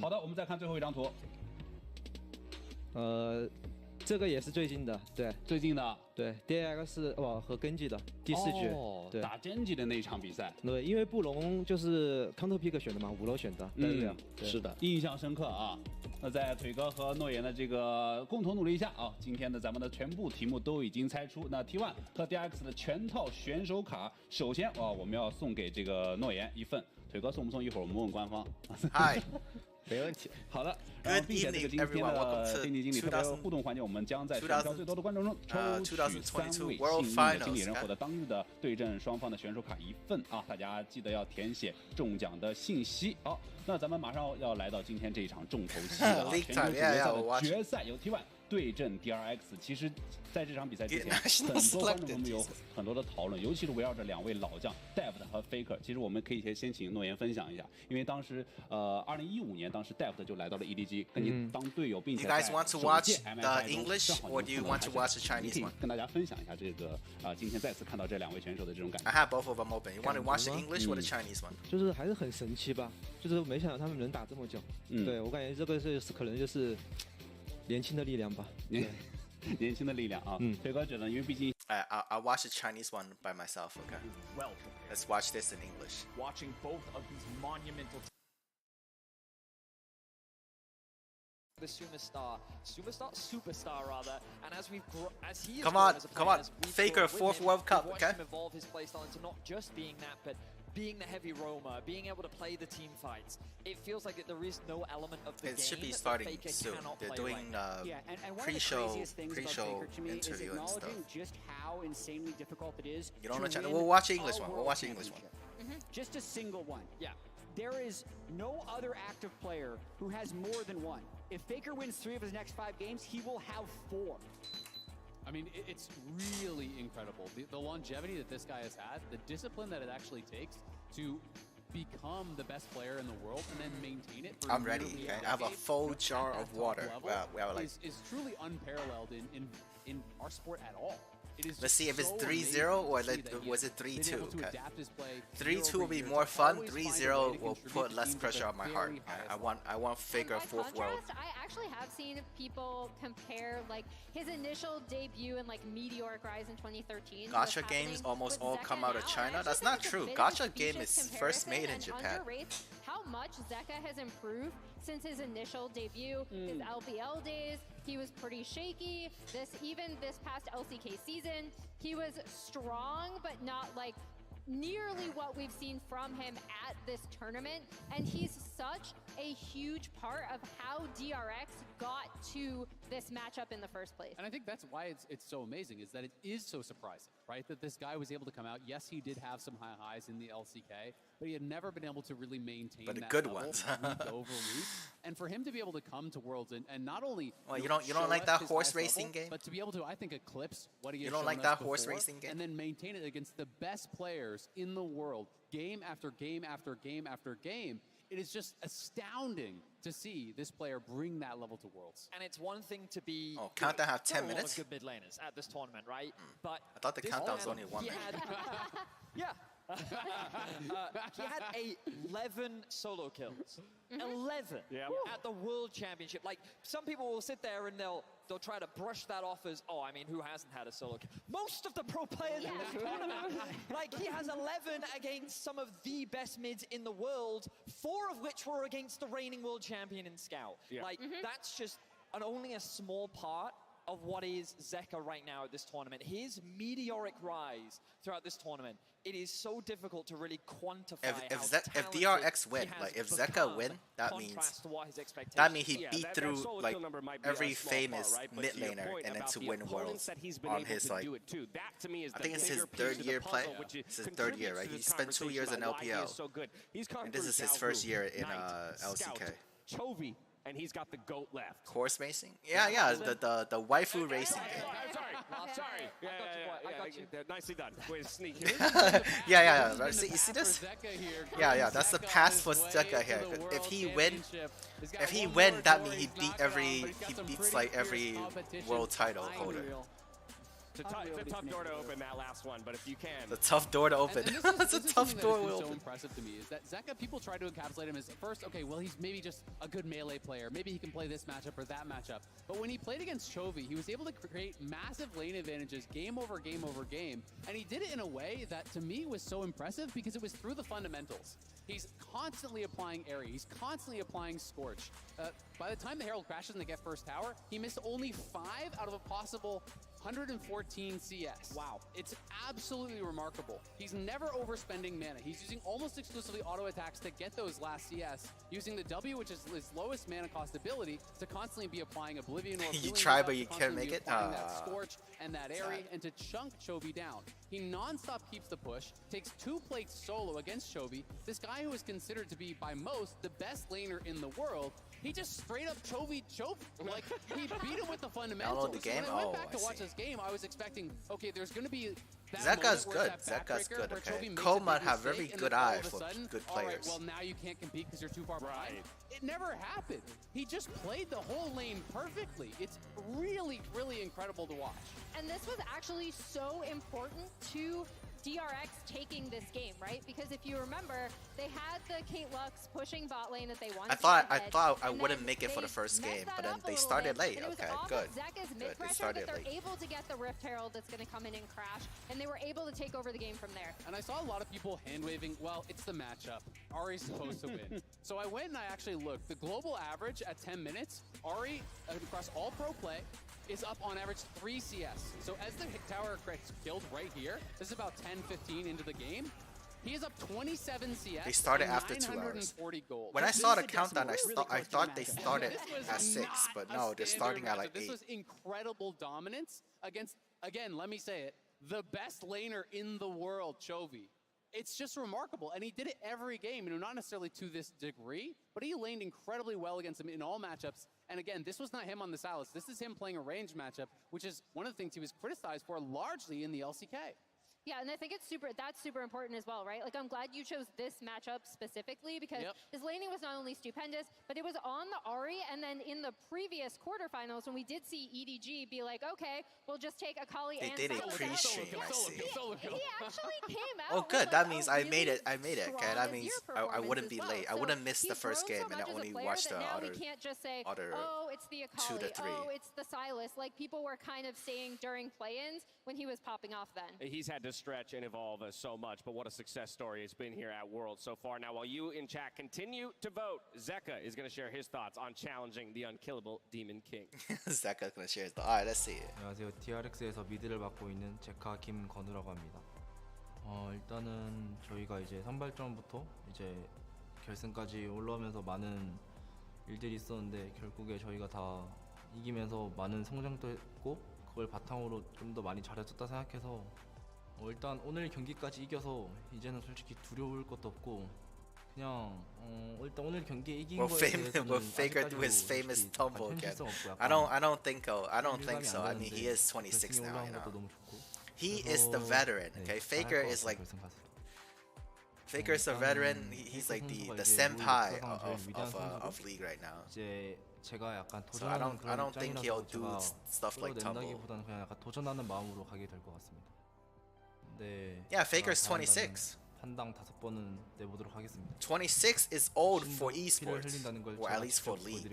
好的，我们再看最后一张图。这个也是最近的，对，最近的，对 ，DRX 和根基的第4局，对，打根基的那一场比赛，对，因为布隆就是 counter pick 选的嘛，5楼选的，对，是的，印象深刻啊。那在腿哥和诺言的这个共同努力下啊，今天的咱们的全部题目都已经猜出。那 T1 和 DRX 的全套选手卡，首先我们要送给这个诺言一份，腿哥送不送？一会儿我们问官方。嗨。没问题。好的，然后并且这个今天的电竞经理特别互动环节，我们将在选票最多的观众中抽取3位幸运的经理人，获得当日的对阵双方的选手卡1份啊！大家记得要填写中奖的信息。好，那咱们马上要来到今天这一场重头戏了，全球总决赛的决赛，由 T1 对阵 DRX。其实，在这场比赛之前，很多观众朋友们有很多的讨论，尤其是围绕着2位老将 Deft 和 FAKER。其实我们可以先请诺言分享一下，因为当时2015年，当时 Deft 就来到了 EDG， 跟你当队友，并且在首届 MSI 中跟大家分享一下这个今天再次看到这2位选手的这种感觉。I have both of them open. You want to watch the English or the Chinese one? 就是还是很神奇吧，就是没想到他们能打这么久。对我感觉这个是可能就是年轻的力量吧。年轻的力量啊，腿哥觉得，因为毕竟 I'll watch the Chinese one by myself. Okay. Well, let's watch this in English. Watching both of these monumental. The superstar rather, and as he come on, FAKER 4th World Cup, okay? Evolve his playstyle into not just being that, but being the heavy roamer, being able to play the team fights. It feels like that there is no element of the game. It should be starting soon. They're doing pre-show interview and stuff. Just how insanely difficult it is. You don't know China? We'll watch the English one. We'll watch the English one. Just a single one. Yeah. There is no other active player who has more than one. If FAKER wins 3 of his next 5 games, he will have 4. I mean, it's really incredible. The longevity that this guy has had, the discipline that it actually takes to become the best player in the world and then maintain it. I'm ready. Okay? I have a full jar of water. Wow, is truly unparalleled in our sport at all. Let's see if it's 3-0 or was it 3-2. Okay. 3-2 will be more fun. 3-0 will put less pressure on my heart. I want FAKER 4th world. I actually have seen people compare like his initial debut in like Meteoric Rise in 2013. Gacha games almost all come out of China. That's not true. Gacha game is first made in Japan. How much Zeka has improved since his initial debut, his LPL days. He was pretty shaky. Even this past LCK season, he was strong, but not like nearly what we've seen from him at this tournament. And he's such a huge part of how DRX got to this matchup in the first place. And I think that's why it's so amazing, is that it is so surprising, right? That this guy was able to come out. Yes, he did have some high highs in the LCK, but he had never been able to really maintain that good level ones. week over week. And for him to be able to come to Worlds and not only you don't like that horse racing game, but to be able to, I think, eclipse what he has you don't shown like us that before, horse racing game, and then maintain it against the best players in the world, game after game after game after game. It is just astounding to see this player bring that level to Worlds. And it's one thing to be countdown have 10 minutes. Good mid laners at this tournament, right? But I thought the countdown was only 1 minute. Yeah. He had 11 solo kills. 11 at the World Championship. Like, some people will sit there and they'll try to brush that off as, oh, I mean, who hasn't had a solo kill? Most of the pro players in this tournament. Like, he has 11 against some of the best mids in the world, 4 of which were against the reigning world champion in Scout. Like, that's just only a small part of what is Zeka right now at this tournament. His meteoric rise throughout this tournament, it is so difficult to really quantify if DRX win, like if Zeka win, that means he beat through like every famous mid laner and then to win Worlds on his like, I think it's his 3rd year play. It's his 3rd year, right? He spent 2 years in LPL, and this is his 1st year in LCK. Chovy, and he's got the GOAT left. Horse racing? Yeah, the waifu racing game. Sorry. I got you. Nicely done. Way to sneak in. yeah. Right? You see this? Yeah. That's the pass for Zeka here. If he win, that means he beats like every world title holder. It's a tough door to open, that last one, but if you can. It's a tough door to open. It's a tough door to open. So impressive to me is that Zeka, people try to encapsulate him as first, okay, well, he's maybe just a good melee player. Maybe he can play this matchup or that matchup. But when he played against Chovy, he was able to create massive lane advantages game over game over game. And he did it in a way that, to me, was so impressive because it was through the fundamentals. He's constantly applying Airy. He's constantly applying Scorch. By the time the Herald crashes and they get first tower, he missed only 5 out of a possible 114 CS. Wow. It's absolutely remarkable. He's never overspending mana. He's using almost exclusively auto attacks to get those last CS, using the W, which is his lowest mana cost ability, to constantly be applying Oblivion or you try, but you can't make it. That Scorch and that Airy, and to chunk Chovy down. He non-stop keeps the push, takes 2 plates solo against Chovy. This guy who is considered to be, by most, the best laner in the world, he just straight up Chovy. Like, he beat him with the fundamentals. The game? When I went back to watch this game, I was expecting, okay, there's going to be Zeka's good. Zeka's good, okay. Koma have very good eye for good players. Right, well, now you can't compete because you're too far behind. It never happened. He just played the whole lane perfectly. It's really, really incredible to watch. And this was actually so important to DRX taking this game, right? Because if you remember, they had the Kate Lux pushing bot lane that they wanted. I thought I wouldn't make it for the first game, but then they started late. Okay, good. Good. They started late. They're able to get the Rift Herald that's going to come in and crash, and they were able to take over the game from there. And I saw a lot of people hand waving. Well, it's the matchup. Ari's supposed to win. So I went and I actually looked. The global average at 10 minutes, Ari across all pro play is up on average 3 CS. So as the tower gets killed right here, this is about 10-15 into the game, he is up 27 CS. They started after 2 hours. Gold. When I saw the countdown, I thought they started at 6, but no, they're starting at like 8. This was incredible dominance against, again, let me say it, the best laner in the world, Chovy. It's just remarkable, and he did it every game. Not necessarily to this degree, but he laned incredibly well against him in all matchups. And again, this was not him on the Sylas. This is him playing a ranged matchup, which is one of the things he was criticized for largely in the LCK. Yeah, and I think that's super important as well, right? Like, I'm glad you chose this matchup specifically because his laning was not only stupendous, but it was on the Ahri, and then in the previous quarterfinals when we did see EDG be like, okay, we'll just take Akali and They did a pre-stream, I see. He actually came out. Oh, good. That means I made it. Okay, that means I wouldn't be late. I wouldn't miss the first game and only watch the other. We can't just say, oh, it's the Akali, 2 to 3. oh, it's the Sylas. Like, people were kind of saying during play-ins when he was popping off then. He's had to stretch and evolve so much, but what a success story it's been here at Worlds so far. Now, while you in chat continue to vote, Zeka is going to share his thoughts on challenging the unkillable Demon King. Zeka's going to share his thoughts. All right, let's see it. 안녕하세요. DRX에서 미드를 맡고 있는 제카 김건우라고 합니다. 일단은 저희가 이제 선발전부터 이제 결승까지 올라오면서 많은 일들이 있었는데 결국에 저희가 다 이기면서 많은 성장도 했고 그걸 바탕으로 좀 더 많이 잘해줬다 생각해서 일단 오늘 경기까지 이겨서 이제는 솔직히 두려울 것도 없고 그냥 일단 오늘 경기에 이긴 거에 대해서는 Will FAKER do his famous tumble again? I don't think so. I mean, he is 26 now, you know. He is the veteran, okay? FAKER is like FAKER is a veteran. He's like the senpai of League right now. So I don't think he'll do stuff like tumble. 그냥 약간 도전하는 마음으로 가게 될 것 같습니다. Yeah, FAKER's 26. 판당 5번은 내보도록 하겠습니다. 26 is old for esports, or at least for League.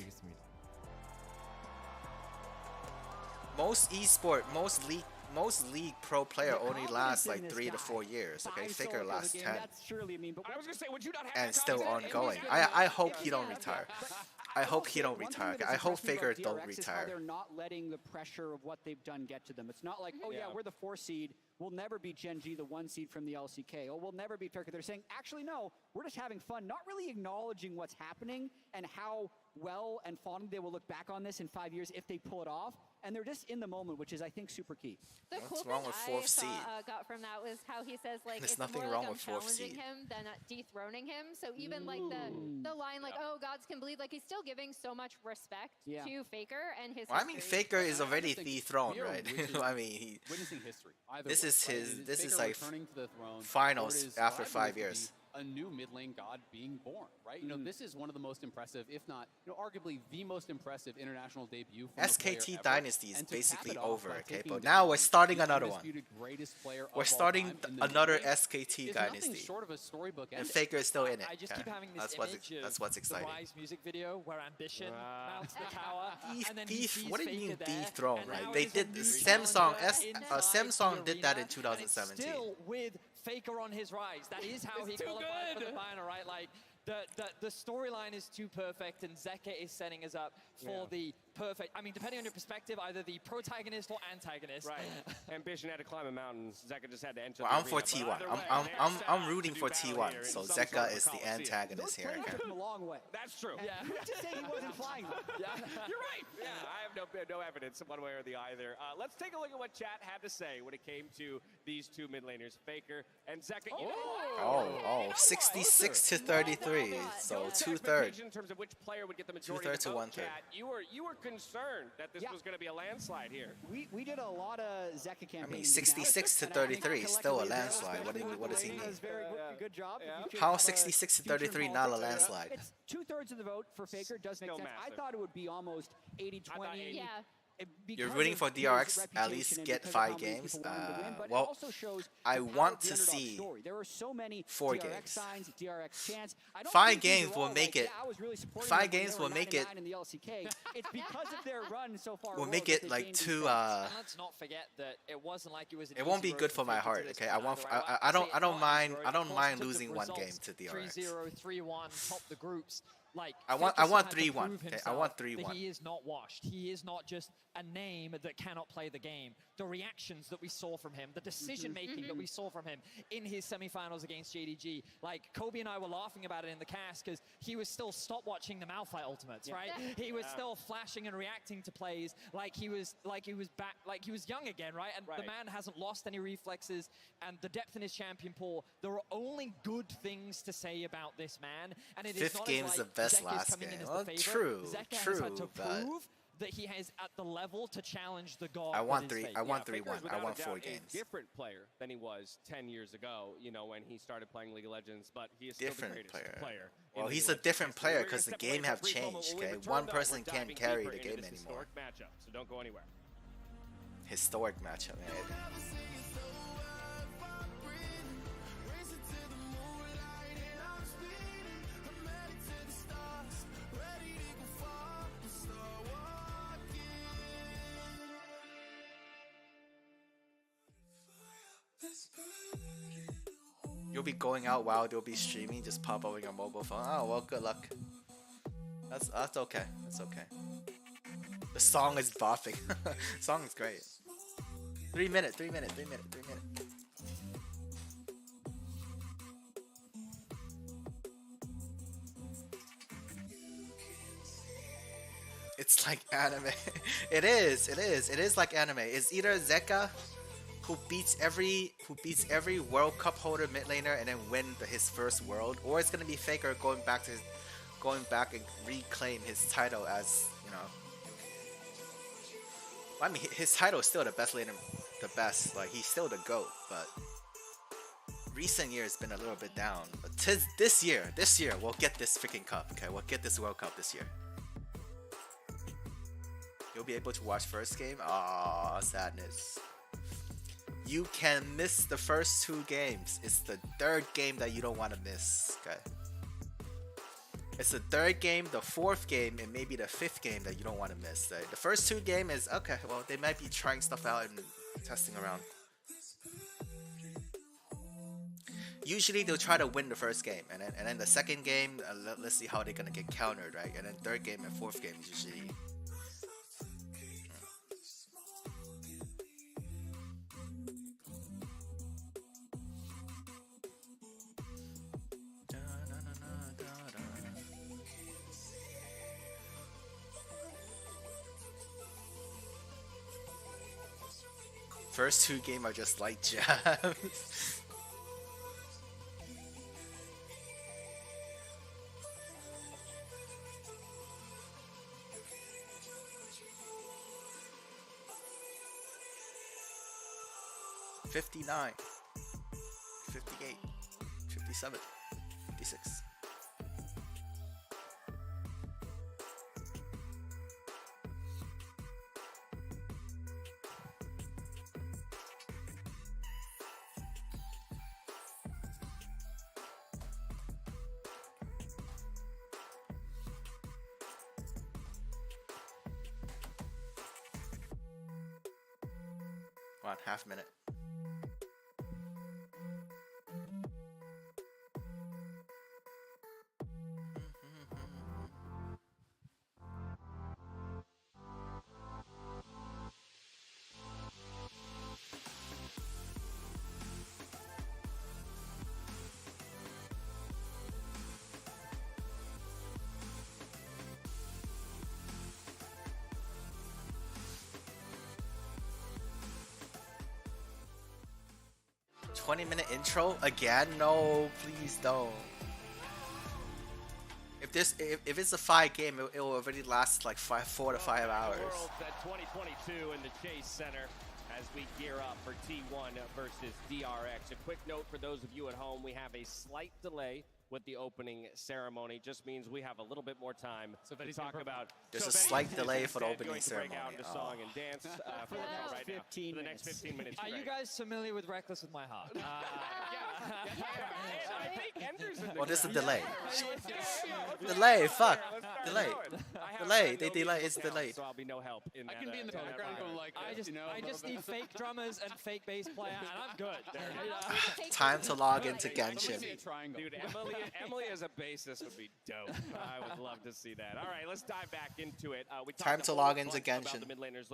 Most League pro player only lasts like 3 to 4 years. Okay, FAKER lasts 10, and still ongoing. I hope he don't retire. I hope he don't retire. I hope FAKER don't retire. They're not letting the pressure of what they've done get to them. It's not like, oh yeah, we're the 4 seed. We'll never beat Gen G, the 1 seed from the LCK. Oh, we'll never beat FAKER. They're saying, actually, no, we're just having fun, not really acknowledging what's happening and how well and fondly they will look back on this in 5 years if they pull it off. And they're just in the moment, which is, I think, super key. The cool thing I got from that was how he says, like, it's nothing more wrong like with I'm challenging him than dethroning him. So even like the line, like, oh, gods can bleed, like, he's still giving so much respect to FAKER and his. Well, I mean, FAKER is already dethroned, right? I mean, witnessing history. This is like finals after 5 years. a new mid lane god being born, right? You know, this is one of the most impressive, if not, you know, arguably the most impressive international debut from SKT Dynasty is basically over, okay? But now we're starting another one. We're starting another SKT Dynasty. Short of a storybook and FAKER is still in it. I just keep having this that's what's exciting. The Rise music video where Ambition mounts the tower, and then What do you mean FAKER dethrone, right? They did Samsung did that in 2017. Still with FAKER on his rise. That is how he qualified for the banner, right? Like the storyline is too perfect, and Zeka is setting us up for the perfect. I mean, depending on your perspective, either the protagonist or antagonist. Right. Ambition had to climb a mountain. Zeka just had to enter. Well, I'm for T1. I'm rooting for T1. So Zeka is the antagonist here. Those took him a long way. That's true. Yeah. Just say he wasn't flying. You're right. Yeah, I have no evidence one way or the other. Let's take a look at what chat had to say when it came to these two mid laners, FAKER and Zeka. 66 to 33. So 2/3. In terms of which player would get the majority of the vote, chat, you were concerned that this was going to be a landslide here. We did a lot of Zeka campaigns. I mean, 66 to 33 is still a landslide. What does he mean? Good job. How 66 to 33 not a landslide? It's 2/3 of the vote for FAKER. Does make sense. I thought it would be almost 80-20. Yeah. You're rooting for DRX at least get 5 games. Well, I want to see 4 games. 5 games will make it. 5 games will make it. It's because of their run so far. We'll make it like 2. Let's not forget that it wasn't like it was. It won't be good for my heart. Okay, I don't mind losing 1 game to DRX. 3-0, 3-1, top the groups. Like I want 3-1. Okay, I want 3-1. He is not washed. He is not just a name that cannot play the game. The reactions that we saw from him, the decision making that we saw from him in his semifinals against JDG. Like Kobe and I were laughing about it in the cast because he was still stopwatching the Malphite ultimates, right? He was still flashing and reacting to plays like he was back, like he was young again, right? And the man hasn't lost any reflexes, and the depth in his champion pool. There are only good things to say about this man, and it is not game is the best last game. Well, true, has had to prove that he is at the level to challenge the god. I want 3-1. I want 4 a games. Different player than he was 10 years ago, you know, when he started playing League of Legends, but he is still the greatest player. Well, he's a different player because the game have changed, okay? One person can't carry the game anymore. Matchup, so don't go anywhere. Historic matchup, man. You'll be going out while they'll be streaming, just pop up on your mobile phone. Oh well, good luck. That's okay. That's okay. The song is bopping. Song is great. 3 minutes. It's like anime. It is like anime. It's either Zeka who beats every World Cup holder mid laner and then win his first world, or it's gonna be FAKER going back and reclaim his title as, you know. I mean, his title is still the best laner, like he's still the GOAT, but recent years been a little bit down. But this year we'll get this freaking cup. Okay, we'll get this World Cup this year. You'll be able to watch first game. Ah, sadness. You can miss the first 2 games. It's the 3rd game that you don't want to miss. Okay. It's the 3rd game, the 4th game, and maybe the 5th game that you don't want to miss. Right? The first 2 games is okay. Well, they might be trying stuff out and testing around. Usually they'll try to win the first game, and then the 2nd game, let's see how they're gonna get countered, right? And then 3rd game and 4th game is usually. First 2 games are just light jabs. $59, $58, $57. 56. About half minute. $20-minute intro again? No, please don't. If it's a 5 game, it will already last like 4 to 5 hours. World at 2022 in the Chase Center as we gear up for T1 versus DRX. A quick note for those of you at home: we have a slight delay with the opening ceremony. Just means we have a little bit more time to talk about. There's a slight delay for the opening ceremony. Break out into song and dance for the next 15 minutes. Are you guys familiar with Reckless with My Heart? I think Ender's in the Well, there's a delay. Delay, fuck. Delay. They delay. It's delayed. So I'll be no help in that. I can be in the background going like this, I just need fake drummers and fake bass player, and I'm good. Time to log into Genshin. Dude, Emily as a bassist would be dope. I would love to see that. All right, let's dive back into it. We Time to log into Genshin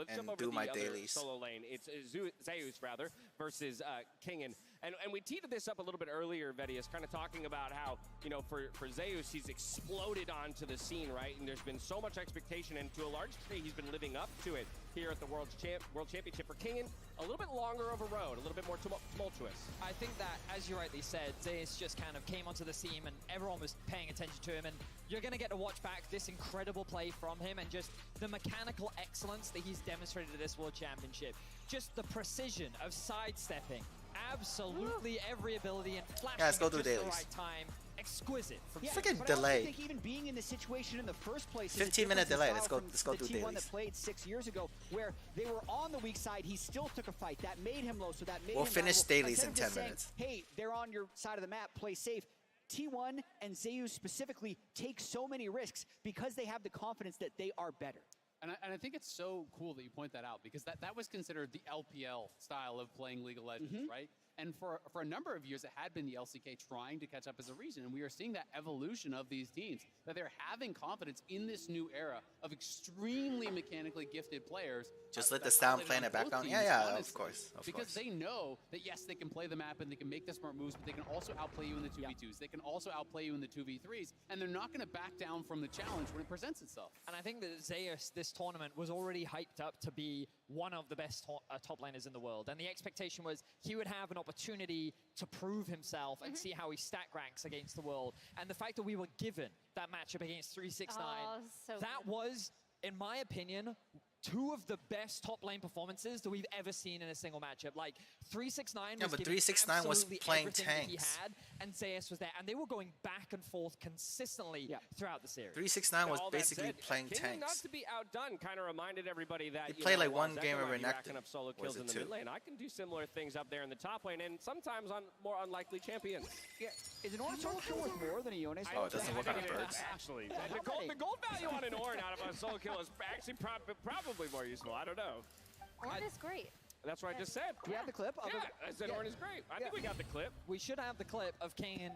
and do my dailies. Solo lane. It's Zeus rather versus Kingen. And we teed this up a little bit earlier, Vedius, kind of talking about how, you know, for Zeus, he's exploded onto the scene, right? And there's been so much expectation, and to a large degree, he's been living up to it here at the World Championship. For Kingen, a little bit longer of a road, a little bit more tumultuous. I think that, as you rightly said, Zeus just kind of came onto the scene and everyone was paying attention to him, and you're going to get to watch back this incredible play from him and just the mechanical excellence that he's demonstrated at this World Championship. Just the precision of sidestepping, absolutely every ability, and flashing let's go at do just dailies. the right time. Exquisite. Freaking but delay. I think even being in this situation in the first place, 15-minute delay. Let's go do the T1 dailies. that played 6 years ago, where they were on the weak side, he still took a fight. That made him low, so that made We'll him finish valuable. dailies in Instead of 10 just saying, minutes. hey, they're on your side of the map, play safe. T1 and Zeus specifically take so many risks because they have the confidence that they are better. And I think it's so cool that you point that out, because that was considered the LPL style of playing League of Legends, right? And for a number of years, it had been the LCK trying to catch up as a region. And we are seeing that evolution of these teams, that they're having confidence in this new era of extremely mechanically gifted players. Just let the sound play in the background. Yeah, of course. Because they know that, yes, they can play the map and they can make the smart moves, but they can also outplay you in the 2v2s. They can also outplay you in the 2v3s. And they're not going to back down from the challenge when it presents itself. And I think that Zeus, this tournament, was already hyped up to be one of the best top laners in the world. And the expectation was he would have an opportunity to prove himself and see how he stack ranks against the world. And the fact that we were given that matchup against 369, that was, in my opinion, two of the best top lane performances that we've ever seen in a single matchup. Like 369 was 369 was playing tanks. He had, and Zeus was there, and they were going back and forth consistently throughout the series. 369 was basically playing Kingen, tanks. not to be outdone, kind of reminded everybody that he played like one game of racking up solo kills in the mid lane. I can do similar things up there in the top lane, and sometimes on more unlikely champions. Yeah. Is an Ornn solo kill worth more than a Yone? Oh, it doesn't work on birds. Actually, the gold value on an Ornn out of a solo kill is actually probably more useful. I don't know. Ornn is great. That's what I just said. Do you have the clip? Yeah, I said Ornn is great. I think we got the clip. We should have the clip of Kingen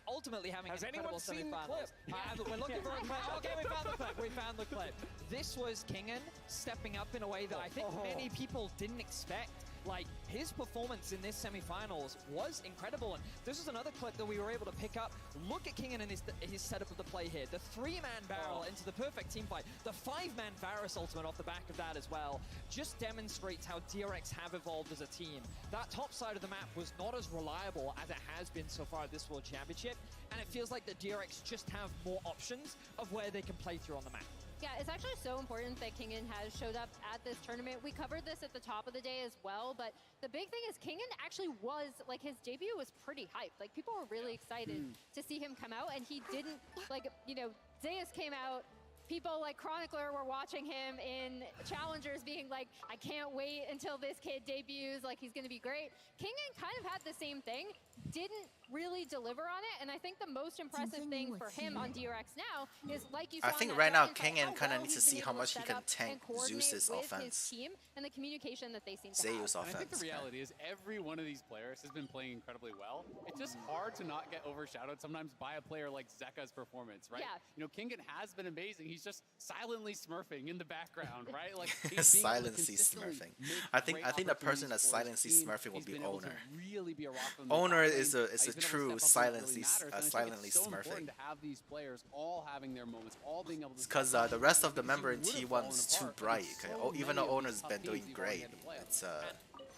ultimately having an incredible Has anyone seen the clip? We're looking for a clip. Okay, we found the clip. We found the clip. This was Kingen stepping up in a way that I think many people didn't expect. Like, his performance in this semifinals was incredible, and this is another clip that we were able to pick up. Look at Kingen and his setup of the play here. The 3-man barrel into the perfect team fight. The 5-man Varus ultimate off the back of that as well just demonstrates how DRX have evolved as a team. That top side of the map was not as reliable as it has been so far at this World Championship, and it feels like the DRX just have more options of where they can play through on the map. Yeah, it's actually so important that Kingen has showed up at this tournament. We covered this at the top of the day as well, but the big thing is Kingen actually was, like, his debut was pretty hyped. Like, people were really excited to see him come out, and he didn't, like, you know, Zeus came out, people like Chronicler were watching him in Challengers being like, I can't wait until this kid debuts, like he's gonna be great. Kingen kind of had the same thing, didn't really deliver on it, and I think the most impressive thing for him on DRX now is, like you saw, I think right now Kingen kind of needs to see how much he can tank Zeus's offense. His team and the communication that they seem to Zeus have. offense. I think the reality is every one of these players has been playing incredibly well. It's just hard to not get overshadowed sometimes by a player like Zeka's performance, right? Yeah. You know, Kingen has been amazing. He's just silently smurfing in the background, right? Like he's silently smurfing. I think the person that's silently smurfing will be Owner. Really be a rock Owner is a true silently smurfing. To have these players all having their moments, all being able to. Because the rest of the member in T1 is too bright. Okay? Oh, even though Owner's been doing great, it's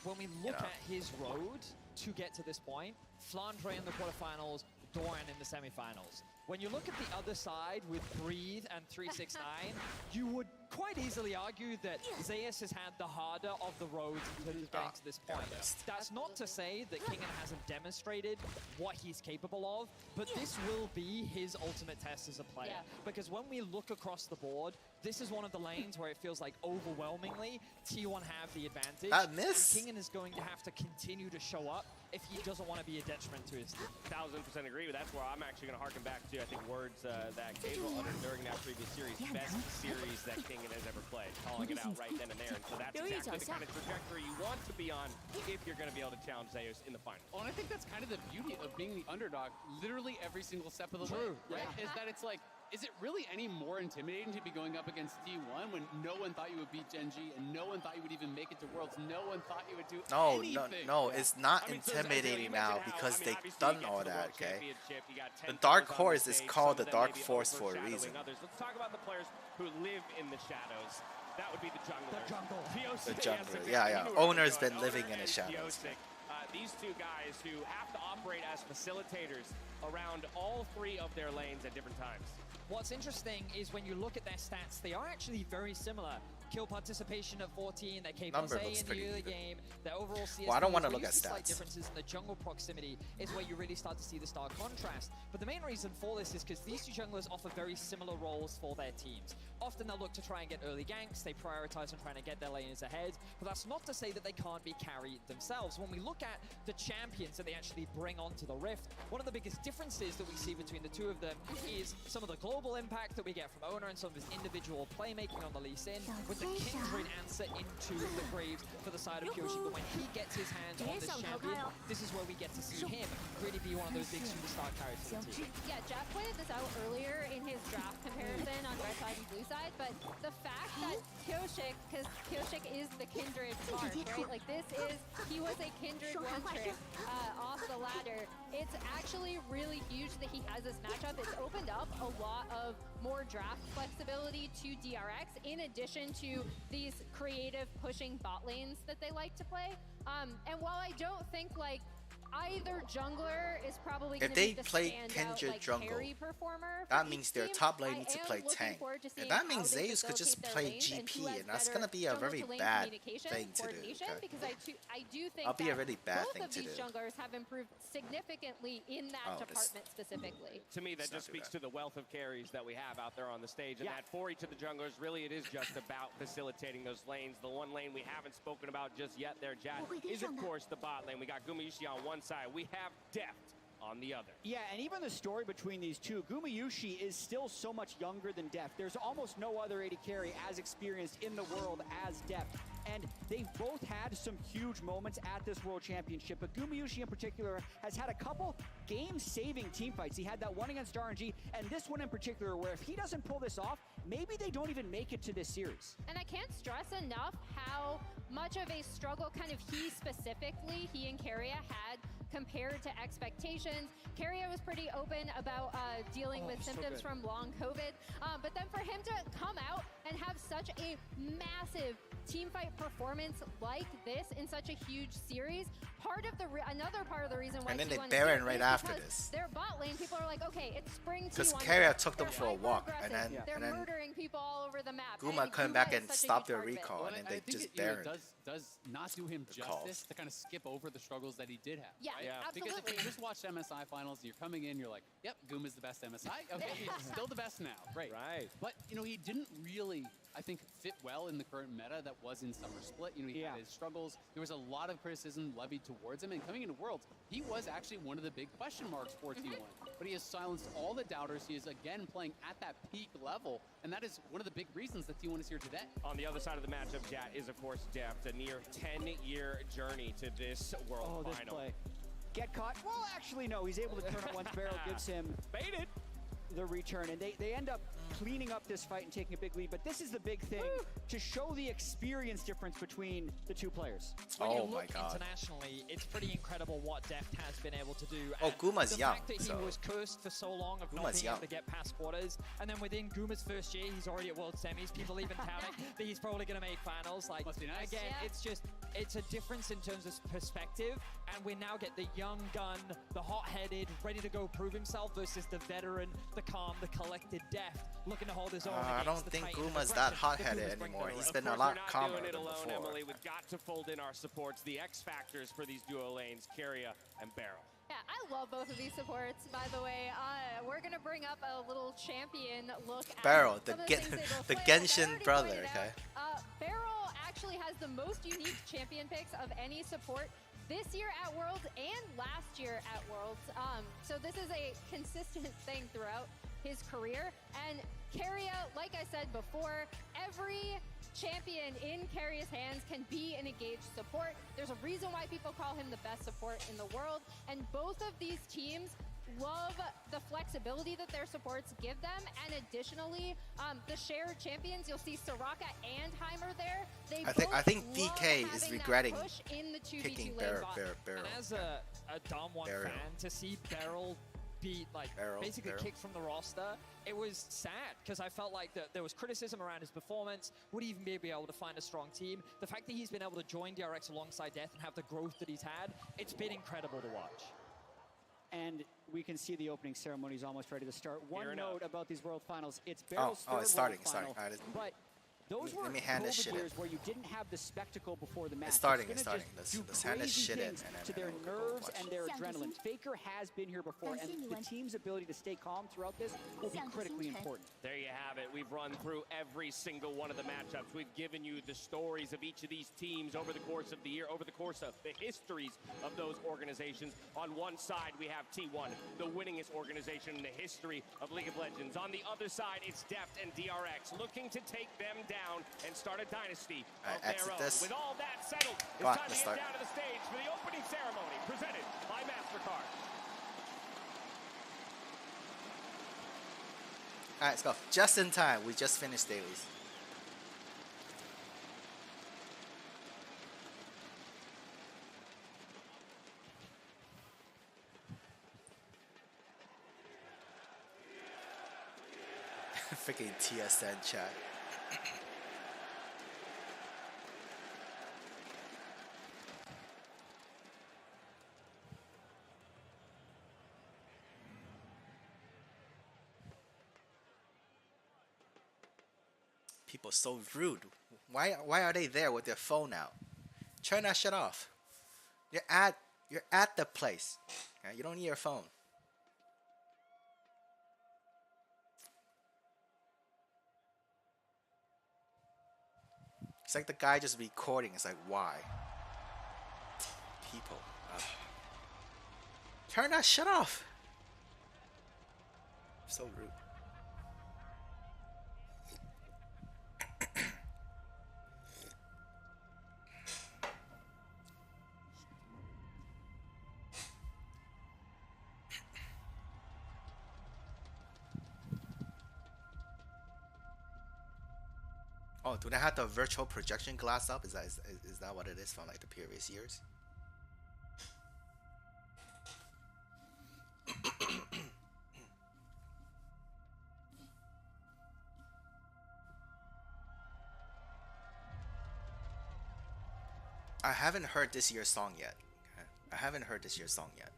when we look at his road to get to this point, Flandre in the quarterfinals, Doran in the semifinals. When you look at the other side with Breathe and 369, you would quite easily argue that Zeus has had the harder of the roads in terms of getting to this point. That's not to say that Kingen hasn't demonstrated what he's capable of, but this will be his ultimate test as a player. Because when we look across the board, this is one of the lanes where it feels like overwhelmingly T1 have the advantage. That miss? Kingen is going to have to continue to show up if he doesn't want to be a detriment to his team. 1000% agree, but that's where I'm actually going to harken back to, I think, words that Gabriel uttered during that previous series. Best series that Kingen has ever played. Calling it out right then and there. And so that's exactly the kind of trajectory you want to be on if you're going to be able to challenge Zeus in the final. Well, and I think that's kind of the beauty of being the underdog literally every single step of the way, right? Is that it's like, is it really any more intimidating to be going up against T1 when no one thought you would beat Gen G and no one thought you would even make it to Worlds? No one thought you would do anything. No, it's not intimidating now because they've done all that, okay? The Dark Horse is called the Dark Force for a reason. Let's talk about the players who live in the shadows. That would be the jungler. The jungler, yeah. Owner's been living in the shadows. These two guys who have to operate as facilitators around all three of their lanes at different times. What's interesting is when you look at their stats, they are actually very similar. Kill participation at 14, their KPA in the early game, their overall CSP. Well, I don't want to look at slight stats. Differences in the jungle proximity is where you really start to see the stark contrast. But the main reason for this is because these two junglers offer very similar roles for their teams. Often they'll look to try and get early ganks, they prioritize on trying to get their lanes ahead, but that's not to say that they can't be carried themselves. When we look at the champions that they actually bring onto the Rift, one of the biggest differences that we see between the two of them is some of the global impact that we get from Owner and some of his individual playmaking on the Lee Sin, with the Kindred answer into the Graves for the side of Kyoshi. But when he gets his hands on this champion, this is where we get to see him really be one of those big superstar carries for the team. Yeah, Jeff pointed this out earlier in his draft comparison on red side and blue side, but the fact that Kyoshik, because Kyoshik is the Kindred mark, right? Like this is, he was a Kindred one trick off the ladder. It's actually really huge that he has this matchup. It's opened up a lot of more draft flexibility to DRX, in addition to these creative pushing bot lanes that they like to play. And while I don't think like either jungler is probably going to be the standout like carry performer, that means their top lane needs to play tank. And that means Zeus could just play GP, and that's going to be a very bad thing to do. Because I do think that'll be a really bad thing to do. Both of these junglers have improved significantly in that department specifically. To me, that just speaks to the wealth of carries that we have out there on the stage. And that for each of the junglers, really it is just about facilitating those lanes. The one lane we haven't spoken about just yet there, Jad, is of course the bot lane. We got Gumayushi on one side, we have depth on the other. Yeah, and even the story between these two, Gumayushi is still so much younger than Deft. There's almost no other AD carry as experienced in the world as Deft. And they've both had some huge moments at this World Championship, but Gumayushi in particular has had a couple game-saving team fights. He had that one against RNG, and this one in particular, where if he doesn't pull this off, maybe they don't even make it to this series. And I can't stress enough how much of a struggle kind of he and Keria had compared to expectations. Keria was pretty open about dealing with symptoms from long COVID, but then for him to come out and have such a massive teamfight performance like this in such a huge series, another part of the reason why. And then they Baron right after this. Their bot lane, people are like, okay, it's spring T1. Because Keria took them for a walk, and then they're murdering people all over over the map. Guma come back and stop their recall, and then they just Baron. Does not do him justice to kind of skip over the struggles that he did have. Yeah, absolutely. Because if you just watch MSI finals, you're coming in, you're like, yep, Guma's the best MSI. Okay, he's still the best now. Great. Right. But, you know, he didn't really, I think, fit well in the current meta that was in Summer Split. You know, he had his struggles. There was a lot of criticism levied towards him. And coming into Worlds, he was actually one of the big question marks for T1. But he has silenced all the doubters. He is, again, playing at that peak level. And that is one of the big reasons that T1 is here today. On the other side of the matchup, Jat, is, of course, Deft. A near 10-year journey to this World This Final. play. Get caught. Well, actually, no. He's able to turn it once Barrel gives him baited the return. And they end up cleaning up this fight and taking a big lead. But this is the big thing to show the experience difference between the two players. When you look internationally, it's pretty incredible what Deft has been able to do. Oh, Guma's the young. fact that he was cursed for so long of not being able to get past quarters, and then within Guma's first year, he's already at World Semis. People even touting that he's probably going to make finals. Like, must be nice. Again, it's a difference in terms of perspective, and we now get the young gun, the hot-headed, ready to go prove himself versus the veteran, the calm, the collected Deft, looking to hold his own. I don't think Guma's that hot-headed anymore. He's been a lot calmer than before. Emily, we've got to fold in our supports, the X factors for these duo lanes, Keria and Barrel. Yeah, I love both of these supports, by the way. We're going to bring up a little champion look at Barrel, the Genshin brother, okay? Barrel actually has the most unique champion picks of any support this year at Worlds and last year at Worlds. So this is a consistent thing throughout his career. And Keria, like I said before, every champion in Keria's hands can be an engaged support. There's a reason why people call him the best support in the world. And both of these teams love the flexibility that their supports give them. And additionally, the shared champions, you'll see Soraka and Heimer there. I think DK is regretting picking Barrel. And as a Dom1 fan, to see Barrel beat, basically kicked from the roster, it was sad because I felt like that there was criticism around his performance. Would he even be able to find a strong team? The fact that he's been able to join DRX alongside Death and have the growth that he's had, it's been incredible to watch. And we can see the opening ceremony is almost ready to start. One note about these World Finals, it's Barrel's it's starting. But those were COVID years where you didn't have the spectacle before the match. It's starting. Let's hand this shit in. To their nerves and their adrenaline. FAKER has been here before, and the team's ability to stay calm throughout this will be critically important. There you have it. We've run through every single one of the matchups. We've given you the stories of each of these teams over the course of the year, over the course of the histories of those organizations. On one side, we have T1, the winningest organization in the history of League of Legends. On the other side, it's Deft and DRX looking to take them down and start a dynasty of their own. With all that settled, it's time to get down to the stage for the opening ceremony presented by MasterCard. All right, let's go. Just in time. We just finished dailies. Freaking TSN chat. People so rude. Why are they there with their phone out? Turn that shit off. You're at the place. Okay? You don't need your phone. It's like the guy just recording. It's like, why? People. Turn that shit off. So rude. Oh, do they have the virtual projection glass up? Is that what it is from like the previous years? I haven't heard this year's song yet. Okay? I haven't heard this year's song yet.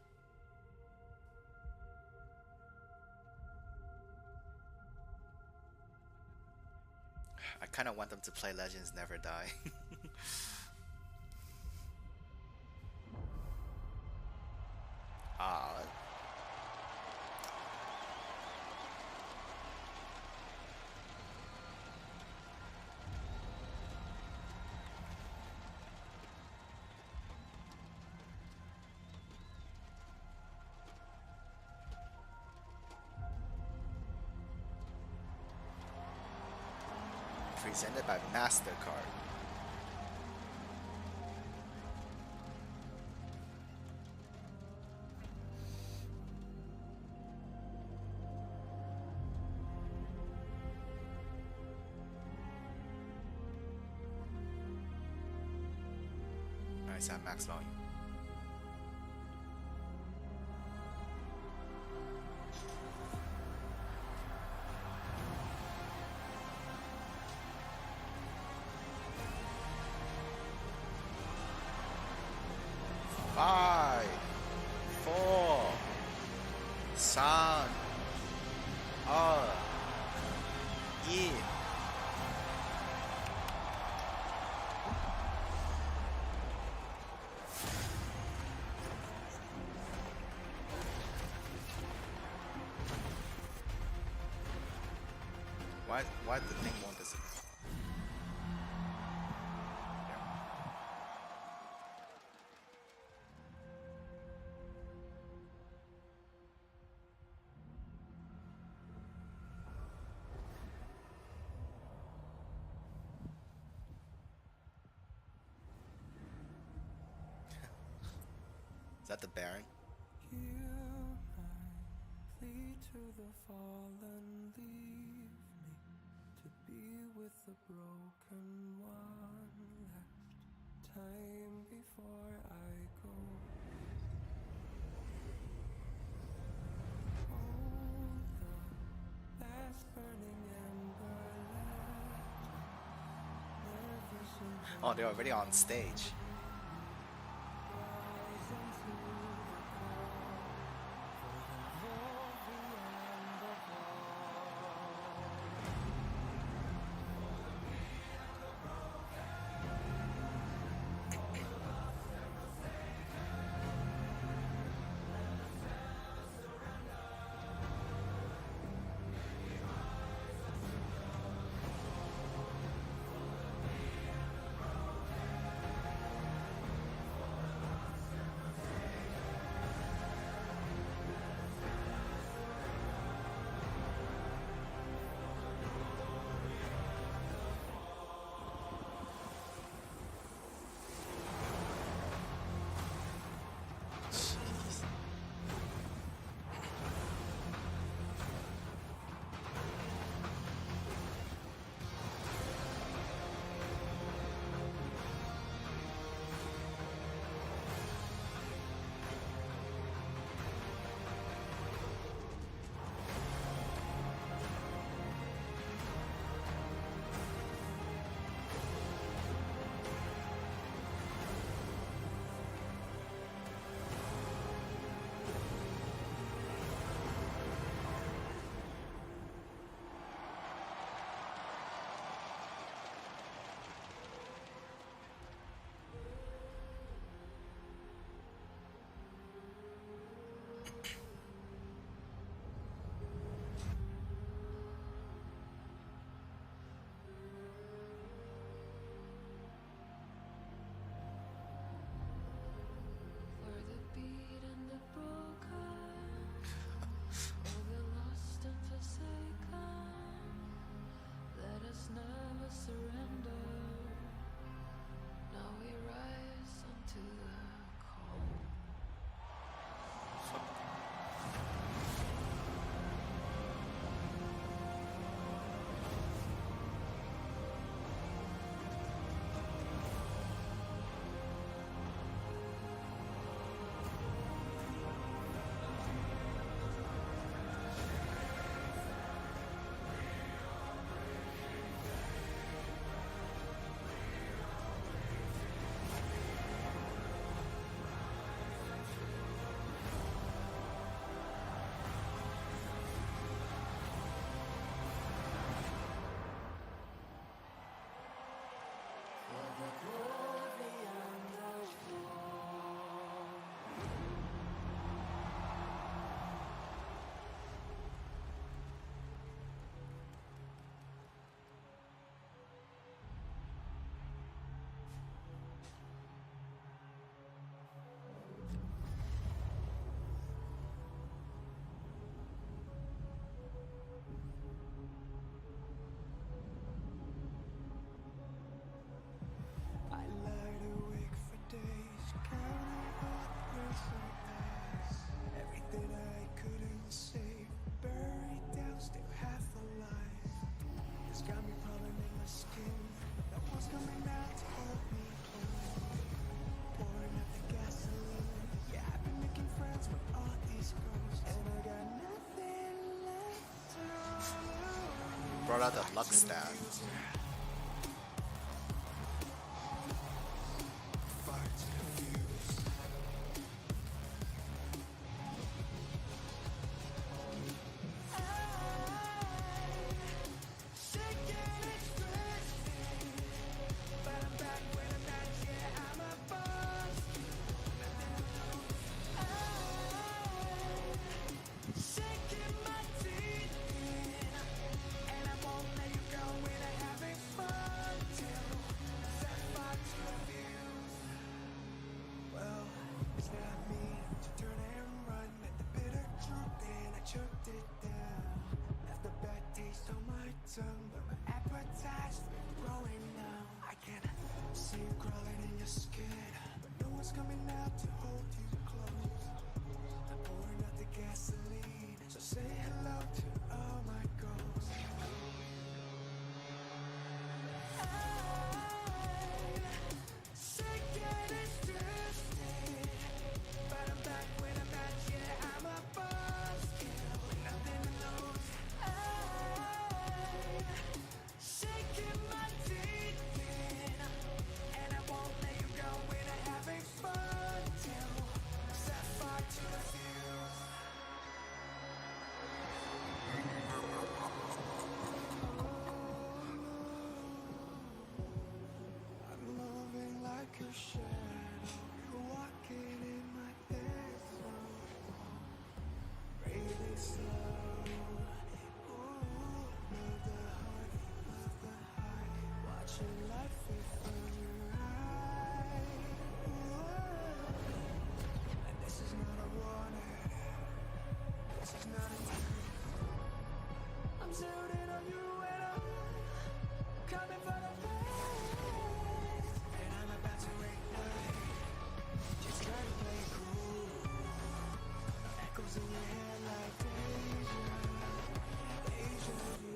I kind of want them to play Legends Never Die. Presented by MasterCard. Nice at max volume. Five, 4, 3, 2, 1. Why the thing won't disappear? Is that the Baron? To the fallen, leave me to be with the broken one. Left time before I go. Hold the last burning ember. Oh, they're already on stage. Aura the luck stat. But my appetite's growing now. I can see you crawling in your skin, but no one's coming out to hold you close. I'm pouring out the gasoline, so say hello to all my ghosts. I'm sick and it's drifting, but I'm back when I'm at, yeah, I'm a buzzkill with nothing to lose. Shaking my teeth in, and I won't let you go when I'm having fun till set fire to the fuse. I'm moving like a shadow, you're walking in my death zone. Breathing slow. Move the heart, love the high. Watching life fade from your eyes. And this is not a warning. This is not a time. I'm zeroed in on you and I'm coming for the place. And I'm about to ignite. Just try to play cool. Echoes in your head like deja vu.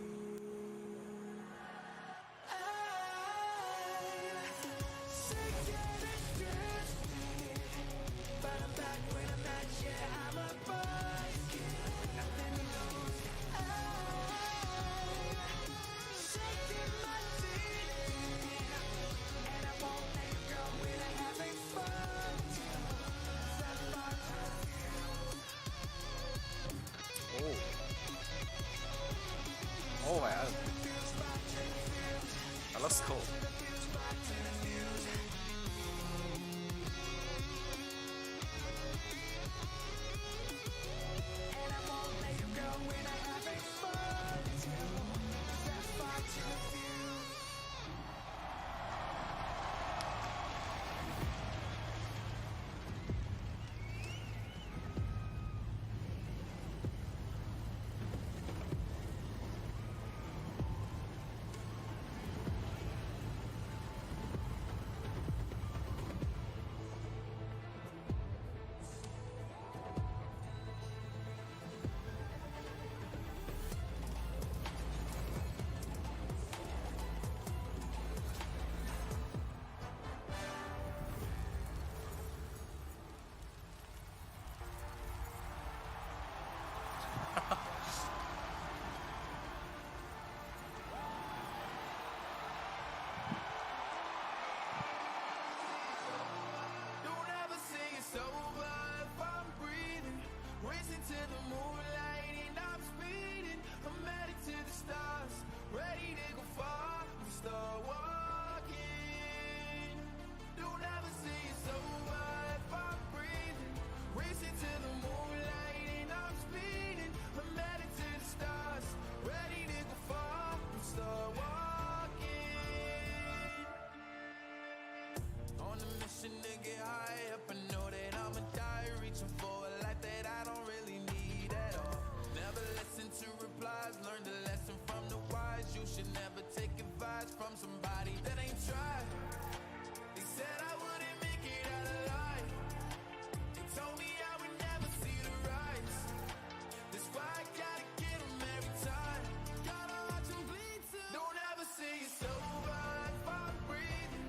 I'm sick and it's drifting, but I'm back when I'm at, yeah, I'm a buzzkill with nothing to lose. I'm shaking my teeth in, and I won't let you go when I'm having fun till set fire to the fuse. Oh man, that looks cool. And I won't let you go when I'm having fun till set fire to the fuse. Don't ever say it's over if I'm breathing. Racing to the moonlight and I'm speeding. I'm headed to the stars, ready to go far and start walking. Don't ever say it's over if I'm breathing. Racing to the moonlight and I'm speeding. I'm headed to the stars, ready to go far and start walking. On a mission to get high up, I know that I'ma die, reaching for a life that I don't really need at all. Never listen to replies, learned a lesson from the wise. You should never take advice from somebody that ain't tried. They said I wouldn't make it out alive. They told me I would never see the rise. That's why I gotta get 'em every time. Gotta watch 'em bleed too. Don't ever say it's over if I'm breathing.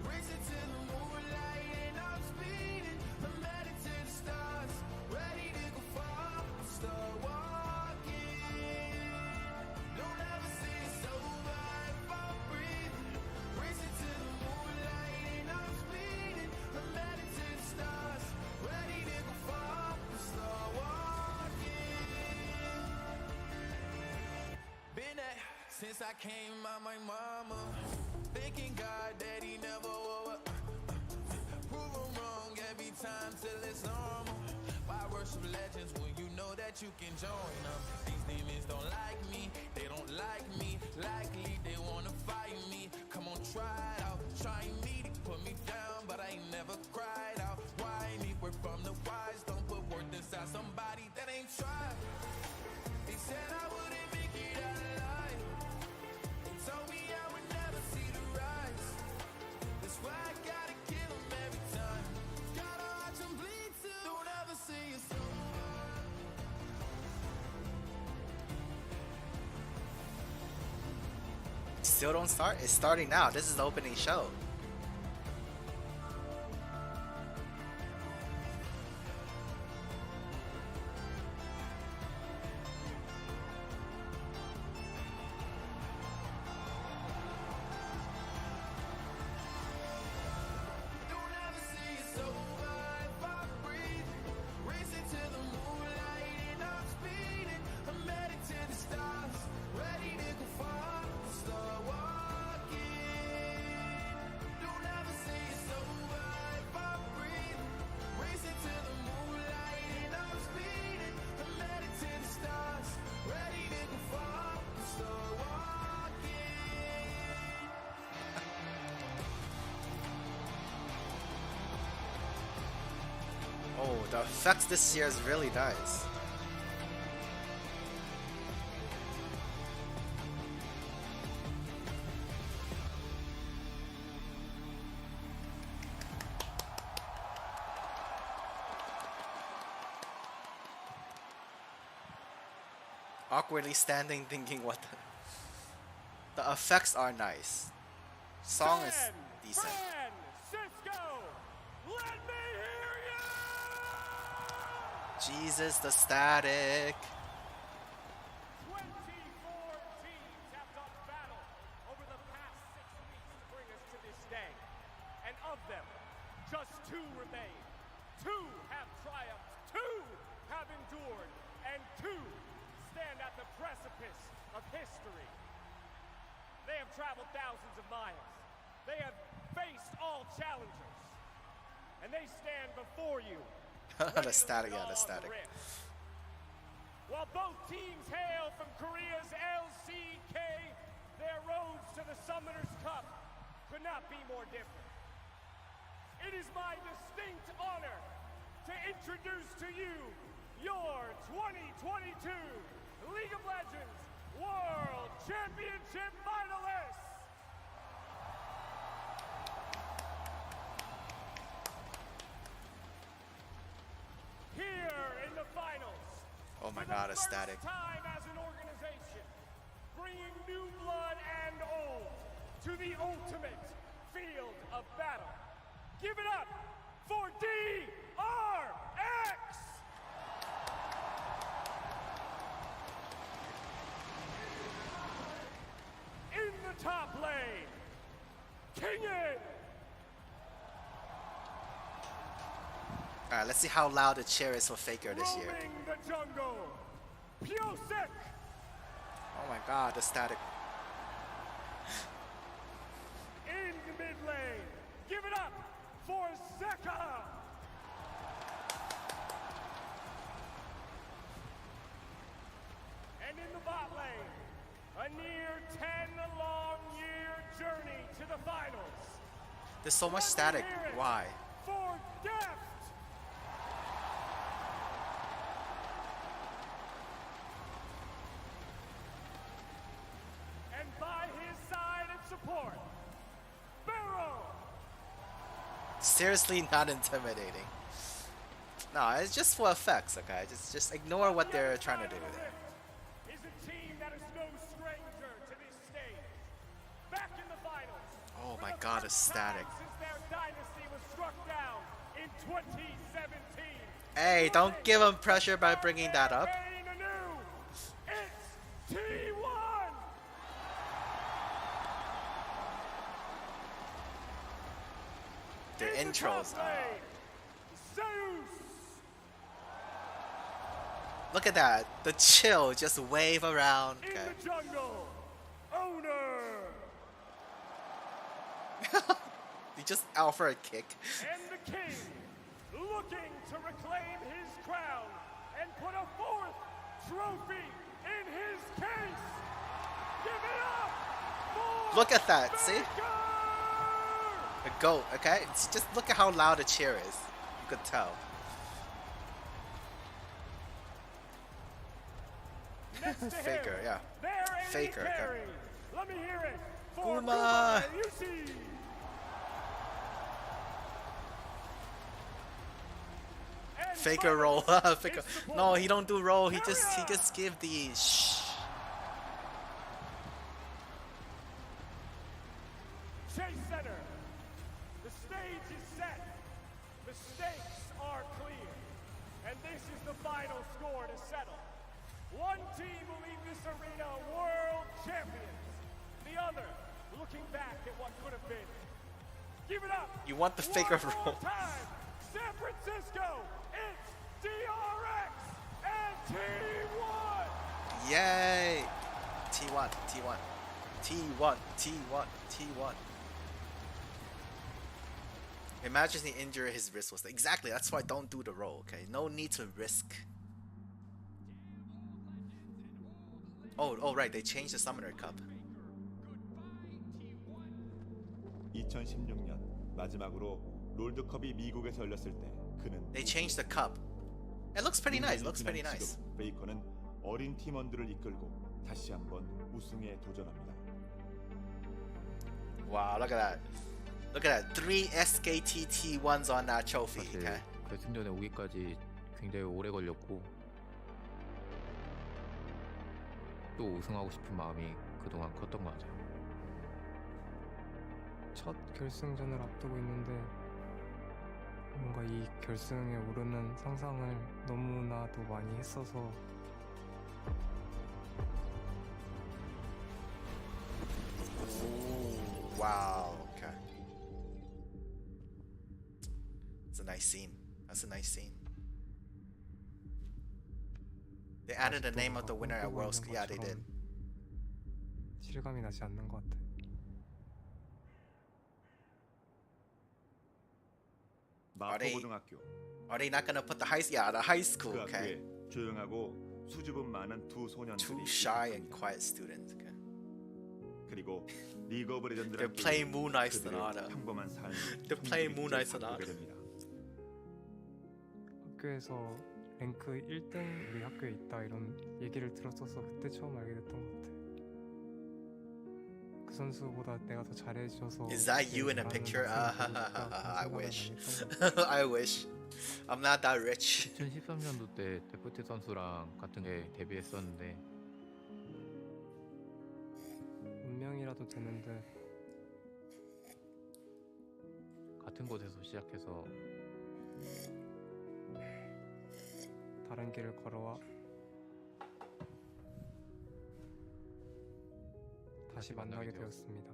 Racing to the moonlight and I'm speeding. I'm headed to the stars, ready to go far and start walking. Don't ever say it's over. Since I came out my mama, thanking God that he never prove him wrong every time till it's normal. Why worship legends when you know that you can join them? These demons don't like me, they don't like me. Likely they wanna fight me. Come on, try it out. Try me to put me down, but I ain't never cried out. Why me? We're from the wise. Don't put worth inside somebody that ain't tried. They said I wouldn't make it out alive. They told me I would never see the rise. That's why I gotta kill them every time. Gotta watch them bleed too. Don't ever see us over. Still don't start? It's starting now. This is the opening show. Oh, the effects this year is really nice. Awkwardly standing thinking what the effects are nice. Song is decent. Jesus, the static. 24 teams have done battle over the past 6 weeks to bring us to this day. And of them, just 2 remain. 2 have triumphed, 2 have endured, and 2 stand at the precipice of history. They have traveled thousands of miles. They have faced all challengers. And they stand before you. The static, yeah, the static. While both teams hail from Korea's LCK, their roads to the Summoners Cup could not be more different. It is my distinct honor to introduce to you your 2022 League of Legends World Championship finalists. Here in the finals. Oh my God, a static. Time as an organization, bringing new blood and old to the ultimate field of battle. Give it up for DRX. In the top lane, Kingin. Alright, let's see how loud the cheer is for Faker this year. The jungle, Pyosek. Oh my God, the static. In the mid lane, give it up for Zeka. And in the bot lane, a near 10-long-year journey to the finals. There's so much static. Why? For Deft. And by his side and support, Barrow. Seriously not intimidating. No, it's just for effects, okay? Just ignore what they're trying to do there. Is a team that is no stranger to this stage. Back in the finals. Oh my God, a static. Since their dynasty was struck down in 2017. Hey, don't give them pressure by bringing that up. It's T1. Their intros. Look at that. The chill just wave around. In the jungle, He just offered a kick. And the king, looking to reclaim his crown and put a 4th trophy in his case. Give it up for Look at that, see? FAKER! A goat, okay? It's just look at how loud the cheer is. You could tell. Next to FAKER, him, yeah. their FAKER, okay. carry. Let me hear it for Kuma. UC. FAKER roll. FAKER. No, he don't do roll. He just give the shh. Chase center. The stage is set. The stakes are clear. And this is the final score to settle. One team will leave this arena world champions. The other looking back at what could have been. Give it up. You want the FAKER One roll. more time. San Francisco. It's DRX and T1. Yay! T1, T1, T1, T1, T1. Imagine the injury his wrist was. Exactly, that's why don't do the roll, okay? No need to risk. Oh, right, they changed the Summoner Cup. 2016년 마지막으로 롤드컵이 미국에서 열렸을 때 그는 They changed the cup. It looks pretty nice. Looks pretty nice. 페이커는 어린 팀원들을 이끌고 다시 한번 우승에 도전합니다. Wow, look at that. Look at that. 3 SKT T1s on that trophy. Okay. 결승전에 오기까지 굉장히 오래 걸렸고 또 우승하고 싶은 마음이 그동안 컸던 것 같아요. 첫 결승전을 앞두고 있는데 뭔가 이 결승에 오르는 상상을 너무나도 많이 했어서 Wow. Okay. It's a nice scene. That's a nice scene. They added the name of the winner at Worlds. Yeah, they did. 실감이 나지 않는 것 같아. Are they not gonna put the high? Yeah, the high school. Okay. 조용하고 수줍음 많은 두 소년들이 Two shy and quiet students. Okay. 그리고 리그 오브 레전드라는 They're playing Moonlight Sonata. 평범한 삶. They're playing Moonlight Sonata. 학교에서 랭크 1등 우리 학교에 있다 이런 얘기를 들었어서 그때 처음 알게 됐던 것 같아. 그 선수보다 내가 더 잘해줘서. Is that you in a picture? I wish. I wish. I'm not that rich. 2013년도 때 데프트 선수랑 같은 게 데뷔했었는데 운명이라도 되는데 같은 곳에서 시작해서 다른 길을 걸어와 다시 만나게 되었습니다.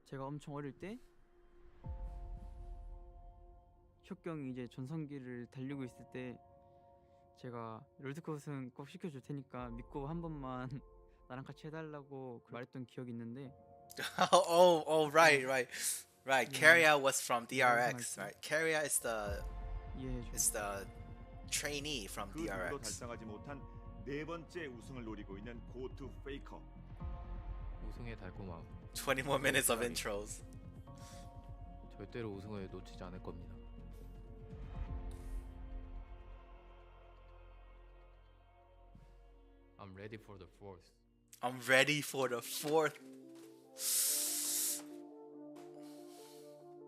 제가 엄청 어릴 때 혁경이 이제 전성기를 달리고 있을 때 제가 롤드컵 우승 꼭 시켜줄 테니까 믿고 한 번만 나랑 같이 해달라고 말했던 기억이 있는데. Right. Carrier was from DRX, right? Carrier is the trainee from DRX. 달성하지 못한 네 번째 우승을 노리고 있는 고투 페이커. 우승의 달콤함. 20 more minutes of intros. 절대로 우승을 놓치지 않을 겁니다. I'm ready for the fourth. I'm ready for the fourth.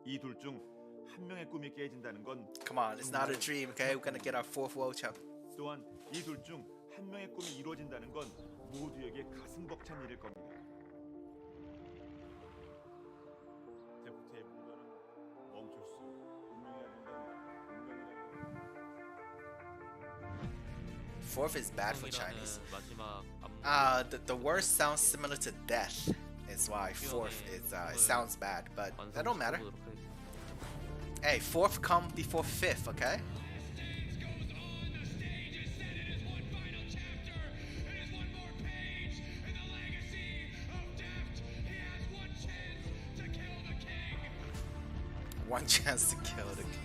이 둘 중 한 명의 꿈이 깨진다는 건 Come on, it's not a dream, okay? We're gonna get our fourth world champ. 또한 이 둘 중 한 명의 꿈이 이루어진다는 건 모두에게 가슴 벅찬 일일 겁니다. 데프트의 무도는 멈출 수 운명이라 Fourth is bad for Chinese. The worst sounds similar to death. Is why fourth is it sounds bad, but that don't matter. Hey, fourth come before fifth, okay? one chance to kill the king.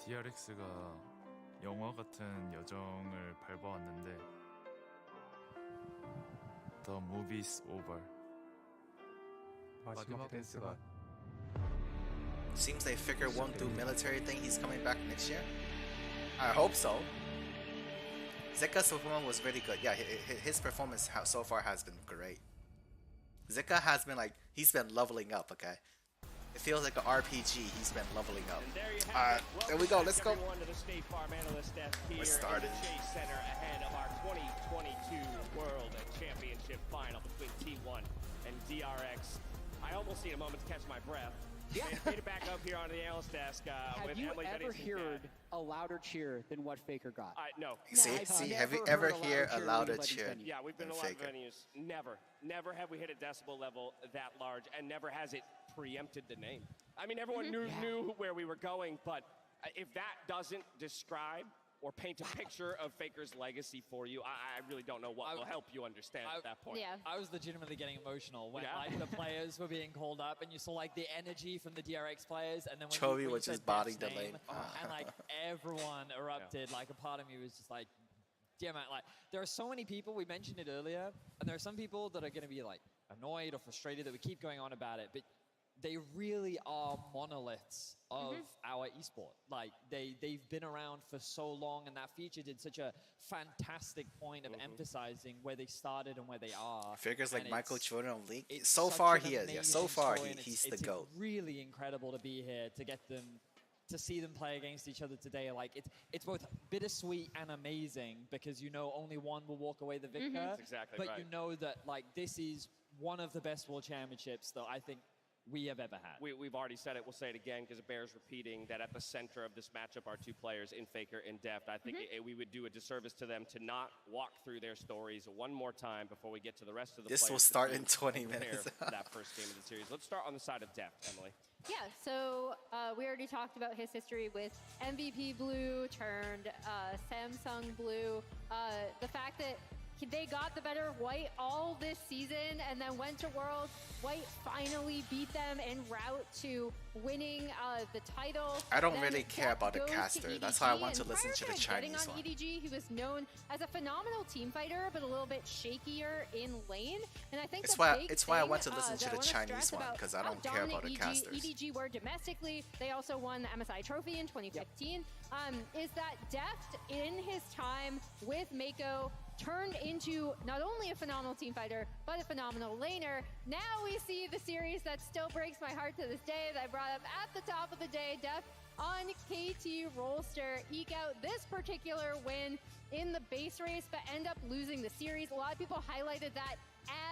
DRX가 영화 같은 여정을 밟아왔는데 The movie's over. 마지막 댄스가 Seems like FAKER won't do military thing. He's coming back next year. I hope so. Zeka's performance was really good. Yeah, his performance so far has been great. Zeka has been like, he's been leveling up, okay? It feels like an RPG, he's been leveling up. Alright, there we go, let's go. We're started. Chase Center ahead of our 2022 World Championship final between T1 and DRX. I almost need a moment to catch my breath. Yeah. Made it back up here onto the analyst desk. Have you ever heard a louder cheer than what FAKER got? No. See, have you ever heard a louder cheer? Yeah, we've been in a lot of venues. Never have we hit a decibel level that large, and never has it preempted the name. I mean, everyone knew where we were going, but if that doesn't describe or paint a picture of FAKER's legacy for you, I really don't know what will help you understand at that point. Yeah. I was legitimately getting emotional when like the players were being called up, and you saw like the energy from the DRX players, and then when Chovy you was just bodying the lane, and like everyone erupted. Like a part of me was just like, damn it! Like there are so many people. We mentioned it earlier, and there are some people that are going to be like annoyed or frustrated that we keep going on about it, but they really are monoliths of our esport. Like they've been around for so long, and that feature did such a fantastic point of emphasizing where they started and where they are. FAKER's like Michael Jordan of League. So far he is. Yeah, so far he's the GOAT. It's really incredible to be here to get them to see them play against each other today. Like it's both bittersweet and amazing because you know only one will walk away the victor. That's exactly but right. you know that like this is one of the best world championships that I think we have ever had. We've already said it, we'll say it again because it bears repeating that at the center of this matchup are two players in FAKER and Deft. I think we would do a disservice to them to not walk through their stories one more time before we get to the rest of the This players will start in 20 minutes. That first game of the series. Let's start on the side of Deft, Emily. Yeah, so we already talked about his history with MVP Blue turned Samsung Blue. The fact that they got the better of White all this season and then went to Worlds. White finally beat them en route to winning the title. I don't really care about the caster. That's why I want to listen to the Chinese one. On EDG, he was known as a phenomenal team fighter, but a little bit shakier in lane. And I think it's why I want to listen to the Chinese one, because I don't care about the casters. EDG were domestically. They also won the MSI trophy in 2015. Is that Deft in his time with Mako turned into not only a phenomenal team fighter, but a phenomenal laner. Now we see the series that still breaks my heart to this day that I brought up at the top of the day. Deft on KT Rolster eke out this particular win in the base race, but end up losing the series. A lot of people highlighted that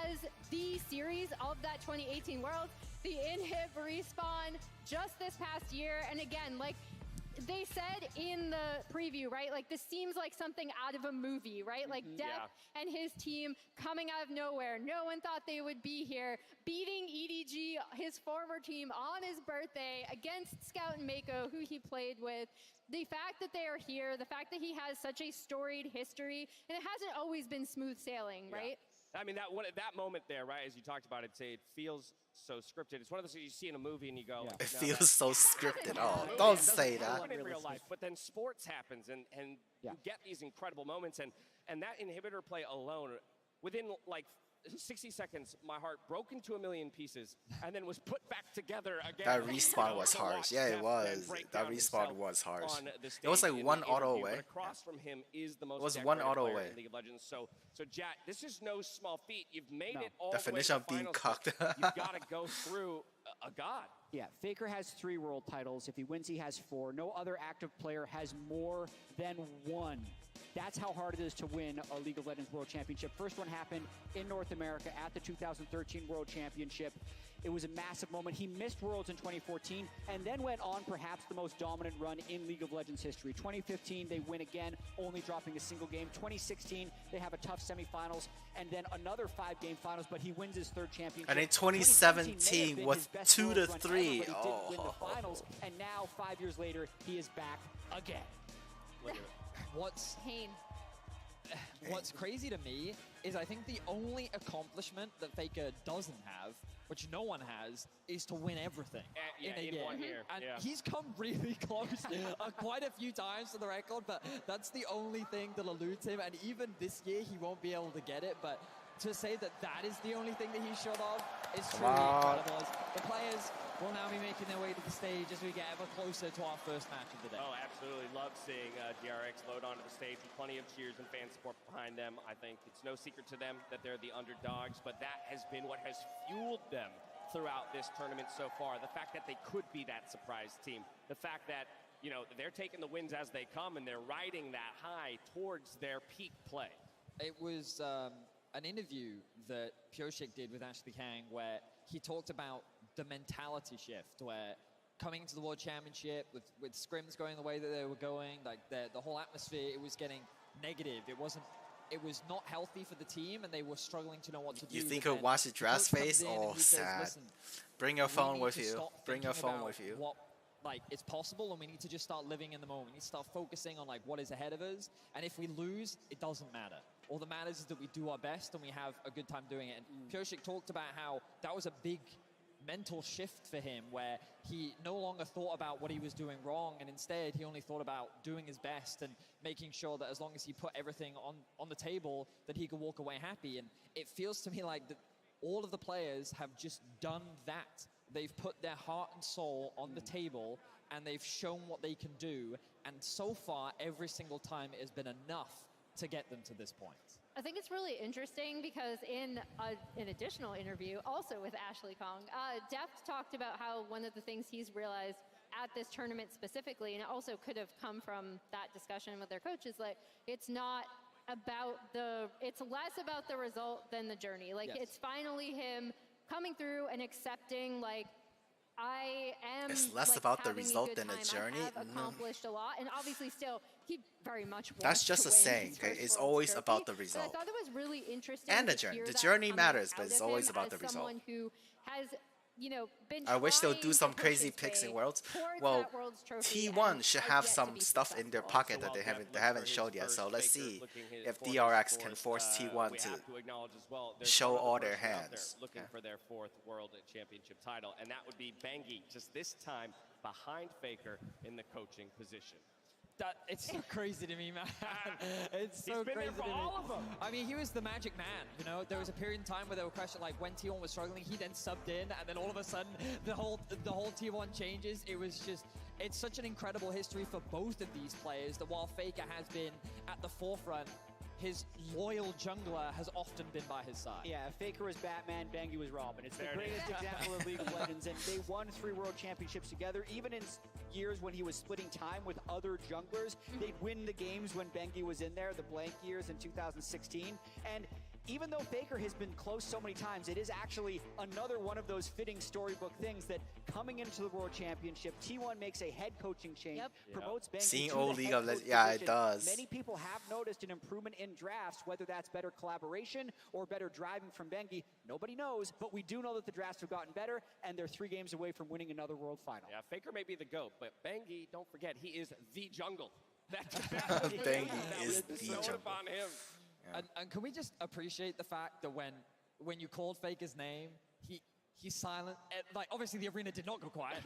as the series of that 2018 Worlds. The inhib respawn just this past year. And again, like, they said in the preview, right? Like, this seems like something out of a movie, right? Like, Deft and his team coming out of nowhere. No one thought they would be here, beating EDG, his former team, on his birthday against Scout and Mako, who he played with. The fact that they are here, the fact that he has such a storied history, and it hasn't always been smooth sailing, right? I mean, that moment there, right, as you talked about it, it feels so scripted. It's one of those things you see in a movie and you go, it feels so scripted. Oh, don't say that. In real life, but then sports happens, and you get these incredible moments, and that inhibitor play alone, within like 60 seconds, my heart broke into a million pieces and then was put back together again. That respawn was harsh. Yeah, it was. That respawn was harsh. It was like one auto away. Across from him is the most it was one auto away. In League of Legends. So Jack, this is no small feat. You've made it all the the way finish to of being cucked. You've got to go through a god. Yeah, FAKER has 3 world titles. If he wins, he has 4. No other active player has more than 1. That's how hard it is to win a League of Legends World Championship. First one happened in North America at the 2013 World Championship. It was a massive moment. He missed Worlds in 2014 and then went on perhaps the most dominant run in League of Legends history. 2015, they win again, only dropping a single game. 2016, they have a tough semifinals and then another 5-game finals, but he wins his third championship. And in 2017 with 2-3. Win the finals, and now 5 years later, he is back again. What's crazy to me is I think the only accomplishment that FAKER doesn't have, which no one has, is to win everything in a year. 1 year. And he's come really close quite a few times to the record, but that's the only thing that eludes him. And even this year, he won't be able to get it. But to say that that is the only thing that he's short of is truly incredible. The players will now be making their way to the stage as we get ever closer to our first match of the day. Oh, absolutely. Love seeing DRX load onto the stage with plenty of cheers and fan support behind them. I think it's no secret to them that they're the underdogs, but that has been what has fueled them throughout this tournament so far. The fact that they could be that surprise team. The fact that, you know, they're taking the wins as they come and they're riding that high towards their peak play. It was an interview that Pioshik did with Ashley Kang where he talked about the mentality shift, where coming to the World Championship with scrims going the way that they were going, like the whole atmosphere, it was getting negative. It was not healthy for the team, and they were struggling to know what to do. You think he'll watch the dress face? Oh, sad. Bring your phone with you. Bring your phone with you. Like, it's possible, and we need to just start living in the moment. We need to start focusing on like what is ahead of us, and if we lose, it doesn't matter. All that matters is that we do our best and we have a good time doing it. And Pioshik talked about how that was a big mental shift for him, where he no longer thought about what he was doing wrong, and instead he only thought about doing his best and making sure that as long as he put everything on the table, that he could walk away happy. And it feels to me like that all of the players have just done that. They've put their heart and soul on the table, and they've shown what they can do. And so far, every single time it has been enough to get them to this point. I think it's really interesting because in an additional interview, also with Ashley Kong, Deft talked about how one of the things he's realized at this tournament specifically, and it also could have come from that discussion with their coaches, like it's not about it's less about the result than the journey. Like it's finally him coming through and accepting, like, I am. It's less like, about the having result a good than the time. journey. I have accomplished a lot, and obviously still he very much wants That's just to a win saying. his Okay? first It's World always Trophy. about the But result. I thought it was really interesting. And the to journey. hear The that journey coming matters, but out it's of always him about as the result. someone who has, you know, been I wish they'll do trying some to push crazy his picks in way Worlds. towards Well, that World's Trophy T1 and should has have yet to some be stuff in their pocket that they haven't showed yet. So let's see if DRX can force T1 to show all their hands. Looking for their fourth World Championship title, and that would be Bengi, just this time behind FAKER in the coaching position. It's so crazy to me, man. It's so crazy to me. All of them. I mean, he was the magic man, you know? There was a period in time where there were questions like when T1 was struggling, he then subbed in, and then all of a sudden, the whole T1 changes. It was just, it's such an incredible history for both of these players that while FAKER has been at the forefront, his loyal jungler has often been by his side. Yeah, FAKER was Batman, Bengi was Robin. It's the greatest example of League of Legends, and they won 3 World Championships together. Even in years when he was splitting time with other junglers, they'd win the games when Bengi was in there, the blank years in 2016. And even though FAKER has been close so many times, it is actually another one of those fitting storybook things that coming into the World Championship, T1 makes a head coaching change, promotes Bengi Seeing to old the League head of coach Legends, yeah, it position. does. Many people have noticed an improvement in drafts, whether that's better collaboration or better driving from Bengi. Nobody knows, but we do know that the drafts have gotten better, and they're 3 games away from winning another World Final. Yeah, FAKER may be the GOAT, but Bengi, don't forget, he is the jungle. Bengi is the jungle. Upon him. Yeah. And can we just appreciate the fact that when you called FAKER's name, he's silent. And, like, obviously the arena did not go quiet,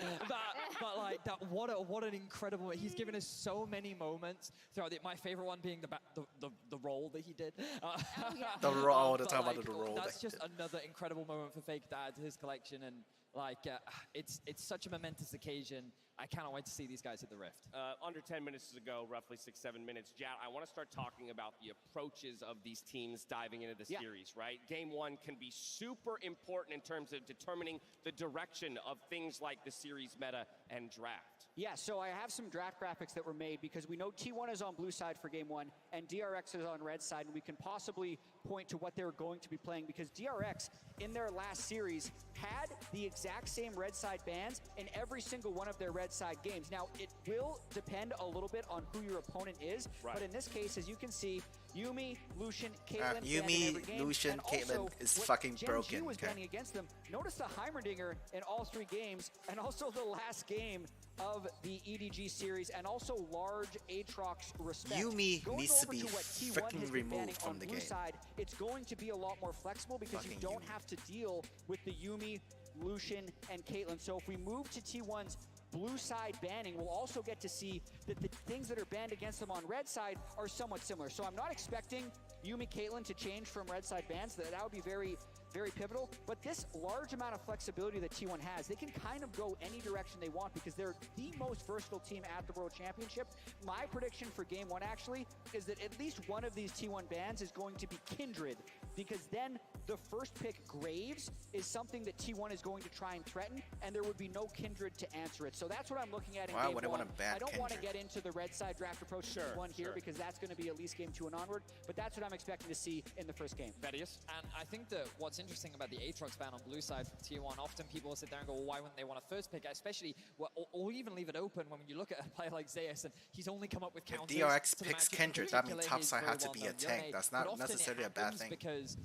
but like that, what an incredible. He's given us so many moments throughout it. My favorite one being the role that he did. The role, the time about the role. That's just another incredible moment for FAKER to add to his collection. And Like, it's such a momentous occasion. I cannot wait to see these guys at the Rift. Under 10 minutes to go, roughly 6-7 minutes. Jad, I want to start talking about the approaches of these teams diving into the series, right? Game 1 can be super important in terms of determining the direction of things like the series meta and draft. Yeah, so I have some draft graphics that were made because we know T1 is on blue side for game 1 and DRX is on red side, and we can possibly point to what they're going to be playing because DRX in their last series had the exact same red side bans in every single one of their red side games. Now, it will depend a little bit on who your opponent is, but in this case, as you can see, Yuumi, Lucian, Caitlyn, Yuumi, Lucian, Caitlyn is fucking broken. Was banning against them. Notice the Heimerdinger in all 3 games, and also the last game of the EDG series, and also large Aatrox respect. Yuumi Going needs to be over what T1 freaking has been removed banning from on the blue game. side, it's going to be a lot more flexible because Fucking you don't Yuumi. have to deal with the Yuumi, Lucian, and Caitlyn. So if we move to T1's blue side banning, we'll also get to see that the things that are banned against them on red side are somewhat similar. So I'm not expecting Yuumi, Caitlyn to change from red side bans. That would be very, very pivotal. But this large amount of flexibility that T1 has, they can kind of go any direction they want because they're the most versatile team at the World Championship. My prediction for game 1 actually is that at least one of these T1 bans is going to be Kindred, because then the first pick Graves is something that T1 is going to try and threaten, and there would be no Kindred to answer it. So that's what I'm looking at in Why game would I 1. want to ban I don't want to Kindred? get into the red side draft approach to T1 here because that's going to be at least game 2 and onward, but that's what I'm expecting to see in the first game. Vedius? And I think that what's interesting about the Aatrox ban on blue side from T1, often people will sit there and go, well, why wouldn't they want a first pick? Especially, or even leave it open when you look at a player like Zeus, and he's only come up with counters. If DRX to the picks matchup. Kindred, that means Particularly topside his had to very be a well-known tank. Yone. That's But not often it necessarily a bad happens thing. Because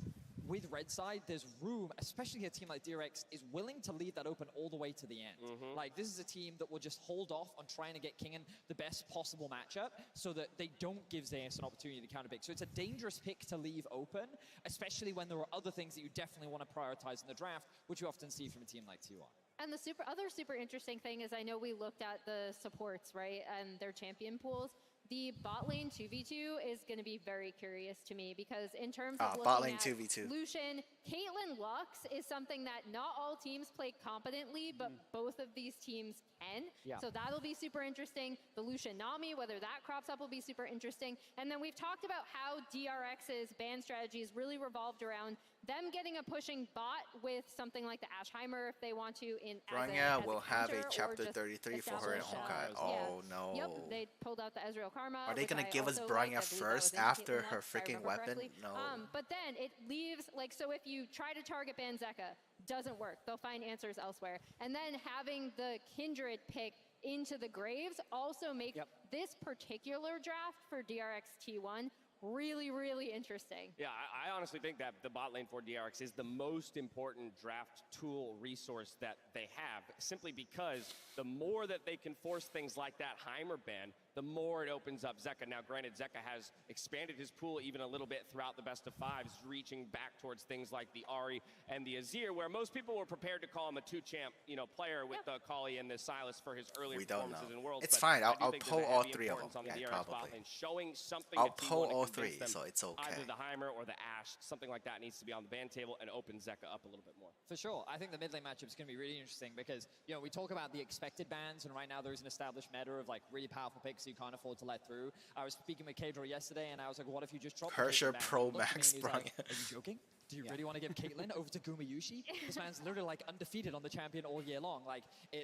with red side, there's room, especially a team like DRX is willing to leave that open all the way to the end. Like, this is a team that will just hold off on trying to get Kingen the best possible matchup so that they don't give Zeus an opportunity to counterpick. So it's a dangerous pick to leave open, especially when there are other things that you definitely want to prioritize in the draft, which you often see from a team like T1. And the other super interesting thing is I know we looked at the supports, right, and their champion pools. The bot lane 2v2 is going to be very curious to me because in terms of bot lane looking at 2v2. Lucian, Caitlyn Lux is something that not all teams play competently, but both of these teams can. Yeah. So that'll be super interesting. The Lucian Nami, whether that crops up, will be super interesting. And then we've talked about how DRX's ban strategies really revolved around them getting a pushing bot with something like the Ashheimer if they want to Bronya will have a counter, or chapter just 33 for her in establish, Honkai. Oh no. Yep, they pulled out the Ezreal Karma. Are they which gonna I give us also Bronya liked. I believe that first was in after Caitlyn her Lux, if I freaking remember weapon? correctly. No. But then it leaves, like, so if you try to target ban Zeka, doesn't work. They'll find answers elsewhere. And then having the Kindred pick into the Graves also makes this particular draft for DRX T1 really, really interesting. Yeah, I honestly think that the bot lane for DRX is the most important draft tool resource that they have, simply because the more that they can force things like that Heimer ban, the more it opens up Zeka. Now, granted, Zeka has expanded his pool even a little bit throughout the best of fives, reaching back towards things like the Ahri and the Azir, where most people were prepared to call him a two-champ, player with the Kali and the Silas for his earlier performances in Worlds. It's but fine. I do I'll think pull there's a all heavy 3 of them. importance on the Yeah, DRX bot probably. lane, showing something I'll to pull T1 to all convince 3, them so it's okay. Either the Heimer or the Ashe, something like that needs to be on the ban table and open Zeka up a little bit more. For sure. I think the mid lane matchup is going to be really interesting because, we talk about the expected bans, and right now there's an established meta of like really powerful picks you can't afford to let through. I was speaking with Kadro yesterday, and I was like, what if you just drop Kersher the ban? Pro He looked at me Max and he's like, Bronya. are you joking? Do you really want to give Caitlyn over to Gumayushi? This man's literally like undefeated on the champion all year long. Like,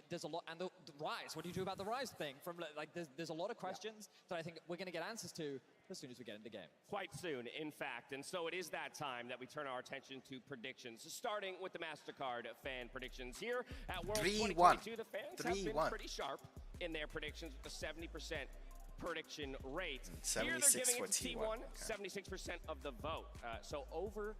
there's a lot, and the Rise. What do you do about the Rise thing? From like, there's a lot of questions that I think we're going to get answers to as soon as we get into the game. Quite soon, in fact. And so it is that time that we turn our attention to predictions, starting with the MasterCard fan predictions here at World 2022. The fans have been pretty sharp in their predictions with a 70% prediction rate. 76 Here they're giving for it to T1, 76% of the vote. So over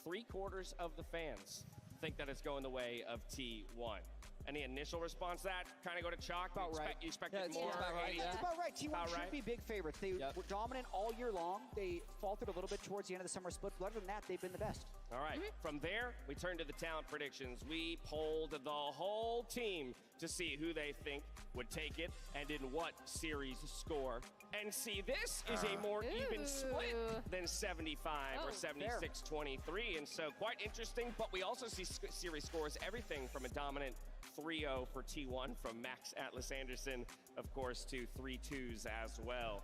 3/4 of the fans think that it's going the way of T1. Any initial response to that? Kind of go to chalk? About right. You expect Yeah, it more? It's about right. It's about right. T1 should be big favorites. They were dominant all year long. They faltered a little bit towards the end of the summer split, but other than that, they've been the best. All right. From there, we turn to the talent predictions. We polled the whole team to see who they think would take it and in what series score. And see, this is a more even split than 75 or 76-23, and so quite interesting. But we also see series scores everything from a dominant 3-0 for T1 from Max Atlas Anderson, of course, to 3-2s as well.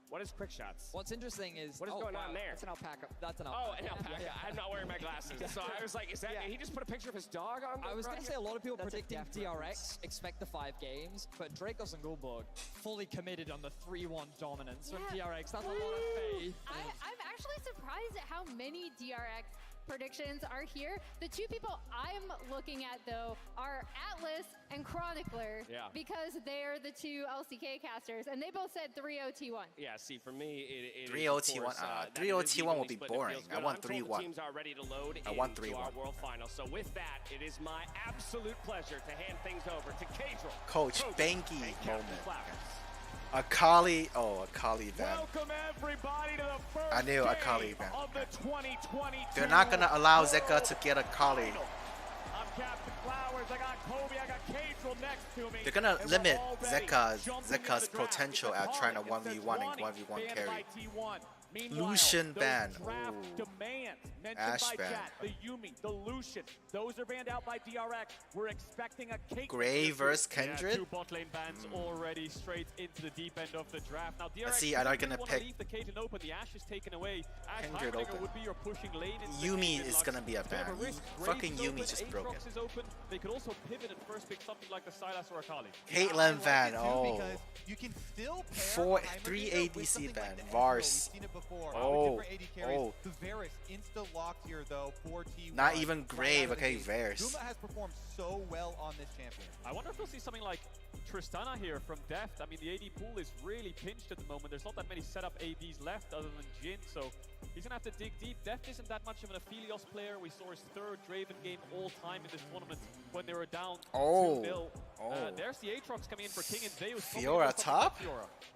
What is quick shots? What's interesting is what is going on there? That's an alpaca. That's an alpaca. Oh, an alpaca. Yeah. I'm not wearing my glasses, so I was like, is that? He just put a picture of his dog on? I was going to say a lot of people predicting DRX expect the 5 games, but Dracos and Goldberg fully committed on the 3-1 dominance from DRX. That's a lot of faith. I'm actually surprised at how many DRX predictions are here. The two people I'm looking at, though, are Atlas and Chronicler, because they're the two LCK casters, and they both said 3-0 T1. Yeah, see, for me, it 3-0 T1. 3-0 T1 will be boring. I want 3-1. Teams are ready to load I want into 3-1. our World Final. So with that, it is my absolute pleasure to hand things over to Cadril. Coach Banky moment. Akali, Akali ban. Welcome everybody to the first I knew Akali ban. of the 2022. They're not gonna allow Zeka to get Akali. I'm Captain Flowers. I got Kobe. I got Cadril next to me. They're gonna limit Zeka's potential at trying to 1v1 and 1v1 carry. Lucian ban. Ash ban. The Yumi, the Lucian, those are banned out by DRX. We're expecting a cake. Gray versus Kindred. 2 bot lane bans already straight into the deep end of the draft. Now DRX see, I'm not gonna pick leave the Caitlyn open. The Ashe is taken away. Kindred open. Would be your pushing lane. Yumi is gonna be a ban. Fucking Yumi just broken. Is open. They could also pivot and first pick something like the Sylas or Akali. Caitlyn ban. Oh. You can still 3 ADC ban. Vars. Oh. The Varus insta-locked here though for T1. Not even Grave. Okay, Varus. Zuma has performed so well on this champion. I wonder if we'll see something like Tristana here from Deft. I mean, the AD pool is really pinched at the moment. There's not that many setup ADs left other than Jhin, so he's going to have to dig deep. Deft isn't that much of an Aphelios player. We saw his 3rd Draven game all time in this tournament when they were down 2-0. There's the Aatrox coming in for King and Zeus. Fiora top?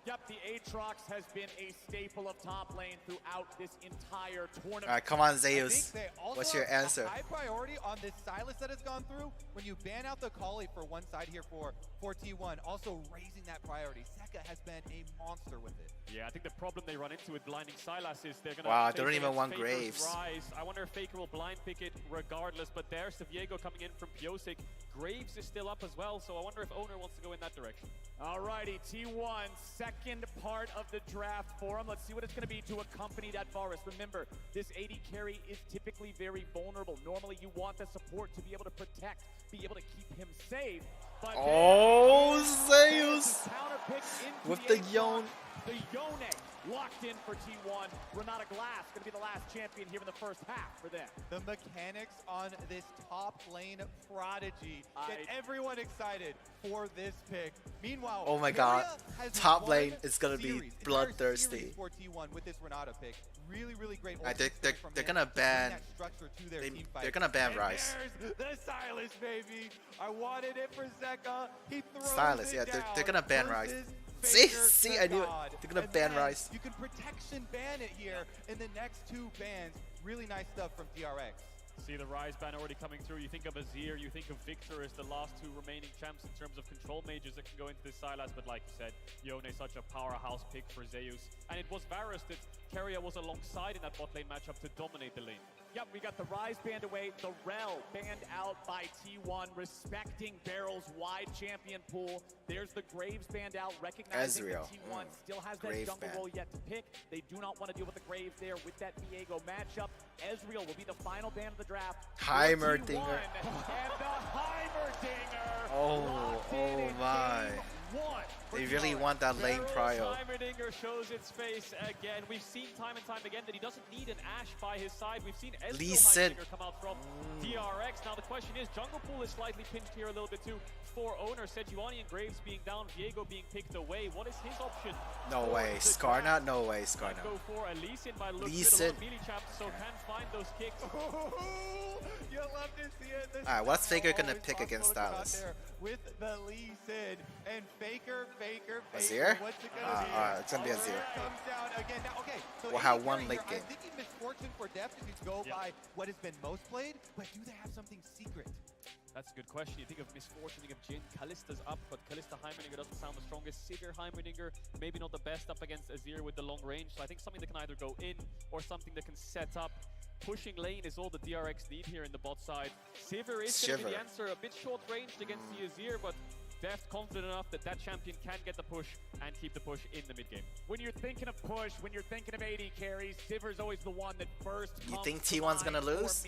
Yep, the Aatrox has been a staple of top lane throughout this entire tournament. Alright, come on, Zeus. What's your answer? High priority on this Sylas that has gone through. When you ban out the Kali for one side here for T1, also raising that priority. Zeka has been a monster with it. Yeah, I think the problem they run into with blinding Sylas is they're going to... Wow, they don't even want Graves. Rise. I wonder if Faker will blind pick it regardless, but there's the Viego coming in from Piosik. Graves is still up as well, so I wonder if Owner wants to go in that direction. Alrighty, T1, second part of the draft for him. Let's see what it's going to be to accompany that Varus. Remember, this AD carry is typically very vulnerable. Normally, you want the support to be able to protect, be able to keep him safe. But Zeus! With the Yone. The Yone locked in for T1. Renata Glass going to be the last champion here in the first half for them. The mechanics on this top lane prodigy get everyone excited for this pick. Meanwhile, oh my god, top lane is going to be bloodthirsty. For T1 with this Renata pick. Really, really great. They're gonna ban. They're gonna ban Rise. There's the Sylas, baby. I wanted it for Zeka. He throws Sylas, yeah, they're gonna ban Rise. See, I knew it. They're gonna ban Rise. You can protection ban it here in the next 2 bans. Really nice stuff from DRX. See the Rise ban already coming through. You think of Azir, you think of Victor as the last 2 remaining champs in terms of control mages that can go into this Sylas, but like you said, Yone is such a powerhouse pick for Zeus. And it was Varus that Keria was alongside in that bot lane matchup to dominate the lane. Yep, we got the Rise banned away, the Rel banned out by T1, respecting Barrel's wide champion pool. There's the Graves banned out, recognizing that T1 still has that jungle role yet to pick. They do not want to deal with the Graves there with that Viego matchup. Ezreal will be the final ban of the draft. Heimerdinger. And the Heimerdinger. Oh my. They really want that lane prio. Heimerdinger shows its face again. We've seen time and time again that he doesn't need an Ashe by his side. We've seen Ezreal come out from DRX. Now the question is, jungle pool is slightly pinched here a little bit too. For Owner, Sejuani and Graves being down, Viego being picked away. What is his option? No way, Skarna? No way, Skarna. Go for a Lee Sin by looks Lee Sin. melee champs, so can find those kicks. You love to see it. Alright, what's Faker gonna pick against Dallas? With the Lee Sin and Faker. Azir? What's it gonna be? Alright, it's gonna be Azir. Comes down again. Now, okay, so we'll have one late game. I'm thinking misfortune for Deft if you go by what has been most played, but do they have something secret? That's a good question. You think of Misfortune, you think of Jin. Kallista's up, but Kalista Heimerdinger doesn't sound the strongest. Sivir Heimerdinger, maybe not the best up against Azir with the long range. So I think something that can either go in or something that can set up. Pushing lane is all the DRX need here in the bot side. Sivir is going to be the answer. A bit short-ranged against the Azir, but Deft confident enough that that champion can get the push and keep the push in the mid-game. When you're thinking of push, when you're thinking of AD carries, Sivir's always the one that first You think T1's gonna lose?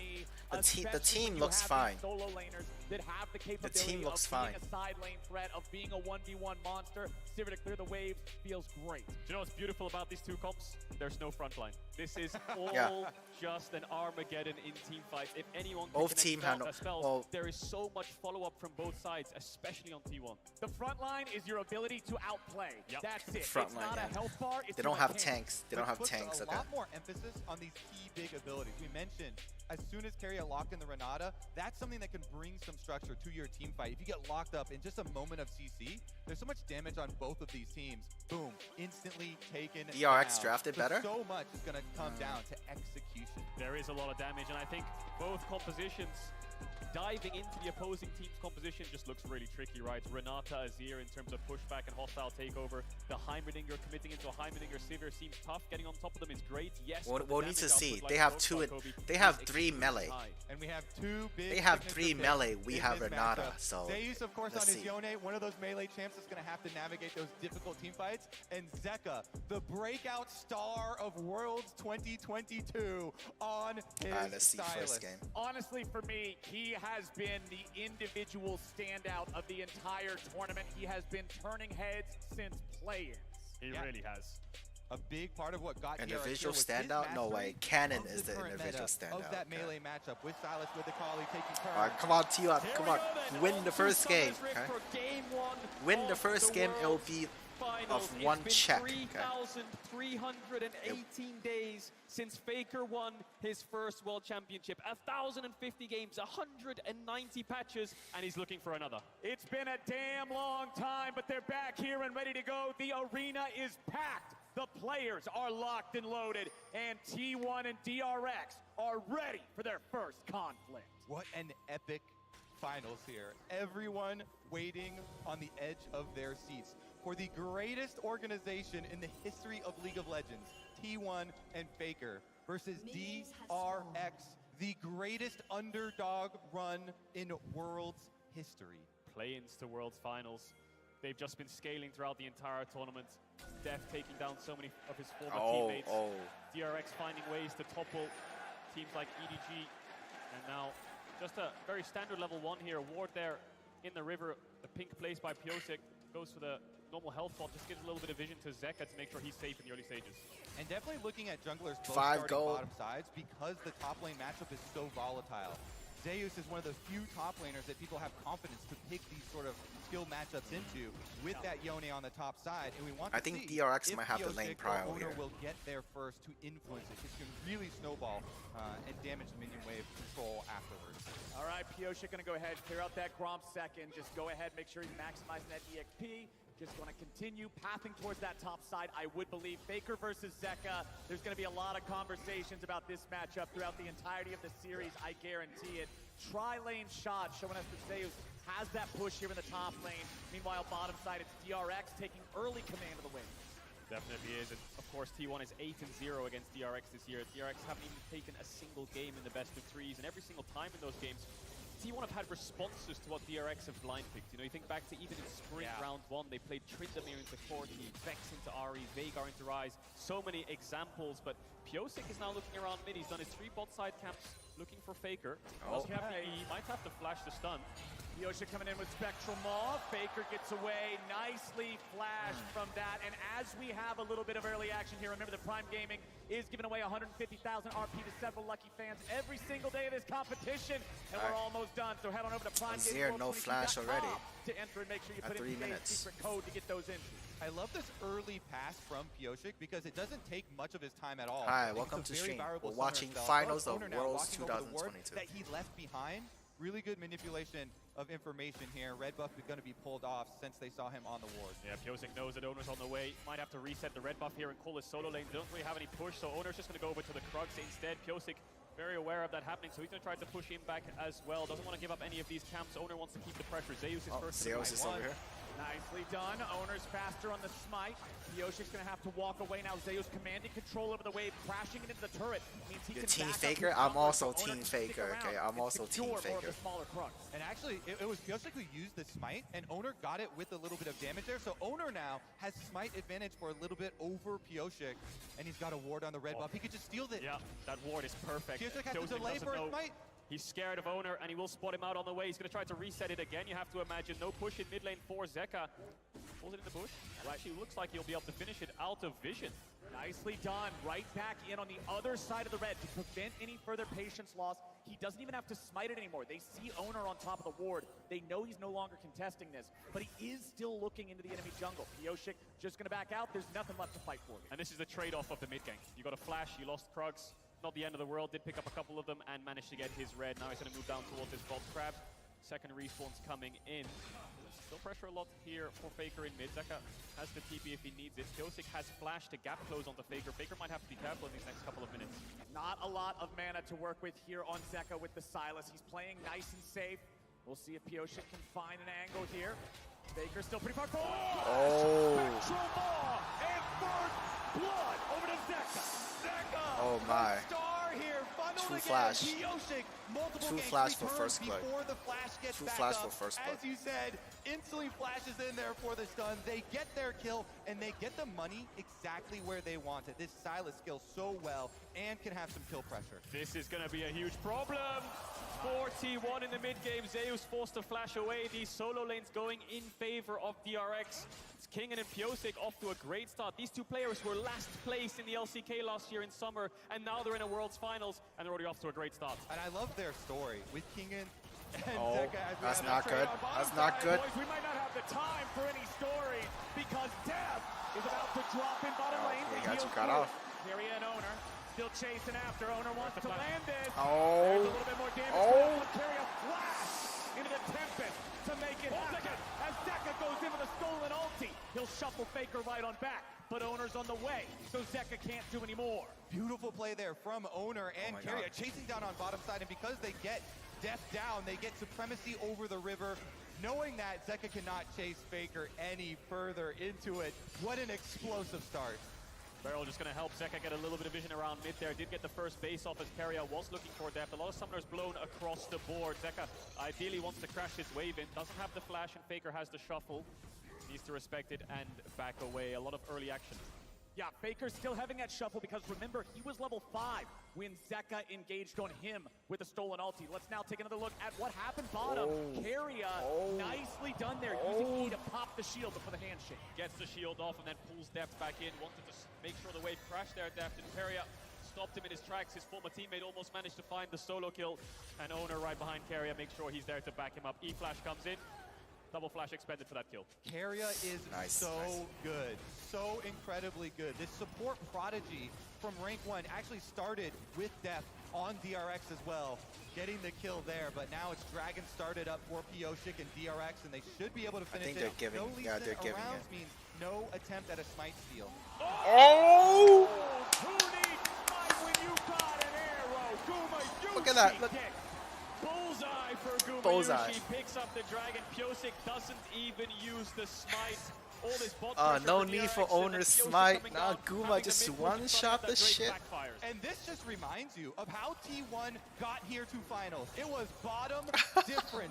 The team looks fine. Solo laners that have the capability team looks of being fine. a side lane threat, of being a 1v1 monster. Sivir to clear the waves feels great. Do you know what's beautiful about these two comps? There's no front line. This is all just an Armageddon in team fights. If anyone can Both team connect have spells, there is so much follow-up from both sides, especially on T1. The front line is your ability to outplay. That's it. Front it's line, not a health bar. It's they don't your have tank. tanks. They don't have tanks. A lot more emphasis on these key big abilities. We mentioned as soon as Keria locked in the Renata, that's something that can bring some structure to your team fight. If you get locked up in just a moment of CC, there's so much damage on both of these teams. Boom, instantly taken DRX down. drafted better? So much is going to come down to execution. There is a lot of damage, and I think both compositions diving into the opposing team's composition just looks really tricky, right? Renata, Azir in terms of pushback and hostile takeover. The Heimerdinger committing into a Heimerdinger Sivir seems tough. Getting on top of them is great. Yes. We'll need to see. They have they have 3 melee. And we have 2 big. They have 3 melee. We have Renata. So Zeus, of course, on his Yone, one of those melee champs is going to have to navigate those difficult team fights. And Zeka, the breakout star of Worlds 2022, on his let's see first game. Honestly, for me, he has been the individual standout of the entire tournament. He has been turning heads since play-ins. He really has. A big part of what got individual standout? No way. Cannon is the individual standout. Of that melee matchup with Silas, with the Kali taking turns. Alright, come on, T1. Come on. Win the first game. Okay? Win the first game, it'll be of one check. 3,318 days since FAKER won his first World Championship. 1,050 games, 190 patches, and he's looking for another. It's been a damn long time, but they're back here and ready to go. The arena is packed. The players are locked and loaded, and T1 and DRX are ready for their first conflict. What an epic finals here. Everyone waiting on the edge of their seats for the greatest organization in the history of League of Legends, T1 and FAKER versus DRX, the greatest underdog run in Worlds history. Play-ins to Worlds Finals. They've just been scaling throughout the entire tournament. Deft taking down so many of his former teammates. DRX finding ways to topple teams like EDG. And now just a very standard level 1 here. Ward there in the river. A pink place by Piosik. Goes for the normal health bot. Just gives a little bit of vision to Zeka to make sure he's safe in the early stages. And definitely looking at junglers both 5 starting gold. bottom sides because the top lane matchup is so volatile. Zeus is one of the few top laners that people have confidence to pick these sort of skill matchups into with that Yone on the top side. And we want to think see DRX if might have the lane prior owner here. will get there first to influence it. This can really snowball and damage the minion wave control afterwards. All right, Piosik gonna go ahead, clear out that Gromp second. Just go ahead, make sure he's maximizing that EXP. Just gonna continue pathing towards that top side. I would believe FAKER versus Zeka. There's gonna be a lot of conversations about this matchup throughout the entirety of the series. I guarantee it. Tri-lane shot showing us that Zeus has that push here in the top lane. Meanwhile, bottom side, it's DRX taking early command of the wave. Definitely is. And of course, T1 is 8-0 against DRX this year. DRX haven't even taken a single game in the best of 3s, and every single time in those games, T1 have had responses to what DRX have blind picked. You know, you think back to even in spring round 1, they played Tryndamere into Corki, Vex into Ahri, Veigar into Ryze. So many examples, but Piosik is now looking around mid. He's done his 3 bot side camps looking for FAKER. He might have to flash the stun. Yosha coming in with Spectral Maw. FAKER gets away. Nicely flashed from that. And as we have a little bit of early action here, remember that Prime Gaming is giving away 150,000 RP to several lucky fans every single day of this competition. And we're almost done. So head on over to Prime Gaming. No flash already. To enter and make sure you put in today's secret code to get those entries. I love this early pass from Piosik because it doesn't take much of his time at all. Hi, welcome to stream. We're watching finals of Worlds 2022. That he left behind. Really good manipulation of information here. Red buff is going to be pulled off since they saw him on the ward. Yeah, Piosik knows that Owner's on the way. Might have to reset the red buff here and call his solo lane. They don't really have any push, so Owner's just going to go over to the Krugs instead. Piosik Very aware of that happening, so he's going to try to push him back as well. Doesn't want to give up any of these camps. Owner wants to keep the pressure. Zeus is first. Zeus is over here. Nicely done. Owner's faster on the smite. Pioshik's going to have to walk away now. Zeus commanding control over the wave, crashing it into the turret. Means he You're can Team back Faker? up I'm also Owner Team can stick Faker, around okay? I'm and also Team secure more of Faker. the smaller crux. And actually, it was Pioshik who used the smite, and Owner got it with a little bit of damage there. So Owner now has smite advantage for a little bit over Pioshik, and he's got a ward on the red buff. He could just steal it. Yeah, that ward is perfect. Pioshik has to Pioshik delay doesn't for a know. smite. He's scared of Owner, and he will spot him out on the way. He's going to try to reset it again. You have to imagine no push in mid lane for Zeka. Pulls it in the bush. And actually looks like he'll be able to finish it out of vision. Nicely done. Right back in on the other side of the red to prevent any further patience loss. He doesn't even have to smite it anymore. They see Owner on top of the ward. They know he's no longer contesting this, but he is still looking into the enemy jungle. Pioshik just going to back out. There's nothing left to fight for here. And this is the trade-off of the mid gank. You got a flash, you lost Krugs. Not the end of the world, did pick up a couple of them and managed to get his red. Now he's going to move down towards his bot crab. Second respawn's coming in. Still pressure a lot here for Faker in mid. Zeka has the TP if he needs it. Pioshik has flash to gap close onto Faker. Faker might have to be careful in these next couple of minutes. Not a lot of mana to work with here on Zeka with the Sylas. He's playing nice and safe. We'll see if Pioshik can find an angle here. Faker's still pretty far forward. Oh. Spectral Maw and first blood over to Zeka. Zeka. Oh my. Star here. Two flash. Pioshik, multiple Two ganks flash for returned first blood. Before the flash gets Two back flash up. for first blood. As you said, instantly flashes in there for the stun. They get their kill, and they get the money exactly where they want it. This Sylas skills so well and can have some kill pressure. This is going to be a huge problem for T1 in the mid game. Zeus forced to flash away. These solo lanes going in favor of DRX. It's Kingen and Pioshik off to a great start. These two players were last place in the LCK last year in summer, and now they're in a World's Finals, and they're already off to a great start. And I love their story with Kingen and Oh, Zeka. that's not good. That's not good. Boys, we might not have the time for any story because Dev is about to drop in bottom lane. He They got you heal cut through. off. Carry and Owner still chasing after. Owner wants to land this. Oh. There's a little bit more damage. Oh. Carry a flash into the Tempest to make it happen. As Zeka goes in with a stolen ulti, he'll shuffle Faker right on back. But Owner's on the way, so Zeka can't do any more. Beautiful play there from Owner and my Carrier God. chasing down on bottom side, and because they get Death down, they get supremacy over the river. Knowing that, Zeka cannot chase Faker any further into it. What an explosive start. Beryl just going to help Zeka get a little bit of vision around mid there. Did get the first base off as Carrier was looking for depth. A lot of summoners blown across the board. Zeka ideally wants to crash his wave in. Doesn't have the flash, and Faker has the shuffle. Needs to respect it and back away. A lot of early action. Yeah, Faker's still having that shuffle because remember, he was level 5 when Zeka engaged on him with a stolen ulti. Let's now take another look at what happened bottom. Carrier, nicely done there, using E to pop the shield before the handshake. Gets the shield off and then pulls Deft back in. Wanted to make sure the wave crashed there, Deft, and Carrier stopped him in his tracks. His former teammate almost managed to find the solo kill. And Owner right behind Carrier, make sure he's there to back him up. E-Flash comes in. Double flash expended for that kill. Carrier is good, so incredibly good. This support prodigy from rank 1 actually started with Death on DRX as well, getting the kill there, but now it's Dragon started up for Pioshik and DRX, and they should be able to finish I think they're it. giving, no yeah, they're giving rounds it. means no attempt at a smite steal. Oh! Who needs smite when you got an arrow? Guma, Look at that. Look. Bullseye for Guma. Bullseye. Picks up the dragon. Pioshik doesn't even use the smite. All this bot no need for Owner's smite. Now Guma just one-shot the shit. And this just reminds you of how T1 got here to finals. It was bottom different.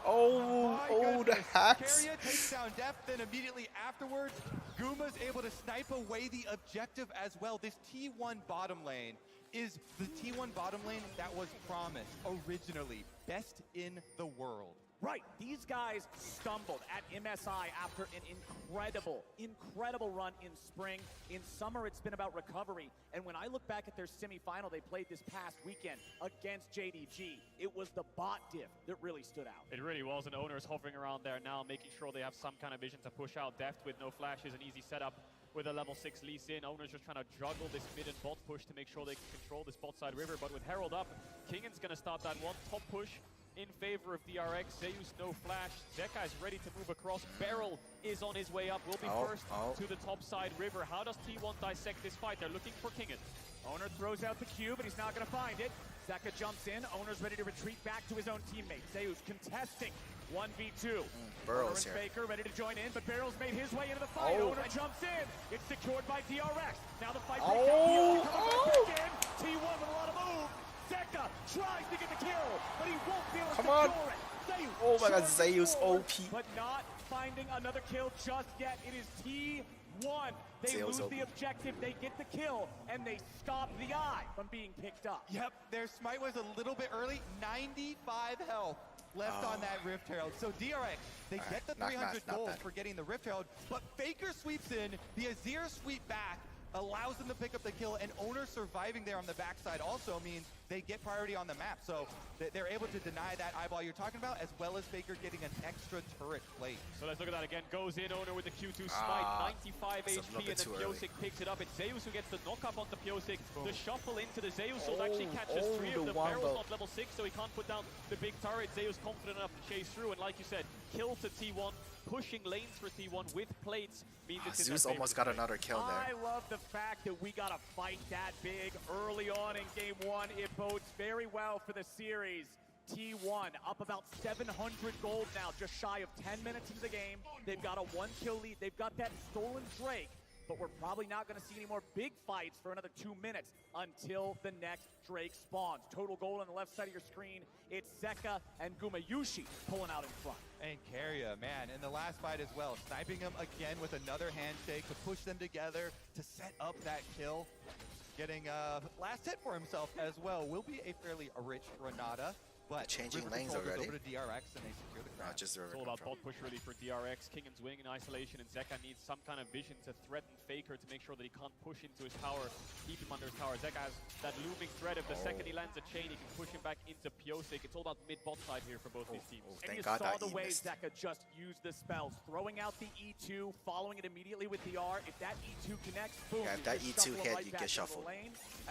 The hacks. Carrier takes down Def, then immediately afterwards, Guma's able to snipe away the objective as well. This T1 bottom lane is the T1 bottom lane that was promised originally. Best in the world. Right, these guys stumbled at MSI after an incredible run in spring. In summer, it's been about recovery. And when I look back at their semifinal they played this past weekend against JDG, it was the bot diff that really stood out. It really was, and Owner is hovering around there now, making sure they have some kind of vision to push out. Deft with no flashes, an easy setup with a level 6 Lee Sin. Owner's just trying to juggle this mid and bot push to make sure they can control this bot side river. But with Herald up, Kingen's going to start that one top push in favor of DRX. Zeus no flash. Zeka is ready to move across. Beryl is on his way up. Will be first to the top side river. How does T1 dissect this fight? They're looking for Kingen. Owner throws out the Q, but he's not going to find it. Zeka jumps in. Owner's ready to retreat back to his own teammate. Zeus contesting 1v2. Burrow's Owner and here. FAKER ready to join in, but Barrel's made his way into the fight. Owner jumps in. It's secured by DRX. Now the fight breaks out. Again. T1 with a lot of move. Zeka tries to get the kill, but he won't be able to secure it. Zeus, oh my god, Zeus OP. But not finding another kill just yet. It is T1. They Zeus lose OP. the objective, they get the kill, and they stop the eye from being picked up. Yep, their smite was a little bit early. 95 health left on that Rift Herald. So DRX, they get the 300 gold for getting the Rift Herald, but FAKER sweeps in, the Azir sweep back, allows them to pick up the kill, and Owner surviving there on the backside also means they get priority on the map. So they're able to deny that eyeball you're talking about, as well as FAKER getting an extra turret plate. So let's look at that again. Goes in, Owner with the Q2 smite, 95 HP, and then Pyosik picks it up. It's Zeus who gets the knock-up onto Pyosik. The shuffle into the Zeus ult actually catches 3 of them. Barrel's not level 6, so he can't put down the big turret. Zeus confident enough to chase through, and like you said, kill to T1. Pushing lanes for T1 with plates means it's Zeus almost got another kill there. I love the fact that we got a fight that big early on in game 1. It bodes very well for the series. T1 up about 700 gold now, just shy of 10 minutes into the game. They've got a 1-kill lead. They've got that stolen Drake, but we're probably not going to see any more big fights for another 2 minutes until the next Drake spawns. Total gold on the left side of your screen. It's Zeka and Gumayushi pulling out in front. And Keria, man, in the last fight as well, sniping him again with another handshake to push them together to set up that kill. Getting a last hit for himself as well. Will be a fairly rich Renata. But changing River lanes Control goes already. over to DRX and they secure the crown. Just It's all about bot push really for DRX. King and Zwing in isolation, and Zeka needs some kind of vision to threaten FAKER to make sure that he can't push into his tower, keep him under his tower. Zeka has that looming threat. If the second he lands a chain, he can push him back into Pyosik. It's all about mid-bot side here for both these teams. And you saw the way Zeka just used the spells, throwing out the E2, following it immediately with the R. If that E2 connects, boom, if that E2 hit, you get shuffled.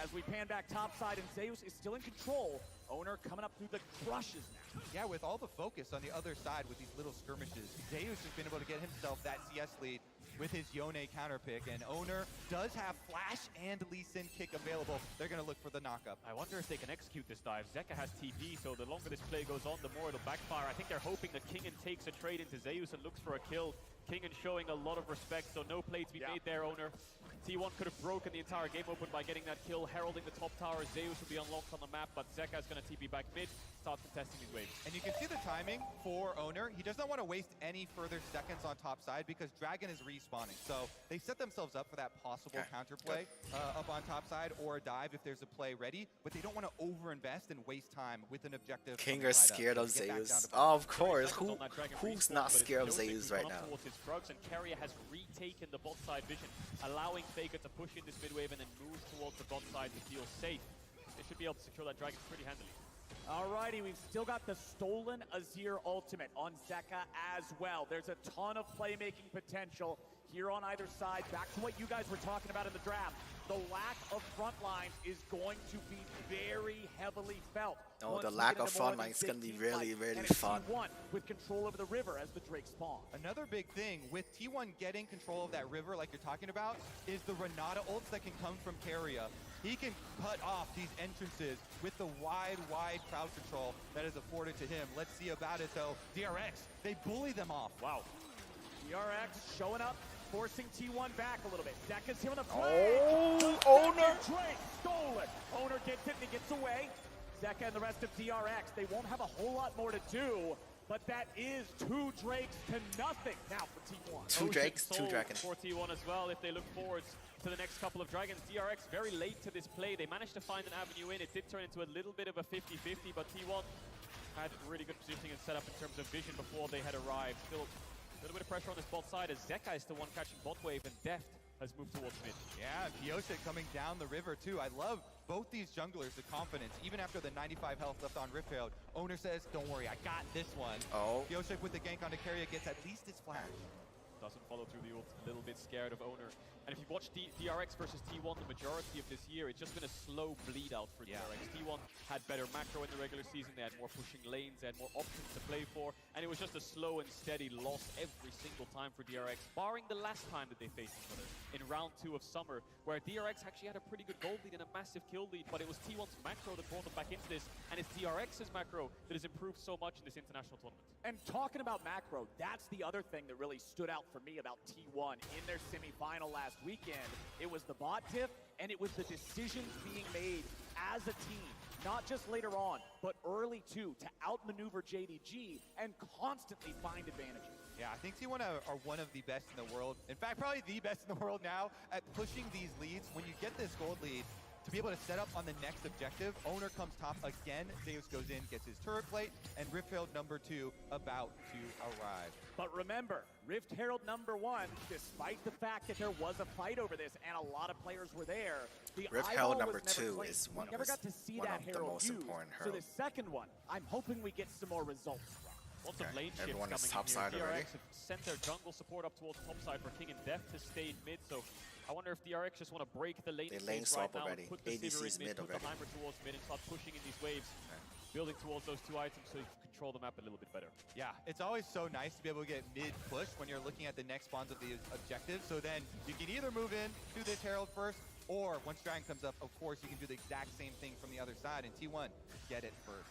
As we pan back topside, and Zeus is still in control. Owner coming up through the crushes now. Yeah, with all the focus on the other side with these little skirmishes, Zeus has been able to get himself that CS lead with his Yone counter pick, and Owner does have Flash and Lee Sin kick available. They're going to look for the knockup. I wonder if they can execute this dive. Zeka has TP, so the longer this play goes on, the more it'll backfire. I think they're hoping that Kingen takes a trade into Zeus and looks for a kill. Kingen showing a lot of respect, so no play to be made there, Owner. T1 could have broken the entire game open by getting that kill, heralding the top tower. Zeus will be unlocked on the map, but Zeka's going to TP back mid, start contesting his waves. And you can see the timing for Owner. He does not want to waste any further seconds on top side because Dragon is respawning. So they set themselves up for that possible counterplay up on top side or a dive if there's a play ready, but they don't want to overinvest and waste time with an objective. Kinger's scared of Zeus. Oh, of course. Who's not scared of Zeus right now? His drugs, and Keria has retaken the bot side vision, allowing FAKER to push in this mid-wave and then move towards the bot side to feel safe. They should be able to secure that Dragon pretty handily. Alrighty, we've still got the stolen Azir ultimate on Zeka as well. There's a ton of playmaking potential here on either side. Back to what you guys were talking about in the draft. The lack of front lines is going to be very heavily felt. Oh, the lack of front line is going to be really, really fun. T1 with control over the river as the Drake spawn. Another big thing with T1 getting control of that river like you're talking about is the Renata ults that can come from Keria. He can cut off these entrances with the wide crowd control that is afforded to him. Let's see about it though. DRX, they bully them off. Wow. DRX showing up, forcing T1 back a little bit. Zeka's here on the play. Owner! Drake stolen. Owner gets it and he gets away. Zeka and the rest of DRX, they won't have a whole lot more to do, but that is 2 Drakes to nothing now for T1. 2 Drakes, 2 Dragons. For T1 as well, if they look forward to the next couple of Dragons. DRX very late to this play. They managed to find an avenue in. It did turn into a little bit of a 50-50, but T1 had really good positioning and setup in terms of vision before they had arrived. Still a little bit of pressure on this bot side as Zeka is the one catching bot wave, and Deft has moved towards mid. Yeah, Pyosik coming down the river too. I love both these junglers, the confidence, even after the 95 health left on Rift Herald. Owner says, don't worry, I got this one. Pyosik with the gank onto Keria gets at least his flash. Doesn't follow through the ult, a little bit scared of Owner. And if you watch DRX versus T1 the majority of this year, it's just been a slow bleed out for DRX. T1 had better macro in the regular season, they had more pushing lanes, they had more options to play for, and it was just a slow and steady loss every single time for DRX, barring the last time that they faced each other. in round 2 of Summer, where DRX actually had a pretty good gold lead and a massive kill lead, but it was T1's macro that brought them back into this, and it's DRX's macro that has improved so much in this international tournament. And talking about macro, that's the other thing that really stood out for me about T1 in their semifinal last weekend. It was the bot diff, and it was the decisions being made as a team, not just later on, but early too, to outmaneuver JDG and constantly find advantages. Yeah, I think T1 are one of the best in the world. In fact, probably the best in the world now at pushing these leads. When you get this gold lead, to be able to set up on the next objective, Owner comes top again, Zeus goes in, gets his turret plate, and Rift Herald #2 about to arrive. But remember, Rift Herald #1, despite the fact that there was a fight over this and a lot of players were there, the Rift Herald #2 is one of the most important So herald. the second one, I'm hoping we get some more results. Lots of lane shifts Everyone is coming in topside here. already. DRX have sent their jungle support up towards topside for King and Deft to stay in mid, so I wonder if DRX just want to break the lane They phase lane swap right now already. and put the ADC's Sivir in mid, mid put the already. Heimer towards mid and start pushing in these waves, building towards those 2 items so you can control the map a little bit better. Yeah, it's always so nice to be able to get mid-push when you're looking at the next spawns of the objectives, so then you can either move in, do this Herald first, or once Dragon comes up, of course, you can do the exact same thing from the other side, and T1, get it first.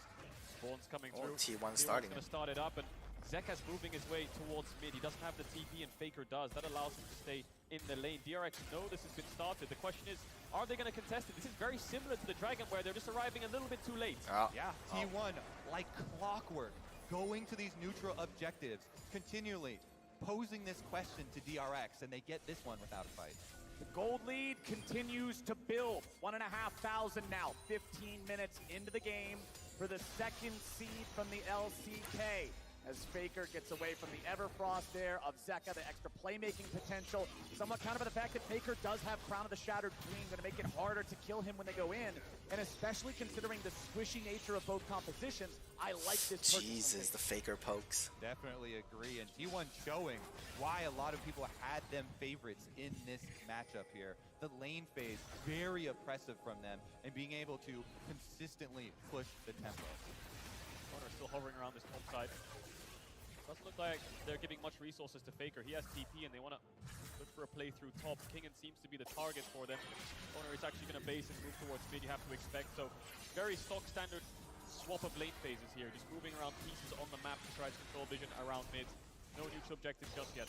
Spawn's coming Oh, through. T1 starting going to start it up, and Zeka's moving his way towards mid. He doesn't have the TP, and Faker does. That allows him to stay in the lane. DRX know this has been started. The question is, are they going to contest it? This is very similar to the Dragon, where they're just arriving a little bit too late. Yeah, T1, like clockwork, going to these neutral objectives, continually posing this question to DRX, and they get this one without a fight. The gold lead continues to build. 1,500 now, 15 minutes into the game for the second seed from the LCK. As Faker gets away from the Everfrost there of Zeka, the extra playmaking potential. Somewhat countered by the fact that Faker does have Crown of the Shattered Queen, going to make it harder to kill him when they go in. And especially considering the squishy nature of both compositions, I like this. Jesus, the Faker pokes. Definitely agree, and T1 showing why a lot of people had them favorites in this matchup here. The lane phase, very oppressive from them, and being able to consistently push the tempo. Owner still hovering around this top side. Doesn't look like they're giving much resources to Faker. He has TP and they want to look for a play through top. Kingen seems to be the target for them. Owner is actually going to base and move towards mid, you have to expect. So very stock standard swap of lane phases here. Just moving around pieces on the map to try to control vision around mid. No neutral objectives just yet.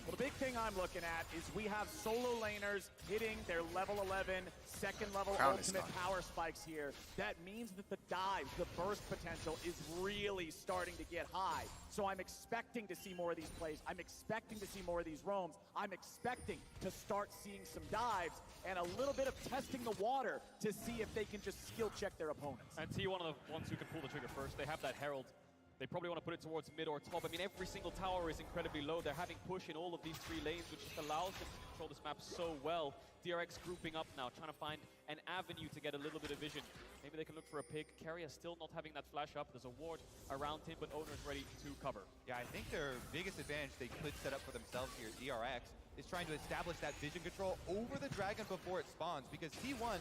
Well, the big thing I'm looking at is we have solo laners hitting their level 11, second level ultimate power spikes here. That means that the dive, the burst potential is really starting to get high. So I'm expecting to see more of these plays. I'm expecting to see more of these roams. I'm expecting to start seeing some dives and a little bit of testing the water to see if they can just skill check their opponents. And T1 are the ones who can pull the trigger first. They have that Herald. They probably want to put it towards mid or top. I mean, every single tower is incredibly low. They're having push in all of these 3 lanes, which just allows them to control this map so well. DRX grouping up now, trying to find an avenue to get a little bit of vision. Maybe they can look for a pick. Keria still not having that flash up. There's a ward around him, but Owner's ready to cover. Yeah, I think their biggest advantage they could set up for themselves here, DRX, is trying to establish that vision control over the Dragon before it spawns, because T1,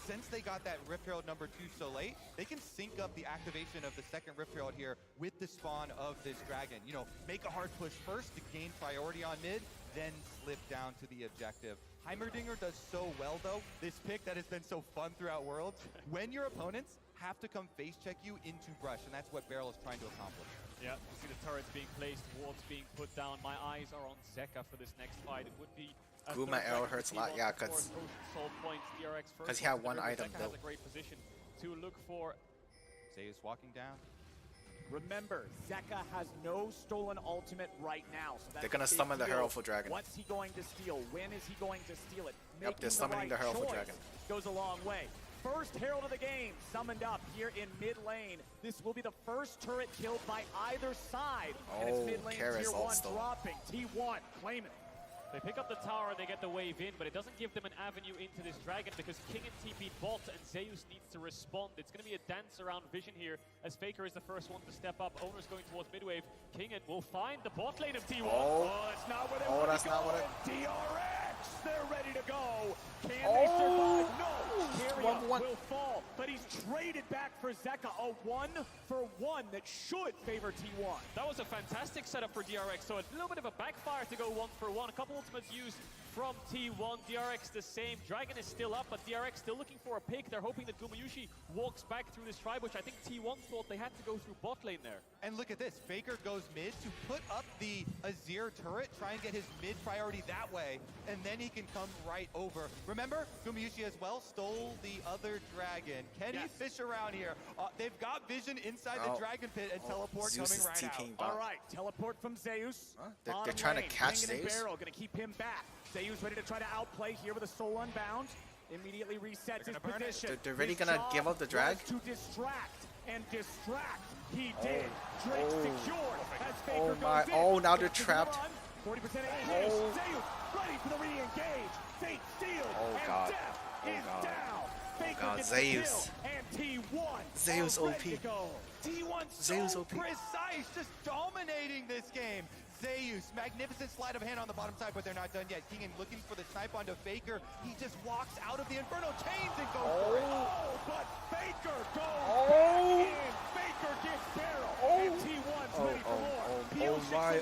since they got that Rift Herald #2 so late, they can sync up the activation of the second Rift Herald here with the spawn of this Dragon. You know, make a hard push first to gain priority on mid, then slip down to the objective. Heimerdinger does so well, though, this pick that has been so fun throughout Worlds, when your opponents have to come face check you into brush, and that's what Beryl is trying to accomplish. Yeah, you see the turrets being placed, wards being put down. My eyes are on Zeka for this next fight. It would be Guma arrow hurts a lot, yeah, because he had one item Zeka though. has a great position to look for. Zeus walking down. Remember, Zeka has no stolen ultimate right now. So that's They're gonna a big summon the deal. Herald for Dragon. What's he going to steal? When is he going to steal it? Yep, they're summoning the Herald for Dragon. Goes a long way. First Herald of the game summoned up here in mid lane. This will be the first turret killed by either side. And it's mid lane tier 1 dropping. T1 claiming it. They pick up the tower, they get the wave in, but it doesn't give them an avenue into this Dragon because King and TP bot and Zeus needs to respond. It's going to be a dance around vision here as Faker is the first one to step up. Owner's going towards midwave. Kingen will find the bot lane of T1. That's not where they want that's to not go. what it... DRX, they're ready to go. Can they survive? No. Keria will fall, but he's traded back for Zeka. A 1-for-1 that should favor T1. That was a fantastic setup for DRX, so a little bit of a backfire to go 1-for-1. A couple ultimates used from T1. DRX the same. Dragon is still up, but DRX still looking for a pick. They're hoping that Gumayusi walks back through this tribe, which I think T1 thought they had to go through bot lane there. And look at this. FAKER goes mid to put up the Azir turret, try and get his mid priority that way, and then he can come right over. Remember, Gumayusi as well stole the other dragon. Can he fish around here? They've got vision inside the dragon pit and teleport Zeus coming right out. All right, teleport from Zeus. They're trying to catch Zeus. Zeus. Barrel gonna keep him back. Zeus ready to try to outplay here with a soul unbound. Immediately resets his position. They're really gonna give up the drag? To distract and distract. He did. Drake secured as FAKER goes in. Oh, now they're trapped. 40% engaged. Zeus ready for the re-engage. Fate sealed. Oh god. Is down. God, Zeus. And T1. Zeus OP. T1 so precise, just dominating this game. Zeus, magnificent sleight of hand on the bottom side, but they're not done yet. Kingen looking for the snipe onto FAKER. He just walks out of the Inferno chains and goes for it. Oh, but FAKER goes back in. FAKER gets Barrel. And T1's ready for more.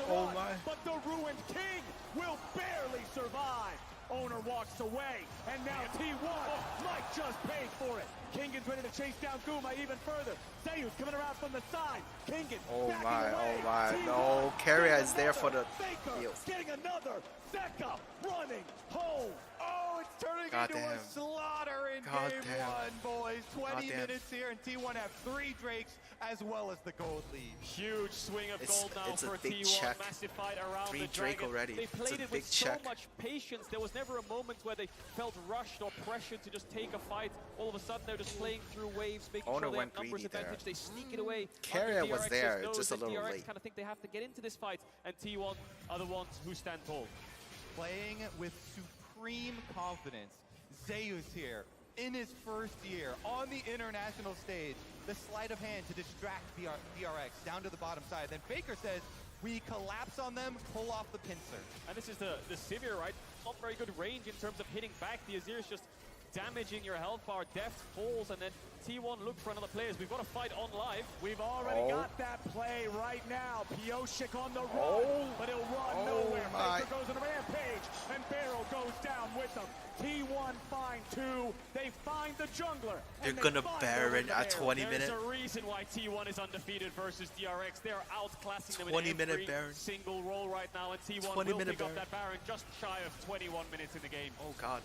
Oh my. But the Ruined King will barely survive. Owner walks away, and now T1 might just pay for it. Kingan's ready to chase down Guma even further. Zeus coming around from the side. Kingan backing away. T1 No, Carrier is there for the FAKER getting another. Zeka running home. Oh, it's turning into a slaughter in game one, boys. 20 minutes here, and T1 have 3 Drakes as well as the gold lead. Huge swing of gold now for T1. Check. Massive fight around 3 the Drake Dragon. already. They played it with check. so much patience. There was never a moment where they felt rushed or pressured to just take a fight. All of a sudden, they're just playing through waves, making sure they have numbers advantage. They sneak it away. Carrier was there, just a little DRX late. kind of think they have to get into this fight, and T1 are the ones who stand tall. Playing with supreme confidence. Zeus here in his first year on the international stage. The sleight of hand to distract DRX down to the bottom side. Then FAKER says, we collapse on them, pull off the pincer. And this is the Sivir, right? Not very good range in terms of hitting back. The Azir is just damaging your health bar. Deft falls, and then T1 look for another players. We've got a fight on live. We've already got that play right now. Pioshik on the run, but he'll run nowhere. FAKER goes on a rampage, and Barrel goes down with them. T1 find 2. They find the jungler. They're gonna Baron at 20 minutes. There's a reason why T1 is undefeated versus DRX. They're outclassing them in 20-minute Baron. Single roll right now, and T1 will pick up that Baron just shy of 21 minutes in the game. Oh god.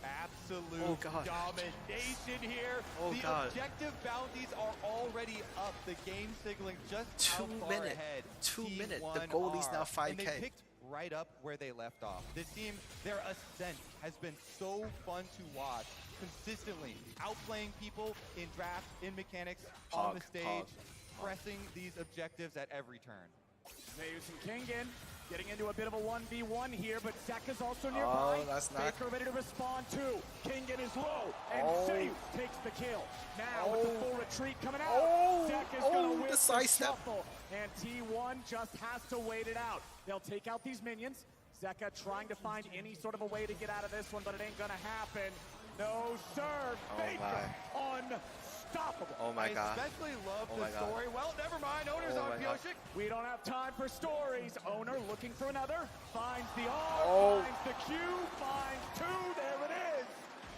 Absolute domination here. The objective bounties are already up. The game signaling just 2 minutes. Ahead. 2 minutes. The goalie's now 5K. And they picked right up where they left off. This team, their ascent has been so fun to watch. Consistently outplaying people in draft, in mechanics, on the stage, pressing these objectives at every turn. Zeus and Kingen getting into a bit of a 1v1 here, but Zeka's also nearby. Oh, that's not... FAKER ready to respond too. Kingen is low, and Zeus takes the kill. Now with the full retreat coming out, Zeka's gonna win the shuffle, and T1 just has to wait it out. They'll take out these minions. Zeka trying to find any sort of a way to get out of this one, but it ain't gonna happen. No, sir. FAKER unstoppable. Oh my god. I especially love the story. Well, never mind. Owner's on Pioshik. We don't have time for stories. Owner looking for another. Finds the R, finds the Q, finds 2. There it is.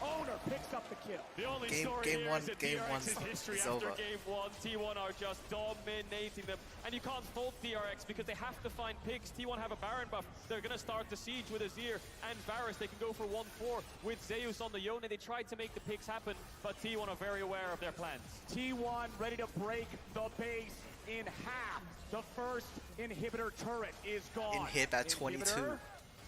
Owner picks up the kill. The only story here is that DRX's history after game 1. T1 are just dominating them. And you can't fault DRX because they have to find picks. T1 have a Baron buff. They're going to start the siege with Azir and Varus. They can go for 1-4 with Zeus on the Yone. They tried to make the picks happen, but T1 are very aware of their plans. T1 ready to break the base in half. The first inhibitor turret is gone. Inhib at 22. A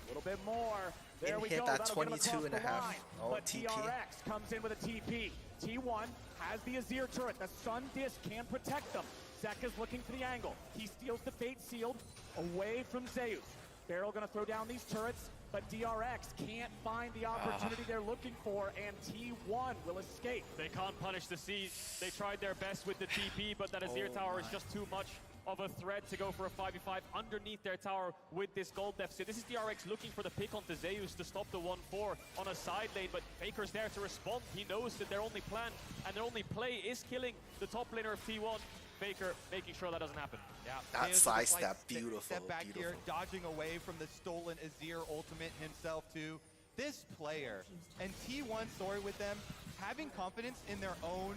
little bit more. There we go. At 22 and a half. But DRX comes in with a TP. T1 has the Azir turret. The Sun Disc can protect them. Zeka's looking for the angle. He steals the Fate Sealed away from Zeus. Barrel gonna throw down these turrets, but DRX can't find the opportunity they're looking for, and T1 will escape. They can't punish the siege. They tried their best with the TP, but that Azir tower is just too much of a threat to go for a 5v5 underneath their tower with this gold deficit. This is DRX looking for the pick onto Zeus to stop the 1-4 on a side lane, but FAKER's there to respond. He knows that their only plan and their only play is killing the top laner of T1. FAKER making sure that doesn't happen. Yeah, that side step, beautiful. Step back here, dodging away from the stolen Azir ultimate himself too. This player and T1 story with them, having confidence in their own.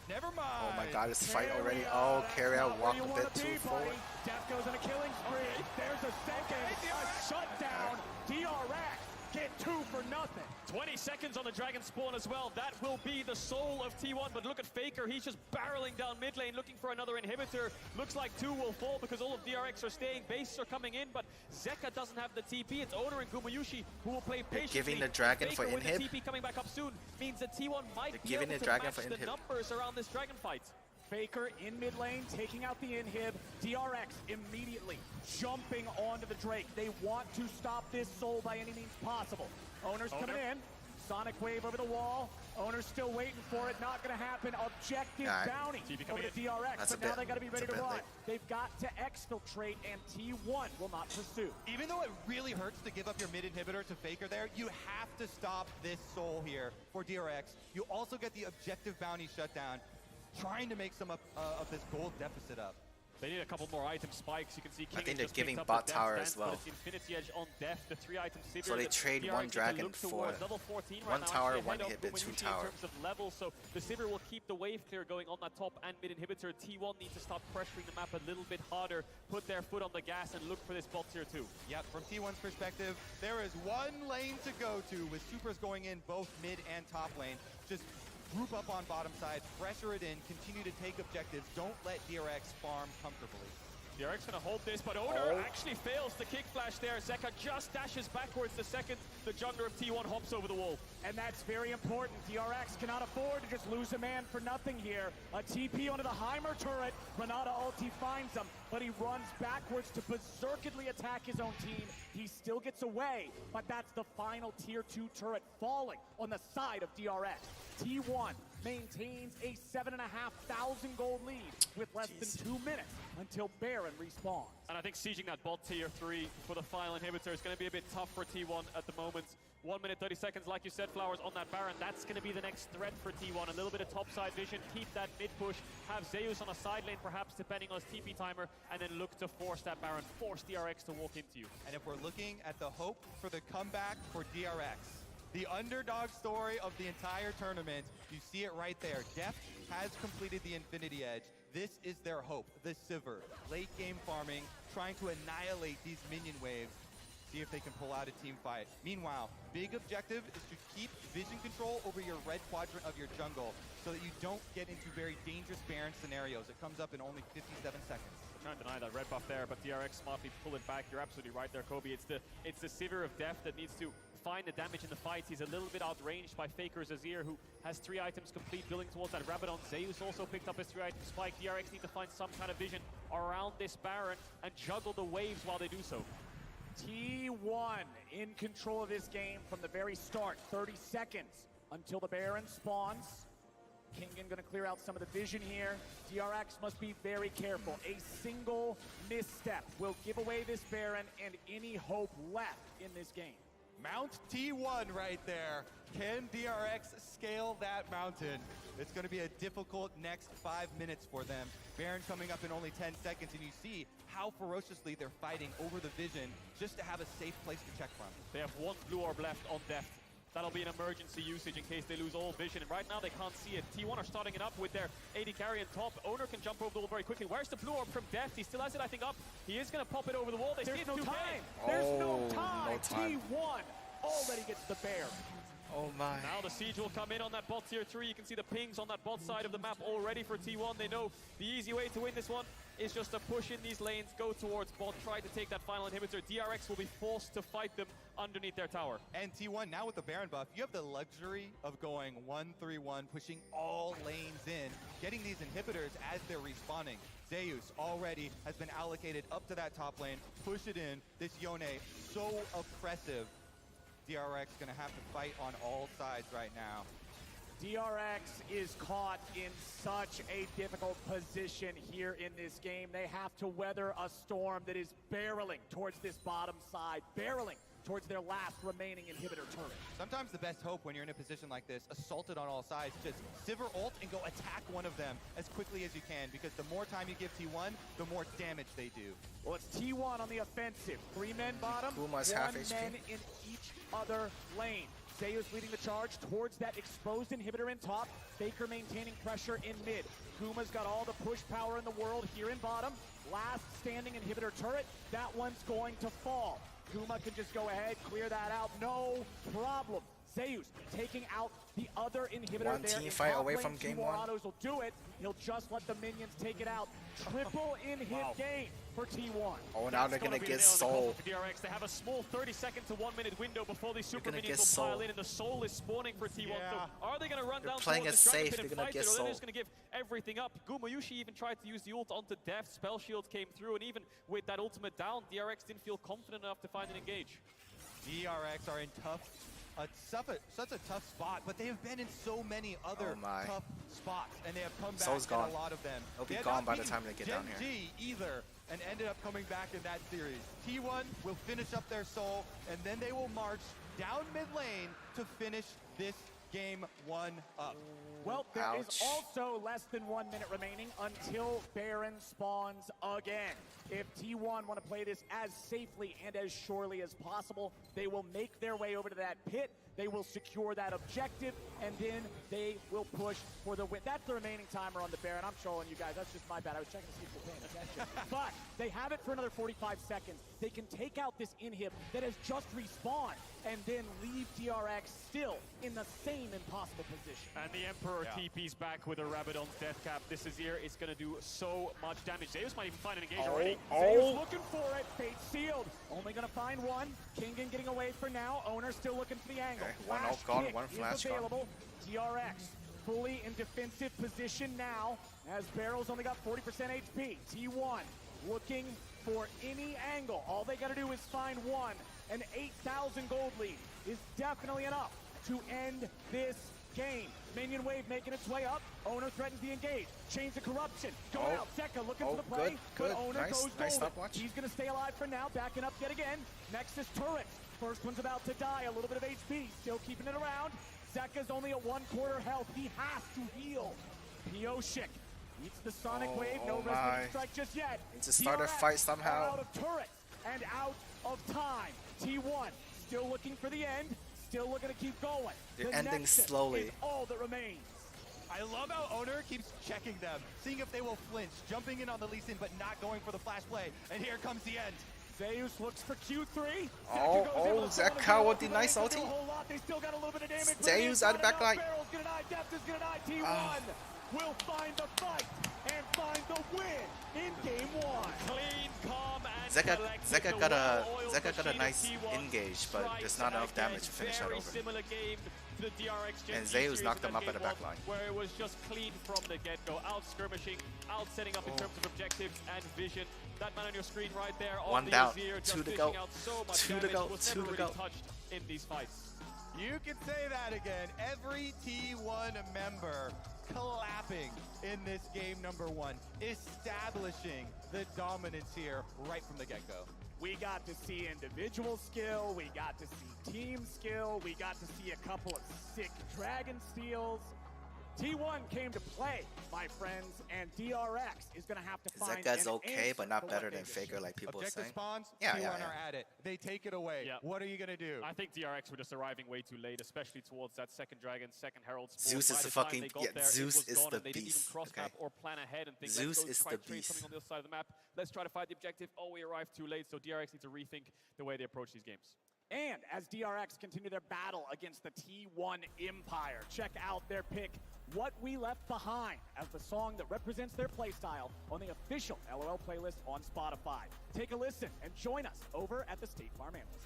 Never mind. Oh my god, this fight already. Oh, Carrier walked a bit too forward. Death goes on a killing spree. There's a second. A shutdown. DRX get 2 for nothing. 20 seconds on the Dragon spawn as well. That will be the soul of T1. But look at FAKER. He's just barreling down mid lane, looking for another inhibitor. Looks like 2 will fall because all of DRX are staying. Bases are coming in, but Zeka doesn't have the TP. It's Owner and Gumayushi who will play patiently. Giving the Dragon FAKER for with inhib. the TP coming back up soon means that T1 might be giving able the to Dragon match for the inhib. numbers around this Dragon fight. FAKER in mid lane, taking out the inhib. DRX immediately jumping onto the Drake. They want to stop this soul by any means possible. Owner's coming in. Sonic wave over the wall. Owner's still waiting for it. Not going to happen. Objective bounty over to DRX. But now they got to be ready to run. They've got to exfiltrate, and T1 will not pursue. Even though it really hurts to give up your mid inhibitor to FAKER there, you have to stop this soul here for DRX. You also get the objective bounty shutdown, trying to make some of this gold deficit up. They need a couple more item spikes. You can see King I think they're just giving picked bot up the tower Death as Stance, well. but it's Infinity Edge on Death, the 3-item Sivir. So they trade DRX one need to dragon look for towards level 14 right one now, tower, actually one ahead of inhibit, 2 Gumayushi tower. in terms of levels, so the Sivir will keep the wave clear going on that top and mid inhibitor. T1 needs to start pressuring the map a little bit harder, put their foot on the gas, and look for this bot tier 2. Yep, from T1's perspective, there is one lane to go to with supers going in both mid and top lane. Just group up on bottom side, pressure it in, continue to take objectives. Don't let DRX farm comfortably. DRX gonna hold this, but Owner actually fails the kick flash there. Zeka just dashes backwards the second the jungler of T1 hops over the wall. And that's very important. DRX cannot afford to just lose a man for nothing here. A TP onto the Heimer turret. Renata ulti finds him, but he runs backwards to berserkedly attack his own team. He still gets away, but that's the final tier 2 turret falling on the side of DRX. T1 maintains a 7,500 gold lead with less than 2 minutes until Baron respawns. And I think sieging that bot tier 3 for the final inhibitor is going to be a bit tough for T1 at the moment. 1 minute 30 seconds, like you said, Flowers, on that Baron. That's going to be the next threat for T1. A little bit of topside vision, keep that mid push, have Zeus on a side lane perhaps, depending on his TP timer, and then look to force that Baron, force DRX to walk into you. And if we're looking at the hope for the comeback for DRX, the underdog story of the entire tournament, you see it right there. Deft has completed the Infinity Edge. This is their hope, the Sivir. Late game farming, trying to annihilate these minion waves. See if they can pull out a team fight. Meanwhile, big objective is to keep vision control over your red quadrant of your jungle so that you don't get into very dangerous Baron scenarios. It comes up in only 57 seconds. Trying to deny that red buff there, but DRX smartly pull it back. You're absolutely right there, Kobe. It's the Sivir of Death that needs to find the damage in the fights. He's a little bit outranged by FAKER's Azir, who has 3 items complete, building towards that Rabadon. Zeus also picked up his 3-item spike. DRX need to find some kind of vision around this Baron and juggle the waves while they do so. T1 in control of this game from the very start. 30 seconds until the Baron spawns. Kingen gonna clear out some of the vision here. DRX must be very careful. A single misstep will give away this Baron and any hope left in this game. Mount T1 right there. Can DRX scale that mountain? It's going to be a difficult next 5 minutes for them. Baron coming up in only 10 seconds, and you see how ferociously they're fighting over the vision just to have a safe place to check from. They have 1 blue orb left on Deft. That'll be an emergency usage in case they lose all vision. And right now they can't see it. T1 are starting it up with their AD carry on top. Owner can jump over the wall very quickly. Where's the blue orb from Deft? He still has it, I think, up. He is going to pop it over the wall. There's no time. There's no time. T1 already gets the bear. Oh my. Now the siege will come in on that bot tier 3. You can see the pings on that bot side of the map already for T1. They know the easy way to win this one is just to push in these lanes, go towards bot, try to take that final inhibitor. DRX will be forced to fight them underneath their tower. And T1, now with the Baron buff, you have the luxury of going 1-3-1, pushing all lanes in, getting these inhibitors as they're respawning. Zeus already has been allocated up to that top lane. Push it in. This Yone, so oppressive. DRX gonna have to fight on all sides right now. DRX is caught in such a difficult position here in this game. They have to weather a storm that is barreling towards this bottom side, barreling towards their last remaining inhibitor turret. Sometimes the best hope when you're in a position like this, assaulted on all sides, just Sivir ult and go attack one of them as quickly as you can, because the more time you give T1, the more damage they do. Well, it's T1 on the offensive. 3 men bottom, Kuma's 1 half HP. man in each other lane. Zeus leading the charge towards that exposed inhibitor in top. FAKER maintaining pressure in mid. Kuma's got all the push power in the world here in bottom. Last standing inhibitor turret, that one's going to fall. Kuma can just go ahead, clear that out, no problem. Zeus taking out the other inhibitor One there. team fight away from game 1. Autos will do it. He'll just let the minions take it out. Triple in-hit game for T1. Oh, now they're gonna get Soul. DRX, they have a small 30-second to 1 minute window before these super minions will pile in, and the Soul is spawning for T1. So are they gonna run down playing towards it the Dragon safe, Pit and they're gonna fight get it, or Soul. they're just gonna give everything up? Gumayushi even tried to use the ult onto Deft. Spell Shield came through, and even with that ultimate down, DRX didn't feel confident enough to find an engage. DRX are in such a tough spot, but they have been in so many other tough spots, and they have come back in a lot of them. They'll be gone by the time they get down here. Gen G either, and ended up coming back in that series. T1 will finish up their Soul, and then they will march down mid lane to finish this game 1 up. Well, there is also less than 1 minute remaining until Baron spawns again. If T1 want to play this as safely and as surely as possible, they will make their way over to that pit. They will secure that objective, and then they will push for the win. That's the remaining timer on the Baron. I'm trolling you guys. That's just my bad. I was checking to see if you're paying attention. But they have it for another 45 seconds. They can take out this inhib that has just respawned and then leave DRX still in the same impossible position. And the Emperor TP's back with a Rabadon's death cap. This Azir is going to do so much damage. Zeus might even find an engage already. Zeus looking for it. Fate sealed. Only going to find one. Kingen getting away for now. Owner still looking for the angle. One ult gone, one flash is available. DRX fully in defensive position now, as Barrel's only got 40% HP. T1 looking for any angle. All they got to do is find one. An 8,000 gold lead is definitely enough to end this game. Minion wave making its way up. Owner threatens the engage. Chains of corruption. Going out. Zeka looking for the play. Good. But Owner goes golden. Stopwatch. He's going to stay alive for now. Backing up yet again. Nexus turret. First one's about to die. A little bit of HP. Still keeping it around. Zeka's only at 1/4 health. He has to heal. Pioshik eats the sonic wave. No resolution strike just yet. Needs to start a fight somehow. Out of turret and out of time. T1 still looking for the end. Still looking to keep going. They're ending slowly. Is all that remains. I love how Owner keeps checking them, seeing if they will flinch, jumping in on the Lee Sin, but not going for the flash play. And here comes the end. Zeus looks for Q3. Zeka with the nice ulti. They still got a little bit of damage. Zeus out of the backline. Barrel's gonna die. Depth is gonna die. T1 will find the fight and find the win in game 1. Clean, calm, and Zeka got a nice engage, but there's not enough damage to finish that over. Similar game to the DRX And Zeus knocked them up at the back line. Where it was just clean from the get-go, out skirmishing, out setting up in terms of objectives and vision. That man on your screen right there on One the down, Azir, just 2 to dishing go, out so much 2 to damage, go, was 2 never to really go. touched in these fights. You can say that again. Every T1 member clapping in this game number 1, establishing the dominance here right from the get-go. We got to see individual skill, we got to see team skill, we got to see a couple of sick dragon steals. T1 came to play, my friends, and DRX is going to have to find Zeka's an okay, but not better than answer. FAKER, like people are Objective saying. spawns, Yeah, T1 are at it. They take it away. What are you going to do? I think DRX were just arriving way too late, especially towards that second dragon, second herald spawn. Zeus is By the time fucking they got there, Zeus it was is gone, the and they didn't even beast. cross Okay. map or plan ahead and think, Zeus let's go is try the to trade beast. something on the other side of the map. Let's try to fight the objective. Oh, we arrived too late, so DRX needs to rethink the way they approach these games. And as DRX continue their battle against the T1 Empire, check out their pick, What We Left Behind, as the song that represents their playstyle on the official LOL playlist on Spotify. Take a listen and join us over at the State Farm Analyst.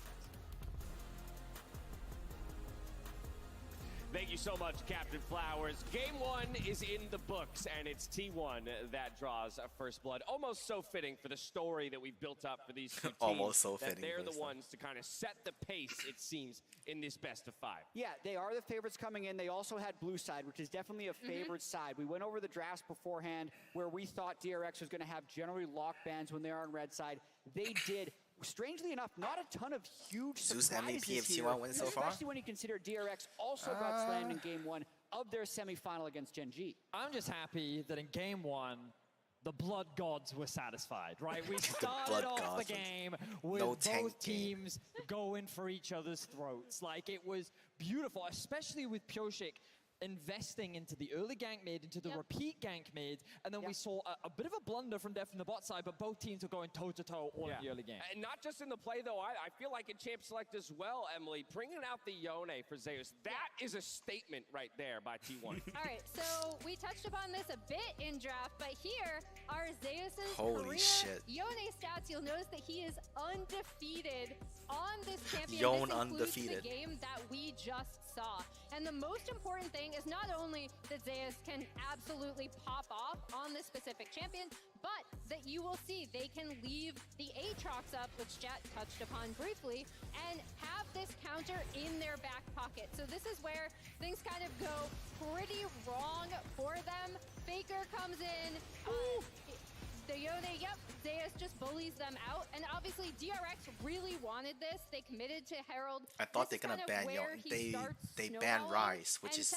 Thank you so much, Captain Flowers. Game 1 is in the books, and it's T1 that draws first blood. Almost so fitting for the story that we've built up for these two teams. Almost so that fitting. They're the ones to kind of set the pace, it seems, in this best of 5. Yeah, they are the favorites coming in. They also had blue side, which is definitely a favored side. We went over the drafts beforehand where we thought DRX was going to have generally locked bans when they are on red side. They did strangely enough, not a ton of huge Zeus surprises MVP of here, T1 wins so far? especially when you consider DRX also got slammed in Game 1 of their semifinal against Gen G. I'm just happy that in Game 1, the blood gods were sasatisfied, right? We started off the game with both teams going for each other's throats. Like, it was beautiful, especially with Pyoshik investing into the early gank mid, into the repeat gank mid, and then we saw a bit of a blunder from Def from the bot side, but both teams were going toe-to-toe all in the early game. And not just in the play, though. I feel like in Champ Select as well, Emily, bringing out the Yone for Zeus, that is a statement right there by T1. All right, so we touched upon this a bit in draft, but here are Zeus's career Yone stats. You'll notice that he is undefeated on this champion. Yone this includes undefeated. The game that we just saw. And the most important thing is not only that Zeus can absolutely pop off on this specific champion, but that you will see they can leave the Aatrox up, which Jet touched upon briefly, and have this counter in their back pocket. So this is where things kind of go pretty wrong for them. FAKER comes in. The Yone, Zeus just bullies them out. And obviously, DRX really wanted this. They committed to Herald. I thought they're going to ban Yone. They banned Rise, which is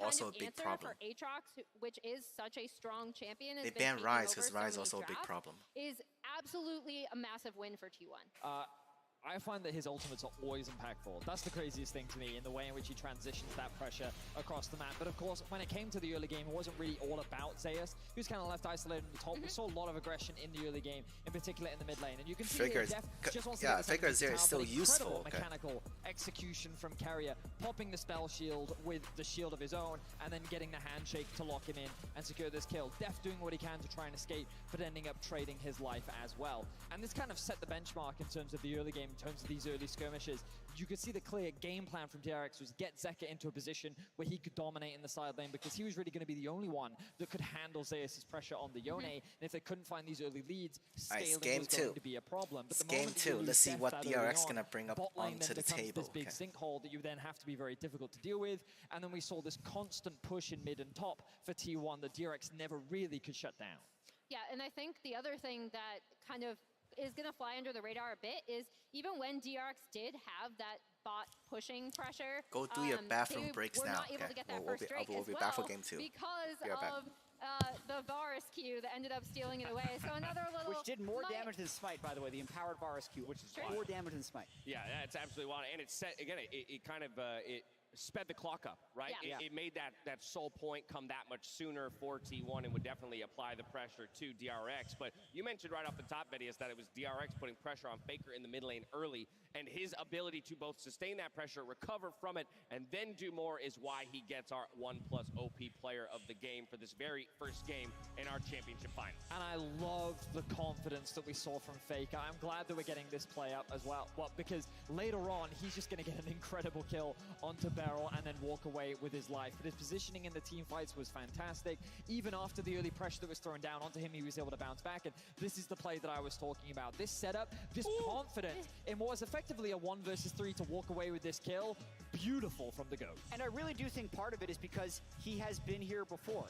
also a big problem. For Aatrox, which is such a strong champion. They banned Rise because Rise is also a big problem. Is absolutely a massive win for T1. I find that his ultimates are always impactful. That's the craziest thing to me in the way in which he transitions that pressure across the map. But of course, when it came to the early game, it wasn't really all about Zeus. He was kind of left isolated in the top. We saw a lot of aggression in the early game, in particular in the mid lane. And you can see here, Def just wants to get FAKER there is still useful. Mechanical execution from Carrier, popping the spell shield with the shield of his own, and then getting the handshake to lock him in and secure this kill. Def doing what he can to try and escape, but ending up trading his life as well. And this kind of set the benchmark in terms of the early game, in terms of these early skirmishes. You could see the clear game plan from DRX was get Zeka into a position where he could dominate in the side lane, because he was really going to be the only one that could handle Zeus' pressure on the Yone. And if they couldn't find these early leads, scaling was going to be a problem. But the game 2, let's see what DRX is going to bring up onto the table. This big sinkhole that you then have to be very difficult to deal with. And then we saw this constant push in mid and top for T1 that DRX never really could shut down. Yeah, and I think the other thing that kind of is going to fly under the radar a bit is even when DRX did have that bot pushing pressure, go do your bathroom breaks now. Not able to get that first break we'll be back for game 2 because of the Varus Q that ended up stealing it away. So another little, which did more damage than Smite, by the way, the empowered Varus Q, which is more damage than Smite. Yeah, that's absolutely wild, and it set again. It kind of it sped the clock up, right? Yeah. It made that soul point come that much sooner for T1 and would definitely apply the pressure to DRX. But you mentioned right off the top, Vedius, that it was DRX putting pressure on FAKER in the mid lane early, and his ability to both sustain that pressure, recover from it, and then do more is why he gets our 1+ OP player of the game for this very first game in our championship final. And I love the confidence that we saw from FAKER. I'm glad that we're getting this play up as well. Well, because later on, he's just going to get an incredible kill onto Beryl and then walk away with his life. But his positioning in the team fights was fantastic. Even after the early pressure that was thrown down onto him, he was able to bounce back. And this is the play that I was talking about. This setup, this confidence in what was effectively a 1 versus 3 to walk away with this kill. Beautiful from the GOAT. And I really do think part of it is because he has been here before.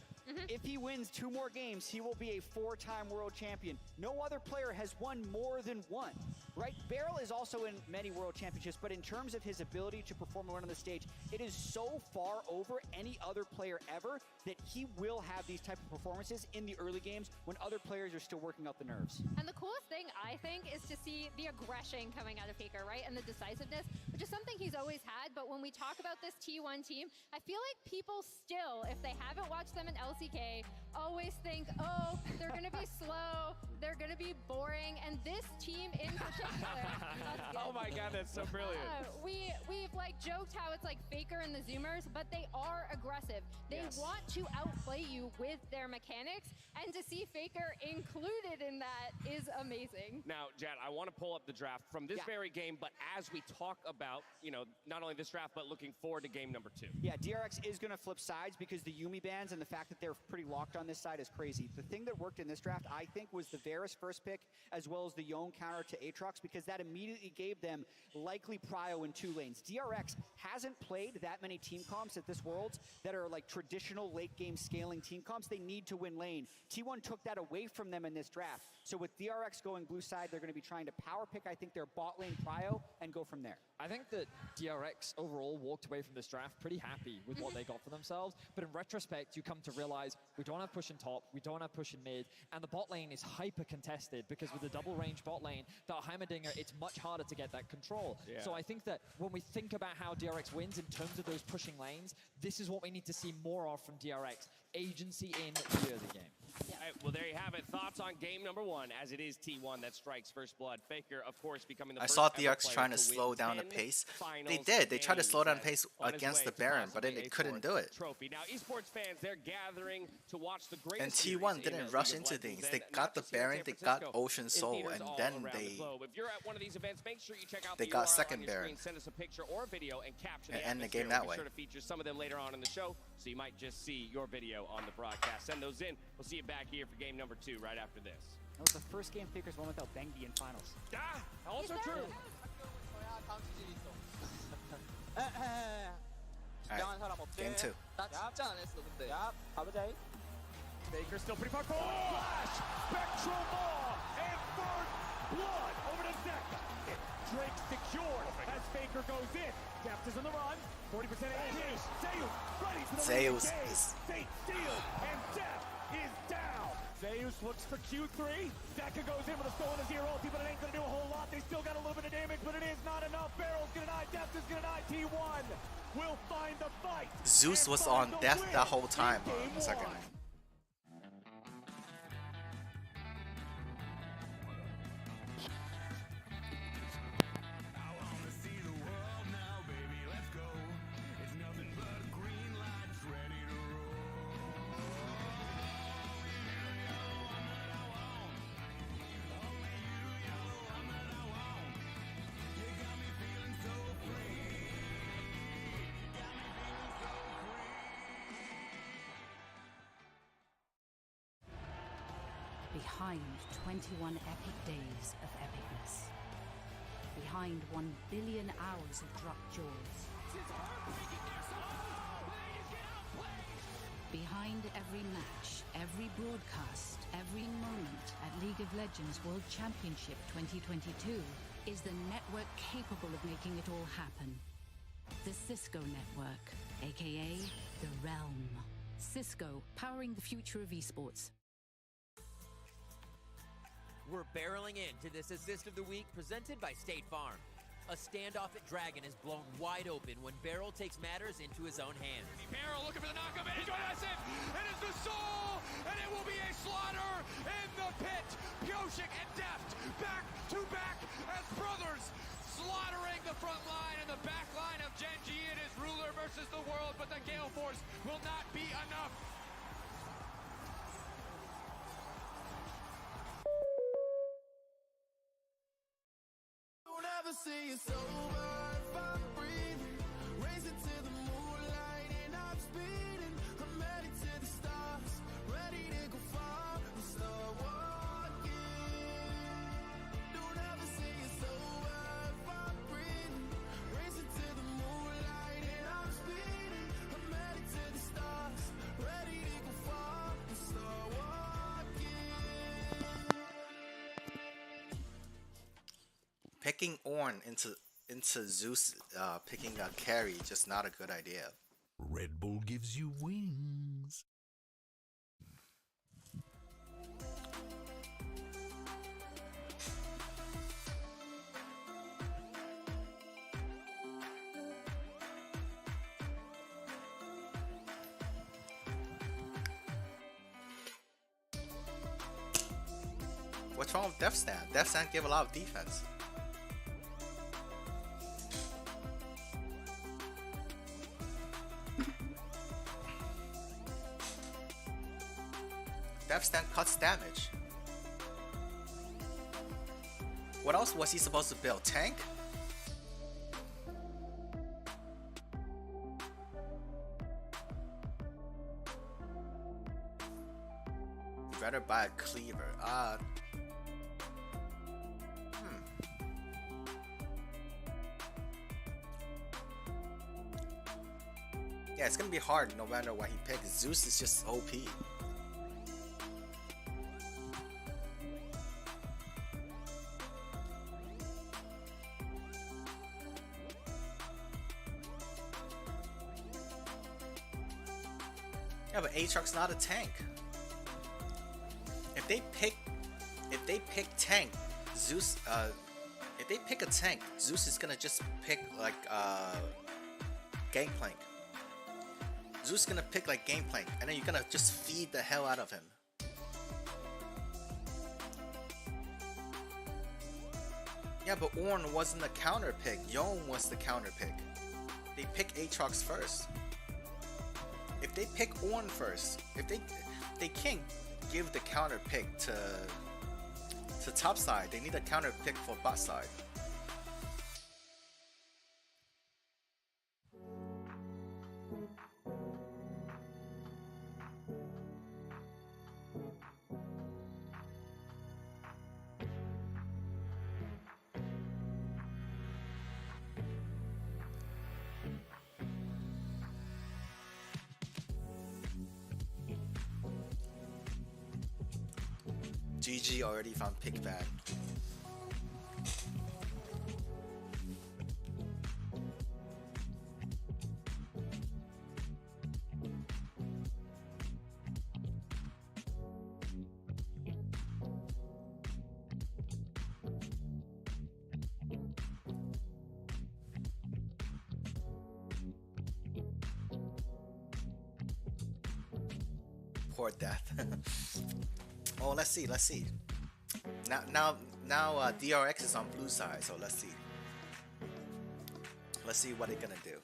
If he wins 2 more games, he will be a 4-time world champion. No other player has won more than 1, right? Beryl is also in many world championships, but in terms of his ability to perform and run on the stage, it is so far over any other player ever that he will have these type of performances in the early games when other players are still working out the nerves. And the coolest thing, I think, is to see the aggression coming out of FAKER, right? And the decisiveness, which is something he's always had. But when we talk about this T1 team, I feel like people still, if they haven't watched them in LCK, always think, oh, they're going to be slow, they're going to be boring. And this team in particular... Oh my God, that's so brilliant. We've like joked how it's like FAKER and the Zoomers, but they are aggressive. They want to outplay you with their mechanics, and to see FAKER included in that is amazing. Now, Jad, I want to pull up the draft from this very game, but as we talk about, you know, not only this draft, but looking forward to game number 2. Yeah, DRX is going to flip sides because the Yuumi bans and the fact that they're pretty locked on this side is crazy. The thing that worked in this draft, I think, was the Varus first pick as well as the Yone counter to Aatrox, because that immediately gave them likely prio in 2 lanes. DRX hasn't played that many team comps at this Worlds that are like traditional late game scaling team comps. They need to win lane. T1 took that away from them in this draft. So with DRX going blue side, they're going to be trying to power pick, I think, their bot lane prio and go from there. I think that DRX overall walked away from this draft pretty happy with what they got for themselves. But in retrospect, you come to realize we don't have push in top, we don't have push in mid, and the bot lane is hyper contested because with the double range bot lane, that Heimerdinger, it's much harder to get that control. Yeah. So I think that when we think about how DRX wins in terms of those pushing lanes, this is what we need to see more of from DRX. Agency in the early game. Yeah. All right, well, there you have it. Thoughts on game number 1, as it is T1 that strikes first blood. FAKER, of course, becoming the first saw DRX trying to slow down the pace. They did. They tried to slow down the pace against the Baron, but they couldn't do it. Trophy. Now, esports fans, they're gathering to watch the great. And T1 didn't rush into things. They got the Baron, they got Ocean Soul, and then if you're at one of these events, make sure you check out they the got URL second on your Baron. Screen, send us a picture or a video and capture and the end the atmosphere. game that we'll way. Be sure to feature some of them later on in the show, so you might just see your video on the broadcast. Send those in. We'll see you back here for game number 2 right after this. That was the first game FAKER's won without Bengi in finals. Ah, also true. Game 2. FAKER still pretty far forward. Flash! Spectral ball! And first blood over to Zeka. Drake secured as FAKER goes in. Deft is on the run. 40% AD. Zeus ready for the Zeus is Fate sealed, and Deft is down. Zeus looks for Q3. Zeka goes in with a stolen his ear ulti, but it ain't gonna do a whole lot. They still got a little bit of damage, but it is not enough. Barrel's gonna die. Deft is gonna die. T1 will find the fight. Zeus was on death that whole time. Second. Behind 21 epic days of epicness. Behind 1 billion hours of drop jaws. Behind every match, every broadcast, every moment at League of Legends World Championship 2022 is the network capable of making it all happen. The Cisco Network, aka The Realm. Cisco, powering the future of esports. We're barreling into this Assist of the Week presented by State Farm. A standoff at Dragon is blown wide open when Beryl takes matters into his own hands. Beryl looking for the knockup, and he's going to miss it! It is the soul, and it will be a slaughter in the pit! Pioshik and Deft back to back as brothers, slaughtering the front line and the back line of Gen.G. It is ruler versus the world, but the Gale Force will not be enough. See it's over if I'm breathing, racing to the moonlight and I'm speeding. I'm headed to the stars, ready to go far and start walking. Don't ever say it's over if I'm breathing, racing to the moonlight and I'm speeding. I'm headed to the stars, ready to go far and start walking. Picking Ornn into Zeus, picking a carry, just not a good idea. Red Bull gives you wings. What's wrong with Death Stand? Death Stand give a lot of defense. Death Stand cuts damage. What else was he supposed to build? Tank? Rather buy a cleaver. Yeah, it's gonna be hard no matter what he picks. Zeus is just OP. Yeah, but Aatrox's not a tank. If they pick tank, Zeus if they pick a tank, Zeus is gonna just pick like Gangplank. Zeus is gonna pick like Gangplank, and then you're gonna just feed the hell out of him. Yeah, but Ornn wasn't the counter pick. Yone was the counter pick. They pick Aatrox first. If they pick Ornn first, they can't give the counter pick to top side. They need a counter pick for bot side. GG already found pick bad. Poor Death. Oh, let's see. Now, DRX is on blue side, so let's see. Let's see what they're gonna do.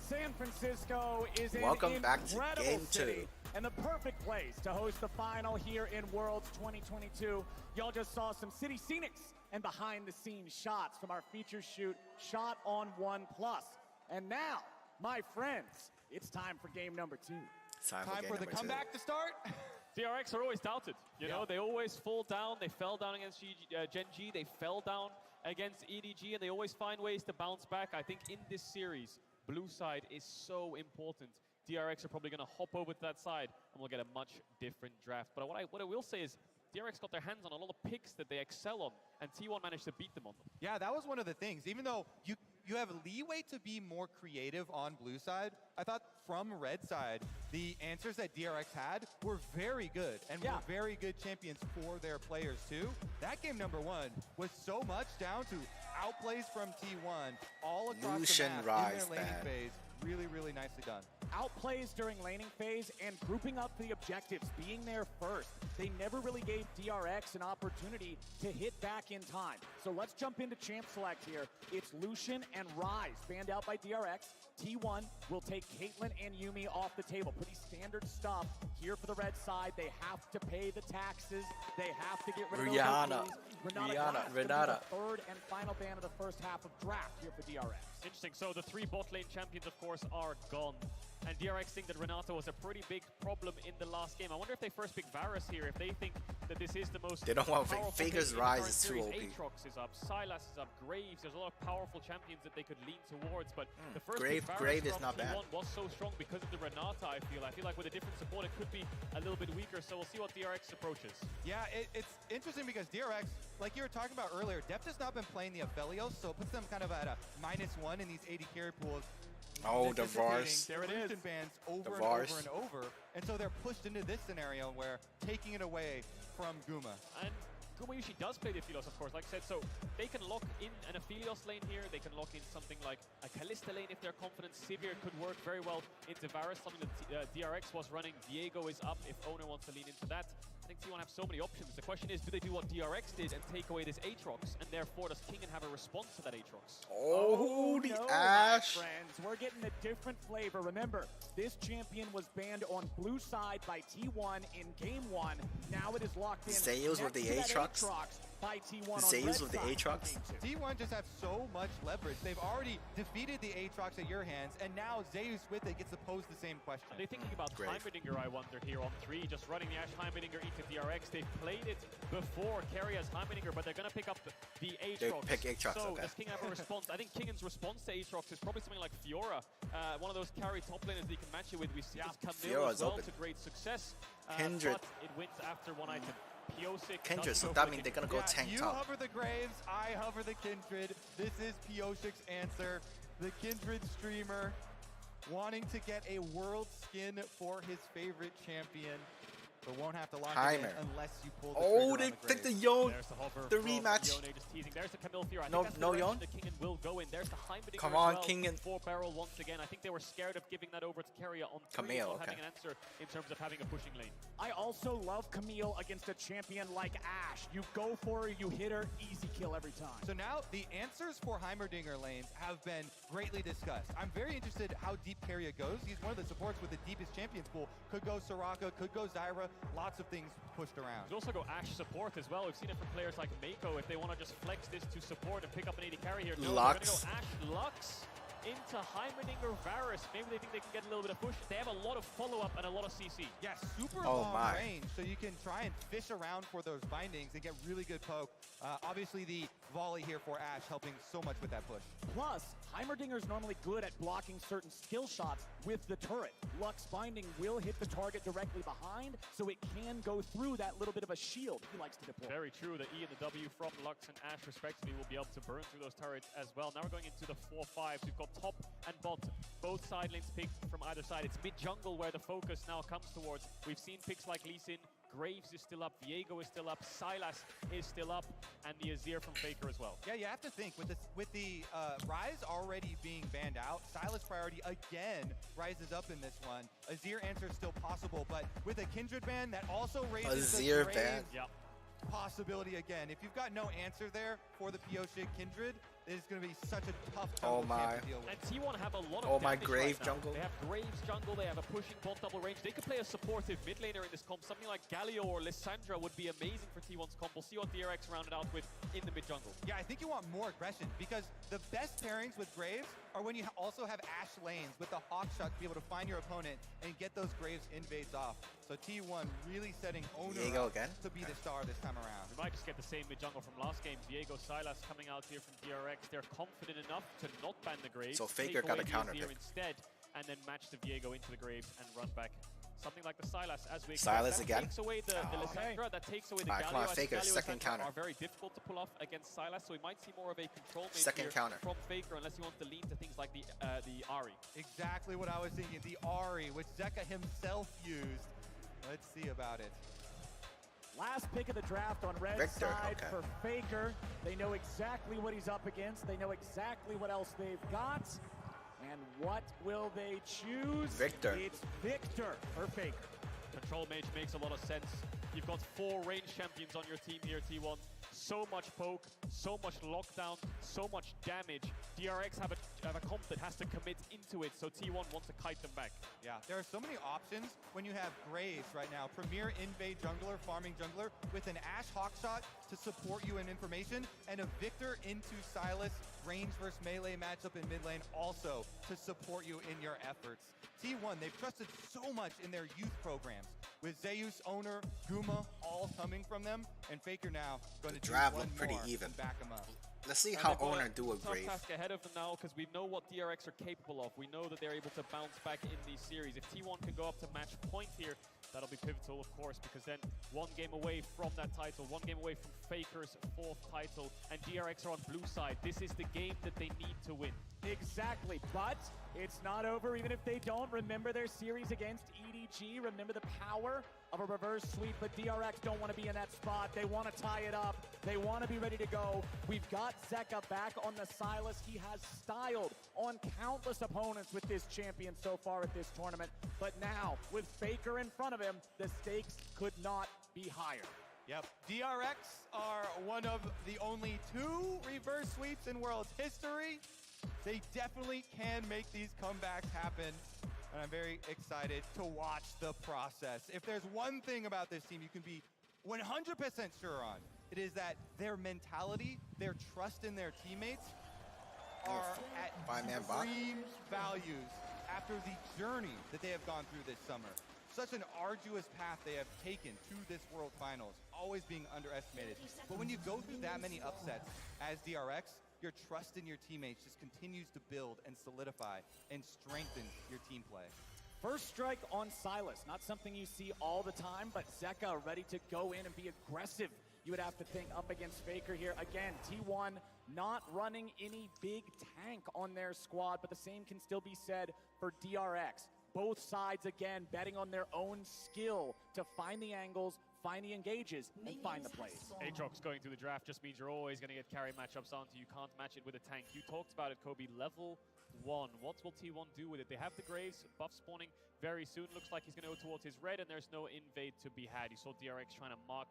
San Francisco is an Welcome back to incredible game 2. city and the perfect place to host the final here in Worlds 2022. Y'all just saw some city scenics and behind-the-scenes shots from our feature shoot, Shot on 1+. And now, my friends, it's time for game number 2. Time for the comeback to start. DRX are always doubted. You know, they always fall down. They fell down against Gen G. They fell down against EDG, and they always find ways to bounce back. I think in this series, blue side is so important. DRX are probably going to hop over to that side, and we'll get a much different draft. But what I will say is, DRX got their hands on a lot of picks that they excel on, and T1 managed to beat them on them. Yeah, that was one of the things. Even though you have leeway to be more creative on blue side, I thought from red side, the answers that DRX had were very good, and were very good champions for their players too. That game number 1 was so much down to outplays from T1 all across Lucian the map Rise in their laning phase. Really, really nicely done. Outplays during laning phase and grouping up the objectives, being there first. They never really gave DRX an opportunity to hit back in time. So let's jump into champ select here. It's Lucian and Rise, banned out by DRX. T1 will take Caitlyn and Yuumi off the table. Pretty standard stuff here for the red side. They have to pay the taxes. They have to get rid of Renata. Third and final ban of the first half of draft here for DRX. Interesting. So the 3 bot lane champions, of course, are gone. And DRX think that Renata was a pretty big problem in the last game. I wonder if they first pick Varus here, if they think that this is the most They don't want Faker's Rise is too OP. Aatrox is up, Sylas is up, Graves. There's a lot of powerful champions that they could lean towards, but the first Grave is not bad. T1 was so strong because of the Renata, I feel. I feel like with a different support, it could be a little bit weaker, so we'll see what DRX approaches. Yeah, it's interesting because DRX, like you were talking about earlier, Deft has not been playing the Aphelios, so it puts them kind of at a -1 in these AD carry pools. Oh, the VARs. There it is. Bans over and VARs. over and over. And so they're pushed into this scenario where taking it away from Guma. And Guma usually does play the Aphelios, of course, like I said, so they can lock in an Aphelios lane here, they can lock in something like a Kalista lane if they're confident. Sivir could work very well into Varus, something that DRX was running. Viego is up if Owner wants to lean into that. I think T1 have so many options. The question is, do they do what DRX did and take away this Aatrox? And therefore, does Kingen have a response to that Aatrox? Oh, the no, Ash. my friends. We're getting a different flavor. Remember, this champion was banned on blue side by T1 in game 1. Now it is locked in. Zeus with the Aatrox. By T1 Zeus with the Aatrox. T1 just have so much leverage. They've already defeated the Aatrox at your hands, and now Zeus with it gets to pose the same question. Are they thinking about Heimerdinger, I wonder, here on 3, just running the Ashe Heimerdinger into DRX? They've played it before, carry as Heimerdinger, but they're going to pick up the Aatrox. They pick Aatrox, so okay. does King have a response? I think Kingen's response to Aatrox is probably something like Fiora, one of those carry top laners that you can match it with. We see this Camille as well to great success. Kindred. But it wins after one item. Kindred, so that means they're gonna go tank you top. hover the Graves, I hover the Kindred. This is Pioshik's answer. The Kindred streamer wanting to get a world skin for his favorite champion, but won't have to lock it in unless you pull the Oh, trigger they on the picked the Graves. Yone. There's the hover The from rematch. Yone just teasing. There's the Camille Fiora. I No- think that's no the Yone? direction the Kingen will go in. There's the Heimerdinger Come as on, well Kingen. for Beryl once again. I think they were scared of giving that over to Keria on 3, Camille, not okay. having an answer in terms of having a pushing lane. I also love Camille against a champion like Ashe. You go for her, you hit her, easy kill every time. So now the answers for Heimerdinger lanes have been greatly discussed. I'm very interested how deep Keria goes. He's one of the supports with the deepest champions pool. Could go Soraka, could go Zyra, lots of things pushed around. Could also go Ashe support as well. We've seen it from players like Mako if they want to just flex this to support and pick up an AD carry here. No, Lux. they're going to go Ashe Lux into Heimerdinger Varus. Maybe they think they can get a little bit of push. They have a lot of follow-up and a lot of CC. Yeah, super long range, so you can try and fish around for those bindings and get really good poke. Obviously, the volley here for Ashe helping so much with that push. Plus, Heimerdinger's normally good at blocking certain skill shots with the turret. Lux Binding will hit the target directly behind, so it can go through that little bit of a shield he likes to deploy. Very true. The E and the W from Lux and Ashe respectively will be able to burn through those turrets as well. Now we're going into the 4-5. We've got top and bot, both side lanes picked from either side. It's mid-jungle where the focus now comes towards. We've seen picks like Lee Sin, Graves is still up, Viego is still up, Sylas is still up, and the Azir from FAKER as well. Yeah, you have to think, with the Ryze already being banned out, Sylas priority again rises up in this one. Azir answer is still possible, but with a Kindred ban, that also raises Azir the ban. Graves possibility again. If you've got no answer there for the Pioshik Kindred, it is going to be such a tough jungle camp to deal with. And T1 have a lot of Oh my, damage Grave right now. jungle. They have Graves jungle, they have a pushing bot double range. They could play a supportive mid laner in this comp. Something like Galio or Lissandra would be amazing for T1's comp. We'll see what DRX rounded out with in the mid jungle. Yeah, I think you want more aggression because the best pairings with Graves are when you also have Ashe lanes with the Hawk Shot to be able to find your opponent and get those Graves invades off. So T1 really setting Owner up to be the star this time around. We might just get the same mid jungle from last game. Viego, Sylas coming out here from DRX. They're confident enough to not ban the Graves. So FAKER take got away a the counter Azir pick. instead, and then match the Viego into the Graves and run back. Something like the Sylas as we Sylas that again. Takes away the Lissandra, that takes away the Alright, Galio. come on, I think FAKER, Galio second and Lissandra counter. are very difficult to pull off against Sylas, so we might see more of a control mage Second here counter. from FAKER unless he wants to lean to things like the Ahri. Exactly what I was thinking. The Ahri, which Zeka himself used. Let's see about it. Last pick of the draft on red Victor, side okay. for FAKER. They know exactly what he's up against. They know exactly what else they've got. And what will they choose? Victor. It's Victor for FAKER. Control mage makes a lot of sense. You've got 4 range champions on your team here, T1. So much poke, so much lockdown, so much damage. DRX have a comp that has to commit into it, so T1 wants to kite them back. Yeah, there are so many options when you have Graves right now. Premier invade jungler, farming jungler, with an Ashe Hawkshot to support you in information, and a Victor into Sylas range versus melee matchup in mid lane also to support you in your efforts. T1, they've trusted so much in their youth programs, with Zeus, Owner, Guma, all coming from them, and FAKER now going to Draft do one looked pretty more even. and back him up. Let's see And how they've got Owner do a tough Grave. task ahead of them now because we know what DRX are capable of. We know that they're able to bounce back in these series. If T1 can go up to match point here, that'll be pivotal, of course, because then 1 game away from that title, 1 game away from FAKER's 4th title, and DRX are on blue side. This is the game that they need to win. Exactly, but it's not over even if they don't. Remember their series against EDG. Remember the power of a reverse sweep, but DRX don't want to be in that spot. They want to tie it up. They want to be ready to go. We've got Zeka back on the Silas. He has styled on countless opponents with this champion so far at this tournament, but now with FAKER in front of him, the stakes could not be higher. Yep, DRX are one of the only 2 reverse sweeps in World's history. They definitely can make these comebacks happen, and I'm very excited to watch the process. If there's one thing about this team you can be 100% sure on, it is that their mentality, their trust in their teammates are at supreme values after the journey that they have gone through this summer. Such an arduous path they have taken to this World Finals, always being underestimated. But when you go through that many upsets as DRX, your trust in your teammates just continues to build and solidify and strengthen your team play. First strike on Silas, not something you see all the time, but Zeka ready to go in and be aggressive. You would have to think up against FAKER here. Again, T1 not running any big tank on their squad, but the same can still be said for DRX. Both sides, again, betting on their own skill to find the angles, find the engages, and find the plays. Aatrox going through the draft just means you're always going to get carry matchups onto you. Can't match it with a tank. You talked about it, Kobe. Level 1. What will T1 do with it? They have the Graves, buff spawning very soon. Looks like he's going to go towards his red, and there's no invade to be had. You saw DRX trying to mock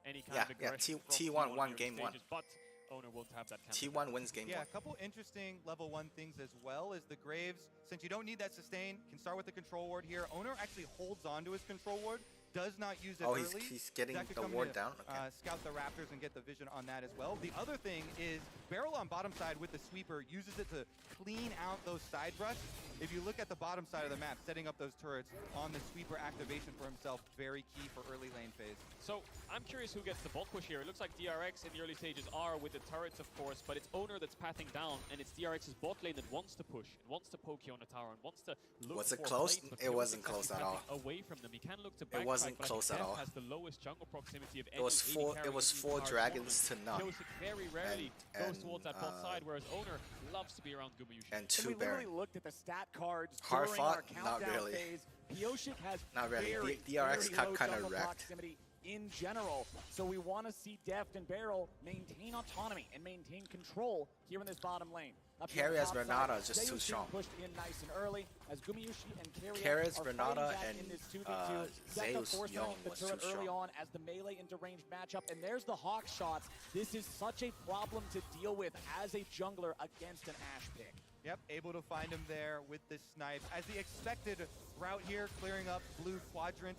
any kind of aggression. T1 won game 1. But Owner won't have that T1 wins game 1. Yeah, a couple interesting level 1 things as well is the Graves, since you don't need that sustain, can start with the control ward here. Owner actually holds on to his control ward, does not use it early. He's getting the ward down? Okay. Scout the Raptors and get the vision on that as well. The other thing is Beryl on bottom side with the sweeper uses it to clean out those side brush. If you look at the bottom side of the map, setting up those turrets on the sweeper activation for himself, very key for early lane phase. So I'm curious who gets the bot push here. It looks like DRX in the early stages are with the turrets, of course, but it's Owner that's pathing down, and it's DRX's bot lane that wants to push, and wants to poke you on the tower, and wants to look Was it for close? plates, It wasn't close at all. Away from them, he can look to backtrack. It wasn't close at all. Has the lowest jungle proximity of any It was 4 dragons to none. Pyosik very rarely goes towards that bot side, whereas Owner loves to be around Gumayushi. And 2 we Baron. literally looked at the stat cards Hard during fought? our countdown Not really. phase. Pyosik has Not really. very, DRX very got low kind of jungle wrecked. proximity in general. So we want to see Deft and Beryl maintain autonomy and maintain control here in this bottom lane. Up here on Carry the as top Renata side, is just too Zeus strong. Pushed in nice and early as Gumayushi and Carry as are Renata fighting back and in this 2v2. Zeka Zeus forcing Young the was turret too early strong. on as the melee into ranged matchup, and there's the Hawk shots. This is such a problem to deal with as a jungler against an Ashe pick. Yep, able to find him there with this snipe. As the expected route here, clearing up blue quadrant,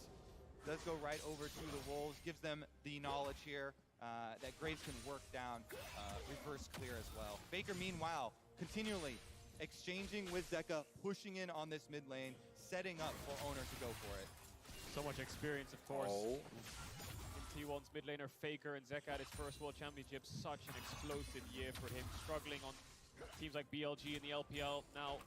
does go right over to the Wolves, gives them the knowledge here that Graves can work down reverse clear as well. FAKER, meanwhile, continually exchanging with Zeka, pushing in on this mid lane, setting up for Owner to go for it. So much experience, of course. In T1's mid laner, FAKER, and Zeka at his first World Championship. Such an explosive year for him, struggling on teams like BLG in the LPL. Now,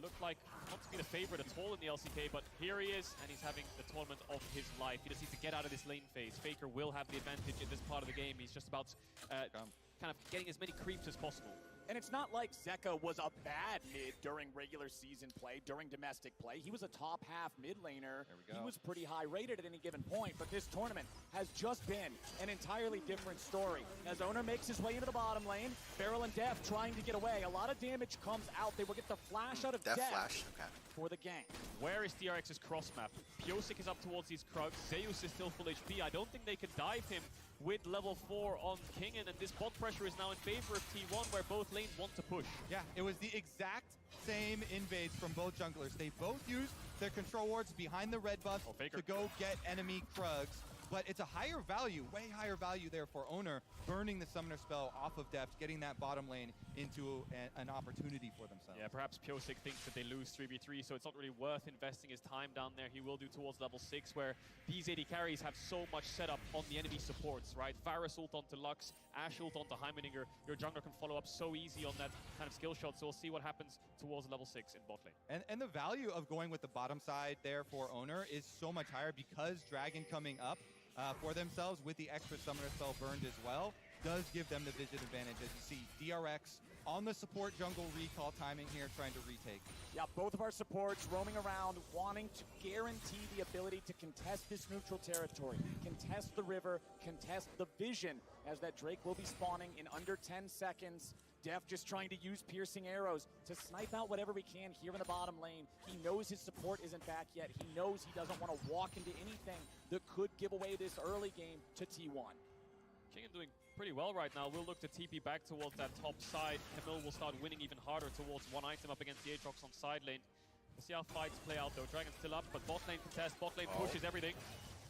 looked like not to be the favorite at all in the LCK, but here he is, and he's having the tournament of his life. He just needs to get out of this lane phase. FAKER will have the advantage in this part of the game. He's just about kind of getting as many creeps as possible. And it's not like Zeka was a bad mid during regular season play, during domestic play. He was a top half mid laner. He was pretty high rated at any given point, but this tournament has just been an entirely different story. As Owner makes his way into the bottom lane, Beryl and Def trying to get away. A lot of damage comes out. They will get the flash out of Def flash. Okay. For the gank. Where is DRX's cross map? Pyosik is up towards these Krugs. Zeus is still full HP. I don't think they can dive him with level 4 on Kingen, and this bot pressure is now in favor of T1, where both lanes want to push. Yeah, it was the exact same invades from both junglers. They both used their control wards behind the red buff to go get enemy Krugs, but it's a higher value, way higher value there for Owner, burning the summoner spell off of Deft, getting that bottom lane into an opportunity for themselves. Yeah, perhaps Pyosik thinks that they lose 3v3, so it's not really worth investing his time down there. He will do towards level 6, where these AD carries have so much setup on the enemy supports, right? Varus ult onto Lux, Ashe ult onto Heimerdinger. Your jungler can follow up so easy on that kind of skill shot, so we'll see what happens towards level 6 in bot lane. And the value of going with the bottom side there for Owner is so much higher because Dragon coming up for themselves with the extra summoner spell burned as well does give them the vision advantage. As you see, DRX on the support jungle recall timing here, trying to retake. Yeah, both of our supports roaming around, wanting to guarantee the ability to contest this neutral territory, contest the river, contest the vision, as that Drake will be spawning in under 10 seconds. Def just trying to use piercing arrows to snipe out whatever we can here in the bottom lane. He knows his support isn't back yet. He knows he doesn't want to walk into anything that could give away this early game to T1. Kingen doing pretty well right now. We'll look to TP back towards that top side. Camille will start winning even harder towards one item up against the Aatrox on side lane. We'll see how fights play out though. Dragon's still up, but bot lane contest, bot lane pushes everything.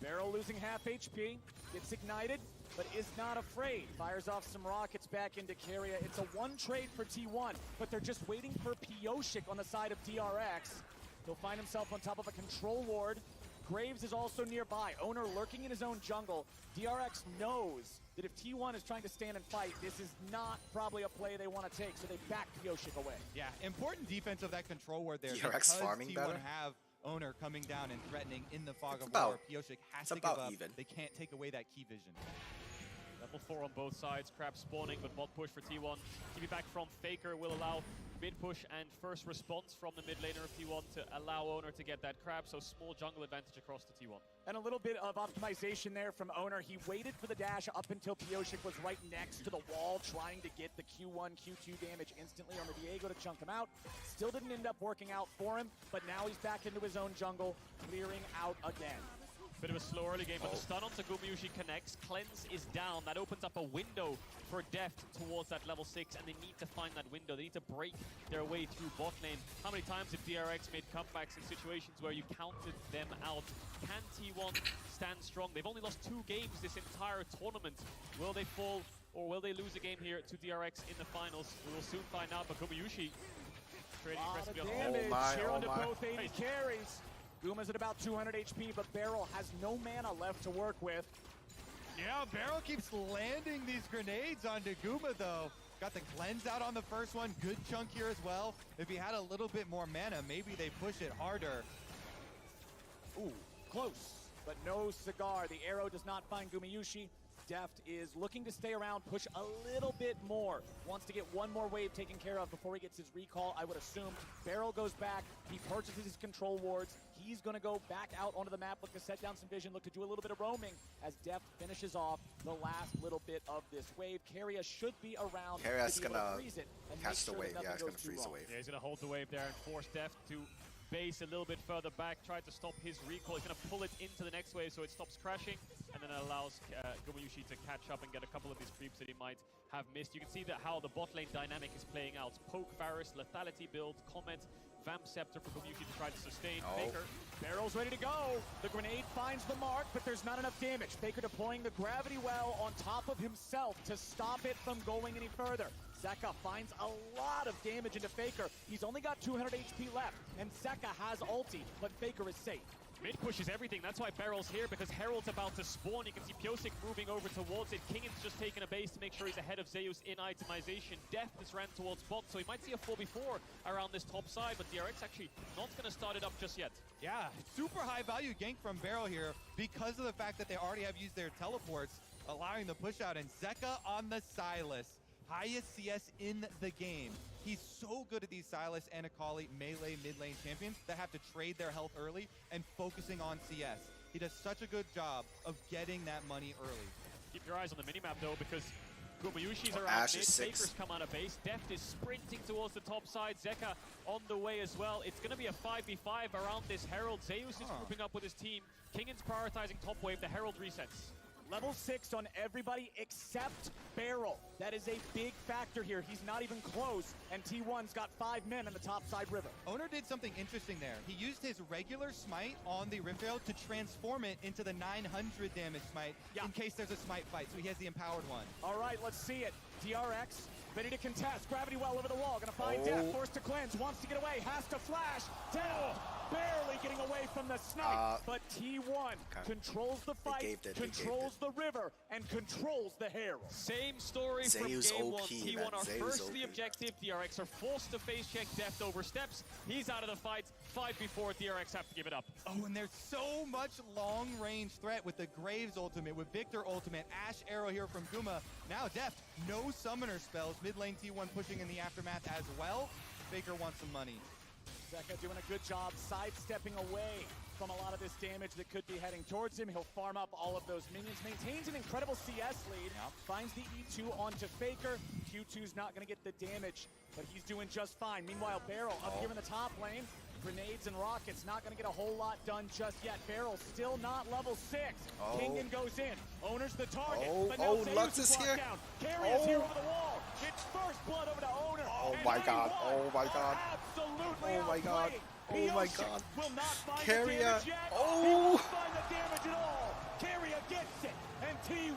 Beryl losing half HP, gets ignited, but is not afraid. Fires off some rockets back into Keria. It's a one trade for T1, but they're just waiting for Pioshik on the side of DRX. He'll find himself on top of a control ward. Graves is also nearby. Owner lurking in his own jungle. DRX knows that if T1 is trying to stand and fight, this is not probably a play they want to take, so they back Pioshik away. Yeah, important defense of that control ward there. DRX farming T1 better. have Owner coming down and threatening in the fog of about- war. Pioshik has to give up. They can't take away that key vision. Level 4 on both sides, Crab spawning, but bot push for T1. TP back from Faker will allow mid push and first response from the mid laner of T1 to allow Owner to get that Crab, so small jungle advantage across to T1. And a little bit of optimization there from Owner. He waited for the dash up until Pioshik was right next to the wall, trying to get the Q1, Q2 damage instantly on the Diego to chunk him out. Still didn't end up working out for him, but now he's back into his own jungle, clearing out again. Bit of a slow early game, but the stun onto Gumayusi connects. Cleanse is down. That opens up a window for Deft towards that level 6, and they need to find that window. They need to break their way through bot lane. How many times have DRX made comebacks in situations where you counted them out? Can T1 stand strong? They've only lost 2 games this entire tournament. Will they fall, or will they lose a game here to DRX in the finals? We will soon find out, but Gumayusi trading aggressively on the Damage here onto both AD carries. Guma's at about 200 HP, but Beryl has no mana left to work with. Yeah, Beryl keeps landing these grenades onto Guma, though. Got the cleanse out on the first one. Good chunk here as well. If he had a little bit more mana, maybe they push it harder. Ooh, close, but no cigar. The arrow does not find Gumayusi. Deft is looking to stay around, push a little bit more. Wants to get one more wave taken care of before he gets his recall, I would assume. Beryl goes back. He purchases his control wards. He's going to go back out onto the map, look to set down some vision, look to do a little bit of roaming as Deft finishes off the last little bit of this wave. Keria should be around. Keria's going to freeze it and catch the sure wave. Yeah, he's going to too freeze the wrong. wave. Yeah, he's going to hold the wave there and force Deft to base a little bit further back, try to stop his recall. He's going to pull it into the next wave so it stops crashing, and then it allows Gumayusi to catch up and get a couple of these creeps that he might have missed. You can see that how the bot lane dynamic is playing out. Poke Varus, lethality build, Comet, Vamp Scepter for Gumayusi to try to sustain. Faker. Barrel's ready to go. The grenade finds the mark, but there's not enough damage. Faker deploying the gravity well on top of himself to stop it from going any further. Zeka finds a lot of damage into Faker. He's only got 200 HP left, and Zeka has ulti, but Faker is safe. Mid pushes everything, that's why Beryl's here, because Herald's about to spawn. You can see Pioshik moving over towards it. Kingen's just taking a base to make sure he's ahead of Zeus in itemization. Deft has ran towards bot, so he might see a 4v4 around this top side, but DRX actually not going to start it up just yet. Yeah, super high value gank from Beryl here because of the fact that they already have used their teleports, allowing the push out, and Zeka on the Sylas. Highest CS in the game. He's so good at these Sylas and Akali melee mid lane champions that have to trade their health early and focusing on CS. He does such a good job of getting that money early. Keep your eyes on the minimap though, because Gumayushi's around mid, Faker's come out of base, Deft is sprinting towards the top side, Zeka on the way as well. It's going to be a 5v5 around this Herald. Zeus is grouping up with his team. Kingen's prioritizing top wave, the Herald resets. Level 6 on everybody except Beryl. That is a big factor here. He's not even close, and T1's got 5 men on the top side river. Owner did something interesting there. He used his regular smite on the Riftveil to transform it into the 900 damage smite in case there's a smite fight, so he has the empowered one. All right, let's see it. DRX ready to contest. Gravity well over the wall. Gonna find Death. Forced to cleanse. Wants to get away. Has to flash. Down. Barely getting away from the snipe. But T1 controls the fight, controls the river, and controls the Herald. Same story from game one. T1 are first the objective. DRX are forced to face check. Deft oversteps. He's out of the fight. 5v4. DRX have to give it up. Oh, and there's so much long-range threat with the Graves ultimate, with Victor ultimate, Ash arrow here from Guma. Now Deft, no summoner spells. Mid lane T1 pushing in the aftermath as well. FAKER wants some money. Zeka doing a good job sidestepping away from a lot of this damage that could be heading towards him. He'll farm up all of those minions, maintains an incredible CS lead, finds the E2 onto FAKER. Q2's not going to get the damage, but he's doing just fine. Meanwhile, Beryl up here in the top lane. Grenades and rockets, not going to get a whole lot done just yet. Beryl still not level 6. Kingen goes in. Owner's the target. But now Lux is here. Down. Carry is here over the wall. It's first blood over to Owner. Oh my god. Oh my god. Absolutely oh my god. Oh my god. Will not find Carrier. the damage yet. He won't find the damage at all. Carrier gets it. And T1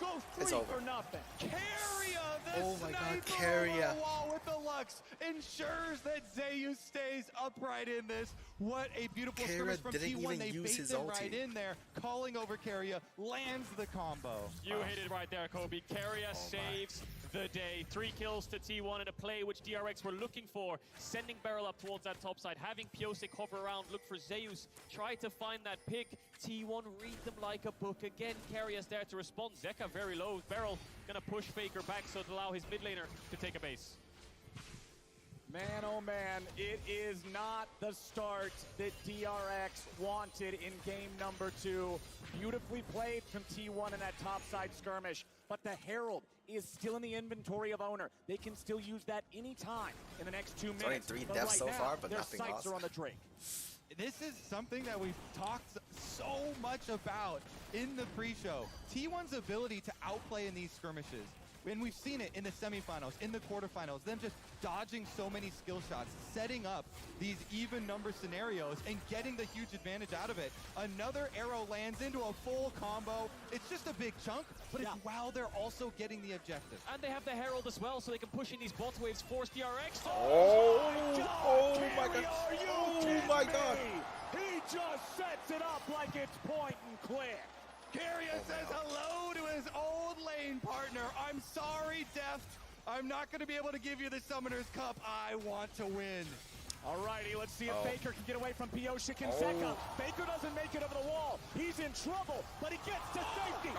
goes 3 for nothing. Carrier, the oh my god, sniper Carrier. on the wall with the Lux ensures that Zeus stays upright in this. What a beautiful skirmish from T1. They bait him right in there, calling over Carrier, lands the combo. You hit it right there, Kobe. Carrier saves the day. 3 kills to T1 in a play which DRX were looking for, sending Beryl up towards that top side, having Piosik hover around, look for Zeus, try to find that pick. T1 read them like a book. Again, Carrier's there to respond. Zeka very low. Beryl gonna push FAKER back so to allow his mid laner to take a base. Man, oh man, it is not the start that DRX wanted in game number 2. Beautifully played from T1 in that topside skirmish, but the Herald is still in the inventory of Owner. They can still use that anytime in the next 2 minutes. Only 3 deaths so far, but their nothing sights lost. are on the Drake. This is something that we've talked so much about in the pre-show. T1's ability to outplay in these skirmishes. And we've seen it in the semifinals, in the quarterfinals, them just dodging so many skill shots, setting up these even number scenarios and getting the huge advantage out of it. Another arrow lands into a full combo. It's just a big chunk, but it's while they're also getting the objective. And they have the Herald as well, so they can push in these bot waves, force DRX. Oh my god. Oh my god. He just sets it up like it's point and click. Carrier says hello to his old lane partner. I'm sorry, Deft. I'm not going to be able to give you the Summoner's Cup. I want to win. Alrighty, let's see if FAKER can get away from Piosik and Zeka. FAKER doesn't make it over the wall. He's in trouble, but he gets to safety.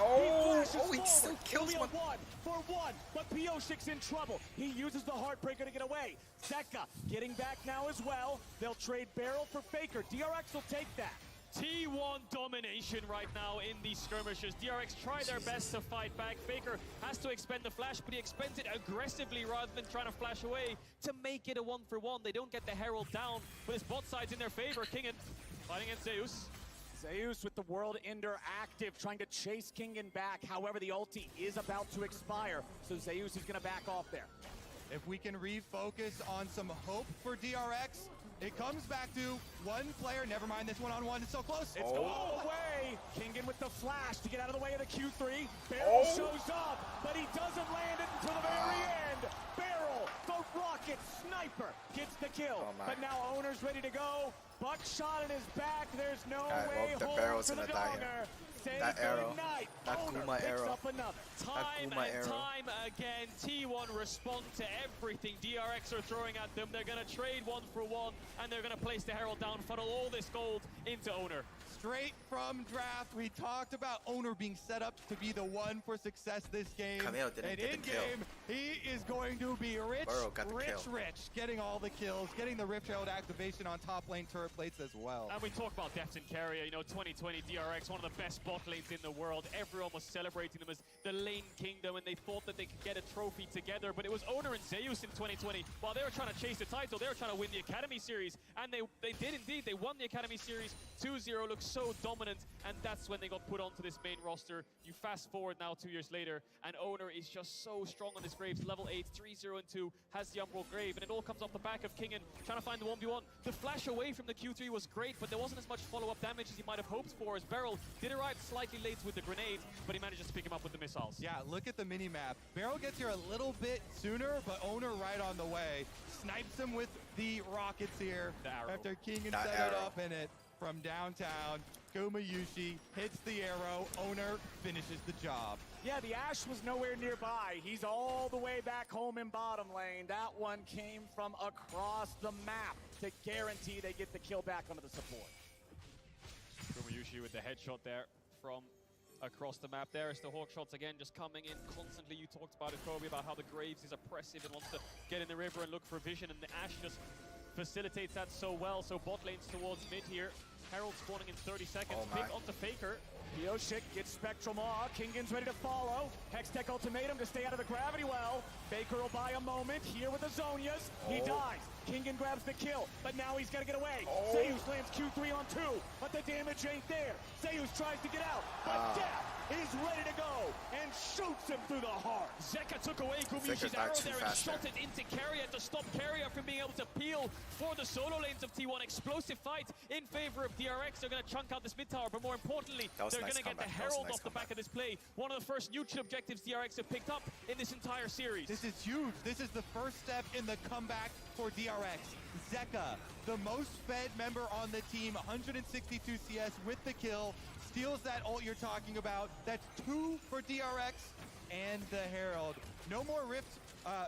He still kills one. 1-for-1, but Piosik's in trouble. He uses the Heartbreaker to get away. Zeka getting back now as well. They'll trade Beryl for FAKER. DRX will take that. T1 domination right now in these skirmishes. DRX try their best to fight back. FAKER has to expend the flash, but he expends it aggressively rather than trying to flash away to make it a 1-for-1. They don't get the Herald down, but his bot side's in their favor. Kingen fighting against Zeus. Zeus with the World Ender active, trying to chase Kingen back. However, the ulti is about to expire, so Zeus is going to back off there. If we can refocus on some hope for DRX, it comes back to one player. Never mind this one-on-one. It's so close. It's all away. Kingen with the flash to get out of the way of the Q3. Beryl shows up, but he doesn't land it until the very end. Beryl, the rocket sniper, gets the kill. But now Owner's ready to go. Buckshot in his back. There's no way home for the Donger. That arrow, that Kuma arrow, Time and time again, T1 respond to everything DRX are throwing at them. They're going to trade 1-for-1, and they're going to place the Herald down, funnel all this gold into Owner. Straight from draft, we talked about Owner being set up to be the one for success this game. Camille didn't get the kill. In-game, he is going to be rich, getting all the kills, getting the Rift Herald activation on top lane turret plates as well. And we talk about Deft and Carrier, you know, 2020 DRX, one of the best bot lanes in the world. Everyone was celebrating them as the lane kingdom, and they thought that they could get a trophy together, but it was Owner and Zeus in 2020. While they were trying to chase the title, they were trying to win the Academy Series, and they did indeed. They won the Academy Series 2-0, looks so dominant, and that's when they got put onto this main roster. You fast forward now 2 years later, and Owner is just so strong on his Graves, level 8, 3-0-2, has the Umbral Grave, and it all comes off the back of Kingen trying to find the 1v1. The flash away from the Q3 was great, but there wasn't as much follow-up damage as he might have hoped for, as Beryl did arrive slightly late with the grenade, but he manages to pick him up with the missiles. Yeah, look at the mini-map. Beryl gets here a little bit sooner, but Owner right on the way. Snipes him with the rockets here after Kingen set it up in it from downtown. Gumayushi hits the arrow. Owner finishes the job. Yeah, the Ashe was nowhere nearby. He's all the way back home in bottom lane. That one came from across the map to guarantee they get the kill back onto the support. Gumayushi with the headshot there from across the map. There is the hawk shots again, just coming in constantly. You talked about it, Kobe, about how the Graves is oppressive and wants to get in the river and look for vision, and the Ashe just facilitates that so well. So bot lanes towards mid here. Herald spawning in 30 seconds. Pick onto FAKER. Yoshik gets Spectral Maw. Kingan's ready to follow. Hextech ultimatum to stay out of the gravity well. FAKER will buy a moment here with the Zhonya's. He dies. Kingan grabs the kill, but now he's got to get away. Zeus lands Q3 on 2, but the damage ain't there. Zeus tries to get out, but Death is ready to go and shoots him through the heart. Zeka took away Gumayushi's arrow there and shot it into Carrier to stop Carrier from being able to peel for the solo lanes of T1. Explosive fight in favor of DRX. They're going to chunk out this mid tower, but more importantly, they're going to get the Herald off the back of this play. One of the first neutral objectives DRX have picked up in this entire series. This is huge. This is the first step in the comeback for DRX. Zeka, the most fed member on the team, 162 CS with the kill, steals that ult you're talking about. That's 2 for DRX and the Herald. No more rift,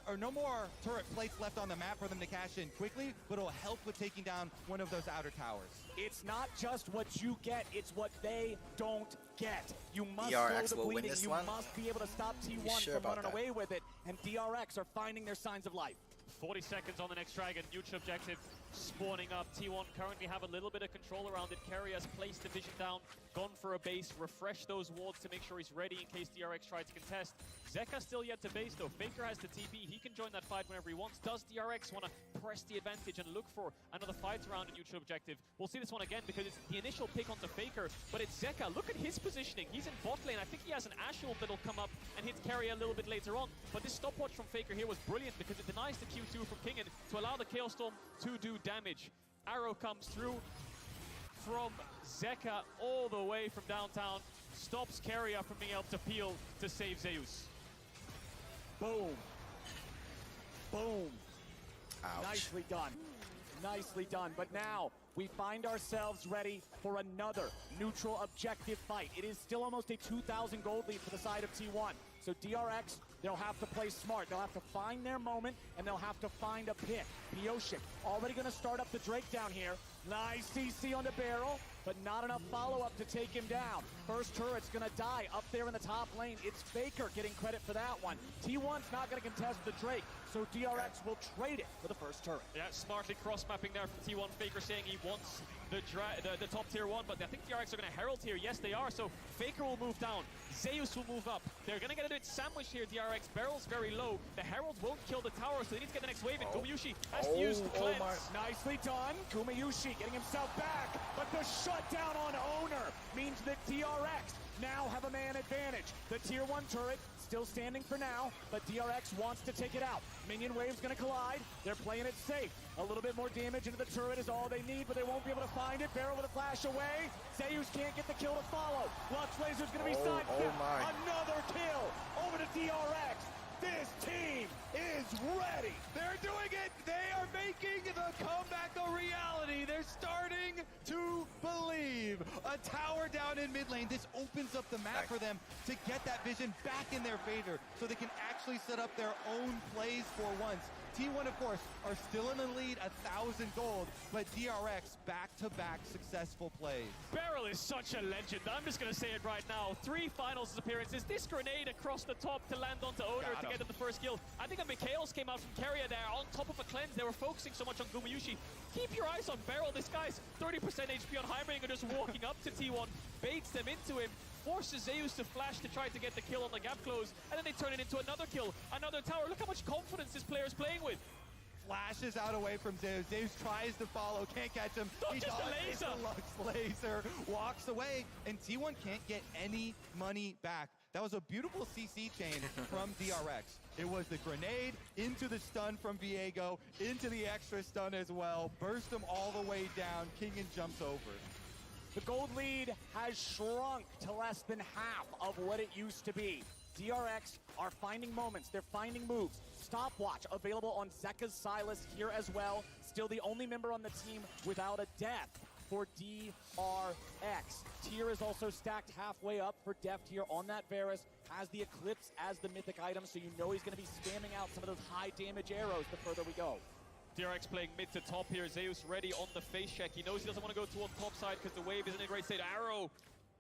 or no more turret plates left on the map for them to cash in quickly, but it'll help with taking down one of those outer towers. It's not just what you get, it's what they don't get. You must DRX slow the will win bleeding. this You one. must be able to stop T1 sure from about running that? away with it, and DRX are finding their signs of life. 40 seconds on the next dragon. Neutral objective spawning up. T1 currently have a little bit of control around it. Carrier has placed the vision down, gone for a base, refreshed those wards to make sure he's ready in case DRX tries to contest. Zeka still yet to base though. FAKER has the TP. He can join that fight whenever he wants. Does DRX want to press the advantage and look for another fight around a neutral objective? We'll see this one again because it's the initial pick onto FAKER, but it's Zeka. Look at his positioning. He's in bot lane. I think he has an Ashe ult that'll come up and hit Carrier a little bit later on. But this stopwatch from FAKER here was brilliant because it denies the Q2 from Kingan to allow the Chaos Storm to do damage. Arrow comes through from Zeka all the way from downtown, stops Carrier from being able to peel to save Zeus. Boom. Boom. Ouch. Nicely done. Nicely done. But now we find ourselves ready for another neutral objective fight. It is still almost a 2,000 gold lead for the side of T1. So DRX, they'll have to play smart. They'll have to find their moment, and they'll have to find a pick. Yoshik already going to start up the Drake down here. Nice CC on the barrel, but not enough follow-up to take him down. First turret's going to die up there in the top lane. It's FAKER getting credit for that one. T1's not going to contest the Drake, so DRX will trade it for the first turret. Yeah, smartly cross-mapping there from T1. FAKER saying he wants the top tier 1, but I think DRX are going to Herald here. Yes, they are, so FAKER will move down. Zeus will move up. They're going to get a bit sandwiched here, DRX. Barrel's very low. The Herald won't kill the tower, so they need to get the next wave in. Gumayushi has to use the cleanse. Nicely done. Gumayushi getting himself back, but the shutdown on Owner means that DRX now have a man advantage. The tier 1 turret still standing for now, but DRX wants to take it out. Minion wave's gonna collide. They're playing it safe. A little bit more damage into the turret is all they need, but they won't be able to find it. Barrel with a flash away. Zeus can't get the kill to follow. Lux Laser's gonna be sidestepped. Another kill over to DRX. This team is ready. They're doing it. They are making the comeback a reality. They're starting to believe. A tower down in mid lane. This opens up the map for them to get that vision back in their favor so they can actually set up their own plays for once. T1, of course, are still in the lead, 1,000 gold, but DRX back-to-back successful plays. Barrel is such a legend. I'm just going to say it right now. 3 finals appearances. This grenade across the top to land onto Owner to get him the first kill. I think a Mikhails came out from Carrier there on top of a cleanse. They were focusing so much on Gumayushi. Keep your eyes on Barrel. This guy's 30% HP on Heimerdinger just walking up to T1, baits them into him, forces Zeus to flash to try to get the kill on the gap close, and then they turn it into another kill, another tower. Look how much confidence this player is playing with. Flashes out away from Zeus. Zeus tries to follow, can't catch him. He just the laser. Lux Laser walks away, and T1 can't get any money back. That was a beautiful CC chain from DRX. It was the grenade into the stun from Viego, into the extra stun as well. Burst him all the way down. Kingan jumps over. The gold lead has shrunk to less than half of what it used to be. DRX are finding moments, they're finding moves. Stopwatch available on Zeka's Silas here as well. Still the only member on the team without a death for DRX. Tier is also stacked halfway up for Deft here on that Varus. Has the Eclipse as the mythic item, so you know he's going to be spamming out some of those high damage arrows the further we go. DRX playing mid to top here. Zeus ready on the face check. He knows he doesn't want to go towards top side because the wave is in a great state. Arrow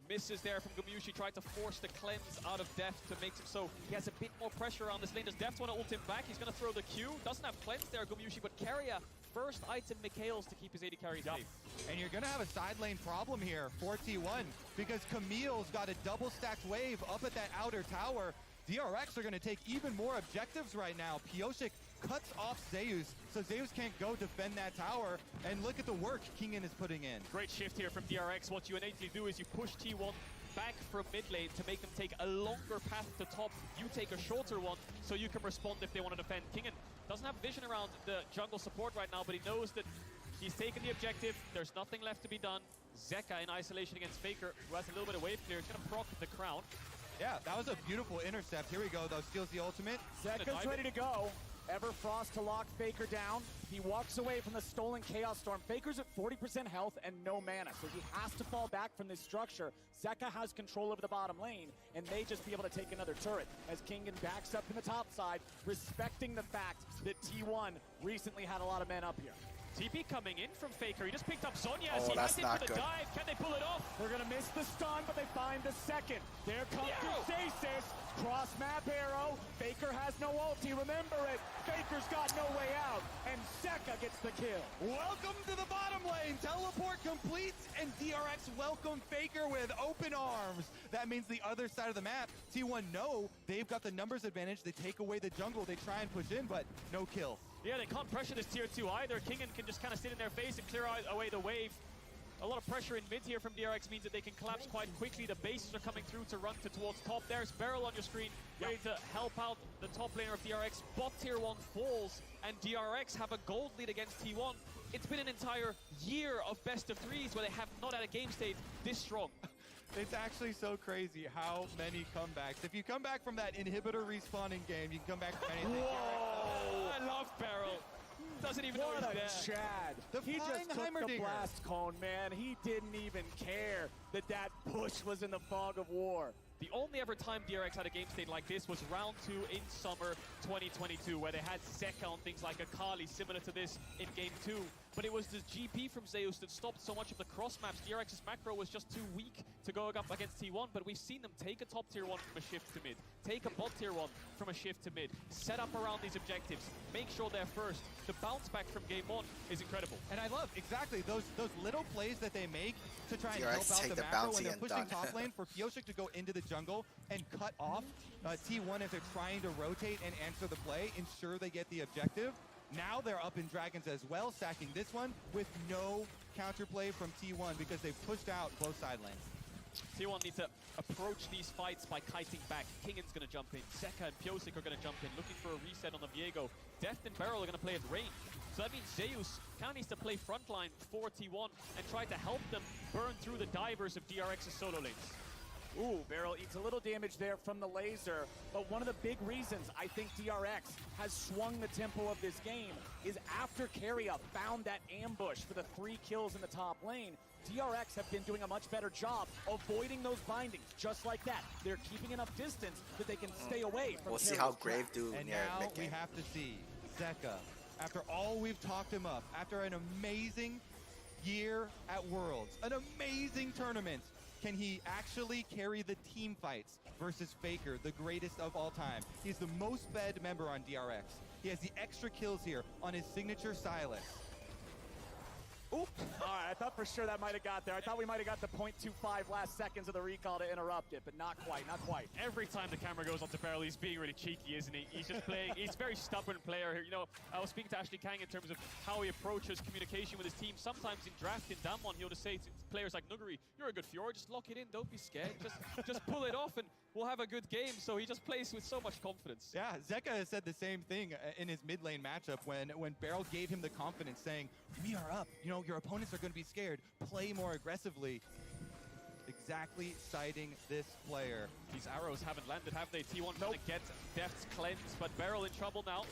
misses there from Gumyushi, tried to force the cleanse out of Deft to make him so he has a bit more pressure on this lane. Does Deft want to ult him back? He's going to throw the Q. Doesn't have cleanse there, Gumyushi, but Keria, first item Mikhail's to keep his AD carry safe. And you're going to have a side lane problem here for T1 because Camille's got a double stacked wave up at that outer tower. DRX are going to take even more objectives right now. Pyosik cuts off Zeus, so Zeus can't go defend that tower. And look at the work Kingen is putting in. Great shift here from DRX. What you innately do is you push T1 back from mid lane to make them take a longer path to top. You take a shorter one so you can respond if they want to defend. Kingen doesn't have vision around the jungle support right now, but he knows that he's taken the objective. There's nothing left to be done. Zeka in isolation against FAKER, who has a little bit of wave clear. He's going to proc the crown. Yeah, that was a beautiful intercept. Here we go, though. Steals the ultimate. Zeka's ready to go. Everfrost to lock FAKER down. He walks away from the stolen Chaos Storm. FAKER's at 40% health and no mana, so he has to fall back from this structure. Zeka has control over the bottom lane, and may just be able to take another turret as Kingen backs up from the top side, respecting the fact that T1 recently had a lot of men up here. TP coming in from FAKER. He just picked up Sonya as Oh, he that's went in not for the good. dive. Can they pull it off? They're gonna miss the stun, but they find the second. There comes Stasis. Cross map arrow. FAKER has no ulti. Remember it. FAKER's got no way out, and Zeka gets the kill. Welcome to the bottom lane. Teleport completes, and DRX welcome FAKER with open arms. That means the other side of the map, T1 know they've got the numbers advantage. They take away the jungle. They try and push in, but no kill. Yeah, they can't pressure this tier 2 either. Kingen can just kind of sit in their face and clear away the wave. A lot of pressure in mid here from DRX means that they can collapse quite quickly. The bases are coming through to run towards top. There's Beryl on your screen, ready to help out the top laner of DRX. Bot tier 1 falls, and DRX have a gold lead against T1. It's been an entire year of best of threes where they have not had a game state this strong. It's actually so crazy how many comebacks. If you come back from that inhibitor respawning game, you can come back from anything. Whoa! I love Beryl. Doesn't even know he's there. Chad. He just took the blast cone, man. He didn't even care that push was in the fog of war. The only ever time DRX had a game state like this was round 2 in summer 2022, where they had Zeka on things like Akali, similar to this in game 2. But it was the GP from Zeus that stopped so much of the cross maps. DRX's macro was just too weak to go up against T1, but we've seen them take a top tier 1 from a shift to mid, take a bot tier 1 from a shift to mid, set up around these objectives, make sure they're first. The bounce back from game 1 is incredible. And I love exactly those little plays that they make to try and DRX help out take the the macro when bouncy they're and pushing done. top lane for Pyosik to go into the jungle and cut off T1 if they're trying to rotate and answer the play, ensure they get the objective. Now they're up in Dragons as well, sacking this one with no counterplay from T1 because they've pushed out both side lanes. T1 need to approach these fights by kiting back. Kingen's going to jump in. Zeka and Pyosik are going to jump in, looking for a reset on the Viego. Deft and Beryl are going to play at range. So that means Zeus kind of needs to play frontline for T1 and try to help them burn through the divers of DRX's solo lanes. Ooh, Beryl eats a little damage there from the laser, but one of the big reasons I think DRX has swung the tempo of this game is after Keria found that ambush for the 3 kills in the top lane, DRX have been doing a much better job avoiding those bindings, just like that. They're keeping enough distance that they can stay away from We'll see Keria's how trap. Grave do And near now mid we game. have to see Zeka, after all we've talked him up, after an amazing year at Worlds, an amazing tournament, can he actually carry the team fights versus FAKER, the greatest of all time? He's the most fed member on DRX. He has the extra kills here on his signature Silas. Oop. All right, I thought for sure that might have got there. I thought we might have got the 0.25 last seconds of the recall to interrupt it, but not quite, not quite. Every time the camera goes onto Beryl, he's being really cheeky, isn't he? He's just playing, he's a very stubborn player here. You know, I was speaking to Ashley Kang in terms of how he approaches communication with his team. Sometimes in draft in Damwon, he'll just say to players like Nuguri, you're a good Fjord, just lock it in, don't be scared. Just pull it off and we'll have a good game. So he just plays with so much confidence. Yeah, Zeka has said the same thing in his mid lane matchup when Beryl gave him the confidence saying, we are up, you know, your opponents are going to be scared, play more aggressively. Exactly citing this player. These arrows haven't landed, have they? T1 trying to get Deft's cleanse, but Beryl in trouble now.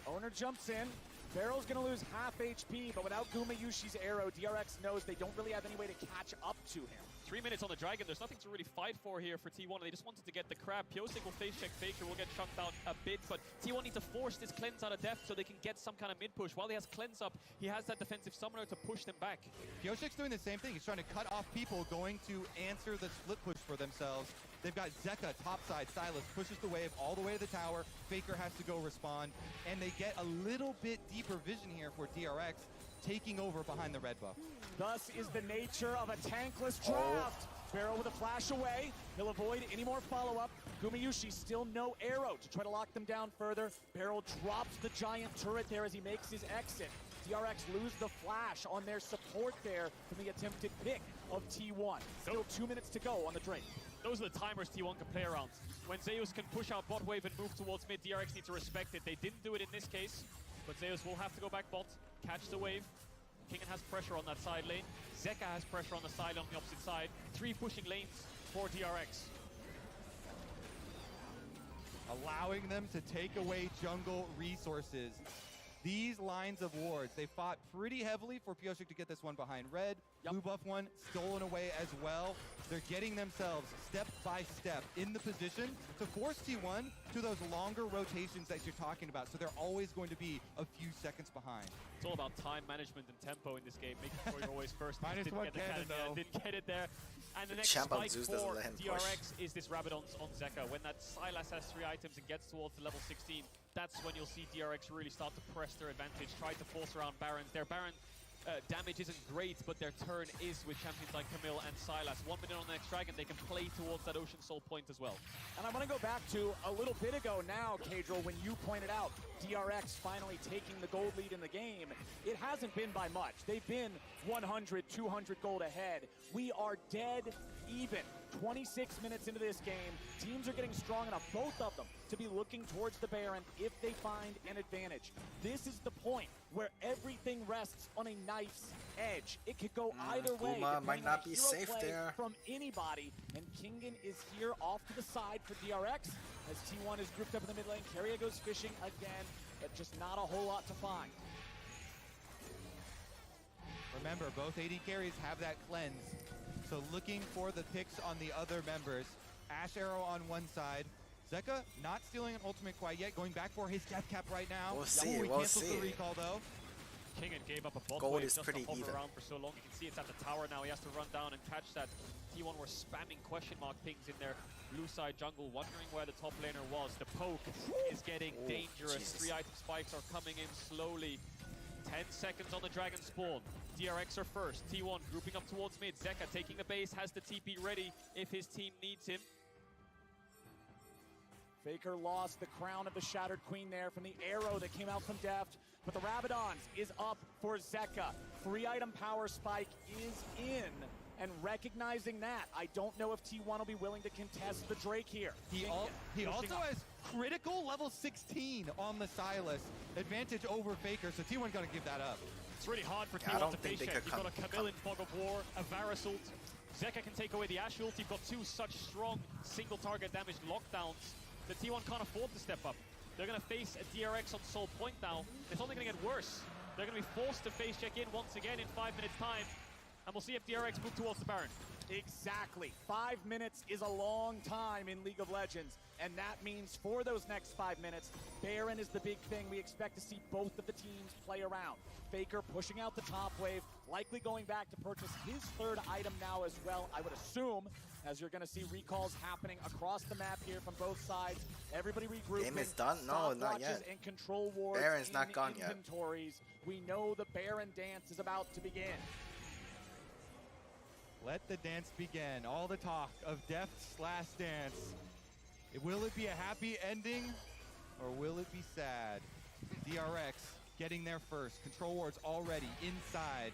Owner jumps in. Barrel's going to lose half HP, but without Gumayushi's arrow, DRX knows they don't really have any way to catch up to him. 3 minutes on the Dragon. There's nothing to really fight for here for T1. They just wanted to get the crab. Pyosik will face check Faker, will get chunked out a bit, but T1 need to force this cleanse out of depth so they can get some kind of mid push. While he has cleanse up, he has that defensive summoner to push them back. Pyosik's doing the same thing. He's trying to cut off people going to answer the split push for themselves. They've got Zeka topside. Silas pushes the wave all the way to the tower. Faker has to go respond, and they get a little bit deeper vision here for DRX, taking over behind the red buff. Thus is the nature of a tankless draft. Barrel with a flash away. He'll avoid any more follow-up. Gumayushi still no arrow to try to lock them down further. Barrel drops the giant turret there as he makes his exit. DRX lose the flash on their support there from the attempted pick of T1. Still 2 minutes to go on the Drake. Those are the timers T1 can play around. When Zeus can push out bot wave and move towards mid, DRX need to respect it. They didn't do it in this case, but Zeus will have to go back bot, catch the wave. Kingen has pressure on that side lane. Zeka has pressure on the side on the opposite side. 3 pushing lanes for DRX. Allowing them to take away jungle resources. These lines of wards, they fought pretty heavily for Pyosik to get this one behind red. Blue buff one stolen away as well. They're getting themselves step by step in the position to force T1 to those longer rotations that you're talking about. So they're always going to be a few seconds behind. It's all about time management and tempo in this game, making sure you're always first. Minus one cannon, though. Didn't get it there. And the next spike for DRX is this Rabbit on Zeka. When that Sylas has 3 items and gets towards the level 16, that's when you'll see DRX really start to press their advantage, try to force around Barons. Their Baron damage isn't great, but their turn is with champions like Camille and Sylas. 1 minute on the next Dragon, they can play towards that Ocean Soul point as well. And I want to go back to a little bit ago now, Kadril, when you pointed out DRX finally taking the gold lead in the game. It hasn't been by much. They've been 100, 200 gold ahead. We are dead even. 26 minutes into this game, teams are getting strong enough, both of them, to be looking towards the Baron if they find an advantage. This is the point where everything rests on a knife's edge. It could go either way. Guma might not be safe there. From anybody, and Kingen is here off to the side for DRX as T1 is grouped up in the mid lane. Keria goes fishing again, but just not a whole lot to find. Remember, both AD carries have that cleanse. So looking for the picks on the other members. Ash Arrow on one side. Zeka not stealing an ultimate quite yet. Going back for his death cap right now. We'll see, he we'll cancels see. the recall though. Kingen gave up a bot Gold wave is just pretty to hover even. around for so long. You can see it's at the tower now. He has to run down and catch that. T1 were spamming question mark pings in their blue side jungle, wondering where the top laner was. The poke is getting dangerous. Jesus. 3 item spikes are coming in slowly. 10 seconds on the Dragon spawn. DRX are first. T1 grouping up towards mid. Zeka taking the base, has the TP ready if his team needs him. Faker lost the crown of the Shattered Queen there from the arrow that came out from Deft, but the Rabadons is up for Zeka. 3 item power spike is in, and recognizing that, I don't know if T1 will be willing to contest the Drake here. He also has critical level 16 on the Sylas. Advantage over Faker, so T1 gotta give that up. It's really hard for Yeah, I T1 don't to think face they check. could You've got a Camille in Fog of War, a Varus ult. Zeka can take away the Ashe ult. You've got 2 such strong single target damage lockdowns that T1 can't afford to step up. They're going to face a DRX on Soul Point now. It's only going to get worse. They're going to be forced to face check in once again in 5 minutes time. And we'll see if DRX move towards the Baron. Exactly. 5 minutes is a long time in League of Legends, and that means for those next 5 minutes, Baron is the big thing. We expect to see both of the teams play around. Faker pushing out the top wave, likely going back to purchase his 3rd item now as well, I would assume, as you're going to see recalls happening across the map here from both sides. Everybody regrouping. Game is done? No, not yet. And control wards Baron's not gone yet. inventories. We know the Baron dance is about to begin. Let the dance begin. All the talk of Deft's last dance. Will it be a happy ending or will it be sad? DRX getting there first. Control wards already inside.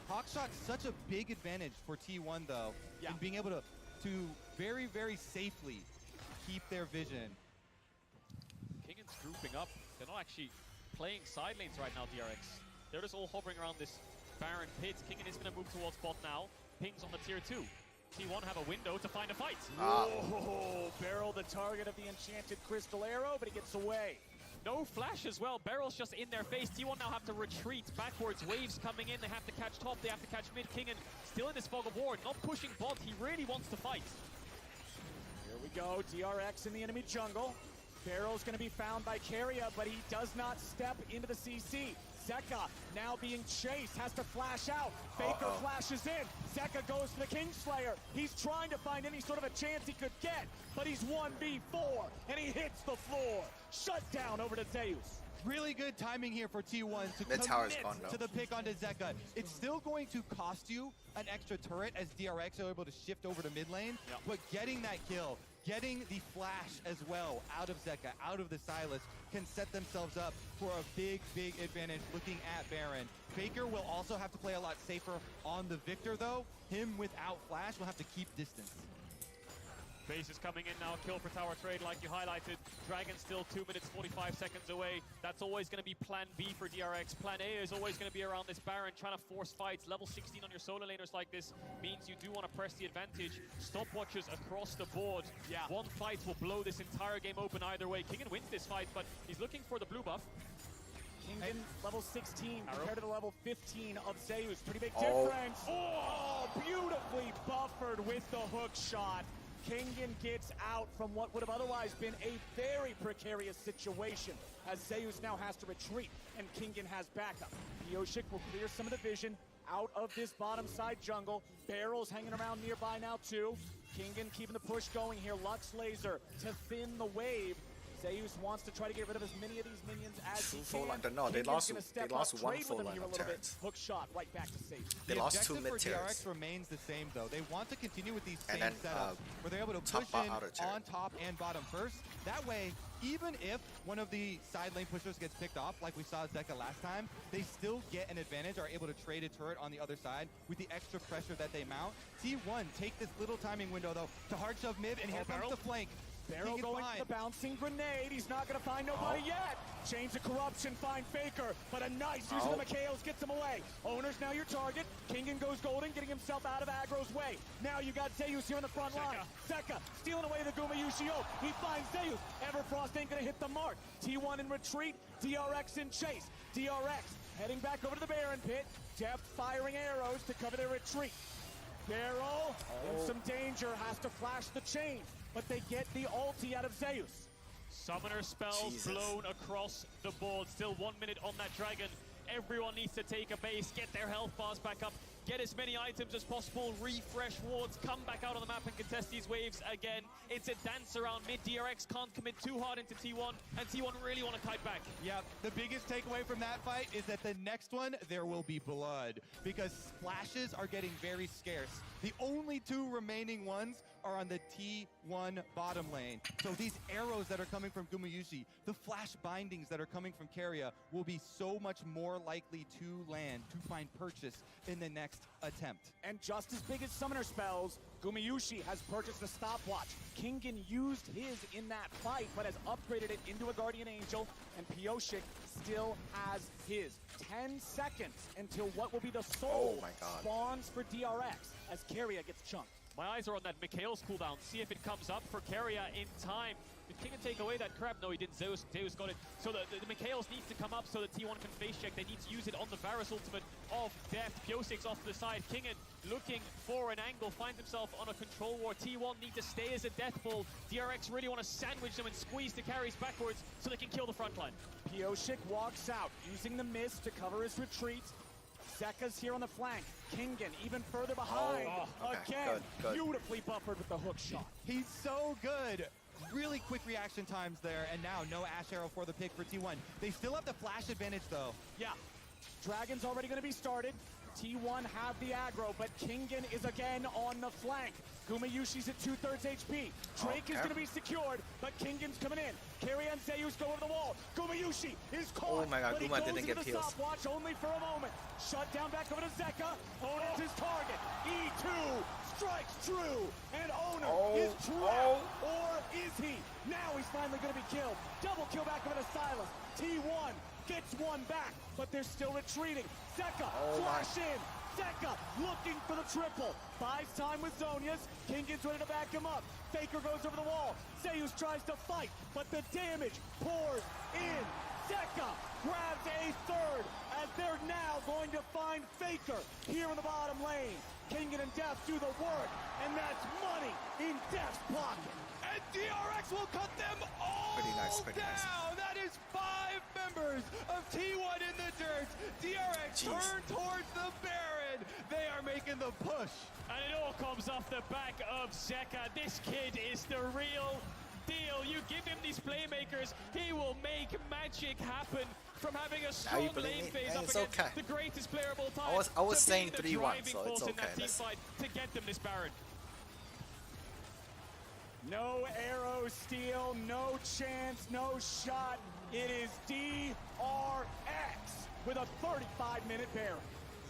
Hawkshot's such a big advantage for T1 though, in being able to very, very safely keep their vision. Kingen's grouping up. They're not actually playing side lanes right now, DRX. They're just all hovering around this Baron pit. Kingen is going to move towards bot now. Pings on the tier 2. T1 have a window to find a fight. Whoa, Barrel the target of the enchanted crystal arrow, but he gets away. No flash as well. Barrel's just in their face. T1 now have to retreat backwards. Waves coming in. They have to catch top. They have to catch mid. Kingen still in this fog of war. Not pushing bot. He really wants to fight. Here we go. DRX in the enemy jungle. Barrel's going to be found by Keria, but he does not step into the CC. Zeka now being chased, has to flash out. Faker flashes in. Zeka goes for the Kingslayer. He's trying to find any sort of a chance he could get, but he's 1v4, and he hits the floor. Shut down over to Zeus. Really good timing here for T1 to commit to the pick onto Zeka. It's still going to cost you an extra turret as DRX are able to shift over to mid lane, but getting that kill, getting the flash as well out of Zeka, out of the Sylas, can set themselves up for a big, big advantage looking at Baron. Faker will also have to play a lot safer on the Victor though. Him without flash will have to keep distance. Base is coming in now, kill for tower trade like you highlighted. Dragon still 2 minutes 45 seconds away. That's always going to be plan B for DRX. Plan A is always going to be around this Baron, trying to force fights. Level 16 on your solo laners like this means you do want to press the advantage. Stopwatches across the board. One fight will blow this entire game open either way. Kingen wins this fight, but he's looking for the blue buff. Kingen level 16 compared to the level 15 of Zeus. Pretty big difference. Oh, beautifully buffered with the hook shot. Kingen gets out from what would have otherwise been a very precarious situation as Zeus now has to retreat and Kingen has backup. Pioshik will clear some of the vision out of this bottom side jungle. Barrel's hanging around nearby now too. Kingen keeping the push going here. Lux Laser to thin the wave. Zeus wants to try to get rid of as many of these minions as he can. No, they lost one full line of turrets. Hook shot right back to safe. They lost 2 mid tiers. DRX remains the same though. They want to continue with these same setups where they're able to push in on top and bottom first. That way, even if one of the side lane pushers gets picked off, like we saw Zeka last time, they still get an advantage, are able to trade a turret on the other side with the extra pressure that they mount. T1 take this little timing window though to hard shove mid, and here comes the flank. Barrel going for the bouncing grenade. He's not going to find nobody yet. Chains of Corruption find Faker, but a nice use of the Mikhails gets him away. Owner's now your target. Kingen goes golden, getting himself out of aggro's way. Now you got Zeus here on the front line. Zeka stealing away the Gumayushi ult. He finds Zeus. Everfrost ain't going to hit the mark. T1 in retreat. DRX in chase. DRX heading back over to the Baron pit. Deft firing arrows to cover their retreat. Barrel in some danger, has to flash the chain, but they get the ulti out of Zeus. Summoner spells blown across the board. Still 1 minute on that dragon. Everyone needs to take a base, get their health bars back up, get as many items as possible, refresh wards, come back out on the map and contest these waves again. It's a dance around mid. DRX can't commit too hard into T1, and T1 really want to kite back. Yeah, the biggest takeaway from that fight is that the next one, there will be blood, because splashes are getting very scarce. The only 2 remaining ones are on the T1 bottom lane. So these arrows that are coming from Gumayushi, the flash bindings that are coming from Keria will be so much more likely to land, to find purchase in the next attempt. And just as big as summoner spells, Gumayushi has purchased a stopwatch. Kingen used his in that fight, but has upgraded it into a Guardian Angel, and Pioshik still has his. 10 seconds until what will be the soul spawns for DRX as Keria gets chunked. My eyes are on that Mikhail's cooldown. See if it comes up for Keria in time. Did Kingen take away that crab? No, he didn't. Zeus got it. So the Mikhail's needs to come up so that T1 can face check. They need to use it on the Varus ultimate of death. Piosik's off to the side. Kingen looking for an angle, finds himself on a control war. T1 need to stay as a death ball. DRX really want to sandwich them and squeeze the carries backwards so they can kill the front line. Pioshik walks out, using the mist to cover his retreat. Zeka's here on the flank. Kingen even further behind. Again, beautifully buffered with the hook shot. He's so good. Really quick reaction times there, and now no Ash Arrow for the pick for T1. They still have the flash advantage though. Yeah, Dragon's already going to be started. T1 have the aggro, but Kingen is again on the flank. Gumayushi's at 2/3 HP. Drake is going to be secured, but Kingen's coming in. Keria and Zeus go over the wall. Gumayushi is caught, oh my God, but he Guma goes didn't into get the heals. stopwatch only for a moment. Shut down back over to Zeka. Owner's his target. E2 strikes true, and Owner is trapped, or is he? Now he's finally going to be killed. Double kill back over to Sylas. T1 gets one back, but they're still retreating. Zeka flash in, Zeka looking for the triple. Buys time with Zonius. Kingan's ready to back him up. Faker goes over the wall. Zeus tries to fight, but the damage pours in. Zeka grabs a third as they're now going to find Faker here in the bottom lane. Kingan and Def do the work, and that's money in Def's pocket. And DRX will cut them all down. That is 5 members of T1 in the dirt. DRX turn towards the Baron. They are making the push. And it all comes off the back of Zeka. This kid is the real deal. You give him these playmakers, he will make magic happen. From having a strong lane phase up against the greatest player of all time. I was saying 3-1, so it's okay. To get them this Baron. No arrow steal, no chance, no shot. It is DRX with a 35-minute Baron.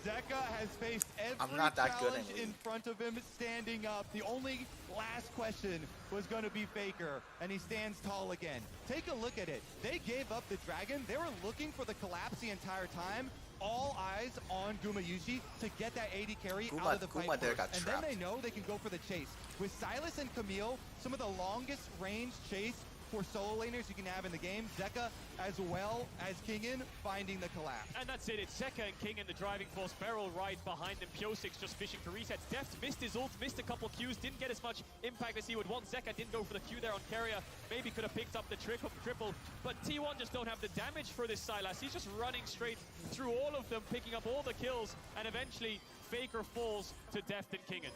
Zeka has faced every challenge in front of him standing up. The only last question was going to be Faker, and he stands tall again. Take a look at it. They gave up the dragon. They were looking for the collapse the entire time. All eyes on Gumayushi to get that AD carry out of the fight first. And then they know they can go for the chase. With Silas and Camille, some of the longest range chase for solo laners you can have in the game. Zeka, as well as Kingan, finding the collapse. And that's it. It's Zeka and Kingan, the driving force. Beryl right behind them. Pyosix just fishing for resets. Deft missed his ult, missed a couple Qs, didn't get as much impact as he would want. Zeka didn't go for the Q there on Keria. Maybe could have picked up the triple. But T1 just don't have the damage for this Silas. He's just running straight through all of them, picking up all the kills. And eventually, Faker falls to Deft and Kingan.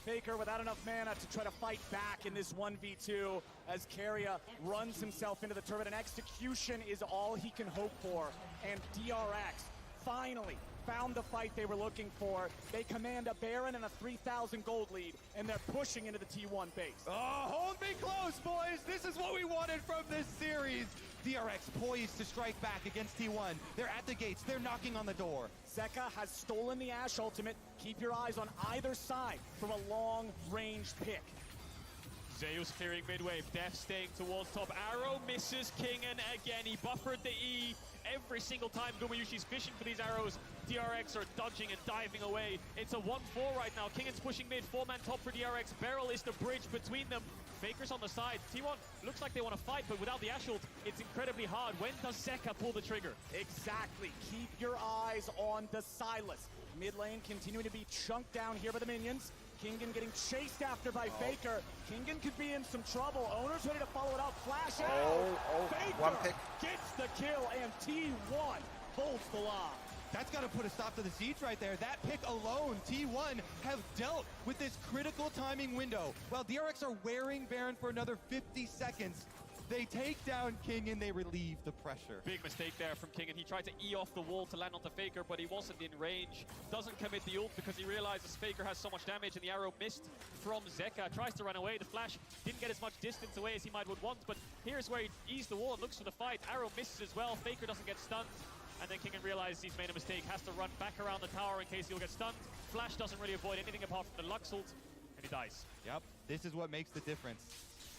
Faker without enough mana to try to fight back in this 1v2 as Keria runs himself into the turret, and execution is all he can hope for. And DRX finally found the fight they were looking for. They command a Baron and a 3,000 gold lead, and they're pushing into the T1 base. Oh, hold me close, boys. This is what we wanted from this series. DRX poised to strike back against T1. They're at the gates. They're knocking on the door. Zeka has stolen the Ashe ultimate. Keep your eyes on either side from a long-range pick. Zeus clearing midway, Def staying towards top. Arrow misses Kingan again. He buffered the E every single time Gumayushi's fishing for these arrows. DRX are dodging and diving away. It's a 1-4 right now. Kingan's pushing mid, 4-man top for DRX. Beryl is the bridge between them. Faker's on the side. T1 looks like they want to fight, but without the Ashe ult, it's incredibly hard. When does Zeka pull the trigger? Exactly. Keep your eyes on the Silas. Mid lane continuing to be chunked down here by the minions. Kingan getting chased after by Faker. Kingan could be in some trouble. Owner's ready to follow it up. Flash out. Faker one pick. Gets the kill, and T1 holds the line. That's got to put a stop to the siege right there. That pick alone, T1 have dealt with this critical timing window. While DRX are wearing Baron for another 50 seconds, they take down King and they relieve the pressure. Big mistake there from King, and he tried to E off the wall to land onto Faker, but he wasn't in range. Doesn't commit the ult because he realizes Faker has so much damage, and the arrow missed from Zeka. Tries to run away. The flash didn't get as much distance away as he might would want, but here's where he eased the wall and looks for the fight. Arrow misses as well. Faker doesn't get stunned. And then Kingan realizes he's made a mistake, has to run back around the tower in case he'll get stunned. Flash doesn't really avoid anything apart from the Lux ult, and he dies. Yep, this is what makes the difference.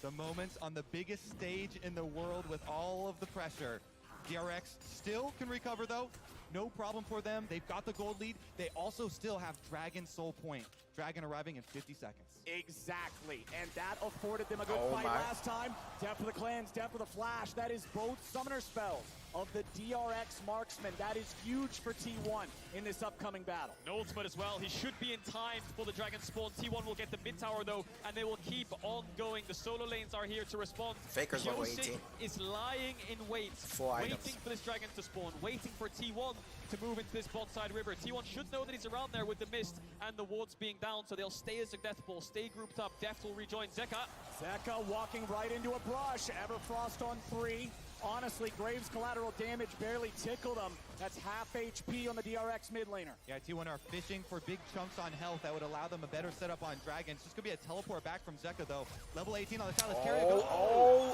The moments on the biggest stage in the world with all of the pressure. DRX still can recover though. No problem for them. They've got the gold lead. They also still have Dragon Soul Point. Dragon arriving in 50 seconds. Exactly, and that afforded them a good fight last time. Depth of the clans, depth of the flash. That is both summoner spells of the DRX marksman. That is huge for T1 in this upcoming battle. No ultimate as well. He should be in time for the dragon spawn. T1 will get the mid tower though, and they will keep on going. The solo lanes are here to respond. Faker's level 18. Is lying in wait, waiting for this dragon to spawn, waiting for T1 to move into this bot side river. T1 should know that he's around there with the mist and the wards being down, so they'll stay as a death ball, stay grouped up. Deft will rejoin Zeka. Zeka walking right into a brush. Everfrost on 3. Honestly, Graves' collateral damage barely tickled him. That's half HP on the DRX mid laner. Yeah, T1 are fishing for big chunks on health that would allow them a better setup on Dragons. Just gonna be a teleport back from Zeka though. Level 18 on the Silas carry. Oh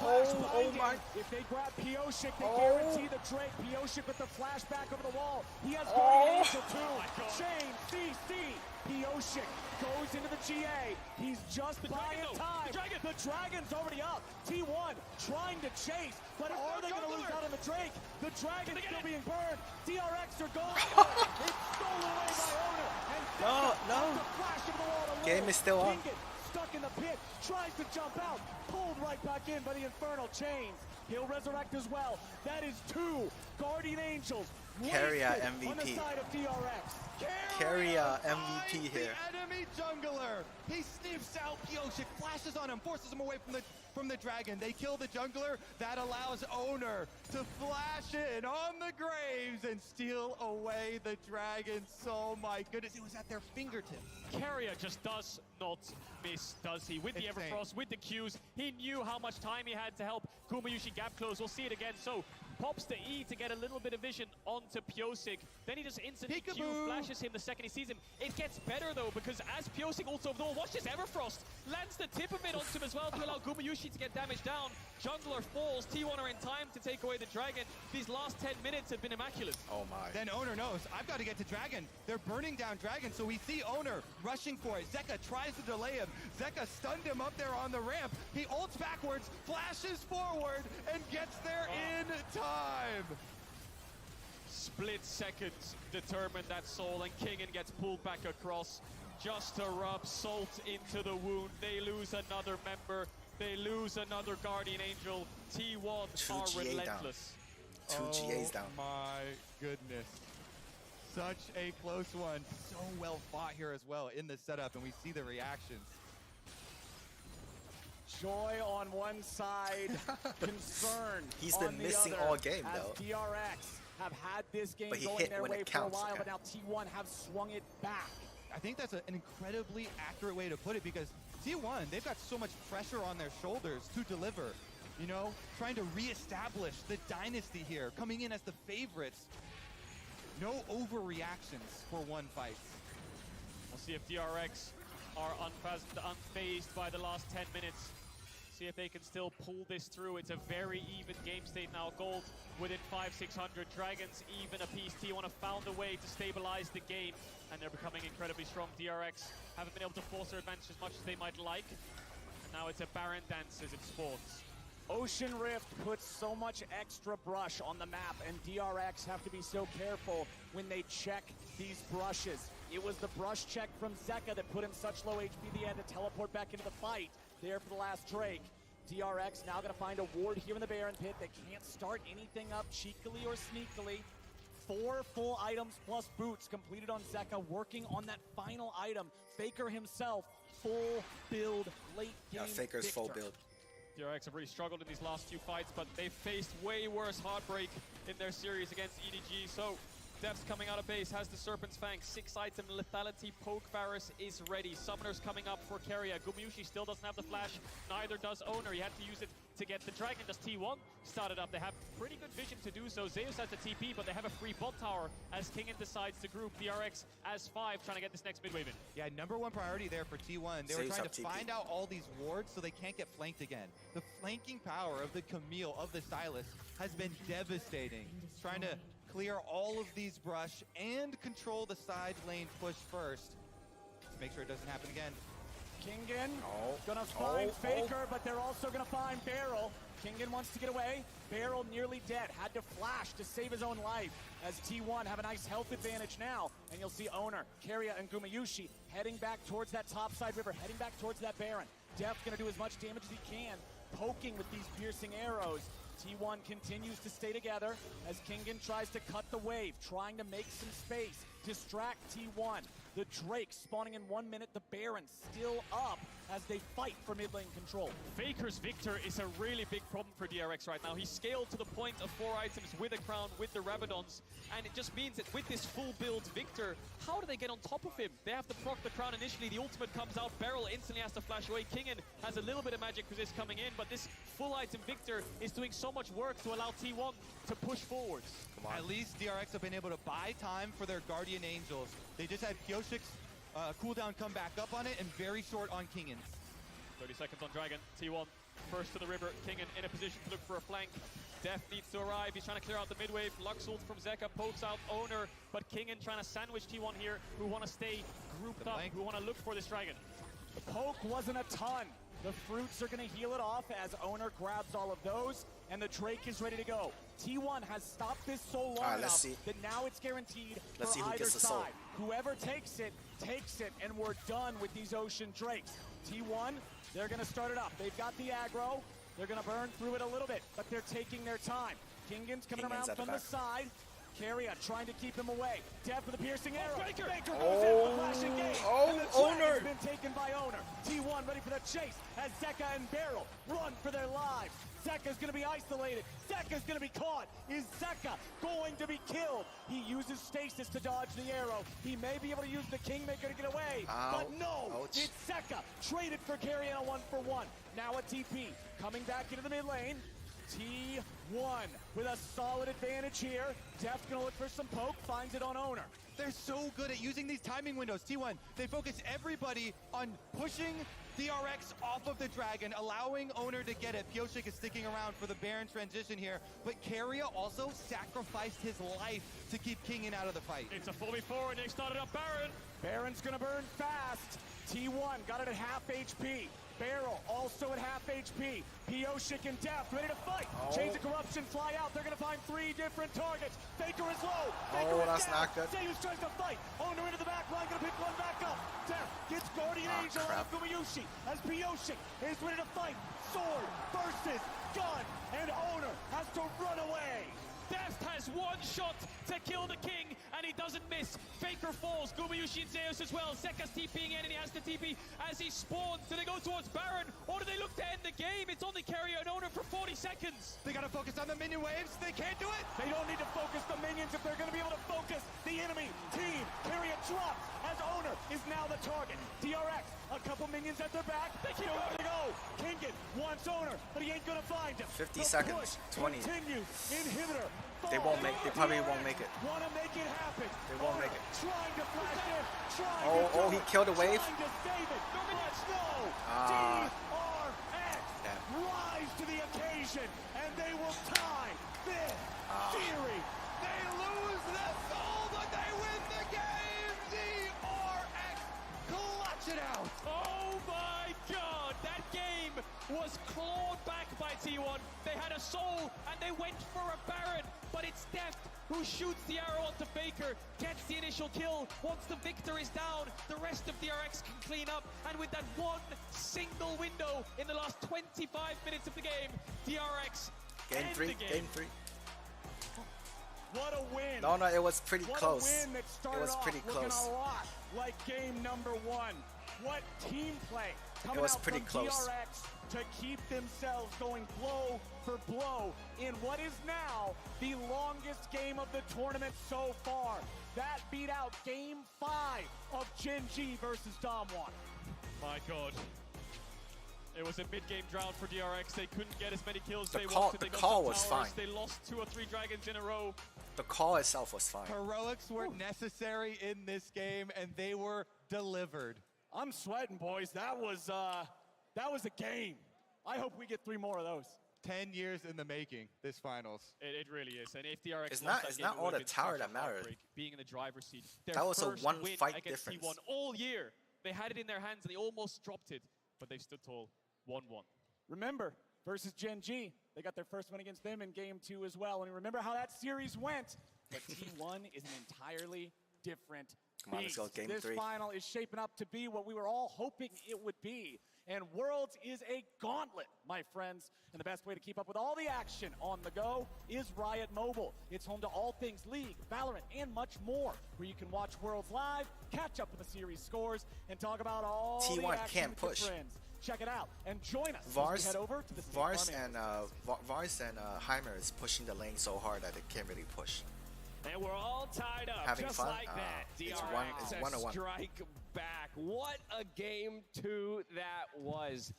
my! If they grab Pyosik, they guarantee the Drake. Pyosik with the flash back over the wall. He has Guardian Angel too. Chain CC. Pyosik Pyosik goes into the GA. He's just buying time. The Dragon's already up. T1 trying to chase, but are they going to lose out on the Drake? The Dragon's still being burned. DRX are gone. It's stolen away by Owner. And No. flash of the wall to Game Lil. is still on. Kingan stuck in the pit, tries to jump out, pulled right back in by the Infernal Chains. He'll resurrect as well. That is 2 Guardian Angels. Keria MVP. On the side of DRX. Keria MVP here. The enemy jungler. He sniffs out Pyosik, flashes on him, forces him away from the dragon. They kill the jungler. That allows Owner to flash in on the Graves and steal away the dragon. So my goodness, it was at their fingertips. Keria just does not miss, does he? With the Everfrost, with the Qs, he knew how much time he had to help Gumayusi gap close. We'll see it again. So pops the E to get a little bit of vision onto Pyosik. Then he just instantly Q flashes him the second he sees him. It gets better though, because as Pyosik also over the wall, watch this Everfrost, lands the tip of it onto him as well to allow Gumayusi to get damage down. Jungler falls, T1 are in time to take away the dragon. These last 10 minutes have been immaculate. Oh my. Then Owner knows, I've got to get to dragon. They're burning down dragon, so we see Owner rushing for it. Zeka tries to delay him. Zeka stunned him up there on the ramp. He ults backwards, flashes forward, and gets there in time. Split seconds determined that soul, and Kingan gets pulled back across just to rub salt into the wound. They lose another member. They lose another Guardian Angel. T1 are relentless. Two GAs down. My goodness. Such a close one. So well fought here as well in the setup, and we see the reactions. Joy on one side, concern He's on been the missing other, all game, as though. DRX have had this game But he going hit their when way it for a counts, while, okay. but now T1 have swung it back. I think that's an incredibly accurate way to put it, because T1, they've got so much pressure on their shoulders to deliver. You know, trying to reestablish the dynasty here, coming in as the favorites. No overreactions for one fight. We'll see if DRX are unfazed by the last 10 minutes. See if they can still pull this through. It's a very even game state now. Gold within 500-600. Dragons even apiece. T1 have found a way to stabilize the game, and they're becoming incredibly strong. DRX haven't been able to force their advantage as much as they might like. And now it's a Baron dance as it spawns. Ocean Rift puts so much extra brush on the map, and DRX have to be so careful when they check these brushes. It was the brush check from Zeka that put him such low HP they had to teleport back into the fight there for the last Drake. DRX now going to find a ward here in the Baron pit. They can't start anything up cheekily or sneakily. 4 full items plus boots completed on Zeka, working on that final item. FAKER himself, full build, late game FAKER's victor. full build. DRX have really struggled in these last few fights, but they faced way worse heartbreak in their series against EDG. So Devs coming out of base, has the Serpent's Fang, 6-item lethality, Poke Varus is ready. Summoners coming up for Keria. Gumayusi still doesn't have the flash, neither does Owner. He had to use it to get the dragon. Does T1 started up? They have pretty good vision to do so. Zeus has the TP, but they have a free bot tower as Kingan decides to group DRX as 5, trying to get this next mid wave in. Yeah, #1 priority there for T1. They were Zeus trying up to TP. find out all these wards so they can't get flanked again. The flanking power of the Camille, of the Silas, has been devastating. Trying to clear all of these brush and control the side lane push first. Let's make sure it doesn't happen again. Kingan gonna find FAKER, but they're also gonna find Beryl. Kingan wants to get away. Beryl nearly dead. Had to flash to save his own life as T1 have a nice health advantage now. And you'll see Owner, Keria, and Gumayusi heading back towards that topside river, heading back towards that Baron. Def gonna do as much damage as he can, poking with these piercing arrows. T1 continues to stay together as Kingan tries to cut the wave, trying to make some space, distract T1. The Drake spawning in 1 minute, the Baron still up as they fight for mid lane control. FAKER's Victor is a really big problem for DRX right now. He's scaled to the point of 4 items with a crown, with the Rabadons, and it just means that with this full build Victor, how do they get on top of him? They have to proc the crown initially, the ultimate comes out, Beryl instantly has to flash away. Kingan has a little bit of magic resist coming in, but this full item Victor is doing so much work to allow T1 to push forwards. At least DRX have been able to buy time for their Guardian Angels. They just had Pyosik's cooldown come back up on it, and very short on Kingan's. 30 seconds on Dragon. T1 first to the river. Kingan in a position to look for a flank. Def needs to arrive. He's trying to clear out the mid wave. Lux ult from Zeka pokes out Owner, but Kingen trying to sandwich T1 here, who want to stay grouped up, who want to look for this dragon. The poke wasn't a ton. The fruits are going to heal it off as Owner grabs all of those, and the Drake is ready to go. T1 has stopped this so long enough that now it's guaranteed for either side. Whoever takes it, and we're done with these Ocean Drakes. T1, they're going to start it up. They've got the aggro. They're going to burn through it a little bit, but they're taking their time. Kingan's coming around from the side. Carrier trying to keep him away. Def with a piercing arrow. Faker goes in for flashing gate. And the Owner has been taken by Owner. T1 ready for the chase as Zeka and Beryl run for their lives. Zeka's going to be isolated. Zeka's going to be caught. Is Zeka going to be killed? He uses stasis to dodge the arrow. He may be able to use the Kingmaker to get away. But no, it's Zeka traded for Carrier on a 1-for-1. Now a TP coming back into the mid lane. T1 with a solid advantage here. Def gonna look for some poke, finds it on Owner. They're so good at using these timing windows. T1, they focus everybody on pushing DRX off of the dragon, allowing Owner to get it. Pioshik is sticking around for the Baron transition here, but Carrier also sacrificed his life to keep Kingen out of the fight. It's a 4v4 and they started up Baron. Baron's gonna burn fast. T1 got it at half HP. Beryl also at half HP. Pioshik and Def ready to fight. Chains of Corruption fly out. They're going to find 3 different targets. Faker is low. Faker is that's down. not good. Zeus tries to fight. Owner into the back line. Going to pick one back up. Def gets Guardian Angel on Gumayushi as Pioshik is ready to fight. Sword versus gun. And Owner has to run away. Deft has one shot to kill the king, and he doesn't miss. Faker falls, Gumayushi and Zeus as well. Zeka's TPing in, and he has to TP as he spawns. Do they go towards Baron, or do they look to end the game? It's only Carrier and Owner for 40 seconds. They gotta focus on the minion waves. They can't do it. They don't need to focus the minions if they're gonna be able to focus the enemy team. Carrier drops as Owner is now the target. DRX, a couple minions at their back. They keep going to go. Kingen wants Owner, but he ain't gonna find him. 50 seconds, 20. Continues. Inhibitor. They won't make. They probably won't make it. Want to make it happen. They won't make it. Trying to flash in. Trying to he killed a wave. Trying to save it. No. DRX rise to the occasion, and they will tie this series. They lose the soul, but they win the game. DRX clutch it out. Oh my God, that game was clawed back by T1. They had a soul and they went for a Baron, but it's Deft who shoots the arrow onto Faker, gets the initial kill. Once the victor is down, the rest of DRX can clean up, and with that one single window in the last 25 minutes of the game, DRX Game 3. What a win. No, it was pretty close. A win that started it was pretty off close. Looking a lot like game number 1. What team play coming it was out pretty from close. DRX to keep themselves going blow for blow in what is now the longest game of the tournament so far. That beat out game 5 of Gen G versus Damwon. My God. It was a mid-game drought for DRX. They couldn't get as many kills they wanted. The call was fine. They lost 2 or 3 dragons in a row. The call itself was fine. Heroics were necessary in this game, and they were delivered. I'm sweating, boys. That was a game. I hope we get 3 more of those. 10 years in the making, this finals. It really is. And if DRX it's not all the tower that matters. Being in the driver's seat. That was a 1 fight against difference. T1 all year. They had it in their hands and they almost dropped it, but they stood tall. 1-1. Remember, versus Gen G, they got their first win against them in game 2 as well. And remember how that series went. But T1 is an entirely different Come on, let's go game 3. This final is shaping up to be what we were all hoping it would be. And Worlds is a gauntlet, my friends. And the best way to keep up with all the action on the go is Riot Mobile. It's home to all things League, Valorant, and much more, where you can watch Worlds live, catch up with the series scores, and talk about all T1 the action can't with your push. friends. Check it out and join us Vars, as we head over to the Vars and Heimer is pushing the lane so hard that it can't really push. And we're all tied up, Having just fun? like that. It's DRX 1-1. strike back. What a game 2 that was.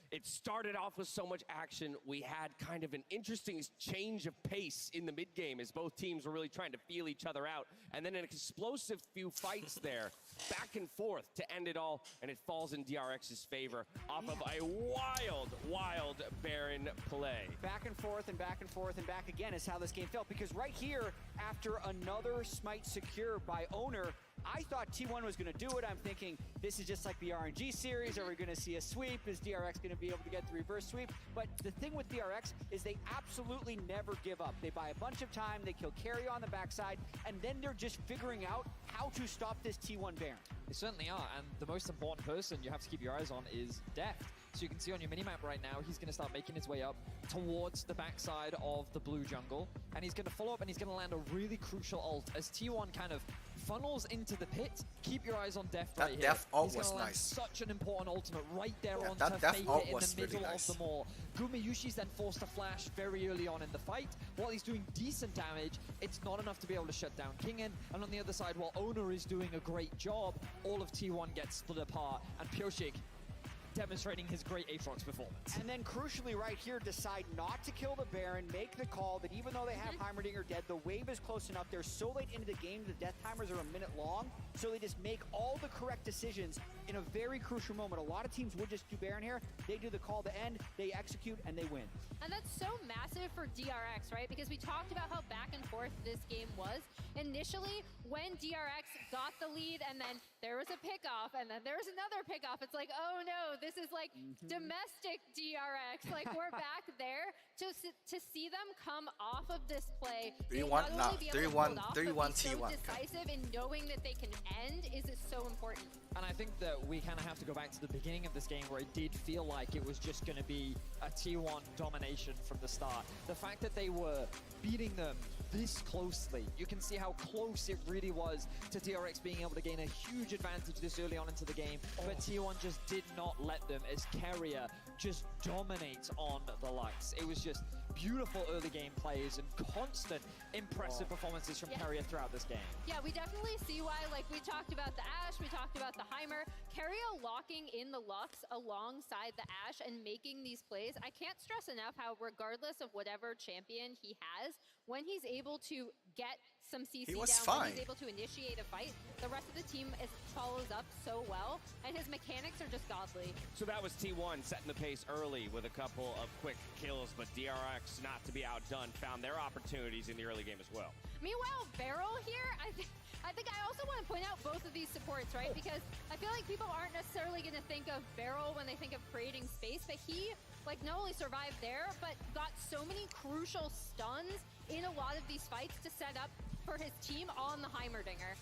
It started off with so much action. We had kind of an interesting change of pace in the mid game as both teams were really trying to feel each other out. And then an explosive few fights there. back and forth to end it all, and it falls in DRX's favor off of a wild Baron play. Back and forth and back and forth and back again is how this game felt, because right here, after another smite secure by Owner, I thought T1 was going to do it. I'm thinking, this is just like the RNG series. Are we going to see a sweep? Is DRX going to be able to get the reverse sweep? But the thing with DRX is they absolutely never give up. They buy a bunch of time, they kill carry on the backside, and then they're just figuring out how to stop this T1 Baron. They certainly are, and the most important person you have to keep your eyes on is Deft. So you can see on your minimap right now, he's going to start making his way up towards the backside of the blue jungle, and he's going to follow up and he's going to land a really crucial ult as T1 kind of funnels into the pit. Keep your eyes on Deft right here. That Deft ult was land nice. Such an important ultimate right there on that to Deft fake ult it in was the middle really nice. of them all. Gumiyushi's then forced to flash very early on in the fight. While he's doing decent damage, it's not enough to be able to shut down Kingen. And on the other side, while Owner is doing a great job, all of T1 gets split apart, and Pyosik demonstrating his great Aatrox performance. And then crucially right here, decide not to kill the Baron, make the call that even though they have Heimerdinger dead, the wave is close enough. They're so late into the game, the death timers are a minute long, so they just make all the correct decisions in a very crucial moment. A lot of teams would just do Baron here. They do the call to end, they execute, and they win. And that's so massive for DRX, right? Because we talked about how back and forth this game was. Initially, when DRX got the lead, and then there was a pickoff, and then there was another pickoff, it's like, oh no, this is like domestic DRX. Like, we're back there to see them come off of this play. 3-1 so decisive in knowing that they can end is so important. And I think that we kind of have to go back to the beginning of this game where it did feel like it was just going to be a T1 domination from the start. The fact that they were beating them this closely, you can see how close it really was to DRX being able to gain a huge advantage this early on into the game, but T1 just did not let them as Carrier just dominates on the Lux. It was just beautiful early game plays and constant impressive performances from Carrier throughout this game. Yeah, we definitely see why, like we talked about the Ashe, we talked about the Heimer, Carrier locking in the Lux alongside the Ashe and making these plays. I can't stress enough how regardless of whatever champion he has, when he's able to get some CC down, when he's able to initiate a fight, the rest of the team follows up so well, and his mechanics are just godly. So that was T1 setting the pace early with a couple of quick kills, but DRX, not to be outdone, found their opportunities in the early game as well. Meanwhile, Beryl here, I think I also want to point out both of these supports, right? Because I feel like people aren't necessarily going to think of Beryl when they think of creating space, but he, like, not only survived there, but got so many crucial stuns in a lot of these fights to set up for his team on the Heimerdinger.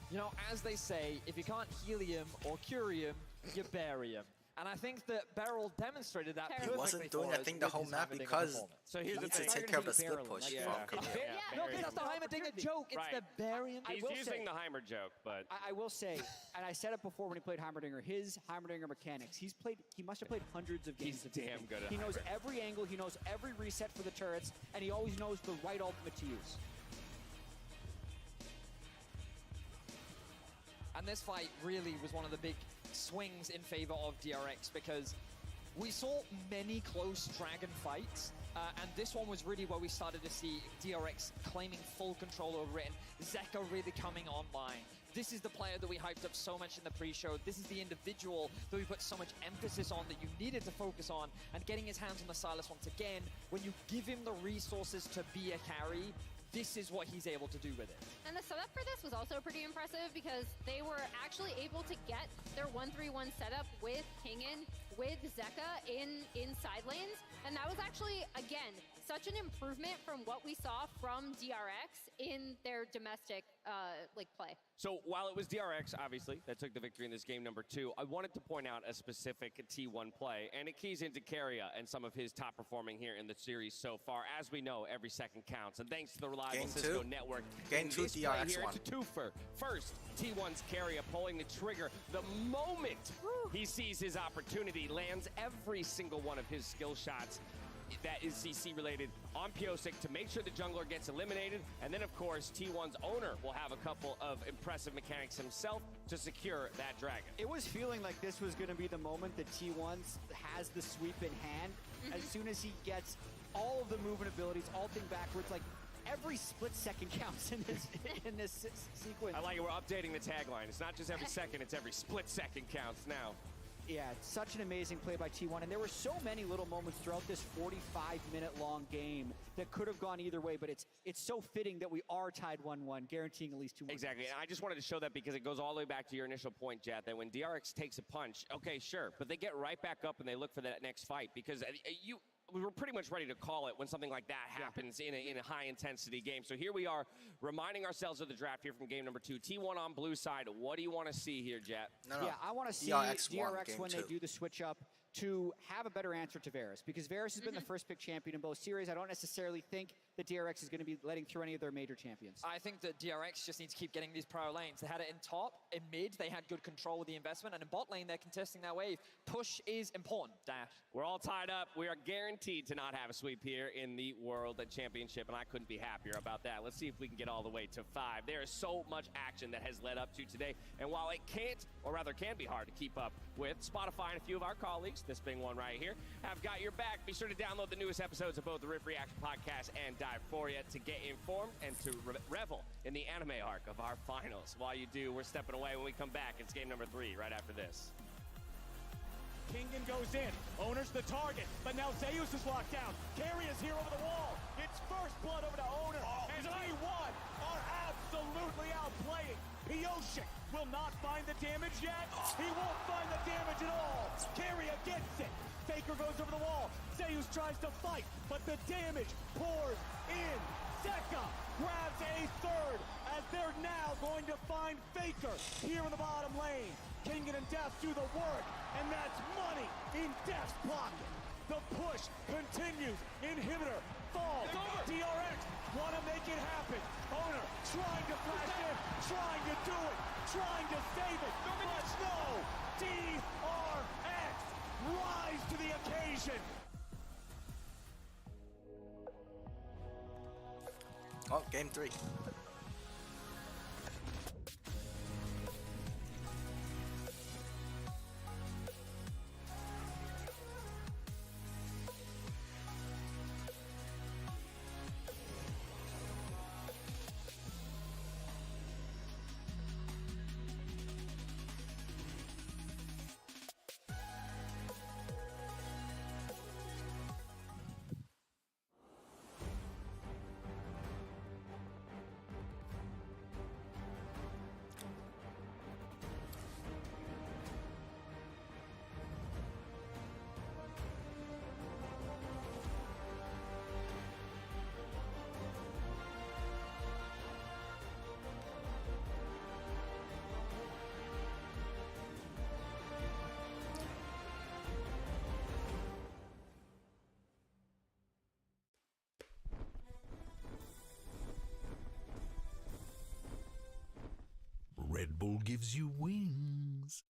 You know, as they say, if you can't heal him or cure him, you bury him. And I think that Beryl demonstrated that perfectly. He wasn't doing that thing the whole map because he needs to take care of the split push from coming out. No, because that's the Heimerdinger joke. It's the burying. He's using the Heimer joke, but I will say, and I said it before when he played Heimerdinger, his Heimerdinger mechanics, he must have played hundreds of games. He's damn good at He knows Heimer. every angle, he knows every reset for the turrets, and he always knows the right ultimate to use. And this fight really was one of the big swings in favor of DRX because we saw many close Dragon fights, and this one was really where we started to see DRX claiming full control over it and Zeka really coming online. This is the player that we hyped up so much in the pre-show. This is the individual that we put so much emphasis on that you needed to focus on, and getting his hands on the Silas once again, when you give him the resources to be a carry, this is what he's able to do with it. And the setup for this was also pretty impressive because they were actually able to get their 1-3-1 setup with Kingen, with Zeka in side lanes. And that was actually, again, such an improvement from what we saw from DRX in their domestic play. So while it was DRX, obviously, that took the victory in this game number 2, I wanted to point out a specific T1 play, and it keys into Carrier and some of his top performing here in the series so far. As we know, every second counts, and thanks to the reliable Cisco network, Game 2 DRX here, it's a twofer. First, T1's Carrier pulling the trigger the moment he sees his opportunity, lands every single one of his skill shots that is CC related on Pyosik to make sure the jungler gets eliminated. And then, of course, T1's owner will have a couple of impressive mechanics himself to secure that dragon. It was feeling like this was going to be the moment that T1 has the sweep in hand. As soon as he gets all of the movement abilities, ulting backwards, like every split second counts in this sequence. I like it. We're updating the tagline. It's not just every second, it's every split second counts now. Yeah, such an amazing play by T1, and there were so many little moments throughout this 45-minute-long game that could have gone either way, but it's so fitting that we are tied 1-1, guaranteeing at least 2 more. Exactly, and I just wanted to show that because it goes all the way back to your initial point, Jet, that when DRX takes a punch, okay, sure, but they get right back up and they look for that next fight because we were pretty much ready to call it when something like that happens in a high-intensity game. So here we are, reminding ourselves of the draft here from game number 2. T1 on blue side. What do you want to see here, Jet? Yeah, I want to see DRX when they do the switch up to have a better answer to Varus, because Varus has been the first pick champion in both series. I don't necessarily think that DRX is going to be letting through any of their major champions. I think that DRX just needs to keep getting these prior lanes. They had it in top, in mid, they had good control with the investment, and in bot lane, they're contesting that wave. Push is important, Dash. We're all tied up. We are guaranteed to not have a sweep here in the World Championship, and I couldn't be happier about that. Let's see if we can get all the way to 5. There is so much action that has led up to today, and while it can't, or rather can be hard to keep up with, Spotify and a few of our colleagues, this being one right here, have got your back. Be sure to download the newest episodes of both the Riff Reaction Podcast and Dive For Ya to get informed and to revel in the anime arc of our finals. While you do, we're stepping away. When we come back, it's game number 3 right after this. Kingen goes in, Owner's the target, but now Zeus is locked down. Carry is here over the wall. It's first blood over to Owner, and T1 are absolutely outplaying. Pioshik will not find the damage yet. He won't find the damage at all. Carry gets it. Faker goes over the wall. Zeus tries to fight, but the damage pours in. Zeka grabs a third as they're now going to find Faker here in the bottom lane. Kingen and Def do the work, and that's money in Def's pocket. The push continues. Inhibitor falls. DRX want to make it happen. Owner trying to flash in, trying to do it, trying to save it. But no, DRX rise to the occasion. Oh, game 3. Red Bull gives you wings.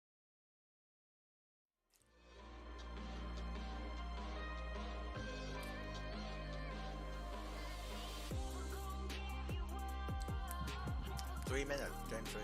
Three minutes, game 3.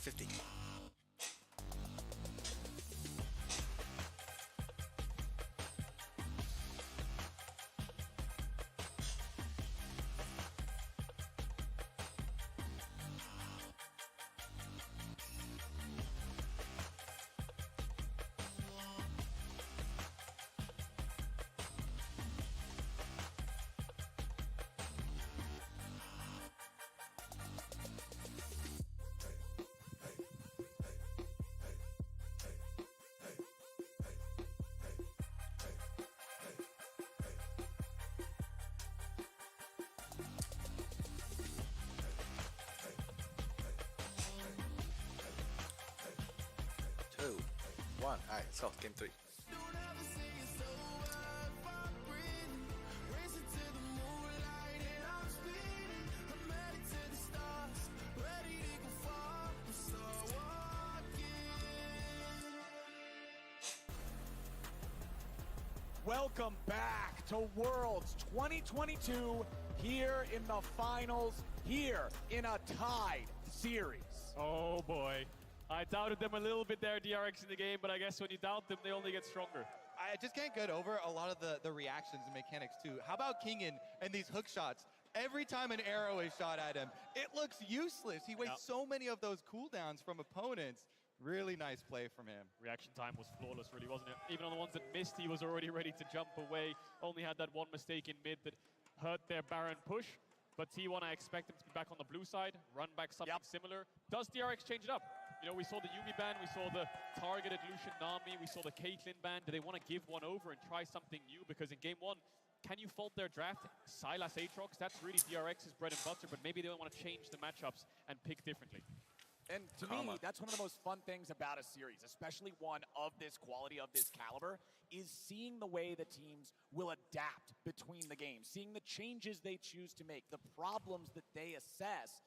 50. Two, one. All right, so game 3. Welcome back to Worlds 2022 here in the finals, here in a tied series. Oh boy. I doubted them a little bit there, DRX, in the game, but I guess when you doubt them, they only get stronger. I just can't get over a lot of the reactions and mechanics too. How about Kingen and these hook shots? Every time an arrow is shot at him, it looks useless. He wastes so many of those cooldowns from opponents. Really nice play from him. Reaction time was flawless, really, wasn't it? Even on the ones that missed, he was already ready to jump away. Only had that one mistake in mid that hurt their Baron push. But T1, I expect him to be back on the blue side, run back something similar. Does DRX change it up? You know, we saw the Yuumi ban, we saw the targeted Lucian Nami, we saw the Caitlyn ban. Do they want to give one over and try something new? Because in game 1, can you fault their draft? Sylas Aatrox, that's really DRX's bread and butter, but maybe they don't want to change the matchups and pick differently. And to me, that's one of the most fun things about a series, especially one of this quality, of this caliber, is seeing the way the teams will adapt between the games, seeing the changes they choose to make, the problems that they assess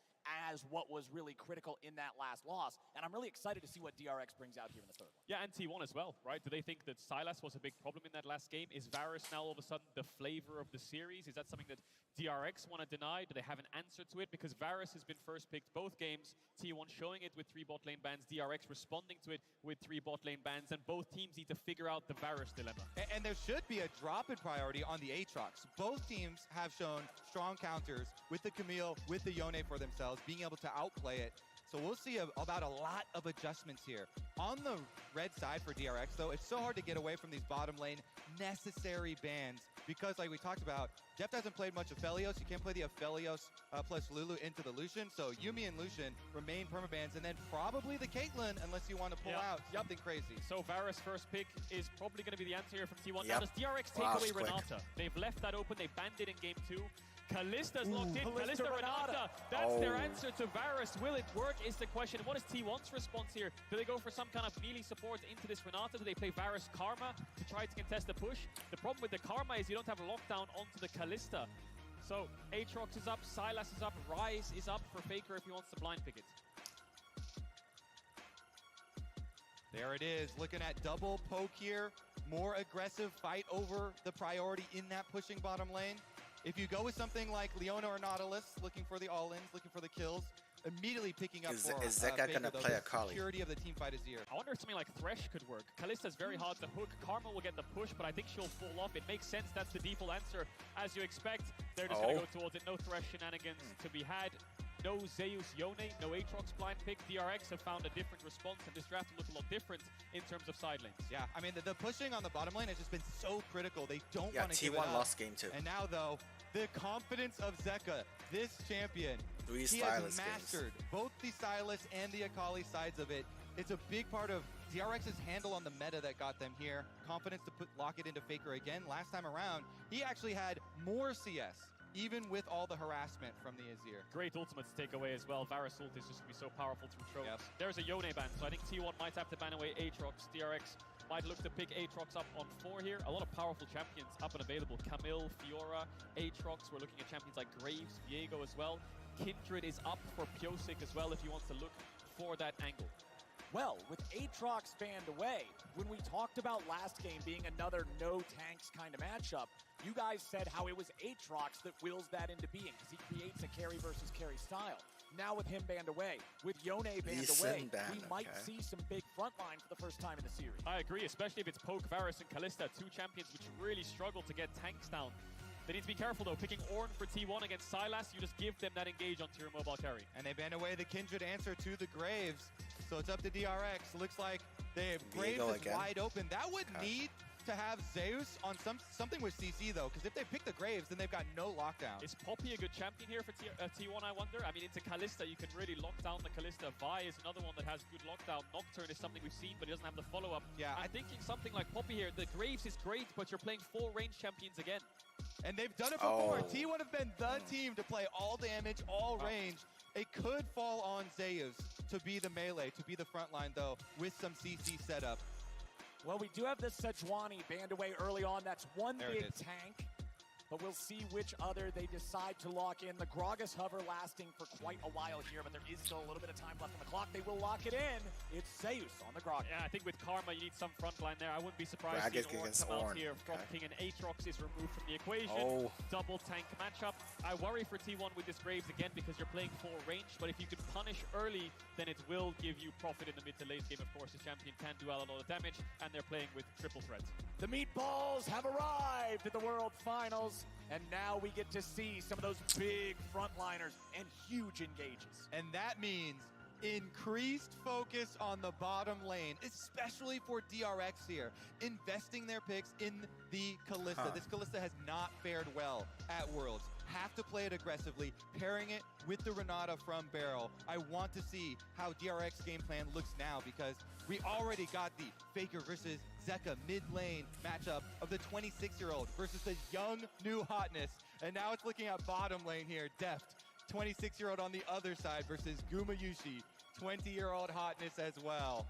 as what was really critical in that last loss. And I'm really excited to see what DRX brings out here in the third one. Yeah, and T1 as well, right? Do they think that Sylas was a big problem in that last game? Is Varus now all of a sudden the flavor of the series? Is that something that DRX want to deny? Do they have an answer to it? Because Varus has been first picked both games. T1 showing it with 3 bot lane bans, DRX responding to it with 3 bot lane bans, and both teams need to figure out the Varus dilemma. And there should be a drop in priority on the Aatrox. Both teams have shown strong counters with the Camille, with the Yone for themselves, being able to outplay it. So we'll see about a lot of adjustments here. On the red side for DRX, though, it's so hard to get away from these bottom lane necessary bans because, like we talked about, Jeff hasn't played much Aphelios. You can't play the Aphelios plus Lulu into the Lucian. So Yuumi and Lucian remain permabans, and then probably the Caitlyn unless you want to pull out something crazy. So Varus first pick is probably going to be the answer here from T1. Now does DRX take away Renata? They've left that open. They banned it in game 2. Kalista's locked in. Kalista Renata. That's their answer to Varus. Will it work is the question. What is T1's response here? Do they go for some kind of melee support into this Renata? Do they play Varus Karma to try to contest the push? The problem with the Karma is you don't have a lockdown onto the Kalista. So Aatrox is up, Sylas is up, Rise is up for FAKER if he wants to blind pick it. There it is, looking at double poke here. More aggressive fight over the priority in that pushing bottom lane. If you go with something like Leona or Nautilus, looking for the all-ins, looking for the kills, immediately picking up is Zeka going to play a Kali? Security of the team fight is here. I wonder if something like Thresh could work. Kalista's very hard to hook. Karma will get the push, but I think she'll fall off. It makes sense. That's the default answer. As you expect, they're just going to go towards it. No Thresh shenanigans to be had. No Zeus Yone, no Aatrox blind pick. DRX have found a different response, and this draft will look a lot different in terms of side lanes. Yeah, I mean, the pushing on the bottom lane has just been so critical. They don't want to give it up. T1 lost game 2. And now, though, the confidence of Zeka, this champion, he has mastered both the Sylas and the Akali sides of it. It's a big part of DRX's handle on the meta that got them here. Confidence to lock it into FAKER again. Last time around, he actually had more CS, even with all the harassment from the Azir. Great ultimate to take away as well. Varus ult is just going to be so powerful through tropes. There's a Yone ban, so I think T1 might have to ban away Aatrox. DRX might look to pick Aatrox up on 4 here. A lot of powerful champions up and available. Camille, Fiora, Aatrox. We're looking at champions like Graves, Viego as well. Kindred is up for Pyosik as well if he wants to look for that angle. Well, with Aatrox banned away, when we talked about last game being another no tanks kind of matchup, you guys said how it was Aatrox that wills that into being because he creates a carry versus carry style. Now with him banned away, with Yone banned away, we might see some big frontline for the first time in the series. I agree, especially if it's Poke, Varus, and Kalista, two champions which really struggle to get tanks down. They need to be careful though, picking Ornn for T1 against Sylas, you just give them that engage onto your mobile carry. And they ban away the Kindred answer to the Graves, so it's up to DRX. Looks like they have Graves is wide open. That would need to have Zeus on something with CC though, because if they pick the Graves, then they've got no lockdown. Is Poppy a good champion here for T1, I wonder? I mean, into Kalista, you can really lock down the Kalista. Vi is another one that has good lockdown. Nocturne is something we've seen, but he doesn't have the follow-up. Yeah, I'm thinking something like Poppy here. The Graves is great, but you're playing 4 range champions again. And they've done it before. T1 have been the team to play all damage, all range. It could fall on Zeus to be the melee, to be the front line though, with some CC setup. Well, we do have the Sejuani banned away early on. That's one big tank. But we'll see which other they decide to lock in. The Gragas hover lasting for quite a while here, but there is still a little bit of time left on the clock. They will lock it in. It's Zeus on the Gragas. Yeah, I think with Karma, you need some front line there. I wouldn't be surprised to see Ornn come out here from King, and Aatrox is removed from the equation. Double tank matchup. I worry for T1 with this Graves again because you're playing 4 range, but if you can punish early, then it will give you profit in the mid to late game. Of course, the champion can do a lot of damage, and they're playing with triple threat. The Meatballs have arrived at the World Finals. And now we get to see some of those big frontliners and huge engages. And that means increased focus on the bottom lane, especially for DRX here, investing their picks in the Kalista. This Kalista has not fared well at Worlds. Have to play it aggressively, pairing it with the Renata from Barrel. I want to see how DRX game plan looks now because we already got the Faker versus Zeka mid lane matchup of the 26-year-old versus the young new hotness. And now it's looking at bottom lane here, Deft, 26-year-old on the other side versus Gumayushi, 20-year-old hotness as well.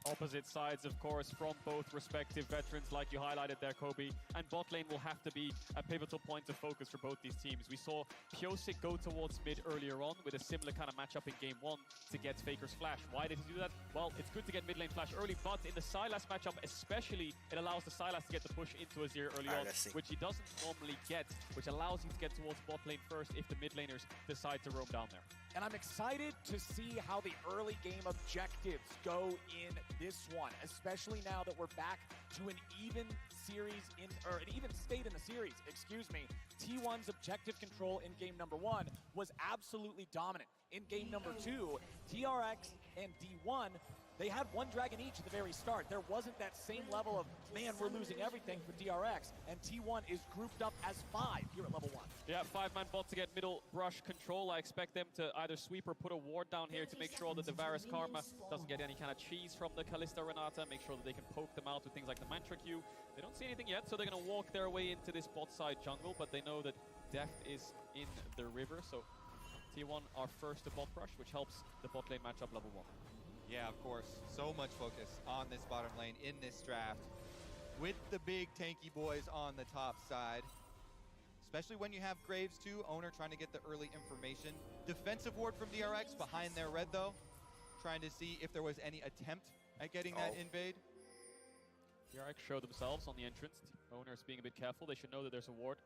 Opposite sides, of course, from both respective veterans, like you highlighted there, Kobe. And bot lane will have to be a pivotal point of focus for both these teams. We saw Pyosik go towards mid earlier on with a similar kind of matchup in game 1 to get Faker's flash. Why did he do that? Well, it's good to get mid lane flash early, but in the Sylas matchup especially, it allows the Sylas to get the push into Azir early on, which he doesn't normally get, which allows him to get towards bot lane first if the mid laners decide to roam down there. And I'm excited to see how the early game objectives go in this one, especially now that we're back to an even series or an even state in the series, excuse me. T1's objective control in game number 1 was absolutely dominant. In game number 2, TRX and D1, they had 1 dragon each at the very start. There wasn't that same level of, man, we're losing everything for DRX. And T1 is grouped up as 5 here at level 1. Yeah, 5-man bot to get middle brush control. I expect them to either sweep or put a ward down here to make sure that the Varus Karma doesn't get any kind of cheese from the Kalista Renata, make sure that they can poke them out with things like the Mantra Q. They don't see anything yet, so they're going to walk their way into this bot side jungle, but they know that Deft is in the river, so T1 are first to bot brush, which helps the bot lane matchup level 1. Yeah, of course. So much focus on this bottom lane in this draft with the big tanky boys on the top side. Especially when you have Graves too, Owner trying to get the early information. Defensive ward from DRX behind their red though, trying to see if there was any attempt at getting that invade. DRX show themselves on the entrance. Owner is being a bit careful. They should know that there's a ward.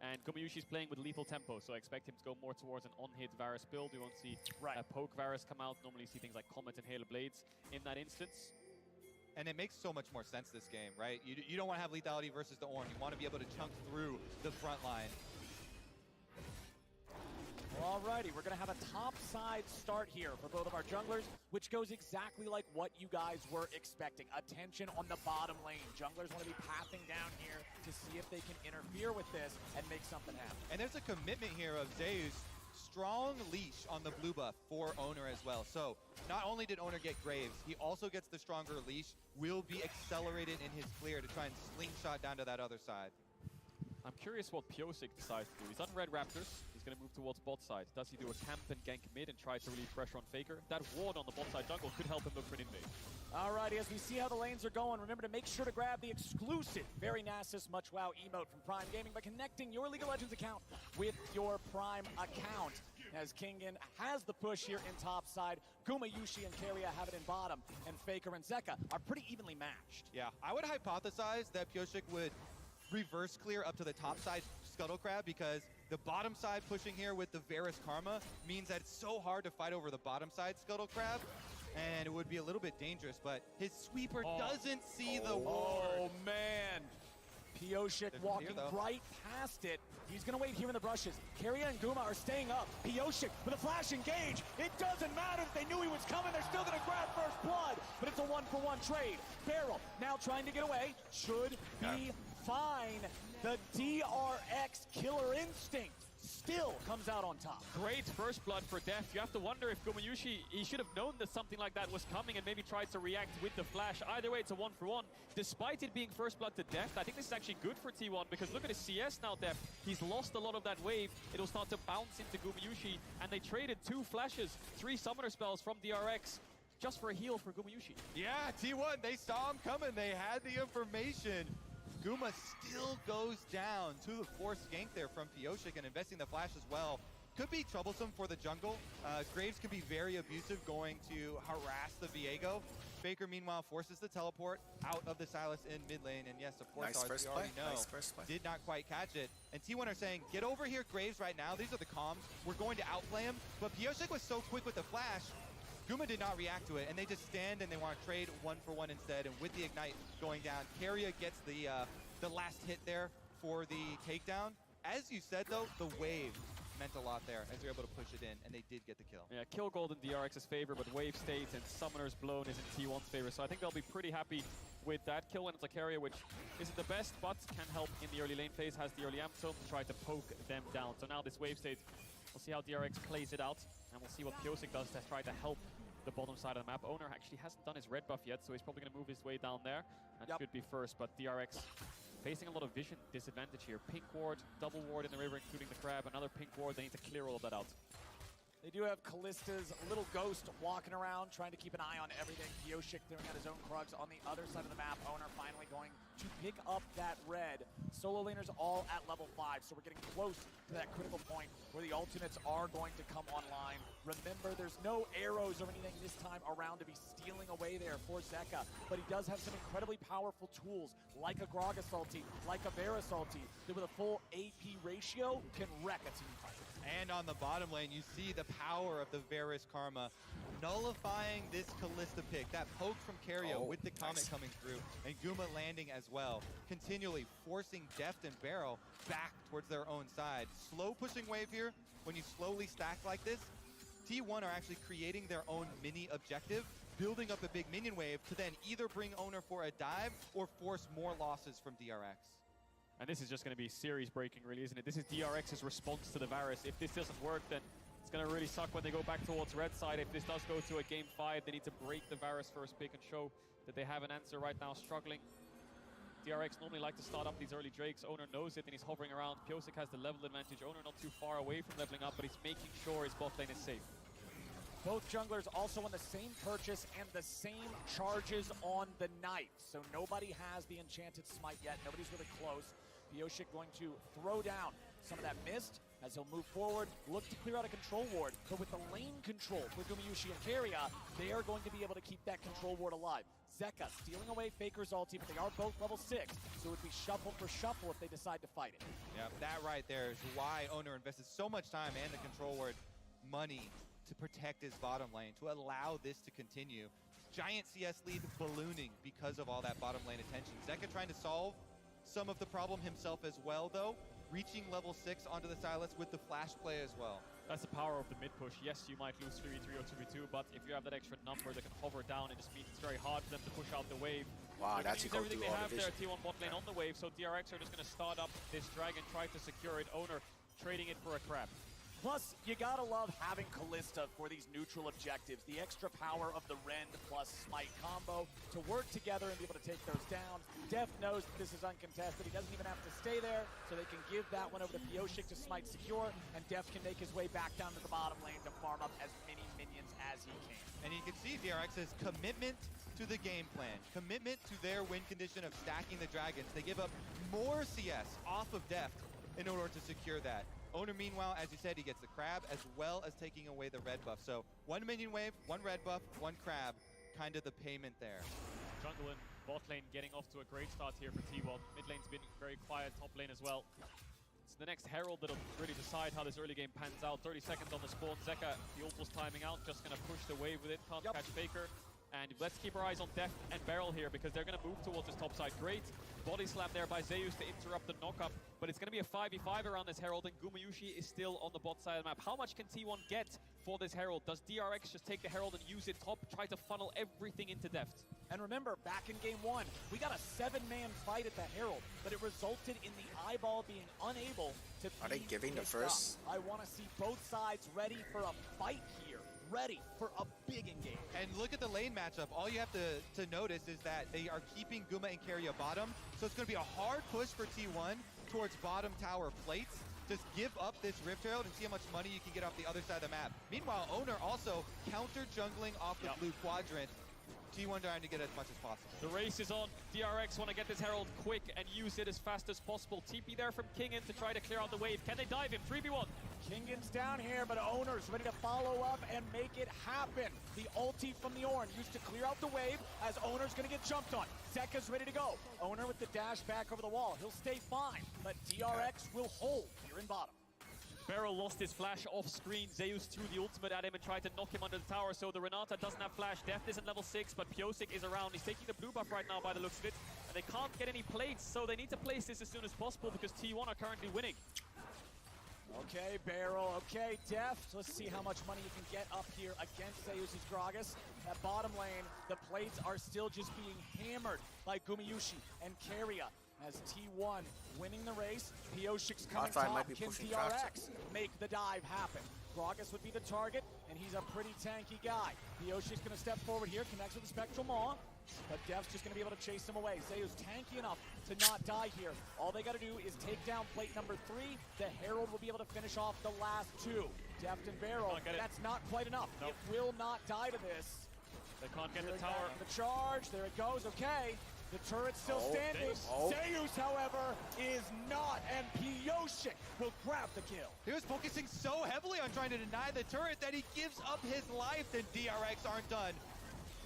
And Gumayushi is playing with lethal tempo, so I expect him to go more towards an on-hit Varus build. We won't see a poke Varus come out. Normally you see things like Comet and Hail of Blades in that instance. And it makes so much more sense this game, right? You don't want to have lethality versus the Ornn. You want to be able to chunk through the front line. Alrighty, we're going to have a top-side start here for both of our junglers, which goes exactly like what you guys were expecting. Attention on the bottom lane. Junglers want to be pathing down here to see if they can interfere with this and make something happen. And there's a commitment here of Zeus. Strong leash on the blue buff for Owner as well. So not only did Owner get Graves, he also gets the stronger leash, will be accelerated in his clear to try and slingshot down to that other side. I'm curious what Pyosik decides to do. He's on Red Raptors. He's going to move towards bot side. Does he do a camp and gank mid and try to relieve pressure on Faker? That ward on the bot side jungle could help him look for an invade. Alrighty, as we see how the lanes are going, remember to make sure to grab the exclusive Very Nasus Much Wow emote from Prime Gaming by connecting your League of Legends account with your Prime account. As Kingen has the push here in top side, Gumayushi and Keria have it in bottom, and Faker and Zeka are pretty evenly matched. Yeah, I would hypothesize that Pyosik would reverse clear up to the top side Scuttle Crab because The bottom side pushing here with the Varus Karma means that it's so hard to fight over the bottom side Scuttle Crab, and it would be a little bit dangerous, but his sweeper doesn't see the ward. Oh, man. Pioshik walking right past it. He's going to wait here in the brushes. Keria and Guma are staying up. Pioshik with a flash engage. It doesn't matter if they knew he was coming. They're still going to grab first blood, but it's a one-for-one trade. Beryl now trying to get away. Should be fine. The DRX killer instinct still comes out on top. Great first blood for Deft. You have to wonder if Gumayushi, he should have known that something like that was coming and maybe tried to react with the flash. Either way, it's a one-for-one. Despite it being first blood to Deft, I think this is actually good for T1 because look at his CS now, Deft. He's lost a lot of that wave. It'll start to bounce into Gumayushi, and they traded 2 flashes, 3 summoner spells from DRX just for a heal for Gumayushi. Yeah, T1, they saw him coming. They had the information. Guma still goes down to the forced gank there from Pioshik, and investing the flash as well could be troublesome for the jungle. Graves can be very abusive, going to harass the Viego. FAKER, meanwhile, forces the teleport out of the Sylas in mid lane, and yes, of course, Nice we already know, did not quite catch it. And T1 are saying, get over here, Graves, right now. These are the comms. We're going to outplay him. But Pioshik was so quick with the flash, Guma did not react to it, and they just stand and they want to trade one-for-one instead. And with the Ignite going down, Keria gets the last hit there for the takedown. As you said, though, the wave meant a lot there as they're able to push it in, and they did get the kill. Yeah, kill gold in DRX's favor, but wave states and summoners blown is in T1's favor. So I think they'll be pretty happy with that kill. And it's a Keria which isn't the best, but can help in the early lane phase, has the early amp tome to try to poke them down. So now this wave state, we'll see how DRX plays it out, and we'll see what Pioshik does to try to help the bottom side of the map. Owner actually hasn't done his red buff yet, so he's probably going to move his way down there and should be first. But DRX facing a lot of vision disadvantage here. Pink ward, double ward in the river, including the crab, another pink ward. They need to clear all of that out. They do have Kallista's little ghost walking around, trying to keep an eye on everything. Pioshik throwing out his own Krugs on the other side of the map. Owner finally going to pick up that red. Solo laners all at level 5, so we're getting close to that critical point where the ultimates are going to come online. Remember, there's no arrows or anything this time around to be stealing away there for Zeka, but he does have some incredibly powerful tools, like a Gragas ulti, like a Varus ulti, that with a full AP ratio can wreck a team fight. And on the bottom lane, you see the power of the Varus Karma nullifying this Kalista pick. That poke from Keria with the Comet coming through, and Guma landing as well, continually forcing Deft and Beryl back towards their own side. Slow pushing wave here. When you slowly stack like this, T1 are actually creating their own mini objective, building up a big minion wave to then either bring Owner for a dive or force more losses from DRX. And this is just going to be series breaking, really, isn't it? This is DRX's response to the Varus. If this doesn't work, then it's going to really suck when they go back towards red side. If this does go to a game 5, they need to break the Varus first pick and show that they have an answer right now, struggling. DRX normally like to start up these early Drakes. Owner knows it and he's hovering around. Pioshik has the level advantage. Owner not too far away from leveling up, but he's making sure his bot lane is safe. Both junglers also on the same purchase and the same charges on the knife. So nobody has the enchanted smite yet. Nobody's really close. Pioshik going to throw down some of that mist as he'll move forward, look to clear out a control ward. But with the lane control for Gumayushi and Keria, they are going to be able to keep that control ward alive. Zeka stealing away FAKER's ulti, but they are both level 6, so it would be shuffle for shuffle if they decide to fight it. Yeah, that right there is why Owner invested so much time and the control ward money to protect his bottom lane, to allow this to continue. Giant CS lead ballooning because of all that bottom lane attention. Zeka trying to solve some of the problem himself as well, though, reaching level 6 onto the Sylas with the flash play as well. That's the power of the mid push. Yes, you might lose 3v3 or 2v2, but if you have that extra number that can hover down, it just means it's very hard for them to push out the wave. Wow, that's everything they have there, T1 bot lane on the wave, so DRX are just going to start up this dragon, try to secure it. Owner trading it for a crab. Plus, you gotta love having Kalista for these neutral objectives. The extra power of the Rend plus Smite combo to work together and be able to take those down. Deft knows that this is uncontested. He doesn't even have to stay there, so they can give that one over to Pioshik to Smite secure, and Deft can make his way back down to the bottom lane to farm up as many minions as he can. And you can see DRX's commitment to the game plan, commitment to their win condition of stacking the dragons. They give up more CS off of Deft in order to secure that. Owner, meanwhile, as you said, he gets the crab as well as taking away the red buff. So 1 minion wave, 1 red buff, 1 crab, kind of the payment there. Jungle and bot lane getting off to a great start here for T1. Mid lane's been very quiet, top lane as well. It's the next Herald that'll really decide how this early game pans out. 30 seconds on the spawn. Zeka, the ult was timing out, just going to push the wave with it. Can't catch Faker. And let's keep our eyes on Deft and Beryl here because they're going to move towards this top side. Great body slam there by Zeus to interrupt the knock-up. But it's going to be a 5v5 around this Herald, and Gumayushi is still on the bot side of the map. How much can T1 get for this Herald? Does DRX just take the Herald and use it top, try to funnel everything into Deft? And remember, back in game 1, we got a 7-man fight at the Herald, but it resulted in the eyeball being unable to Are they giving the first? I want to see both sides ready for a fight here. Ready for a big engage. And look at the lane matchup. All you have to notice is that they are keeping Guma and Keria bottom. So it's going to be a hard push for T1 towards bottom tower plates. Just give up this Rift Herald and see how much money you can get off the other side of the map. Meanwhile, Owner also counter jungling off the blue quadrant. T1 trying to get as much as possible. The race is on. DRX want to get this Herald quick and use it as fast as possible. TP there from Kingen to try to clear out the wave. Can they dive him? 3v1. Kingan's down here, but Owner's ready to follow up and make it happen. The ulti from the Ornn used to clear out the wave as Owner's going to get jumped on. Zeka's ready to go. Owner with the dash back over the wall. He'll stay fine, but DRX will hold here in bottom. Beryl lost his flash off screen. Zeus threw the ultimate at him and tried to knock him under the tower, so the Renata doesn't have flash. Deft isn't level 6, but Piosik is around. He's taking the blue buff right now by the looks of it, and they can't get any plates, so they need to place this as soon as possible because T1 are currently winning. Okay, Beryl, okay, Deft. Let's see how much money you can get up here against Zeus' Gragas. At bottom lane, the plates are still just being hammered by Gumayushi and Keria. As T1 winning the race, Piosik's coming top. Can DRX make the dive happen? Gragas would be the target, and he's a pretty tanky guy. Piosik's going to step forward here, connects with the Spectral Maw, but Deft's just going to be able to chase him away. Zeus tanky enough to not die here. All they got to do is take down plate number 3. The Herald will be able to finish off the last 2. Deft and Beryl, that's not quite enough. Nope. It will not die to this. They can't get the tower. The charge, there it goes, okay. The turret's still standing. Zeus, however, is not, and Piosik will grab the kill. He was focusing so heavily on trying to deny the turret that he gives up his life, and DRX aren't done.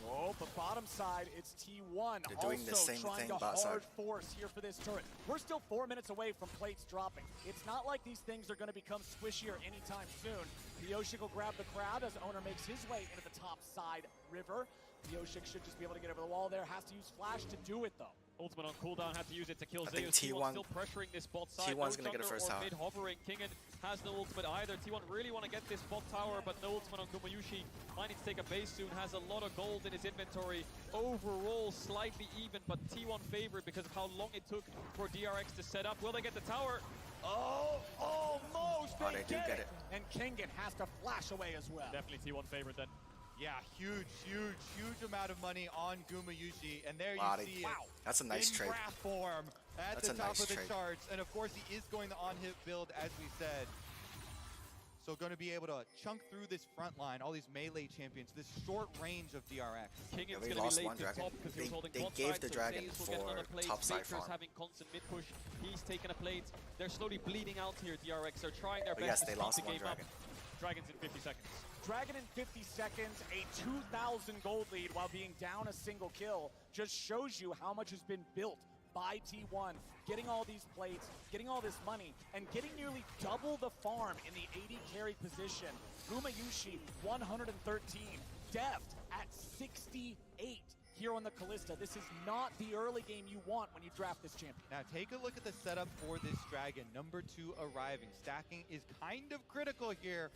Oh, but bottom side, it's T1 They're doing also the same trying thing, to hard force here for this turret. We're still 4 minutes away from plates dropping. It's not like these things are going to become squishier anytime soon. Piosik will grab the crowd as Owner makes his way into the top side river. Piosik should just be able to get over the wall there. Has to use flash to do it, though. Ultimate on cooldown, had to use it to kill I think Zeus. T1 still pressuring this bot side. T1's going to get a first tower. Mid-hovering. Kingen has no ultimate either. T1 really want to get this bot tower, but no ultimate on Gumayushi. Might need to take a base soon. Has a lot of gold in his inventory. Overall, slightly even, but T1 favored because of how long it took for DRX to set up. Will they get the tower? Oh, almost! They do get it. And Kingen has to flash away as well. Definitely T1 favorite then. Yeah, huge amount of money on Gumayushi, and there you see it. That's a nice in trade. Wrath form at the top of the charts, and of course he is going the on-hit build, as we said. So going to be able to chunk through this front line, all these melee champions, this short range of DRX. Kingan's they gonna lost be late one to dragon. top because he was holding They bot gave side, the so dragon Zeus will get for another plate. topside Faker's farm. having constant mid push. He's taking a plate. They're slowly bleeding out here, DRX. They're trying their But best yes, they to lost speed the one game up. dragon. Dragons in 50 seconds. Dragon in 50 seconds, a 2,000 gold lead while being down a single kill just shows you how much has been built by T1. Getting all these plates, getting all this money, and getting nearly double the farm in the 80 carry position. Gumayushi, 113. Deft at 68 here on the Kalista. This is not the early game you want when you draft this champion. Now take a look at the setup for this dragon. Number 2 arriving. Stacking is kind of critical here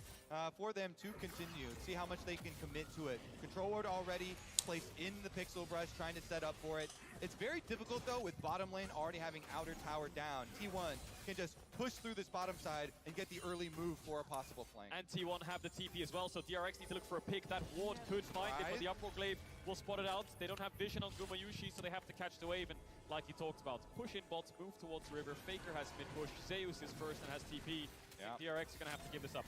for them to continue. See how much they can commit to it. Control ward already placed in the pixel brush, trying to set up for it. It's very difficult though with bottom lane already having outer tower down. T1 can just push through this bottom side and get the early move for a possible flank. And T1 have the TP as well, so DRX need to look for a pick. That ward could find it, but the uproar glaive will spot it out. They don't have vision on Gumayushi, so they have to catch the wave. And like you talked about, push in bots, move towards river. Faker has mid push. Zeus is first and has TP. DRX are going to have to give this up.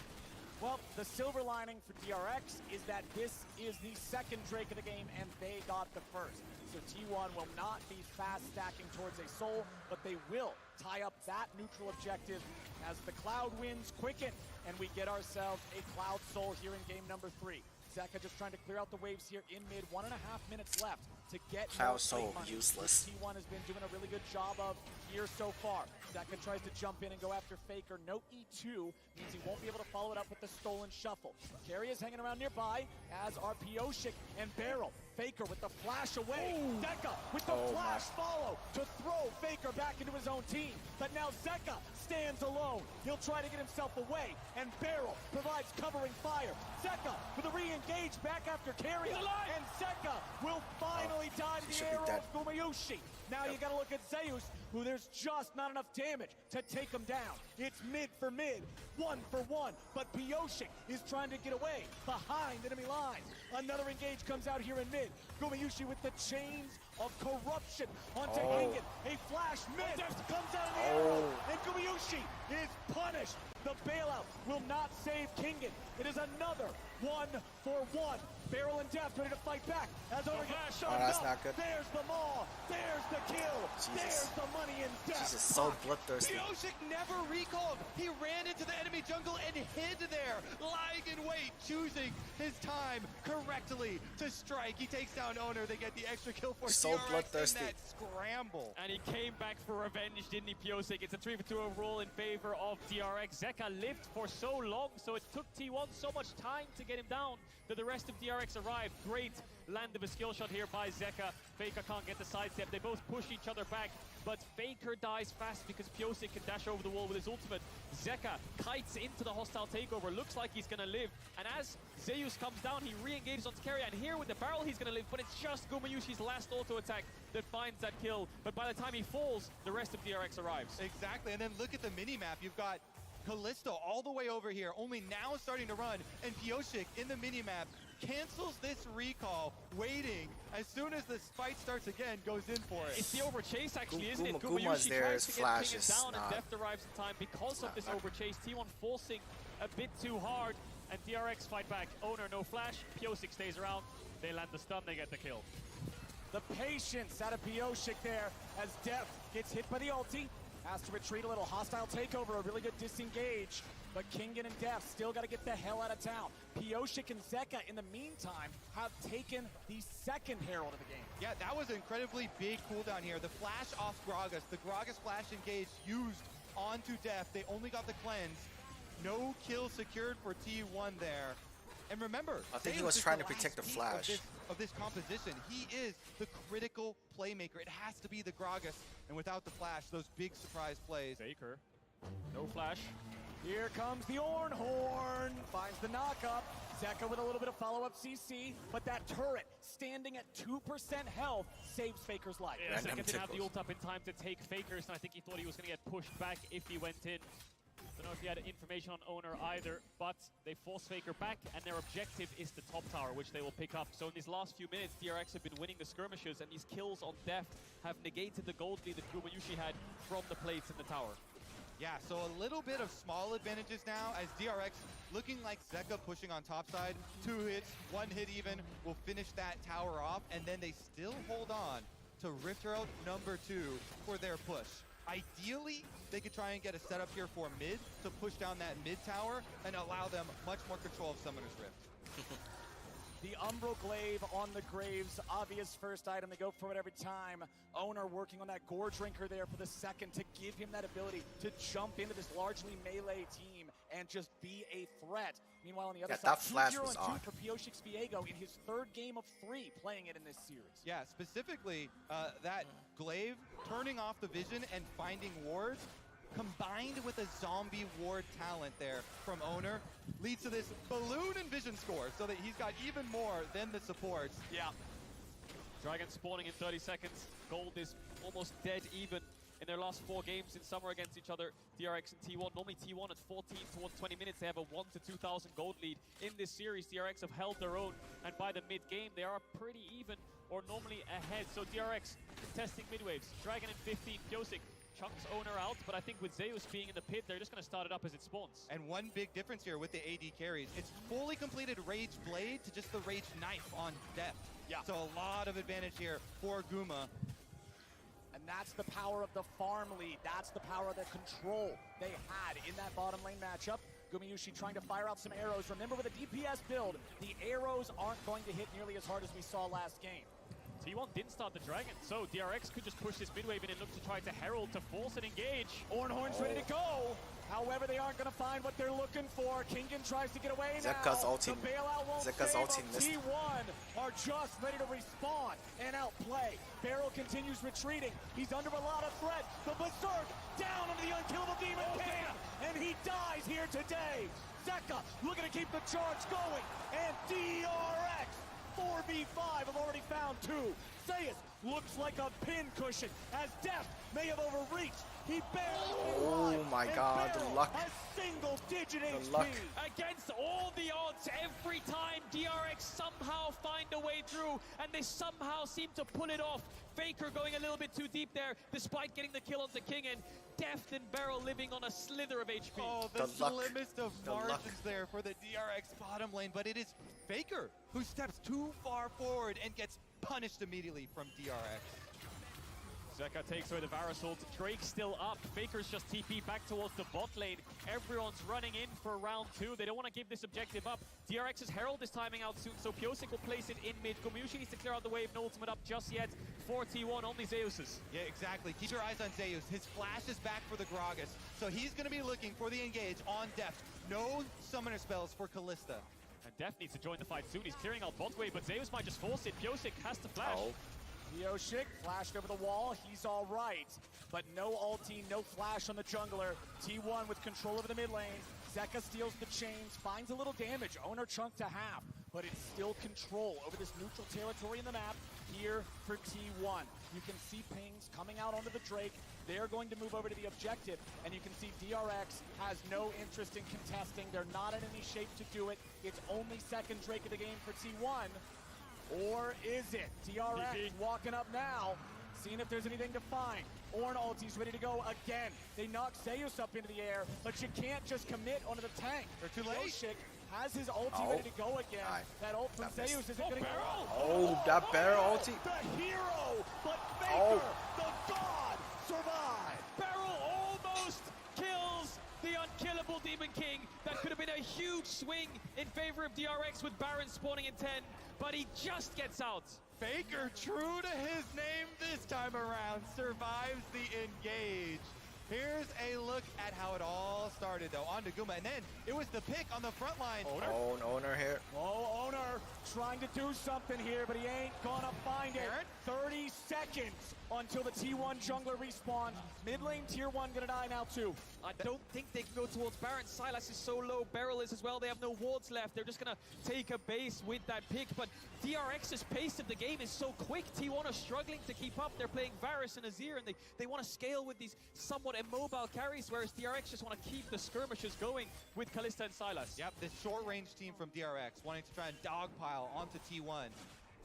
Well, the silver lining for DRX is that this is the second Drake of the game, and they got the first. So T1 will not be fast stacking towards a soul, but they will tie up that neutral objective as the Cloud winds quicken, and we get ourselves a Cloud soul here in game number 3. Zeka just trying to clear out the waves here in mid. 1.5 minutes left. to get Cloud's so more money, useless. which T1 has been doing a really good job of here so far. Zeka tries to jump in and go after Faker. No E2 means he won't be able to follow it up with the stolen shuffle. Carry is hanging around nearby, as are Pioshik and Barrel. Faker with the flash away. Zeka with the flash follow to throw Faker back into his own team. But now Zeka stands alone. He'll try to get himself away, and Barrel provides covering fire. Zeka with a re-engage back after Carry, and Zeka will finally die to the arrow of Gumayushi. Now you gotta look at Zeus, who there's just not enough damage to take him down. It's mid for mid, 1 for 1, but Pioshik is trying to get away behind enemy lines. Another engage comes out here in mid. Gumayushi with the chains of corruption onto Kingen. A flash miss comes out of the arrow, and Gumayushi is punished. The bailout will not save Kingen. It is another 1 for 1. Barrel and Death ready to fight back. As Oner gets shot that's up. not good. There's the maul. There's the kill. There's the money in Death. Jesus, so bloodthirsty. Pioshik never recalled. He ran into the enemy jungle and hid there, lying in wait, choosing his time correctly to strike. He takes down Oner. They get the extra kill for So DRX bloodthirsty. in that scramble. And he came back for revenge, didn't he, Pioshik? It's a 3-for-2 overall in favor of DRX. Zeka lived for so long, so it took T1 so much time to get him down that the rest of DRX arrived. Great land of a skill shot here by Zeka. Faker can't get the sidestep. They both push each other back, but Faker dies fast because Pioshik can dash over the wall with his ultimate. Zeka kites into the hostile takeover. Looks like he's gonna live. And as Zeus comes down, he re-engages onto Carry, and here with the barrel he's gonna live, but it's just Gumayushi's last auto attack that finds that kill. But by the time he falls, the rest of DRX arrives. Exactly, and then look at the mini-map. You've got Callisto all the way over here, only now starting to run, and Pioshik in the minimap cancels this recall, waiting. As soon as this fight starts again, goes in for it. It's the overchase, actually, isn't it? Guma's Gumayushi there, tries his to get flash Kingen is down, not. and Deft arrives in time because of this overchase. T1 forcing a bit too hard, and DRX fight back. Oner, no flash. Pioshik stays around. They land the stun, they get the kill. The patience out of Pioshik there as Def gets hit by the ulti. Has to retreat a little. Hostile takeover, a really good disengage. But Kingen and Def still got to get the hell out of town. Pioshik and Zeka, in the meantime, have taken the second Herald of the game. Yeah, that was an incredibly big cooldown here. The flash off Gragas, the Gragas flash engage used onto Def. They only got the cleanse. No kill secured for T1 there. And remember, I think he Zeus was is trying the to protect the last piece flash. of this composition. He is the critical playmaker. It has to be the Gragas. And without the flash, those big surprise plays. FAKER, no flash. Here comes the Ornhorn, finds the knockup. Zeka with a little bit of follow-up CC, but that turret standing at 2% health saves Faker's life. Yeah, Zeka didn't have the ult up in time to take Faker's, and I think he thought he was going to get pushed back if he went in. Don't know if he had information on Oner either, but they force Faker back, and their objective is the top tower, which they will pick up. So in these last few minutes, DRX have been winning the skirmishes, and these kills on Deft have negated the gold lead that Gumayushi had from the plates in the tower. Yeah, so a little bit of small advantages now as DRX looking like Zeka pushing on top side. 2 hits, 1 hit even will finish that tower off, and then they still hold on to Rift Herald number 2 for their push. Ideally, they could try and get a setup here for mid to push down that mid tower and allow them much more control of Summoner's Rift. The Umbral Glaive on the Graves, obvious first item. They go for it every time. Oner working on that Gore Drinker there for the second to give him that ability to jump into this largely melee team and just be a threat. Meanwhile, on the other side, that flash was 2-0-2 on. for Pioshik Viego in his 3rd game of 3 playing it in this series. Yeah, specifically that Glaive turning off the vision and finding wards combined with a zombie ward talent there from Oner leads to this balloon and vision score so that he's got even more than the supports. Yeah. Dragon spawning in 30 seconds. Gold is almost dead even in their last 4 games in summer against each other. DRX and T1. Normally T1 at 14 towards 20 minutes. They have a 1 to 2,000 gold lead. In this series, DRX have held their own, and by the mid-game, they are pretty even or normally ahead. So DRX contesting mid-waves. Dragon in 15, Pioshik chunks Oner out, but I think with Zeus being in the pit, they're just going to start it up as it spawns. And one big difference here with the AD carries, it's fully completed Rage Blade to just the Rage Knife on Deft. Yeah. So a lot of advantage here for Guma. And that's the power of the farm lead. That's the power of the control they had in that bottom lane matchup. Gumayushi trying to fire out some arrows. Remember, with a DPS build, the arrows aren't going to hit nearly as hard as we saw last game. T1 didn't start the Dragon, so DRX could just push this mid wave in and look to try to Herald to force an engage. Ornhorn's ready to go. However, they aren't going to find what they're looking for. Kingen tries to get away now. Zeka's ulting. The bailout won't Zeka's save ulting him. missed. T1 are just ready to respawn and outplay. Beryl continues retreating. He's under a lot of threat. The Berserk down onto the unkillable Demon King. And he dies here today. Zeka looking to keep the charge going. And DRX 4v5 have already found 2. Zeus looks like a pin cushion as Death may have overreached. He barely Oh my god, the luck. A single digit The HP. luck. Against all the odds, every time DRX somehow find a way through, and they somehow seem to pull it off. FAKER going a little bit too deep there, despite getting the kill onto Kingen. Deft and Beryl living on a slither of HP. Oh, the slimmest of margins there for the DRX bottom lane, but it is FAKER who steps too far forward and gets punished immediately from DRX. Zeka takes away the Varus ult. Drake's still up. FAKER's just TP back towards the bot lane. Everyone's running in for round 2. They don't want to give this objective up. DRX's Herald is timing out soon, so Pyosik will place it in mid. Gumyushi needs to clear out the wave. No ultimate up just yet. 4T1, only Zeus's. Yeah, exactly. Keep your eyes on Zeus. His flash is back for the Gragas, so he's going to be looking for the engage on Deft. No summoner spells for Kalista. And Deft needs to join the fight soon. He's clearing out bot wave, but Zeus might just force it. Pyosik has to flash. Pyosik flashed over the wall. He's all right. But no ulti, no flash on the jungler. T1 with control over the mid lane. Zeka steals the chains, finds a little damage. Owner chunk to half, but it's still control over this neutral territory in the map here for T1. You can see pings coming out onto the Drake. They're going to move over to the objective, and you can see DRX has no interest in contesting. They're not in any shape to do it. It's only second Drake of the game for T1. Or is it? DRX walking up now, seeing if there's anything to find. Ornn ulti's ready to go again. They knock Zeus up into the air, but you can't just commit onto the tank. They're too late. Pyosik has his ulti ready to go again. That ult from Zeus isn't going to go. Oh, that Beryl ulti. The hero, but FAKER, the god, survived. Beryl almost kills the unkillable Demon King. That could have been a huge swing in favor of DRX with Baron spawning in 10, but he just gets out. FAKER, true to his name this time around, survives the engage. Here's a look at how it all started, though, on to Guma, and then it was the pick on the front line. Owner here. Oh, Owner trying to do something here, but he ain't gonna find it. 30 seconds until the T1 jungler respawns. Mid lane tier 1 gonna die now too. I don't think they can go towards Baron. Sylas is so low, Beryl is as well. They have no wards left. They're just gonna take a base with that pick, but DRX's pace of the game is so quick. T1 are struggling to keep up. They're playing Varus and Azir, and they want to scale with these somewhat immobile carries, whereas DRX just want to keep the skirmishes going with Kalista and Sylas. Yep, this short-range team from DRX wanting to try and dogpile onto T1,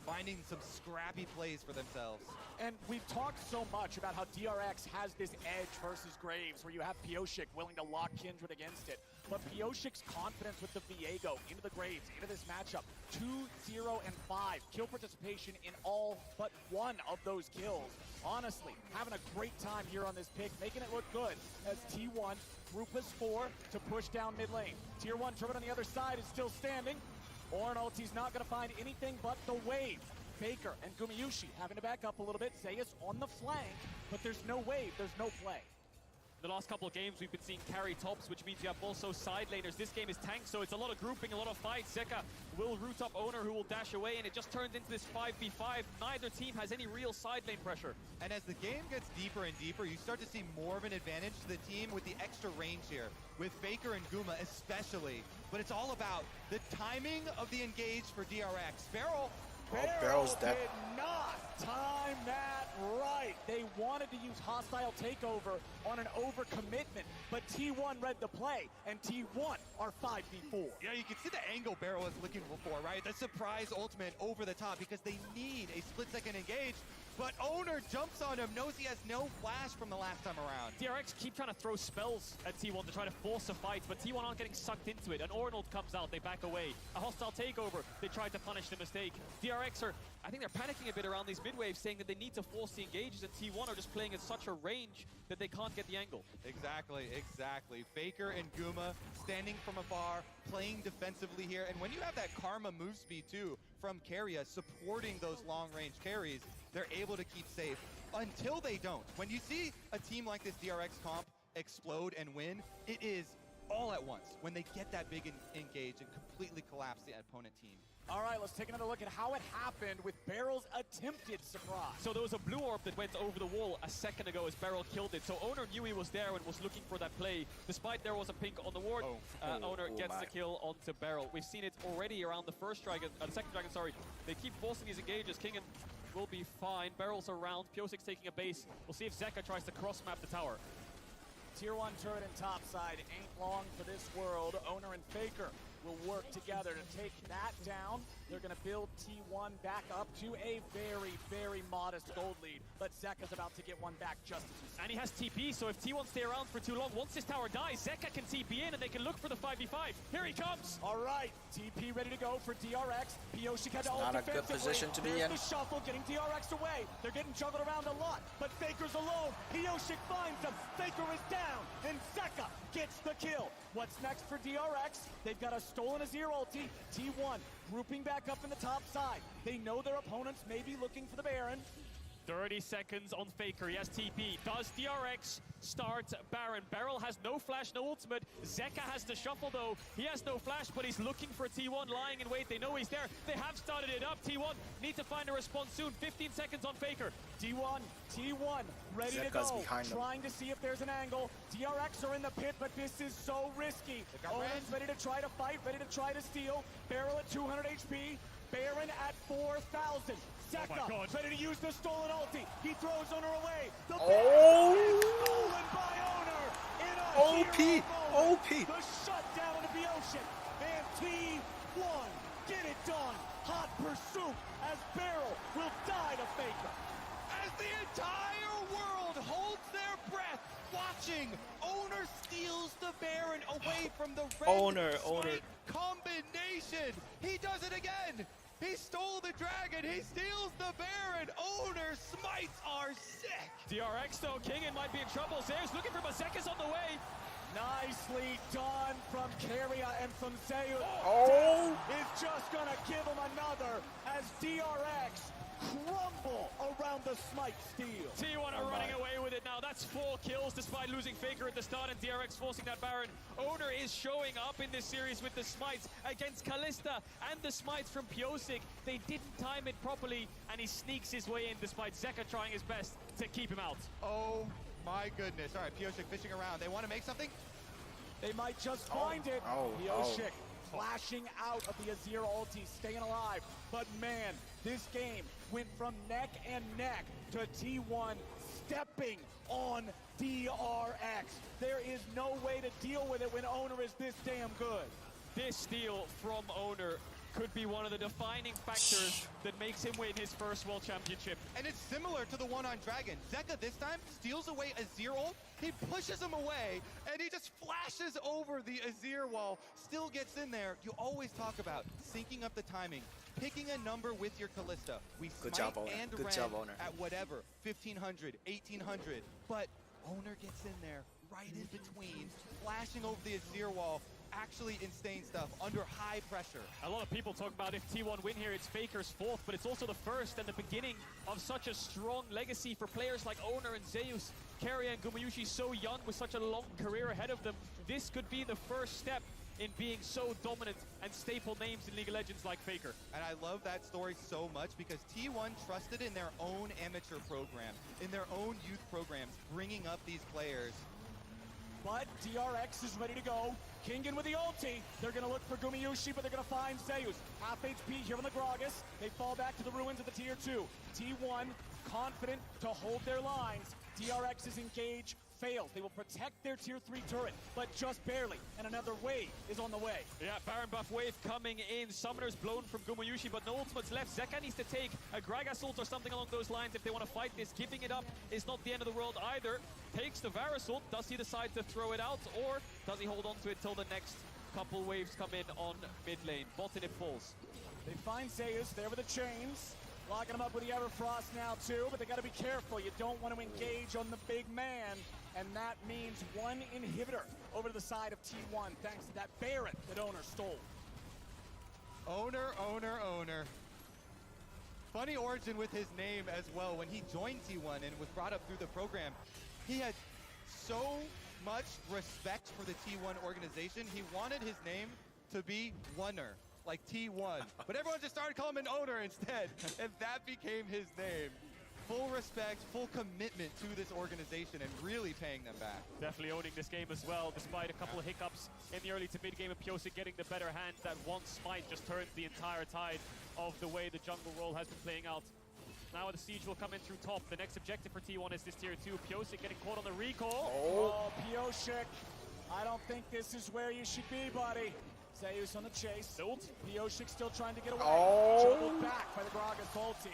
finding some scrappy plays for themselves. And we've talked so much about how DRX has this edge versus Graves, where you have Pyosik willing to lock Kindred against it. But Pyosik's confidence with the Viego into the Graves, into this matchup, 2-0 and 5. Kill participation in all but one of those kills. Honestly, having a great time here on this pick, making it look good as T1 group us 4 to push down mid lane. Tier 1 Turbine on the other side is still standing. Ornn ulti's not going to find anything but the wave. FAKER and Gumyushi having to back up a little bit. Zeus on the flank, but there's no wave, there's no play. The last couple of games we've been seeing carry tops, which means you have also side laners. This game is tanked, so it's a lot of grouping, a lot of fights. Zeka will root up Owner, who will dash away, and it just turns into this 5v5. Neither team has any real side lane pressure. And as the game gets deeper and deeper, you start to see more of an advantage to the team with the extra range here, with FAKER and Guma especially. But it's all about the timing of the engage for DRX. Beryl's dead. Did not time that right. They wanted to use hostile takeover on an overcommitment, but T1 read the play, and T1 are 5v4. Yeah, you can see the angle Beryl is looking for, right? The surprise ultimate over the top, because they need a split-second engage. but Owner jumps on him, knows he has no flash from the last time around. DRX keep trying to throw spells at T1 to try to force a fight, but T1 aren't getting sucked into it. An Ornald comes out, they back away. A hostile takeover, they tried to punish the mistake. DRX I think they're panicking a bit around these mid-waves, saying that they need to force the engages, and T1 are just playing at such a range that they can't get the angle. Exactly. FAKER and Guma standing from afar, playing defensively here, and when you have that Karma move speed too from Keria supporting those long-range carries, they're able to keep safe until they don't. When you see a team like this DRX comp explode and win, it is all at once when they get that big engage and completely collapse the opponent team. All right, let's take another look at how it happened with Barrel's attempted surprise. So there was a blue orb that went over the wall a second ago as Beryl killed it. So Owner knew he was there and was looking for that play. Despite there was a pink on the ward, Owner gets the kill onto Beryl. We've seen it already around the second dragon, sorry. They keep forcing these engages. Kingen will be fine. Beryl's around. Piosik's taking a base. We'll see if Zeka tries to cross-map the tower. Tier 1 turret and topside ain't long for this world. Owner and FAKER will work together to take that down. They're going to build T1 back up to a very, very modest gold lead. But Zeka's about to get one back just as you said. And he has TP, so if T1 stay around for too long, once this tower dies, Zeka can TP in and they can look for the 5v5. Here he comes! All right, TP ready to go for DRX. Piosi had all not a good position to be in. The shuffle getting DRX away. They're getting juggled around a lot, but FAKER's alone. Piosi finds him. FAKER is down, and Zeka gets the kill. What's next for DRX? They've got a stolen Azir ulti. T1 grouping back up in the top side. They know their opponents may be looking for the Baron. 30 seconds on FAKER. He has TP. Does DRX start Baron? Beryl has no flash, no ultimate. Zeka has the shuffle though. He has no flash, but he's looking for T1 lying in wait. They know he's there. They have started it up. T1 need to find a response soon. 15 seconds on FAKER. T1 ready to go. Trying to see if there's an angle. DRX are in the pit, but this is so risky. Owen's ready to try to fight, ready to try to steal. Beryl at 200 HP. Baron at 4,000. Zeka ready to use the stolen ulti. He throws Owner away. The Baron is stolen by Owner in a OP. The shutdown of the ocean. And T1 get it done. Hot pursuit as Beryl will die to FAKER. As the entire world holds their breath, watching, Owner steals the Baron away from the red Smite combination. He does it again. He stole the dragon. He steals the Baron. Owner smites are sick. DRX though, Kingen might be in trouble. Zeus looking for Zeka's on the way. Nicely done from Keria and from Zeus. Is just gonna give him another as DRX crumble around the Smite steal. T1 are running away with it now. That's 4 kills despite losing FAKER at the start and DRX forcing that Baron. Owner is showing up in this series with the Smites against Kalista and the Smites from Piosik. They didn't time it properly and he sneaks his way in despite Zeka trying his best to keep him out. Oh my goodness. All right, Piosik fishing around. They want to make something? They might just find it. Piosik flashing out of the Azir ulti, staying alive. But man, this game went from neck and neck to T1 stepping on DRX. There is no way to deal with it when Owner is this damn good. This steal from Owner could be one of the defining factors that makes him win his first World Championship. And it's similar to the one on Dragon. Zeka this time steals away Azir ult, he pushes him away, and he just flashes over the Azir wall, still gets in there. You always talk about syncing up the timing, picking a number with your Kalista. We smite and Ren at whatever, 1,500, 1,800, but Owner gets in there right in between, flashing over the Azir wall, actually insane stuff under high pressure. A lot of people talk about if T1 win here, it's FAKER's 4th, but it's also the first and the beginning of such a strong legacy for players like Owner and Zeus. Keria and Gumayushi so young with such a long career ahead of them. This could be the first step in being so dominant and staple names in League of Legends like FAKER. And I love that story so much because T1 trusted in their own amateur program, in their own youth programs, bringing up these players. But DRX is ready to go. Kingen with the ulti. They're going to look for Gumayushi, but they're going to find Zeus. Half HP here on the Gragas. They fall back to the ruins of the Tier 2. T1 confident to hold their lines. DRX is engaged fails. They will protect their tier 3 turret, but just barely. And another wave is on the way. Yeah, Baron buff wave coming in. Summoner's blown from Gumuyushi, but no ultimates left. Zeka needs to take a Gragas ult or something along those lines if they want to fight this. Giving it up is not the end of the world either. Takes the Varus ult. Does he decide to throw it out, or does he hold on to it till the next couple waves come in on mid lane? Bot and it falls. They find Zeus there with the chains. Locking him up with the Everfrost now too, but they got to be careful. You don't want to engage on the big man, and that means one inhibitor over to the side of T1 thanks to that Baron that Owner stole. Owner. Funny origin with his name as well. When he joined T1 and was brought up through the program, he had so much respect for the T1 organization. He wanted his name to be Oner, like T1. But everyone just started calling him an Owner instead, and that became his name. Full respect, full commitment to this organization, and really paying them back. Definitely owning this game as well, despite a couple of hiccups in the early to mid game, and Pyosik getting the better hand. That one smite just turns the entire tide of the way the jungle role has been playing out. Now the siege will come in through top. The next objective for T1 is this tier 2. Pyosik getting caught on the recall. Oh, Pyosik, I don't think this is where you should be, buddy. Zeus on the chase. Pyosik still trying to get away. Juggled back by the Gragas ulti.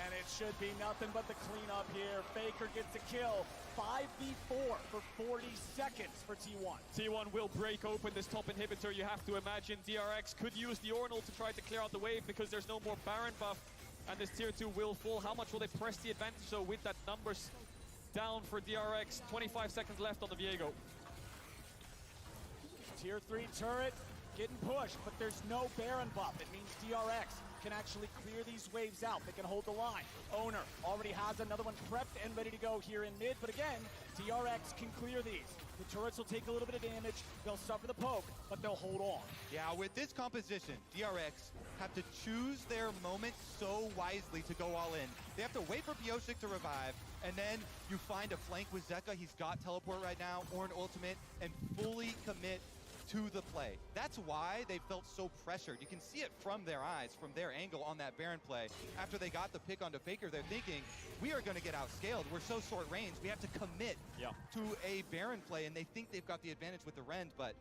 And it should be nothing but the cleanup here. FAKER gets a kill. 5v4 for 40 seconds for T1. T1 will break open this top inhibitor. You have to imagine DRX could use the Ornal to try to clear out the wave because there's no more Baron buff. And this tier 2 will fall. How much will they press the advantage? So with that numbers down for DRX, 25 seconds left on the Viego. Tier 3 turret getting pushed, but there's no Baron buff. It means DRX can actually clear these waves out. They can hold the line. Owner already has another one prepped and ready to go here in mid, but again, DRX can clear these. The turrets will take a little bit of damage. They'll suffer the poke, but they'll hold on. Yeah, with this composition, DRX have to choose their moment so wisely to go all in. They have to wait for Pyosik to revive, and then you find a flank with Zeka. He's got teleport right now, or an ultimate, and fully commit to the play. That's why they felt so pressured. You can see it from their eyes, from their angle on that Baron play. After they got the pick onto FAKER, they're thinking, we are going to get outscaled. We're so short range. We have to commit to a Baron play, and they think they've got the advantage with the Rend, but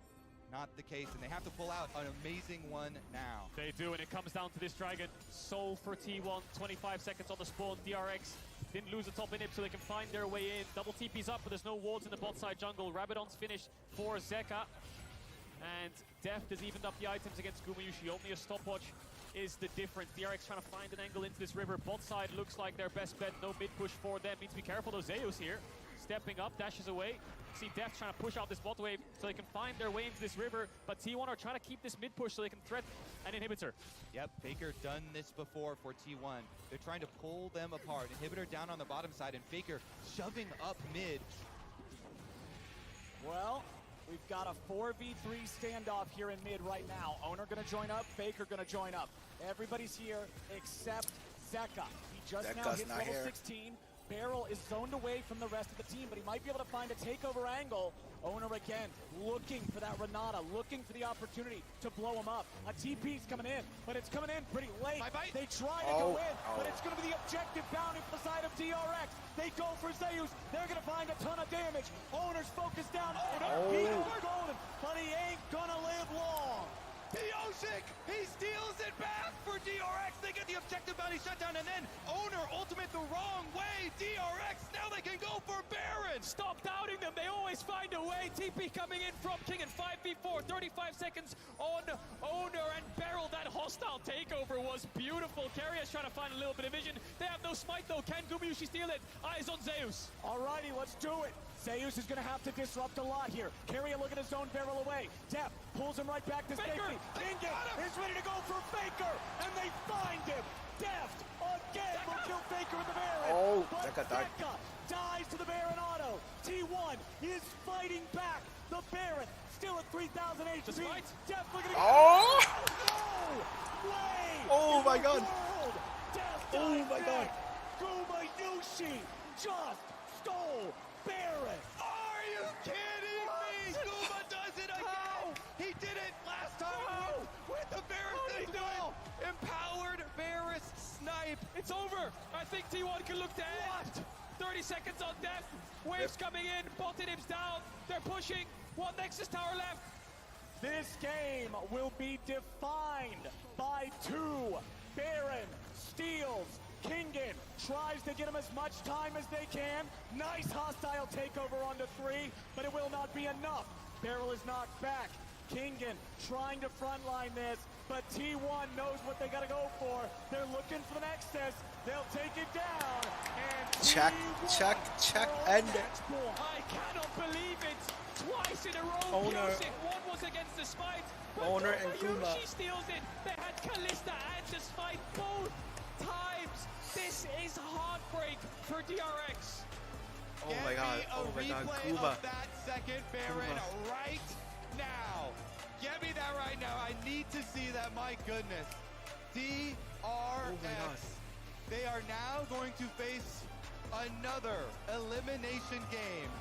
not the case, and they have to pull out an amazing one now. They do, and it comes down to this Dragon. Soul for T1, 25 seconds on the spawn. DRX didn't lose the top inhib, so they can find their way in. Double TP's up, but there's no wards in the bot side jungle. Rabadon's finished for Zeka. And Deft has evened up the items against Gumuyushi. Only a stopwatch is the difference. DRX trying to find an angle into this river. Bot side looks like their best bet. No mid push for them. Need to be careful though. Zeus here, stepping up, dashes away. See Deft trying to push out this bot wave so they can find their way into this river. But T1 are trying to keep this mid push so they can threat an inhibitor. Yep, FAKER done this before for T1. They're trying to pull them apart. Inhibitor down on the bottom side, and FAKER shoving up mid. Well, we've got a 4v3 standoff here in mid right now. Owner gonna join up, FAKER gonna join up. Everybody's here except Zeka. He just now hit level 16. Beryl is zoned away from the rest of the team, but he might be able to find a takeover angle. Owner again, looking for that Renata, looking for the opportunity to blow him up. A TP's coming in, but it's coming in pretty late. They try to go in, but it's going to be the objective bounty for the side of DRX. They go for Zeus. They're going to find a ton of damage. Owner's focused down. He's golden, but he ain't going to live long. Pyosik, he steals it back for DRX. They get the objective bounty shutdown, and then Owner ultimate the wrong way. DRX, now they can go for Baron. Stop doubting them. They always find a way. TP coming in from King in 5v4. 35 seconds on Owner and Beryl. That hostile takeover was beautiful. Carrier's trying to find a little bit of vision. They have no smite though. Can Gumuyushi steal it? Eyes on Zeus. Alrighty, let's do it. Zeus is going to have to disrupt a lot here. Carrier looking to zone Beryl away. Deft pulls him right back to safety. Inget is ready to go for FAKER, and they find him. Deft again will kill FAKER with the Baron. But Zeka dies to the Baron auto. T1 is fighting back. The Baron still at 3,000 HP. Deft looking to go. No way. Oh my god. Deft oh my god. Gumuyushi just stole Baron. Are you kidding me? Guma does it again. He did it last time with the Varus as well. Empowered Varus snipe. It's over. I think T1 can look to end. 30 seconds on Def. Waves coming in, bot inhibs down. They're pushing. One Nexus tower left. This game will be defined by two. Baron steals. Kingen tries to get him as much time as they can. Nice hostile takeover onto 3, but it will not be enough. Beryl is knocked back. Kingen trying to frontline this, but T1 knows what they gotta go for. They're looking for the Nexus. They'll take it down. And check, and I cannot believe it. Twice in a row. Owner. One was against the Smite. Owner and Kuma. She steals it. They had Kalista and the Smite both times. This is heartbreak for DRX. Oh my god, Kuma. Of that second Baron right now. Get me that right now. I need to see that. My goodness. DRX. They are now going to face another elimination game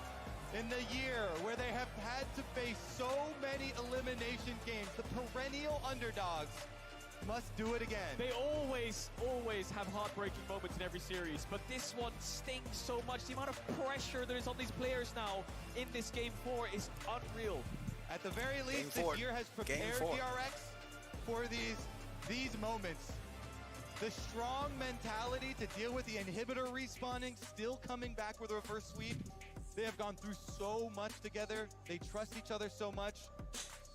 in the year where they have had to face so many elimination games. The perennial underdogs must do it again. They always have heartbreaking moments in every series, but this one stings so much. The amount of pressure that is on these players now in this Game 4 is unreal. At the very least, this year has prepared DRX for these moments. The strong mentality to deal with the inhibitor respawning, still coming back with a reverse sweep. They have gone through so much together. They trust each other so much.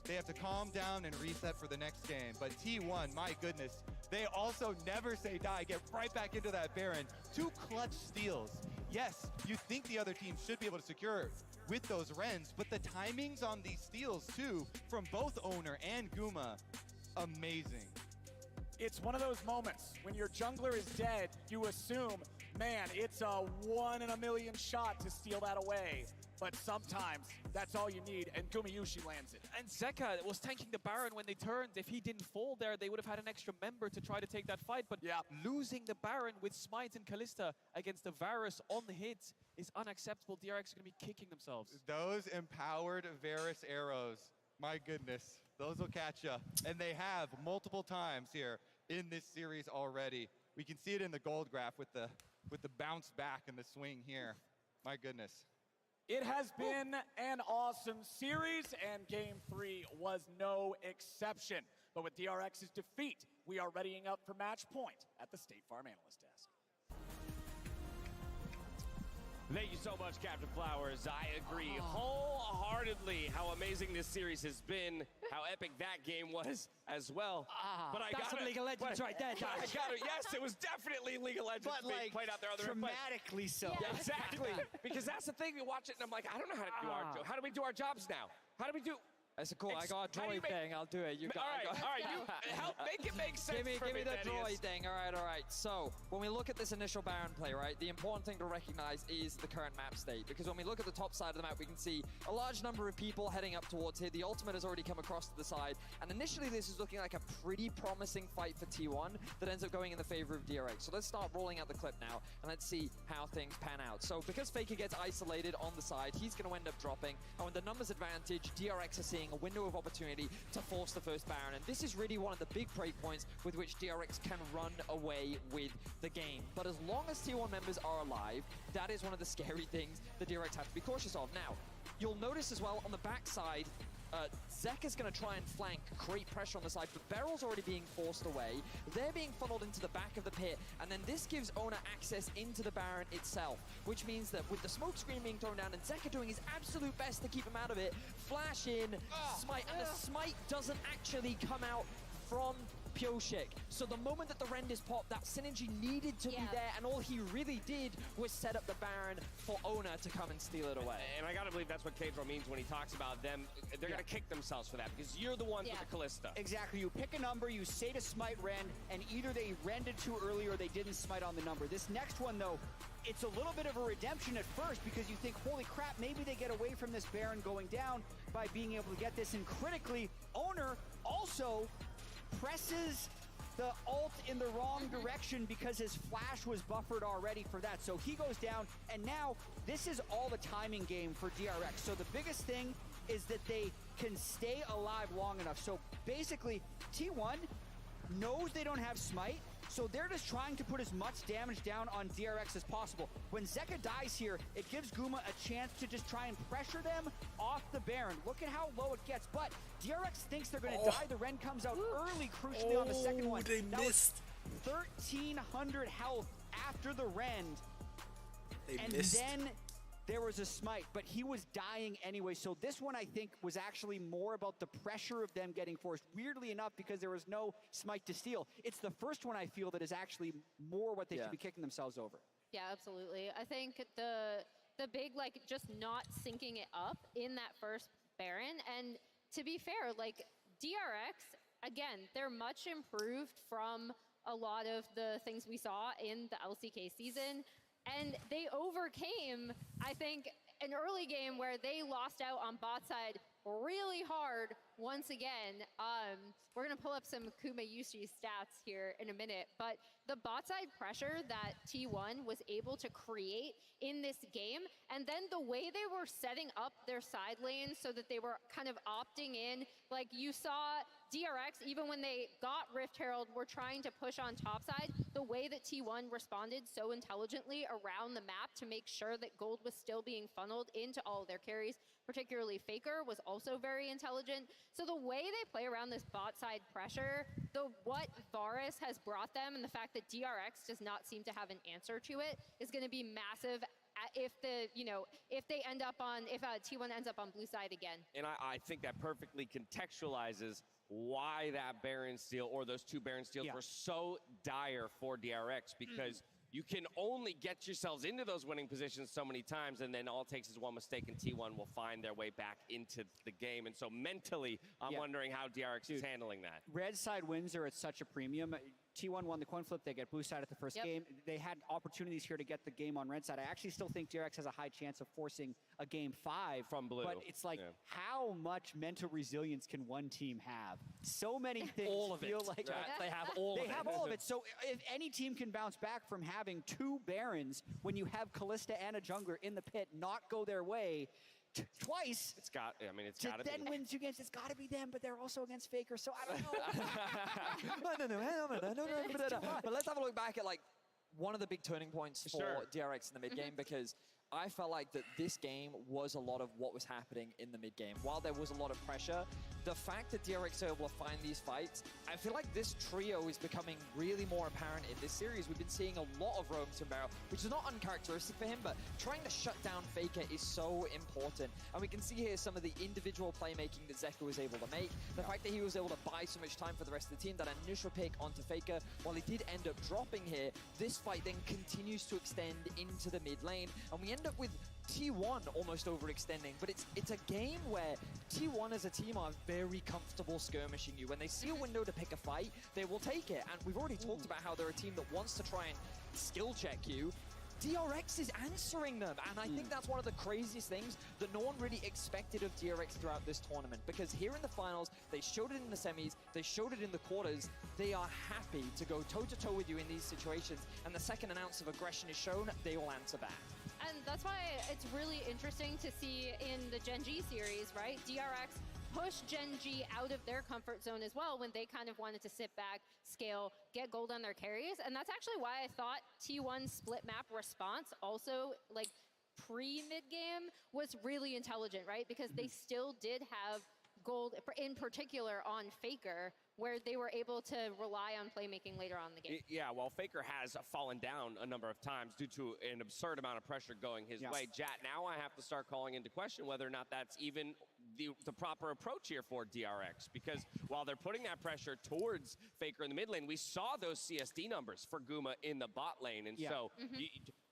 They have to calm down and reset for the next game. But T1, my goodness, they also never say die. Get right back into that Baron. 2 clutch steals. Yes, you think the other team should be able to secure with those Rens, but the timings on these steals too, from both Owner and Guma, amazing. It's one of those moments when your jungler is dead, you assume, man, it's a 1 in a million shot to steal that away. But sometimes that's all you need, and Gumayushi lands it. And Zeka was tanking the Baron when they turned. If he didn't fall there, they would have had an extra member to try to take that fight. But losing the Baron with Smite and Kalista against the Varus on the hit is unacceptable. DRX are going to be kicking themselves. Those empowered Varus arrows, my goodness, those will catch you. And they have multiple times here in this series already. We can see it in the gold graph with the bounce back and the swing here. My goodness. It has been an awesome series, and Game 3 was no exception. But with DRX's defeat, we are readying up for match point at the State Farm Analyst Desk. Thank you so much, Captain Flowers. I agree wholeheartedly how amazing this series has been, how epic that game was as well. But that's some League of Legends right there, Josh. Yes, it was definitely League of Legends being played out there. Dramatically so. Yeah, exactly. Because that's the thing, we watch it and I'm like, I don't know how to do our job. How do we do our jobs now? How do we do... That's cool. I got a droid thing. I'll do it. You got. All right. You help make it make sense. Give me the droid thing. All right. So when we look at this initial Baron play, right, the important thing to recognize is the current map state. Because when we look at the top side of the map, we can see a large number of people heading up towards here. The ultimate has already come across to the side, and initially this is looking like a pretty promising fight for T1 that ends up going in the favor of DRX. So let's start rolling out the clip now, and let's see how things pan out. So because FAKER gets isolated on the side, he's going to end up dropping, and with the numbers advantage, DRX are seeing a window of opportunity to force the first Baron, and this is really one of the big break points with which DRX can run away with the game. But as long as T1 members are alive, that is one of the scary things that DRX have to be cautious of. Now, you'll notice as well on the backside, Zeka's going to try and flank, create pressure on the side, but Beryl's already being forced away. They're being funneled into the back of the pit, and then this gives Ona access into the Baron itself, which means that with the smoke screen being thrown down and Zeka doing his absolute best to keep him out of it, flash in, smite, and the smite doesn't actually come out from Pioshik. So the moment that the rend is popped, that synergy needed to be there, and all he really did was set up the Baron for Ona to come and steal it away. And I gotta believe that's what Kedro means when he talks about them. They're gonna kick themselves for that, because you're the ones with the Kalista. Exactly. You pick a number, you say to smite rend, and either they rended too early or they didn't smite on the number. This next one, though, it's a little bit of a redemption at first, because you think, holy crap, maybe they get away from this Baron going down by being able to get this. And critically, Owner also presses the ult in the wrong direction because his flash was buffered already for that. So he goes down, and now this is all the timing game for DRX. So the biggest thing is that they can stay alive long enough. So basically, T1 knows they don't have smite, So they're just trying to put as much damage down on DRX as possible. When Zeka dies here, it gives Guma a chance to just try and pressure them off the Baron. Look at how low it gets, but DRX thinks they're going to die. The Ren comes out early, crucially on the second one. They missed. 1,300 health after the Rend. And then there was a smite, but he was dying anyway. So this one, I think, was actually more about the pressure of them getting forced. Weirdly enough, because there was no smite to steal. It's the first one I feel that is actually more what they should be kicking themselves over. Yeah, absolutely. I think the big, like, just not syncing it up in that first Baron. And to be fair, like, DRX, again, they're much improved from a lot of the things we saw in the LCK season. And they overcame, I think, an early game where they lost out on bot side really hard once again. We're going to pull up some Kuma Yushi stats here in a minute, but the bot side pressure that T1 was able to create in this game, and then the way they were setting up their side lanes so that they were kind of opting in, like you saw DRX, even when they got Rift Herald, were trying to push on top side, the way that T1 responded so intelligently around the map to make sure that gold was still being funneled into all of their carries, particularly FAKER, was also very intelligent. So the way they play around this bot side pressure, what Varus has brought them and the fact that DRX does not seem to have an answer to it is going to be massive if they end up on, if T1 ends up on blue side again. And I think that perfectly contextualizes why that Baron steal or those two Baron steals were so dire for DRX, because you can only get yourselves into those winning positions so many times, and then all it takes is one mistake and T1 will find their way back into the game. And so mentally, I'm wondering how DRX is handling that. Red side wins are at such a premium. T1 won the coin flip. They get blue side at the first game. They had opportunities here to get the game on red side. I actually still think DRX has a high chance of forcing a game 5 from blue. But it's like, how much mental resilience can one team have? So many things all of feel it. like They have all of it. They have all of it. So if any team can bounce back from having 2 Barons when you have Kalista and a jungler in the pit not go their way twice. It's got to be. Then wins you against, it's got to be them, but they're also against FAKER, so I don't know. But let's have a look back at like one of the big turning points for DRX in the mid game, because I felt like that this game was a lot of what was happening in the mid game. While there was a lot of pressure, the fact that DRX are able to find these fights, I feel like this trio is becoming really more apparent in this series. We've been seeing a lot of roams from Barrel, which is not uncharacteristic for him, but trying to shut down FAKER is so important. And we can see here some of the individual playmaking that Zeka was able to make. The fact that he was able to buy so much time for the rest of the team, that initial pick onto FAKER, while he did end up dropping here, this fight then continues to extend into the mid lane, and we end up with T1 almost overextending, but it's a game where T1 as a team are very comfortable skirmishing you. When they see a window to pick a fight, they will take it. And we've already talked about how they're a team that wants to try and skill check you. DRX is answering them, and I think that's one of the craziest things that no one really expected of DRX throughout this tournament, because here in the finals, they showed it in the semis, they showed it in the quarters, they are happy to go toe-to-toe with you in these situations, and the second an ounce of aggression is shown, they will answer back. And that's why it's really interesting to see in the Gen G series, right? DRX push Gen G out of their comfort zone as well when they kind of wanted to sit back, scale, get gold on their carries. And that's actually why I thought T1's split map response also, like, pre-mid game was really intelligent, right? Because they still did have gold, in particular on FAKER, where they were able to rely on playmaking later on in the game. Yeah, well, FAKER has fallen down a number of times due to an absurd amount of pressure going his way. Jat, now I have to start calling into question whether or not that's even the proper approach here for DRX, because while they're putting that pressure towards FAKER in the mid lane, we saw those CSD numbers for Guma in the bot lane, and so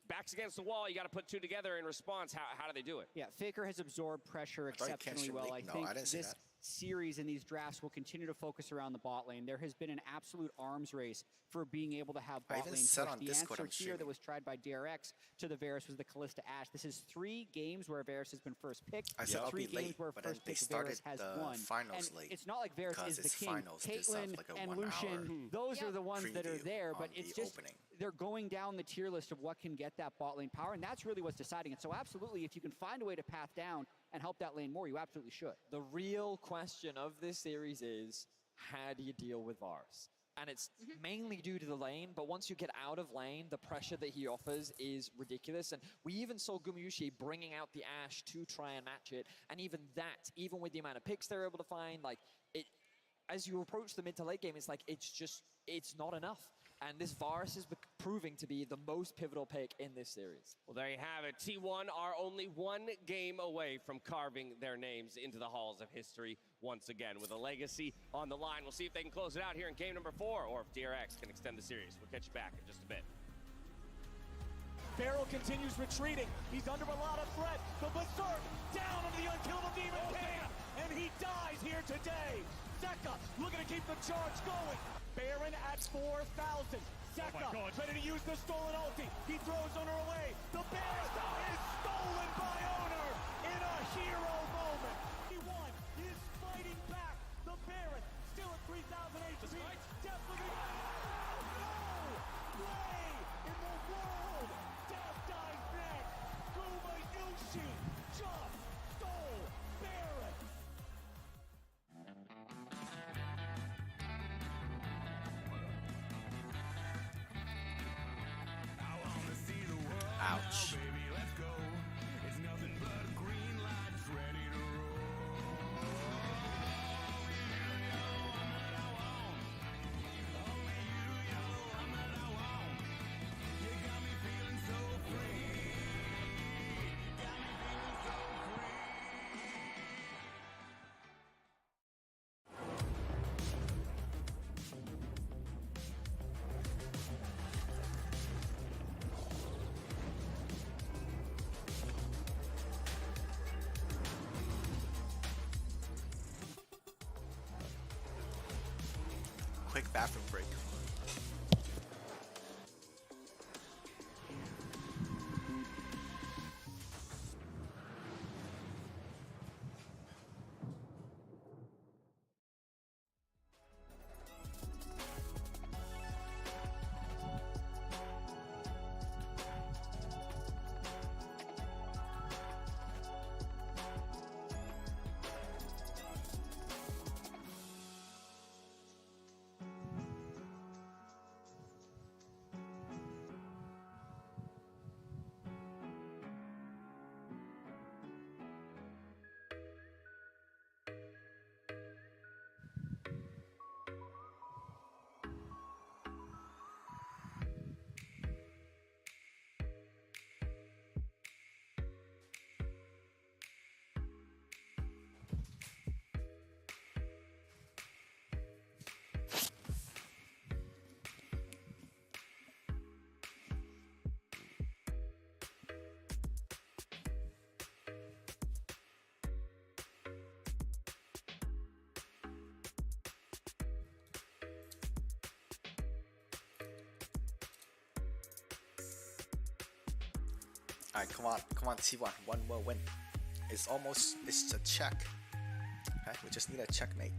backs against the wall, you got to put two together in response. How do they do it? Yeah, FAKER has absorbed pressure exceptionally well. I think this series and these drafts will continue to focus around the bot lane. There has been an absolute arms race for being able to have bot lane push. The answer here that was tried by DRX to the Varus was the Kalista Ashe. This is 3 games where Varus has been first picked. I said 3 I'll be games late, where but first they pick started Varus has won. Finals and late. it's not like Varus is the king. Caitlyn and Lucian, those are the ones that are there, but it's just they're going down the tier list of what can get that bot lane power, and that's really what's deciding it. So absolutely, if you can find a way to path down and help that lane more, you absolutely should. The real question of this series is, how do you deal with Varus? and it's mainly due to the lane, but once you get out of lane, the pressure that he offers is ridiculous, and we even saw Gumayushi bringing out the Ashe to try and match it, and even that, even with the amount of picks they're able to find, like, it, as you approach the mid to late game, it's like, it's not enough. And this Varus is proving to be the most pivotal pick in this series. Well, there you have it. T1 are only one game away from carving their names into the halls of history once again with a legacy on the line. We'll see if they can close it out here in game number 4 or if DRX can extend the series. We'll catch you back in just a bit. Beryl continues retreating. He's under a lot of threat. The Berserk down on the unkillable Demon King, and he dies here today. Zeka looking to keep the charge going. Baron at 4,000. Zeka ready to use the stolen ulti. He throws Owner away. The Baron is stolen by Owner in a hero moment. He won. He is fighting back. The Baron still at 3,000 HP. Death looking. No way in the world. Death dies next. Gumayushi just stole Baron. Ouch. Quick bathroom break. Alright, come on T1, one more win. It's a check. Okay, we just need a checkmate.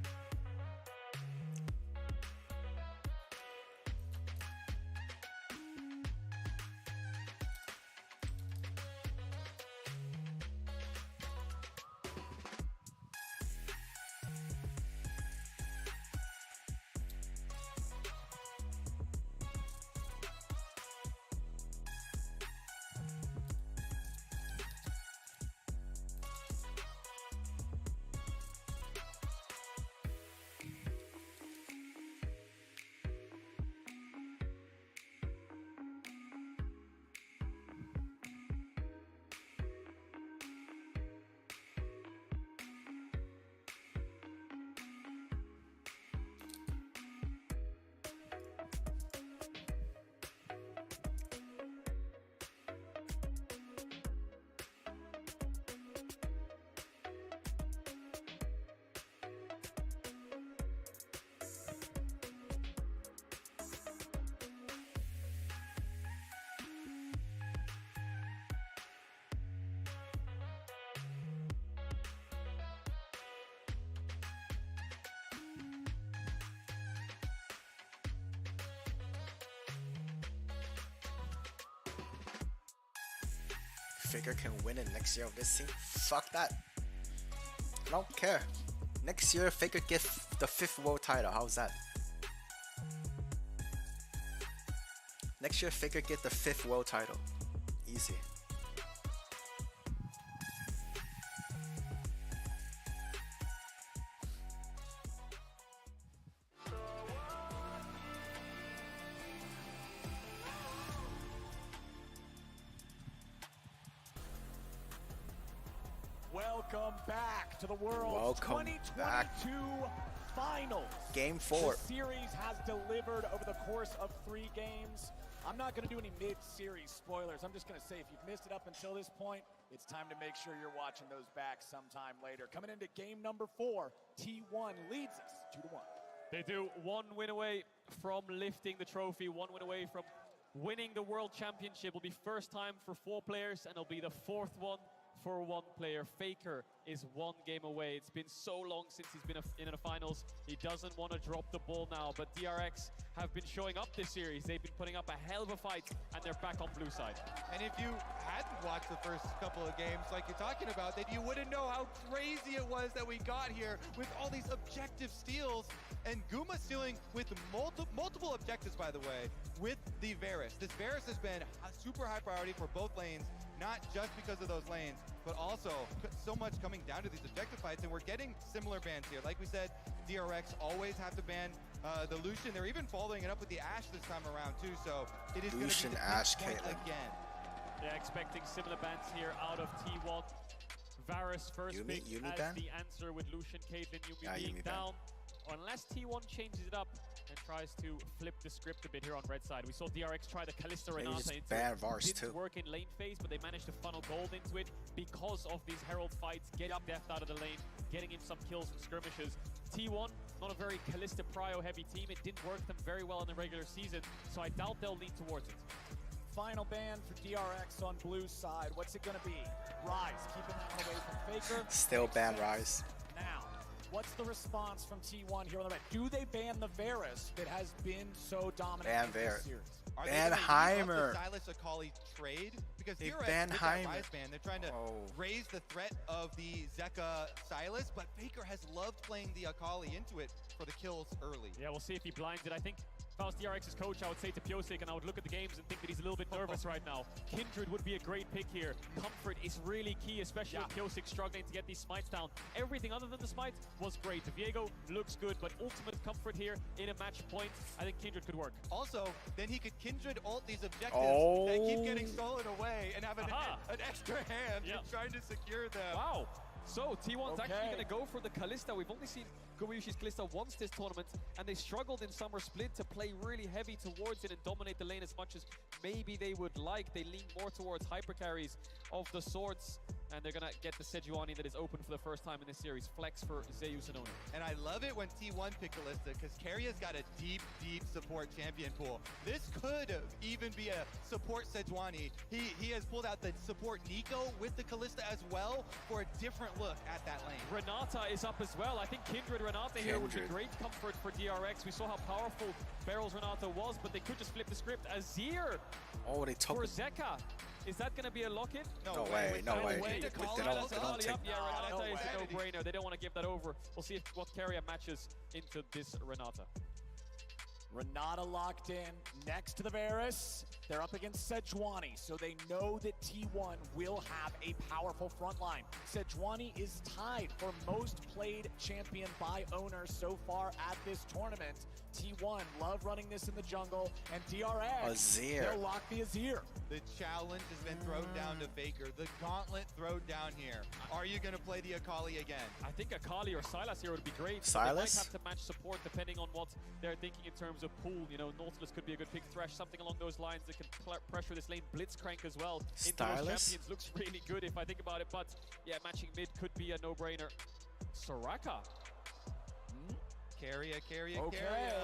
FAKER can win it next year of this team. Fuck that. I don't care. Next year, FAKER gets the 5th world title. How's that? Next year, FAKER get the 5th world title. Easy. Welcome back to the World 2022 Finals. Game 4. The series has delivered over the course of 3 games. I'm not going to do any mid-series spoilers. I'm just going to say if you've missed it up until this point, it's time to make sure you're watching those back sometime later. Coming into game number 4, T1 leads us 2-1. They do. 1 win away from lifting the trophy, 1 win away from winning the World Championship. Will be first time for 4 players, and it'll be the 4th one for 1 player. FAKER is 1 game away. It's been so long since he's been in the finals. He doesn't want to drop the ball now, but DRX have been showing up this series. They've been putting up a hell of a fight, and they're back on blue side. And if you hadn't watched the first couple of games like you're talking about, then you wouldn't know how crazy it was that we got here with all these objective steals. And Guma stealing with multiple objectives, by the way, with the Varus. This Varus has been a super high priority for both lanes, not just because of those lanes, but also so much coming down to these objective fights, and we're getting similar bans here. Like we said, DRX always have to ban the Lucian. They're even following it up with the Ashe this time around too, so it is Lucian, going to be Ashe, point Caitlyn. again. Yeah, expecting similar bans here out of T1. Varus first pick as ban? the answer with Lucian, Caitlyn, Yumi being Yumi ban. down. Unless T1 changes it up and tries to flip the script a bit here on red side. We saw DRX try the Kalista Maybe Renata just into ban it. Vars Didn't too. work in lane phase, but they managed to funnel gold into it because of these Herald fights, getting Deft out of the lane, getting him some kills and skirmishes. T1, not a very Kalista Prio heavy team. It didn't work them very well in the regular season, so I doubt they'll lean towards it. Final ban for DRX on blue side. What's it going to be? Rise, keeping that one away from FAKER. Still ban Rise. Now, what's the response from T1 here on the red? Do they ban the Varus that has been so dominant Ban in this Varus. series? Are they Ban gonna leave Heimer. up the Silas Akali trade? Because They DRX ban with that Heimer. Rise ban, they're trying to raise the threat of the Zeka Silas, but FAKER has loved playing the Akali into it for the kills early. Yeah, we'll see if he blinds it. I think if I was DRX's coach, I would say to Piosik, and I would look at the games and think that he's a little bit nervous right now. Kindred would be a great pick here. Comfort is really key, especially with Piosik struggling to get these smites down. Everything other than the smite was great. Viego looks good, but ultimate comfort here in a match point, I think Kindred could work. Also, then he could Kindred ult these objectives Oh. that keep getting stolen away and have an extra hand in trying to secure them. Wow. So T1's actually Okay. going to go for the Kalista. We've only seen Gumiyushi's Kalista once this tournament, and they struggled in Summer Split to play really heavy towards it and dominate the lane as much as maybe they would like. They lean more towards hyper carries of the sorts, and they're going to get the Sejuani that is open for the first time in this series. Flex for Zeus and Oni. And I love it when T1 pick Kalista because Carrier's got a deep, deep support champion pool. This could even be a support Sejuani. He has pulled out the support Nico with the Kalista as well for a different look at that lane. Renata is up as well. I think Kindred Renata here would be Kindred. great comfort for DRX. We saw how powerful Barrel's Renata was, but they could just flip the script. Azir Oh, they took for Zeka. Is that going to be a lock-in? No way, no way. They don't take. Yeah, Renata No is way. a no-brainer. They don't want to give that over. We'll see what carrier matches into this Renata. Renata locked in next to the Varus. They're up against Sejuani, so they know that T1 will have a powerful front line. Sejuani is tied for most played champion by owners so far at this tournament. T1 love running this in the jungle, and DRX, Azir. they'll lock the Azir. The challenge has been thrown down to FAKER. The gauntlet thrown down here. Are you going to play the Akali again? I think Akali or Sylas here would be great. Sylas? They might have to match support depending on what they're thinking in terms of pool. You know, Nautilus could be a good pick. Thresh, something along those lines that can pressure this lane. Blitzcrank as well. Into those Sylas? champions looks really good if I think about it. But yeah, matching mid could be a no-brainer. Soraka. Carrier. Okay.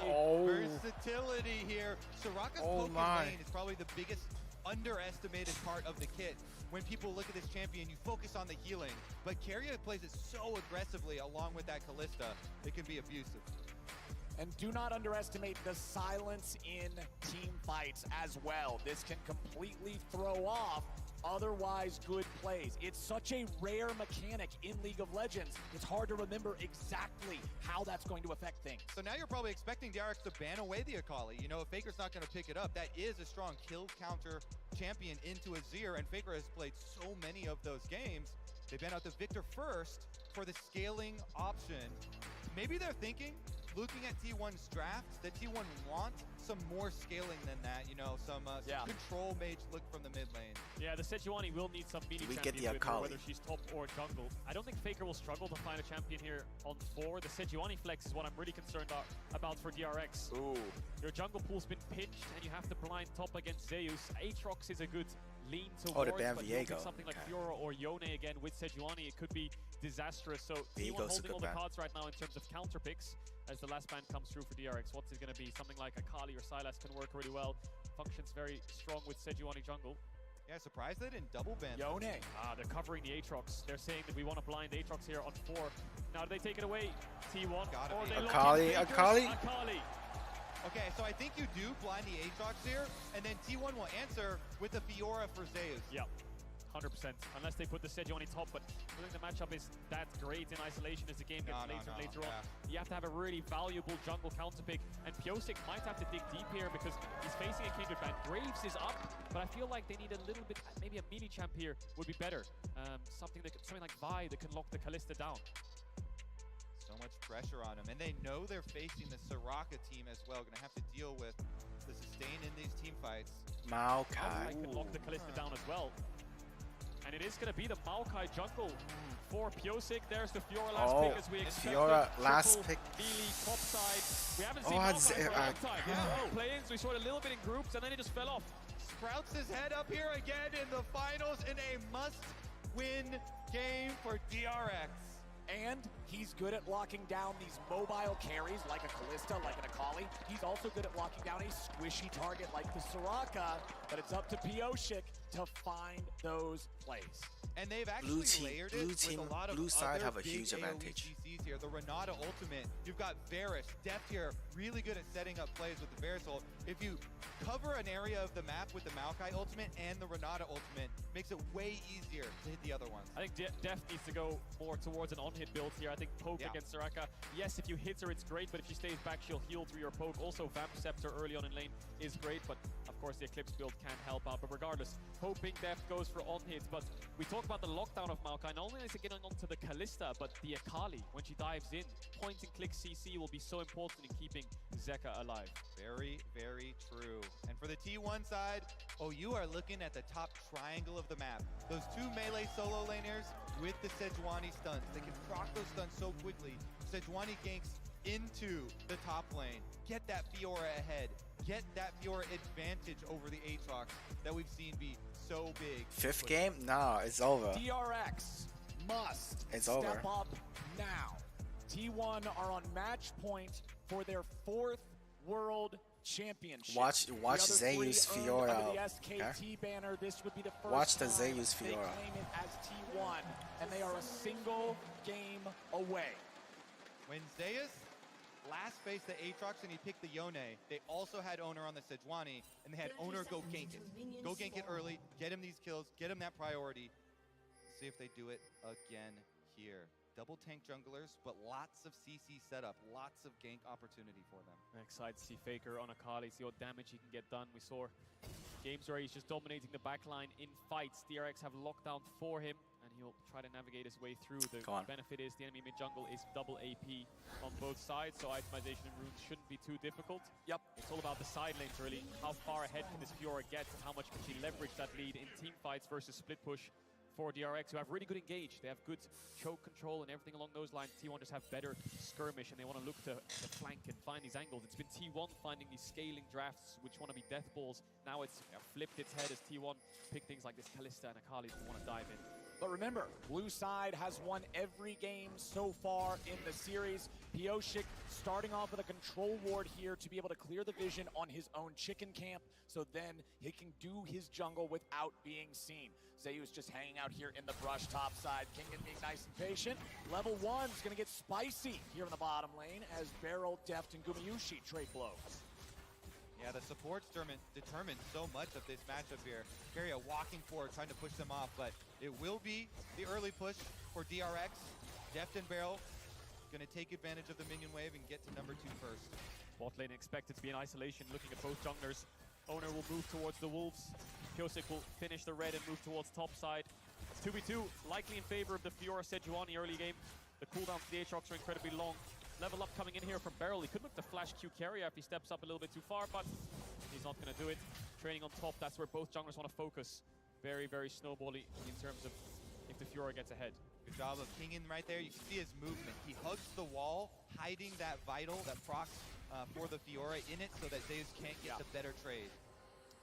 Oh. Versatility here. Soraka's Oh poke my. lane is probably the biggest underestimated part of the kit. When people look at this champion, you focus on the healing. But Carrier plays it so aggressively along with that Kalista, it can be abusive. And do not underestimate the silence in team fights as well. This can completely throw off otherwise good plays. It's such a rare mechanic in League of Legends. It's hard to remember exactly how that's going to affect things. So now you're probably expecting DRX to ban away the Akali. You know, if FAKER's not going to pick it up, that is a strong kill counter champion into Azir, and FAKER has played so many of those games. They ban out the Victor first for the scaling option. Maybe they're thinking, looking at T1's draft, that T1 want some more scaling than that, you know, some control mage look from the mid lane. Yeah, the Sejuani will need some mini champions with her, whether she's top or jungle. I don't think FAKER will struggle to find a champion here on 4. The Sejuani flex is what I'm really concerned about for DRX. Ooh. Your jungle pool's been pinched and you have to blind top against Zeus. Aatrox is a good lean towards, but something like Fiora or Yone again with Sejuani, it could be disastrous. So T1 holding all the cards right now in terms of counter picks as the last ban comes through for DRX. What's it going to be? Something like Akali or Sylas can work really well. Functions very strong with Sejuani jungle. Yeah, surprised they didn't double ban Yone. They're covering the Aatrox. They're saying that we want to blind Aatrox here on 4. Now do they take it away? T1. Or they Akali. Okay, so I think you do blind the Aatrox here, and then T1 will answer with the Fiora for Zeus. Yeah, 100%. Unless they put the Sejuani top, but I think the matchup is that great in isolation as the game gets later on. You have to have a really valuable jungle counter pick, and Pyosik might have to dig deep here because he's facing a Kindred ban. Graves is up, but I feel like they need a little bit, maybe a mini champ here would be better. Something like Vi that can lock the Kalista down. So much pressure on them, and they know they're facing the Soraka team as well. Gonna have to deal with the sustain in these team fights. Maokai can lock the Kalista down as well, and it is gonna be the Maokai jungle for Pyosik. There's the Fiora last pick as we expected. Fiora last pick. Melee top side. We haven't seen Maokai for a long time. Play-ins, we saw it a little bit in groups, and then it just fell off. Sprouts his head up here again in the finals in a must-win game for DRX. And he's good at locking down these mobile carries like a Kalista, like an Akali. He's also good at locking down a squishy target like the Soraka, but it's up to Pyosik to find those plays. And they've actually layered it with a lot of blue side other have a big huge AoE advantage. CCs here. The Renata ultimate. You've got Varus, Deft here, really good at setting up plays with the Varus ult. If you cover an area of the map with the Maokai ultimate and the Renata ultimate, makes it way easier to hit the other ones. I think Deft needs to go more towards an on-hit build here. I think poke against Soraka. Yes, if you hit her, it's great, but if she stays back, she'll heal through your poke. Also, Vamp Scepter early on in lane is great, but of course the Eclipse build can help out. But regardless, hoping Deft goes for on-hits. But we talk about the lockdown of Maokai. Not only is it getting onto the Kalista, but the Akali, when she dives in, point-and-click CC will be so important in keeping Zeka alive. Very, very true. And for the T1 side, you are looking at the top triangle of the map. Those two melee solo laners with the Sejuani stuns. They can proc those stuns so quickly. Sejuani ganks into the top lane. Get that Fiora ahead. Get that Fiora advantage over the Aatrox that we've seen be so big. 5th game? No, it's over. DRX must step up now. T1 are on match point for their 4th World Championship. Watch Zeus Fiora. The SKT banner. This would be the first Watch the time Zeus they Fiora. claim it as T1, and they are a single game away. When Zeus last faced the Aatrox and he picked the Yone, they also had Owner on the Sejuani, and they had Owner go gank it. Go gank it early, get him these kills, get him that priority. See if they do it again here. Double tank junglers, but lots of CC setup, lots of gank opportunity for them. I'm excited to see FAKER on Akali, see what damage he can get done. We saw games where he's just dominating the backline in fights. DRX have lockdown for him, and he'll try to navigate his way through. The benefit is the enemy mid-jungle is double AP on both sides, so itemization and runes shouldn't be too difficult. Yep. It's all about the side lanes, really. How far ahead can this Fiora get, and how much can she leverage that lead in team fights versus split push for DRX, who have really good engage. They have good choke control and everything along those lines. T1 just have better skirmish, and they want to look to flank and find these angles. It's been T1 finding these scaling drafts, which want to be death balls. Now it's flipped its head as T1 pick things like this Kalista and Akali that want to dive in. But remember, blue side has won every game so far in the series. Pyosik starting off with a control ward here to be able to clear the vision on his own chicken camp, so then he can do his jungle without being seen. Zeus just hanging out here in the brush top side. Kingen being nice and patient. Level 1's gonna get spicy here in the bottom lane as Beryl, Deft, and Gumayushi trade blows. Yeah, the support's determined so much of this matchup here. Keria walking forward, trying to push them off, but it will be the early push for DRX. Deft and Beryl going to take advantage of the minion wave and get to number 2 first. Bot lane expected to be in isolation, looking at both junglers. Owner will move towards the Wolves. Pyosik will finish the red and move towards top side. 2v2, likely in favor of the Fiora Sejuani early game. The cooldowns for the Aatrox are incredibly long. Level up coming in here from Beryl. He could look to flash Q Keria if he steps up a little bit too far, but he's not going to do it. Training on top, that's where both junglers want to focus. Very, very snowbally in terms of if the Fiora gets ahead. Good job of Kingin right there. You can see his movement. He hugs the wall, hiding that vital, that procs for the Fiora in it so that Zeus can't get the better trade.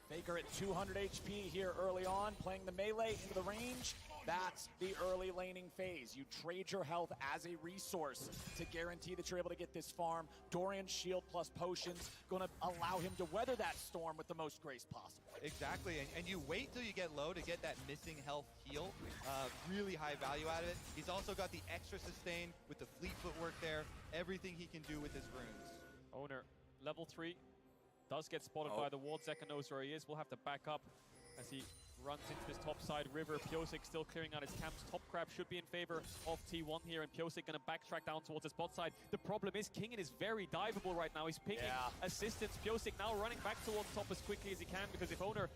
Faker at 200 HP here early on, playing the melee into the range. That's the early laning phase. You trade your health as a resource to guarantee that you're able to get this farm. Dorian's shield plus potions going to allow him to weather that storm with the most grace possible. Exactly, and you wait till you get low to get that missing health heal. Really high value out of it. He's also got the extra sustain with the fleet footwork there. Everything he can do with his runes. Owner, level 3, does get spotted by the ward. Zeka knows where he is. We'll have to back up as he runs into this top side river. Pyosik still clearing out his camps. Top Crab should be in favor of T1 here, and Pyosik going to backtrack down towards his bot side. The problem is Kingin is very diveable right now. He's picking assistance. Pyosik now running back towards top as quickly as he can, because if Owner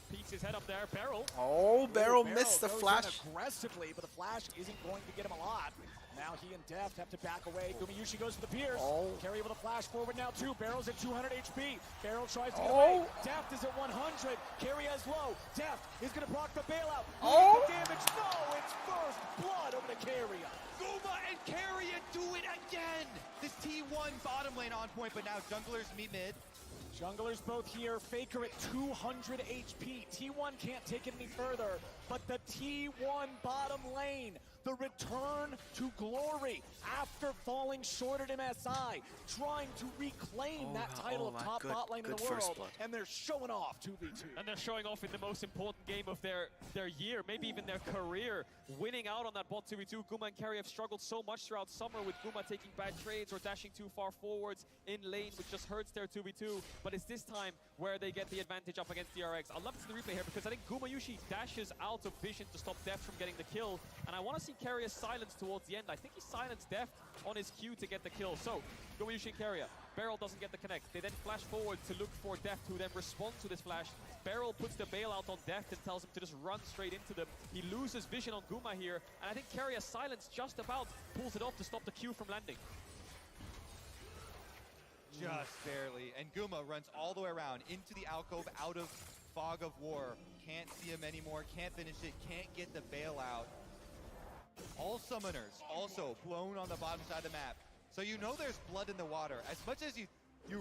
peeks his head up there, Beryl. Oh, Beryl missed the flash. Aggressively, but the flash isn't going to get him a lot. Now he and Deft have to back away. Gumayushi goes for the Pierce. Carry able to flash forward now too. Beryl's at 200 HP. Beryl tries to get away. Deft is at 100. Carry is low. Deft is going to block the bailout. The damage. No, it's first blood over to Keria. Guma and Keria do it again. This T1 bottom lane on point, but now junglers meet mid. Junglers both here. Faker at 200 HP. T1 can't take it any further, but the T1 bottom lane, the return to glory after falling short at MSI, trying to reclaim that title of top bot lane in the world, and they're showing off 2v2. And they're showing off in the most important game of their year, maybe even their career, winning out on that bot 2v2. Guma and Keria have struggled so much throughout summer, with Guma taking bad trades or dashing too far forwards in lane, which just hurts their 2v2. But it's this time where they get the advantage up against DRX. I love to see the replay here, because I think Gumayushi dashes out of vision to stop Deft from getting the kill, and I want to see Keria silence towards the end. I think he silenced Deft on his Q to get the kill. So, Gumayushi and Keria. Beryl doesn't get the connect. They then flash forward to look for Deft, who then responds to this flash. Beryl puts the bailout on Deft and tells him to just run straight into them. He loses vision on Guma here, and I think Keria silence just about pulls it off to stop the Q from landing. Just barely, and Guma runs all the way around into the alcove, out of Fog of War. Can't see him anymore, can't finish it, can't get the bailout. All summoners also blown on the bottom side of the map. So you know there's blood in the water. As much as you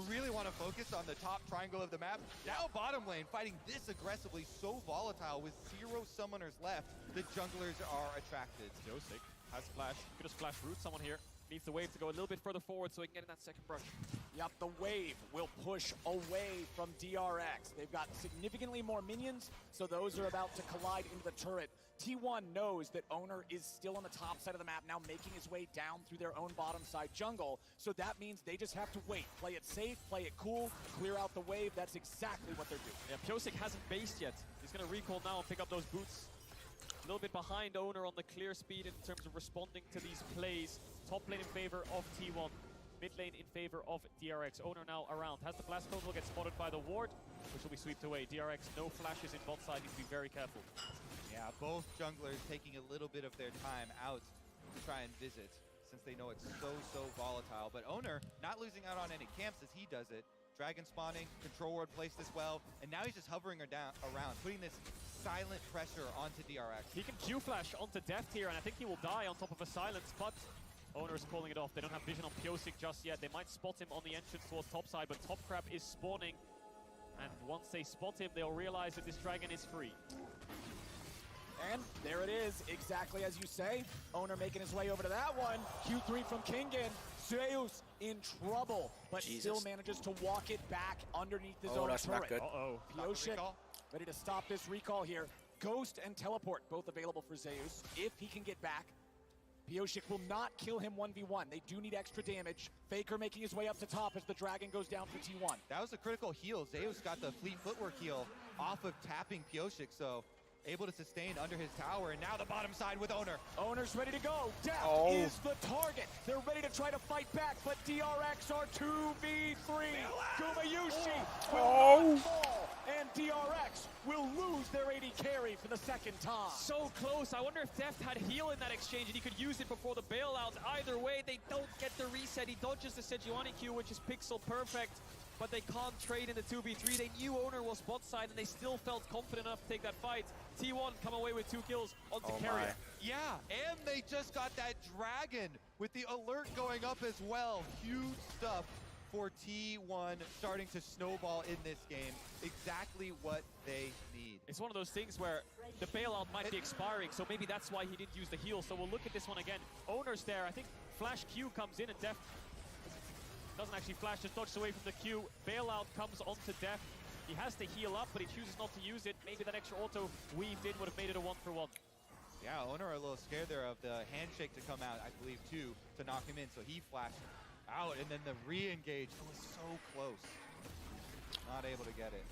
really want to focus on the top triangle of the map, now bottom lane fighting this aggressively, so volatile with 0 summoners left, the junglers are attracted. Pyosik has flash, could just flash root someone here. Needs the wave to go a little bit further forward so he can get in that second brush. Yep, the wave will push away from DRX. They've got significantly more minions, so those are about to collide into the turret. T1 knows that Owner is still on the top side of the map, now making his way down through their own bottom side jungle. So that means they just have to wait. Play it safe, play it cool, clear out the wave. That's exactly what they're doing. Yeah, Pyosik hasn't based yet. He's going to recall now and pick up those boots. A little bit behind Owner on the clear speed in terms of responding to these plays. Top lane in favor of T1. Mid lane in favor of DRX. Owner now around. Has the blast code, will get spotted by the ward, which will be swept away. DRX, no flashes in bot side, needs to be very careful. Yeah, both junglers taking a little bit of their time out to try and visit, since they know it's so volatile. But Owner not losing out on any camps as he does it. Dragon spawning, control ward placed as well, and now he's just hovering around, putting this silent pressure onto DRX. He can Q-flash onto Deft here, and I think he will die on top of a silence, but Owner is calling it off. They don't have vision on Pyosik just yet. They might spot him on the entrance towards top side, but Top Crab is spawning, and once they spot him, they'll realize that this dragon is free. And there it is, exactly as you say. Owner making his way over to that one. Q3 from Kingin. Zeus in trouble, but still manages to walk it back underneath his own that's turret. not good. Pyosik ready to stop this recall here. Ghost and Teleport both available for Zeus if he can get back. Piosik will not kill him 1v1. They do need extra damage. Faker making his way up to top as the Dragon goes down for T1. That was a critical heal. Zeus got the fleet footwork heal off of tapping Piosik, so able to sustain under his tower, and now the bottom side with Owner. Owner's ready to go. Death is the target. They're ready to try to fight back, but DRX are 2v3. Gumayushi will not fall, and DRX will lose their AD carry for the second time. So close. I wonder if Deft had heal in that exchange and he could use it before the bailout. Either way, they don't get the reset. He dodges the Sejuani Q, which is pixel perfect, but they can't trade in the 2v3. They knew Owner was bot side and they still felt confident enough to take that fight. T1 come away with 2 kills onto Carrier. Yeah, and they just got that Dragon with the alert going up as well. Huge stuff for T1 starting to snowball in this game. Exactly what they need. It's one of those things where the bailout might be expiring, so maybe that's why he didn't use the heal. So we'll look at this one again. Owner's there. I think Flash Q comes in and Deft doesn't actually flash, just dodges away from the Q. Bailout comes onto Deft. He has to heal up, but he chooses not to use it. Maybe that extra auto weaved in would have made it a 1-for-1. Yeah, Owner are a little scared there of the handshake to come out, I believe, too, to knock him in. So he flashed out, and then the re-engage. It was so close. Not able to get it.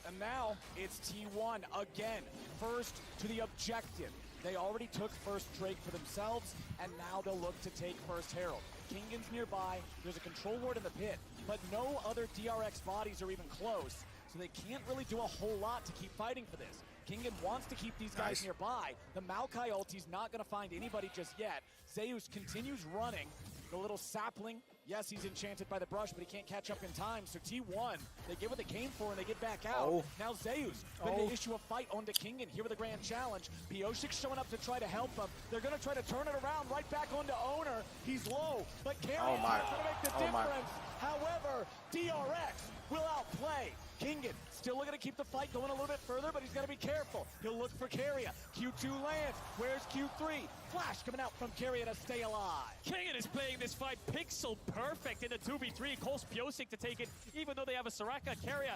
And now it's T1 again. First to the objective. They already took first Drake for themselves, and now they'll look to take first Herald. Kingan's nearby, there's a control ward in the pit, but no other DRX bodies are even close, so they can't really do a whole lot to keep fighting for this. Kingan wants to keep these guys nearby. The Maokai ulti's not going to find anybody just yet. Zeus continues running. The little sapling, yes, he's enchanted by the brush, but he can't catch up in time. So T1, they get what they came for and they get back out. Now Zeus, ready to issue a fight onto Kingan here with a grand challenge. Piosik showing up to try to help them. They're going to try to turn it around right back onto Owner. He's low, but Carrier's not going to make the difference. However, DRX will outplay. Kingan still looking to keep the fight going a little bit further, but he's got to be careful. He'll look for Carrier. Q2 lands. Where's Q3? Flash coming out from Carrier to stay alive. Kingan is playing this fight pixel perfect in the 2v3. Calls Piosik to take it, even though they have a Soraka. Carrier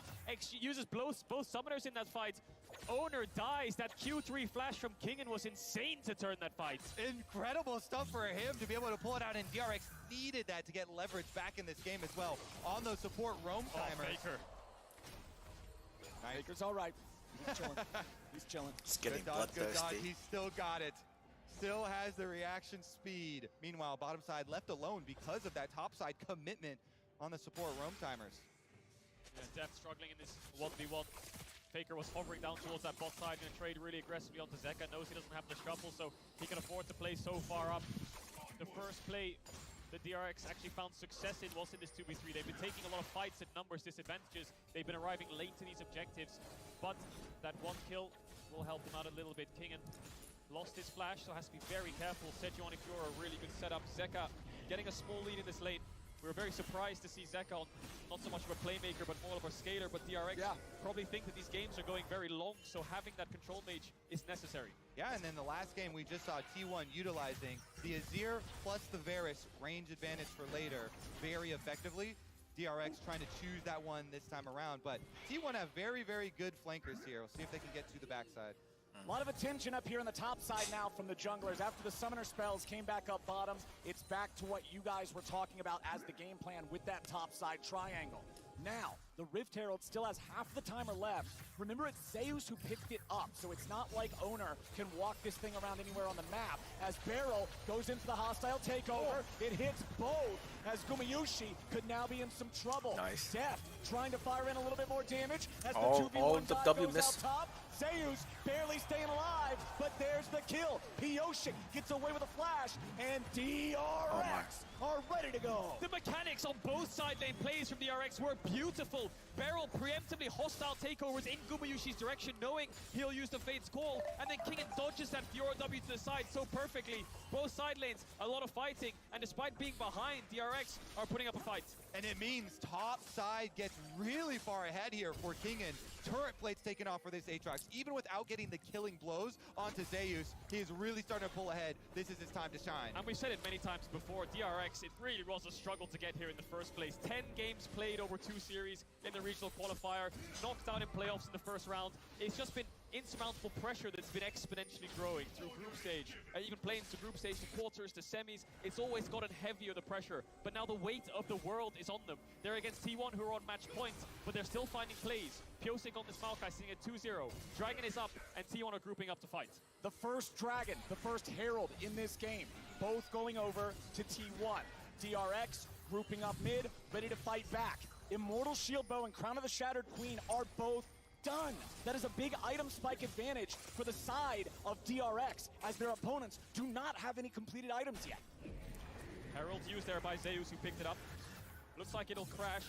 uses both summoners in that fight. Owner dies. That Q3 flash from Kingan was insane to turn that fight. Incredible stuff for him to be able to pull it out, and DRX needed that to get leverage back in this game as well on those support roam timers. Faker. Nice. Faker's all right. He's chilling. He's chilling. He's getting Good dodge. bloodthirsty. He's still got it. Still has the reaction speed. Meanwhile, bottom side left alone because of that top side commitment on the support roam timers. Yeah, Deft struggling in this 1v1. Faker was hovering down towards that bot side and trade really aggressively onto Zeka. Knows he doesn't have the shuffle, so he can afford to play so far up. The first play the DRX actually found success in was in this 2v3. They've been taking a lot of fights at numbers disadvantages. They've been arriving late to these objectives, but that one kill will help them out a little bit. Kingan lost his flash, so has to be very careful. Sejuani Fiora, a really good setup. Zeka getting a small lead in this lane. We were very surprised to see Zeka on not so much of a playmaker, but more of a scaler. But DRX probably think that these games are going very long, so having that control mage is necessary. Yeah, and then the last game we just saw T1 utilizing the Azir plus the Varus range advantage for later very effectively. DRX trying to choose that one this time around, but T1 have very, very good flankers here. We'll see if they can get to the backside. A lot of attention up here on the top side now from the junglers. After the summoner spells came back up bottom, it's back to what you guys were talking about as the game plan with that top side triangle. Now, the Rift Herald still has half the timer left. Remember, it's Zeus who picked it up, so it's not like Owner can walk this thing around anywhere on the map. As Beryl goes into the hostile takeover, it hits both, as Gumayushi could now be in some trouble. Nice. Deft trying to fire in a little bit more damage as the Oh, 2v1 the dive W goes missed. out top. Zeus barely staying alive, but there's the kill. Piosik gets away with a flash, and DRX are ready to go. The mechanics on both side lane plays from DRX were beautiful. Beryl preemptively hostile takeovers in Gumayushi's direction, knowing he'll use the Fate's Call, and then Kingan dodges that Fiora W to the side so perfectly. Both side lanes, a lot of fighting, and despite being behind, DRX are putting up a fight. And it means top side gets really far ahead here for Kingan. Turret plates taken off for this Aatrox. Even without getting the killing blows onto Zeus, he is really starting to pull ahead. This is his time to shine. And we've said it many times before, DRX, it really was a struggle to get here in the first place. 10 games played over 2 series in the regional qualifier, knocked out in playoffs in the first round. It's just been insurmountable pressure that's been exponentially growing through group stage, even playing to group stage, to quarters, to semis. It's always gotten heavier, the pressure, but now the weight of the world is on them. They're against T1, who are on match point, but they're still finding plays. Pyosik on this Maokai sitting at 2-0. Dragon is up, and T1 are grouping up to fight. The first Dragon, the first Herald in this game, both going over to T1. DRX grouping up mid, ready to fight back. Immortal Shield Bow and Crown of the Shattered Queen are both done. That is a big item spike advantage for the side of DRX, as their opponents do not have any completed items yet. Herald used there by Zeus, who picked it up. Looks like it'll crash.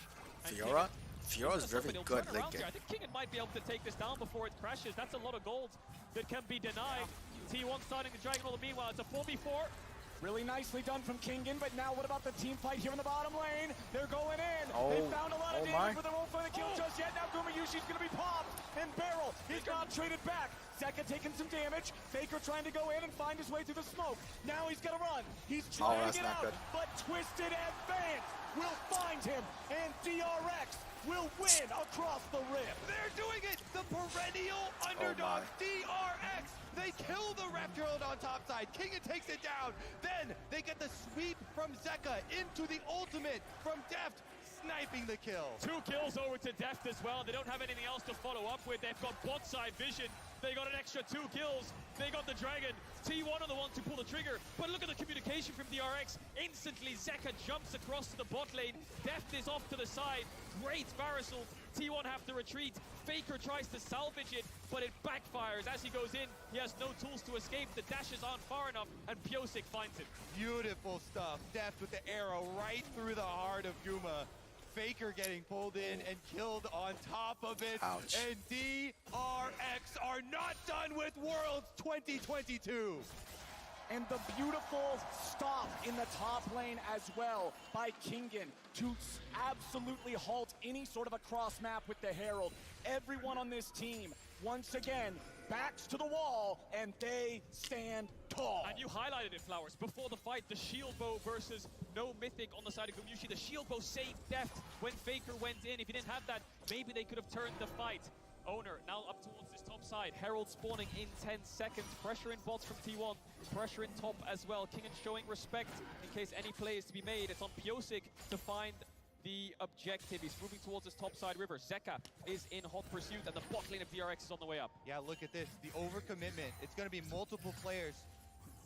Fiora? Fiora's very good late game. I think Kingen might be able to take this down before it crashes. That's a lot of gold that can be denied. T1 starting the Dragon Roll. Meanwhile, it's a 4v4. Really nicely done from Kingen, but now what about the team fight here in the bottom lane? They're going in. They found a lot of damage, but they won't find the kill just yet. Now Gumayushi's going to be popped, and Beryl, he's not traded back. Zeka taking some damage. Faker trying to go in and find his way through the smoke. Now he's going to run. He's trying to get out, but Twisted Advance will find him, and DRX will win across the rim. They're doing it! The perennial underdog, DRX! They kill the Raptor on top side. Kingen takes it down. Then they get the sweep from Zeka into the ultimate from Deft, sniping the kill. 2 kills over to Deft as well. They don't have anything else to follow up with. They've got bot side vision. They got an extra 2 kills. They got the Dragon. T1 are the ones who pull the trigger. But look at the communication from DRX. Instantly, Zeka jumps across to the bot lane. Deft is off to the side. Great Barisal. T1 have to retreat. Faker tries to salvage it, but it backfires. As he goes in, he has no tools to escape. The dashes aren't far enough, and Pyosik finds it. Beautiful stuff. Deft with the arrow right through the heart of Guma. Faker getting pulled in and killed on top of it. Ouch. And DRX are not done with Worlds 2022. And the beautiful stop in the top lane as well by Kingen to absolutely halt any sort of a cross map with the Herald. Everyone on this team, once again, backs to the wall, and they stand tall. And you highlighted it, Flowers. Before the fight, the shield bow versus no mythic on the side of Gumyushi. The shield bow saved Deft when Faker went in. If he didn't have that, maybe they could have turned the fight. Owner now up towards this top side. Herald spawning in 10 seconds. Pressure in bots from T1. Pressure in top as well. Kingen showing respect in case any play is to be made. It's on Pyosik to find the objective. He's moving towards this top side river. Zeka is in hot pursuit, and the bot lane of DRX is on the way up. Yeah, look at this. The overcommitment. It's going to be multiple players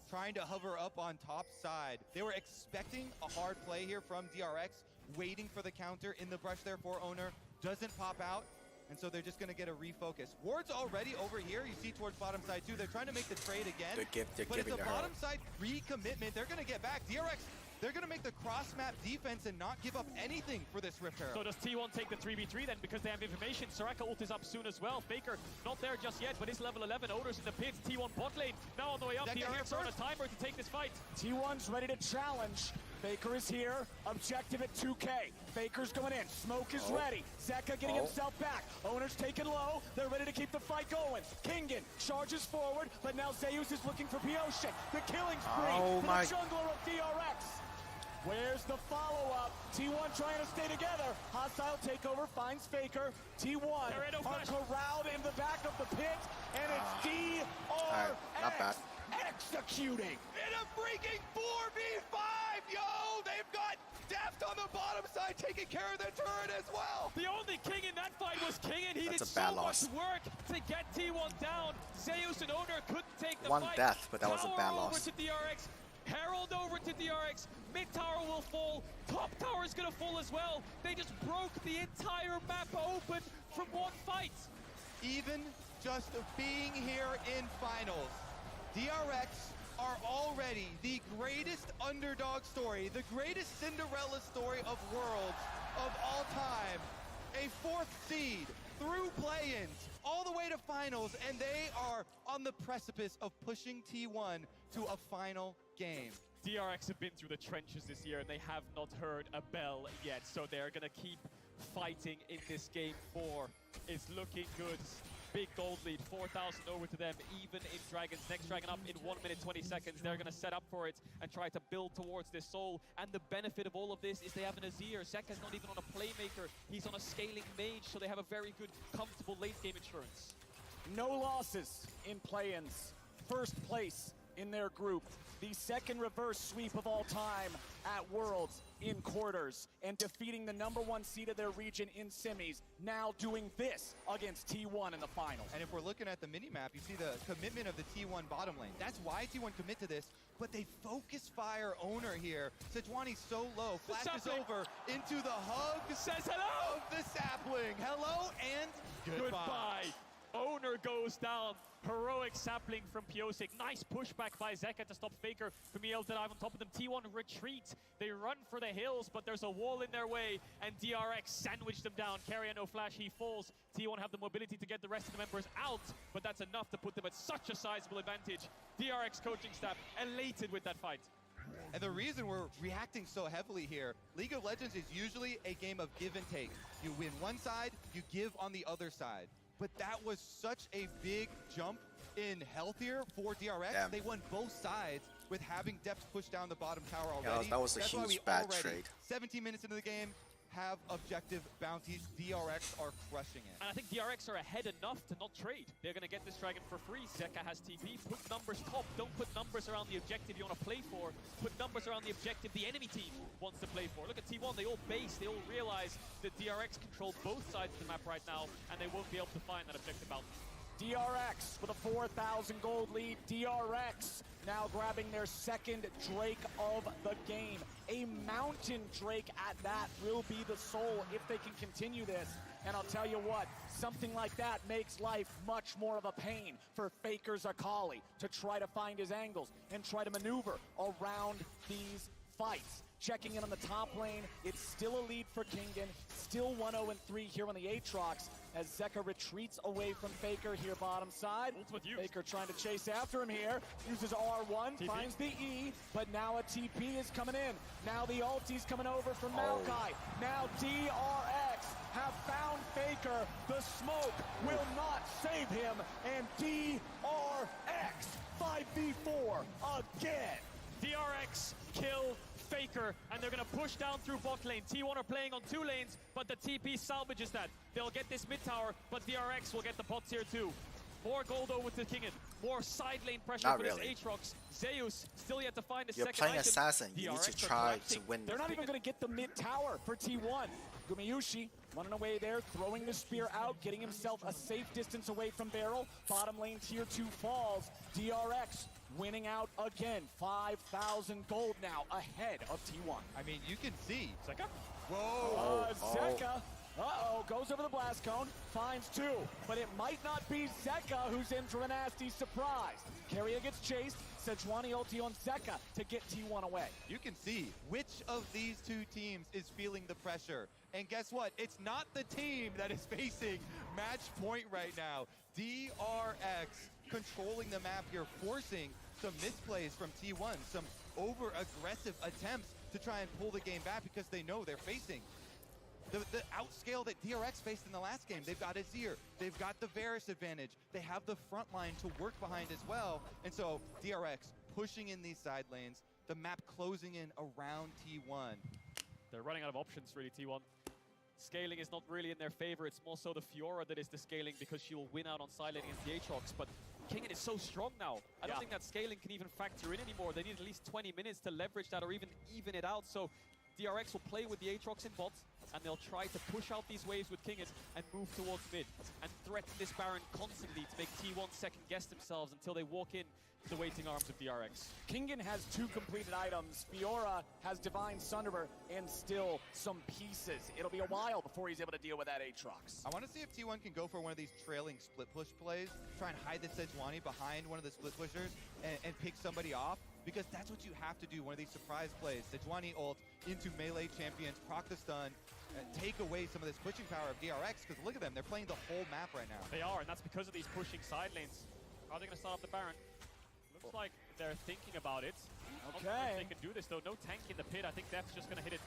trying to hover up on top side. They were expecting a hard play here from DRX, waiting for the counter in the brush there for Owner. Doesn't pop out. And so they're just going to get a refocus. Ward's already over here. You see towards bottom side too. They're trying to make the trade again. But it's a bottom side recommitment. They're going to get back. DRX, they're going to make the cross map defense and not give up anything for this Rift Herald. So does T1 take the 3v3 then, because they have information? Soraka ult is up soon as well. Faker not there just yet, but is level 11. Owner's in the pits. T1 bot lane now on the way up. DRX are on a timer to take this fight. T1's ready to challenge. Faker is here. Objective at 2K. Faker's going in. Smoke is ready. Zeka getting himself back. Owner's taken low. They're ready to keep the fight going. Kingen charges forward, but now Zeus is looking for Pyosik. The killing spree for the jungler of DRX. Where's the follow-up? T1 trying to stay together. Hostile takeover finds Faker. T1 are corralled in the back of the pit, and it's DRX executing. In a freaking 4v5, yo! They've got Deft on the bottom side taking care of the turret as well. The only king in that fight was Kingen. He did so much work to get T1 down. Zeus and Owner couldn't take the fight. One death, but that was a bad loss. Over to DRX. Herald over to DRX. Mid tower will fall. Top tower is going to fall as well. They just broke the entire map open from one fight. Even just being here in finals, DRX are already the greatest underdog story, the greatest Cinderella story of Worlds of all time. A 4th seed through play-ins all the way to finals, and they are on the precipice of pushing T1 to a final game. DRX have been through the trenches this year, and they have not heard a bell yet, so they're going to keep fighting in this game 4. It's looking good. Big gold lead, 4,000 over to them, even in Dragons. Next Dragon up in 1 minute 20 seconds. They're going to set up for it and try to build towards this soul. And the benefit of all of this is they have an Azir. Zeka's not even on a playmaker. He's on a scaling mage, so they have a very good, comfortable late game insurance. no losses in play-ins. First place in their group. The second reverse sweep of all time at Worlds in quarters and defeating the #1 seed of their region in semis, now doing this against T1 in the finals. And if we're looking at the mini-map, you see the commitment of the T1 bottom lane. That's why T1 commit to this, but they focus fire owner here. Sejuani's so low, flashes over into the hug. Says hello! Of the sapling. Hello and goodbye. Owner goes down. Heroic sapling from Piosik. Nice pushback by Zeka to stop Faker from EL to dive on top of them. T1 retreat. They run for the hills, but there's a wall in their way, and DRX sandwiched them down. Carrier no flash, he falls. T1 have the mobility to get the rest of the members out, but that's enough to put them at such a sizable advantage. DRX coaching staff elated with that fight. And the reason we're reacting so heavily here, League of Legends is usually a game of give and take. You win one side, you give on the other side. But that was such a big jump in health here for DRX. Damn. They won both sides with having depths push down the bottom tower already. Yeah, that was a That's why huge we bad already, trade. 17 minutes into the game, have objective bounties. DRX are crushing it. And I think DRX are ahead enough to not trade. They're going to get this dragon for free. Zeka has TP. Put numbers top. Don't put numbers around the objective you want to play for. Put numbers around the objective the enemy team wants to play for. Look at T1. They all base. They all realize that DRX control both sides of the map right now, and they won't be able to find that objective bounty. DRX with a 4,000 gold lead. DRX now grabbing their second Drake of the game. A mountain Drake at that will be the soul if they can continue this. And I'll tell you what, something like that makes life much more of a pain for FAKER Zakali to try to find his angles and try to maneuver around these fights. Checking in on the top lane, it's still a lead for Kingen, still 1-0-3 here on the Aatrox as Zeka retreats away from FAKER here bottom side. FAKER trying to chase after him here, uses R1, TP. finds the E, but now a TP is coming in. Now the ulti's coming over from Maokai. Now DRX have found FAKER. The smoke will not save him, and DRX 5v4 again. DRX kill FAKER, and they're going to push down through bot lane. T1 are playing on 2 lanes, but the TP salvages that. They'll get this mid tower, but DRX will get the bots here too. More gold over to Kingen. More side lane pressure Not for really. this Aatrox. Zeus still yet to find a You're second playing item. Assassin. You need DRX to are try to collapsing. win. They're not even going to get the mid tower for T1. Gumayushi running away there, throwing the spear out, getting himself a safe distance away from Barrel. Bottom lane tier 2 falls. DRX winning out again. 5,000 gold now ahead of T1. I mean, you can see. Zeka? Whoa. Zeka. Goes over the blast cone, finds 2, but it might not be Zeka who's in for a nasty surprise. Carrier gets chased, Sejuani ulti on Zeka to get T1 away. You can see which of these two teams is feeling the pressure. And guess what? It's not the team that is facing match point right now. DRX controlling the map here, forcing some misplays from T1, some over-aggressive attempts to try and pull the game back because they know they're facing the outscale that DRX faced in the last game. They've got Azir, they've got the Varus advantage, they have the front line to work behind as well. And so DRX pushing in these side lanes, the map closing in around T1. They're running out of options, really, T1. Scaling is not really in their favor. It's more so the Fiora that is the scaling because she will win out on side lane against the Aatrox. But Kingen is so strong now. I don't think that scaling can even factor in anymore. They need at least 20 minutes to leverage that or even it out. So DRX will play with the Aatrox in bots, and they'll try to push out these waves with Kingen and move towards mid and threaten this Baron constantly to make T1 second guess themselves until they walk in to the waiting arms of DRX. Kingen has 2 completed items. Fiora has Divine Sunderer and still some pieces. It'll be a while before he's able to deal with that Aatrox. I want to see if T1 can go for one of these trailing split push plays, try and hide the Sejuani behind one of the split pushers and pick somebody off, because that's what you have to do, one of these surprise plays. Sejuani ult into melee champions, proc the stun, take away some of this pushing power of DRX, because look at them, they're playing the whole map right now. They are, and that's because of these pushing side lanes. Are they going to start up the Baron? Looks like they're thinking about it. Not sure if they can do this though. No tank in the pit. I think Death's just going to hit it.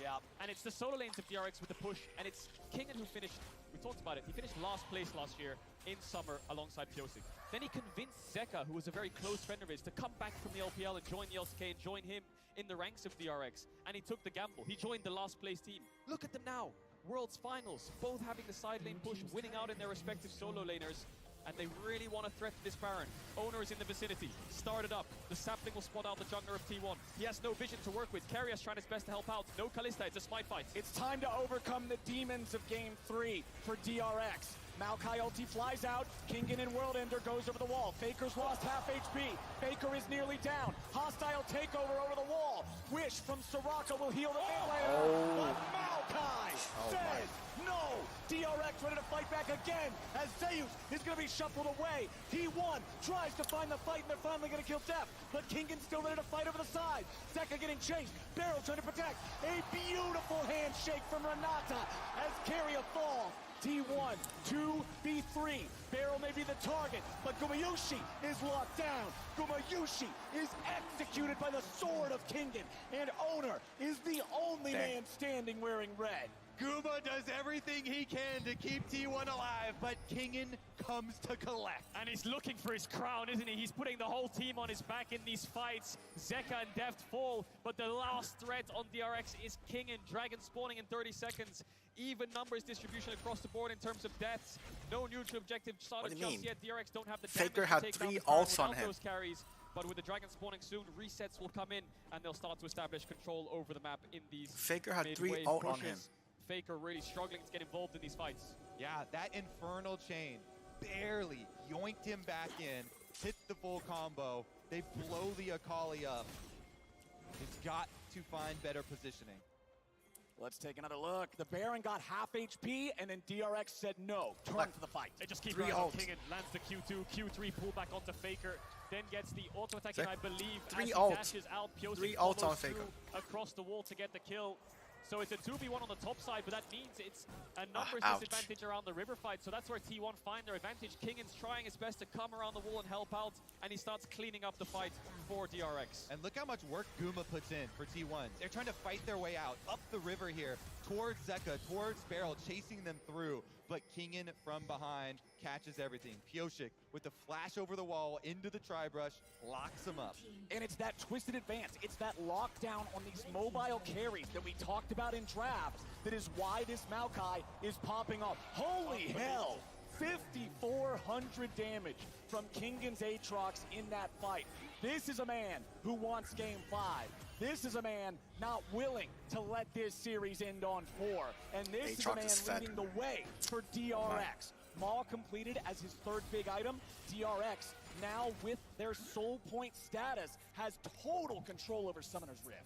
Yeah. And it's the solo lanes of DRX with the push, and it's Kingen who finished, we talked about it, he finished last place last year in summer alongside Piosik. Then he convinced Zeka, who was a very close friend of his, to come back from the LPL and join the LCK and join him in the ranks of DRX. And he took the gamble. He joined the last place team. Look at them now. World's finals, both having the side lane push, winning out in their respective solo laners. and they really want to threaten this Baron. Owner is in the vicinity, started up. The sapling will spot out the jungler of T1. He has no vision to work with. Keria trying his best to help out. No Kalista, it's a smite fight. It's time to overcome the demons of Game 3 for DRX. Maokai ulti flies out. Kingen and World Ender goes over the wall. Faker's lost half HP. Faker is nearly down. Hostile takeover over the wall. Wish from Soraka will heal the mid laner. But Maokai says no. DRX ready to fight back again as Zeus is going to be shuffled away. T1 tries to find the fight and they're finally going to kill Def. But Kingen's still ready to fight over the side. Zeka getting chased. Barrel trying to protect. A beautiful handshake from Renata as Keria falls. T1, 2v3. Barrel may be the target, but Gumayushi is locked down. Gumayushi is executed by the sword of Kingen, and Owner is the only man standing wearing red. Guma does everything he can to keep T1 alive, but Kingen comes to collect. And he's looking for his crown, isn't he? He's putting the whole team on his back in these fights. Zeka and Deft fall, but the last threat on DRX is Kingen. Dragon spawning in 30 seconds. Even numbers distribution across the board in terms of deaths. No neutral objective started just yet. DRX don't have the damage Faker to had take 3 down this ults Baron on him. those carries. But with the Dragon spawning soon, resets will come in, and they'll start to establish control over the map in these Faker had 3 mid-wave ult on pushes. him. Faker really struggling to get involved in these fights. Yeah, that Infernal Chain barely yoinked him back in, hit the full combo. They blow the Akali up. It's got to find better positioning. Let's take another look. The Baron got half HP, and then DRX said no. Turn for the fight. They just keep going on Kingen, lands the Q2, Q3 pull back onto Faker, then gets the auto attack, and I believe 3 as he ults. dashes out, Piosik 3 ults on follows Faker. through across the wall to get the kill. So it's a 2v1 on the top side, but that means it's a numbers disadvantage around the river fight. So that's where T1 find their advantage. Kingen's trying his best to come around the wall and help out, and he starts cleaning up the fight for DRX. And look how much work Guma puts in for T1. They're trying to fight their way out, up the river here, towards Zeka, towards Barrel, chasing them through. But Kingen from behind catches everything. Piosik with the flash over the wall into the tri-brush, locks him up. And it's that twisted advance. It's that lockdown on these mobile carries that we talked about in drafts that is why this Maokai is popping up. Holy hell! 5,400 damage from Kingen's Aatrox in that fight. This is a man who wants Game 5. This is a man not willing to let this series end on 4. And this Aatrox is a man leading the way for DRX. Maul completed as his 3rd big item. DRX, now with their soul point status, has total control over Summoner's Rift.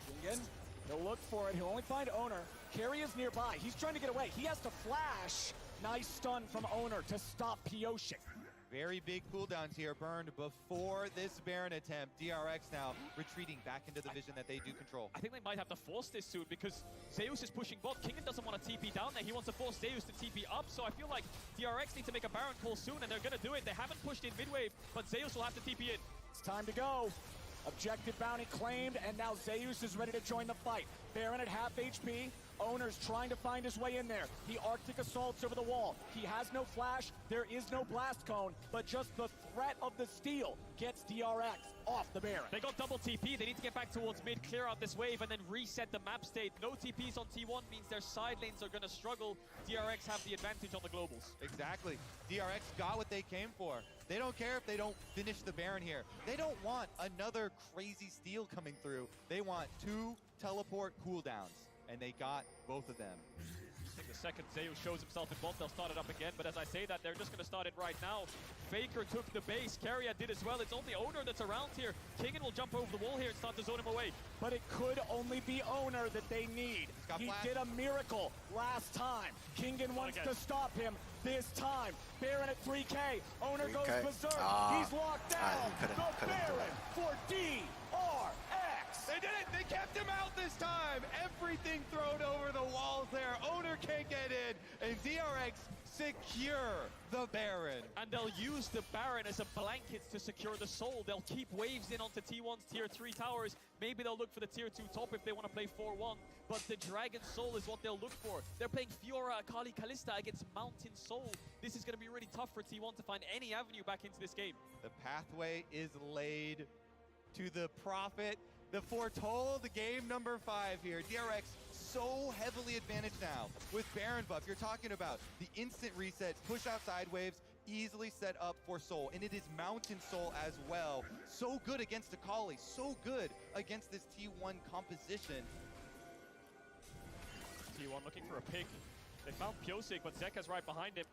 Kingen, he'll look for it. He'll only find Owner. Keria's nearby. He's trying to get away. He has to flash. Nice stun from Owner to stop Piosik. Very big cooldowns here burned before this Baron attempt. DRX now retreating back into the vision that they do control. I think they might have to force this soon because Zeus is pushing bot. Kingen doesn't want to TP down there. He wants to force Zeus to TP up. So I feel like DRX need to make a Baron call soon, and they're going to do it. They haven't pushed in mid-wave, but Zeus will have to TP in. It's time to go. Objective bounty claimed, and now Zeus is ready to join the fight. Baron at half HP. Owner's trying to find his way in there. He Arctic assaults over the wall. He has no flash. There is no blast cone, but just the threat of the steal gets DRX off the Baron. They got double TP. They need to get back towards mid, clear out this wave, and then reset the map state. No TPs on T1 means their side lanes are going to struggle. DRX have the advantage on the globals. Exactly. DRX got what they came for. They don't care if they don't finish the Baron here. They don't want another crazy steal coming through. They want 2 teleport cooldowns, and they got both of them. I think the second Zeus shows himself in bot, they'll start it up again, but as I say that, they're just going to start it right now. Faker took the base, Keria did as well. It's only Owner that's around here. Kingen will jump over the wall here and start to zone him away. But it could only be Owner that they need. He did a miracle last time. Kingen wants to stop him this time. Baron at 3K. Owner goes berserk. He's locked down. The Baron for DRX. They did it! They kept him out this time! Everything thrown over the walls there. Owner can't get in, and DRX secure the Baron. And they'll use the Baron as a blanket to secure the soul. They'll keep waves in onto T1's tier 3 towers. Maybe they'll look for the tier 2 top if they want to play 4-1. But the Dragon Soul is what they'll look for. They're playing Fiora, Akali, Kalista against Mountain Soul. This is going to be really tough for T1 to find any avenue back into this game. The pathway is laid to the Prophet. the foretold game number 5 here. DRX so heavily advantaged now with Baron buff. You're talking about the instant reset, push outside waves, easily set up for Soul. And it is Mountain Soul as well. So good against Akali, so good against this T1 composition. T1 looking for a pick. They found Pyosik, but Zeka's right behind him.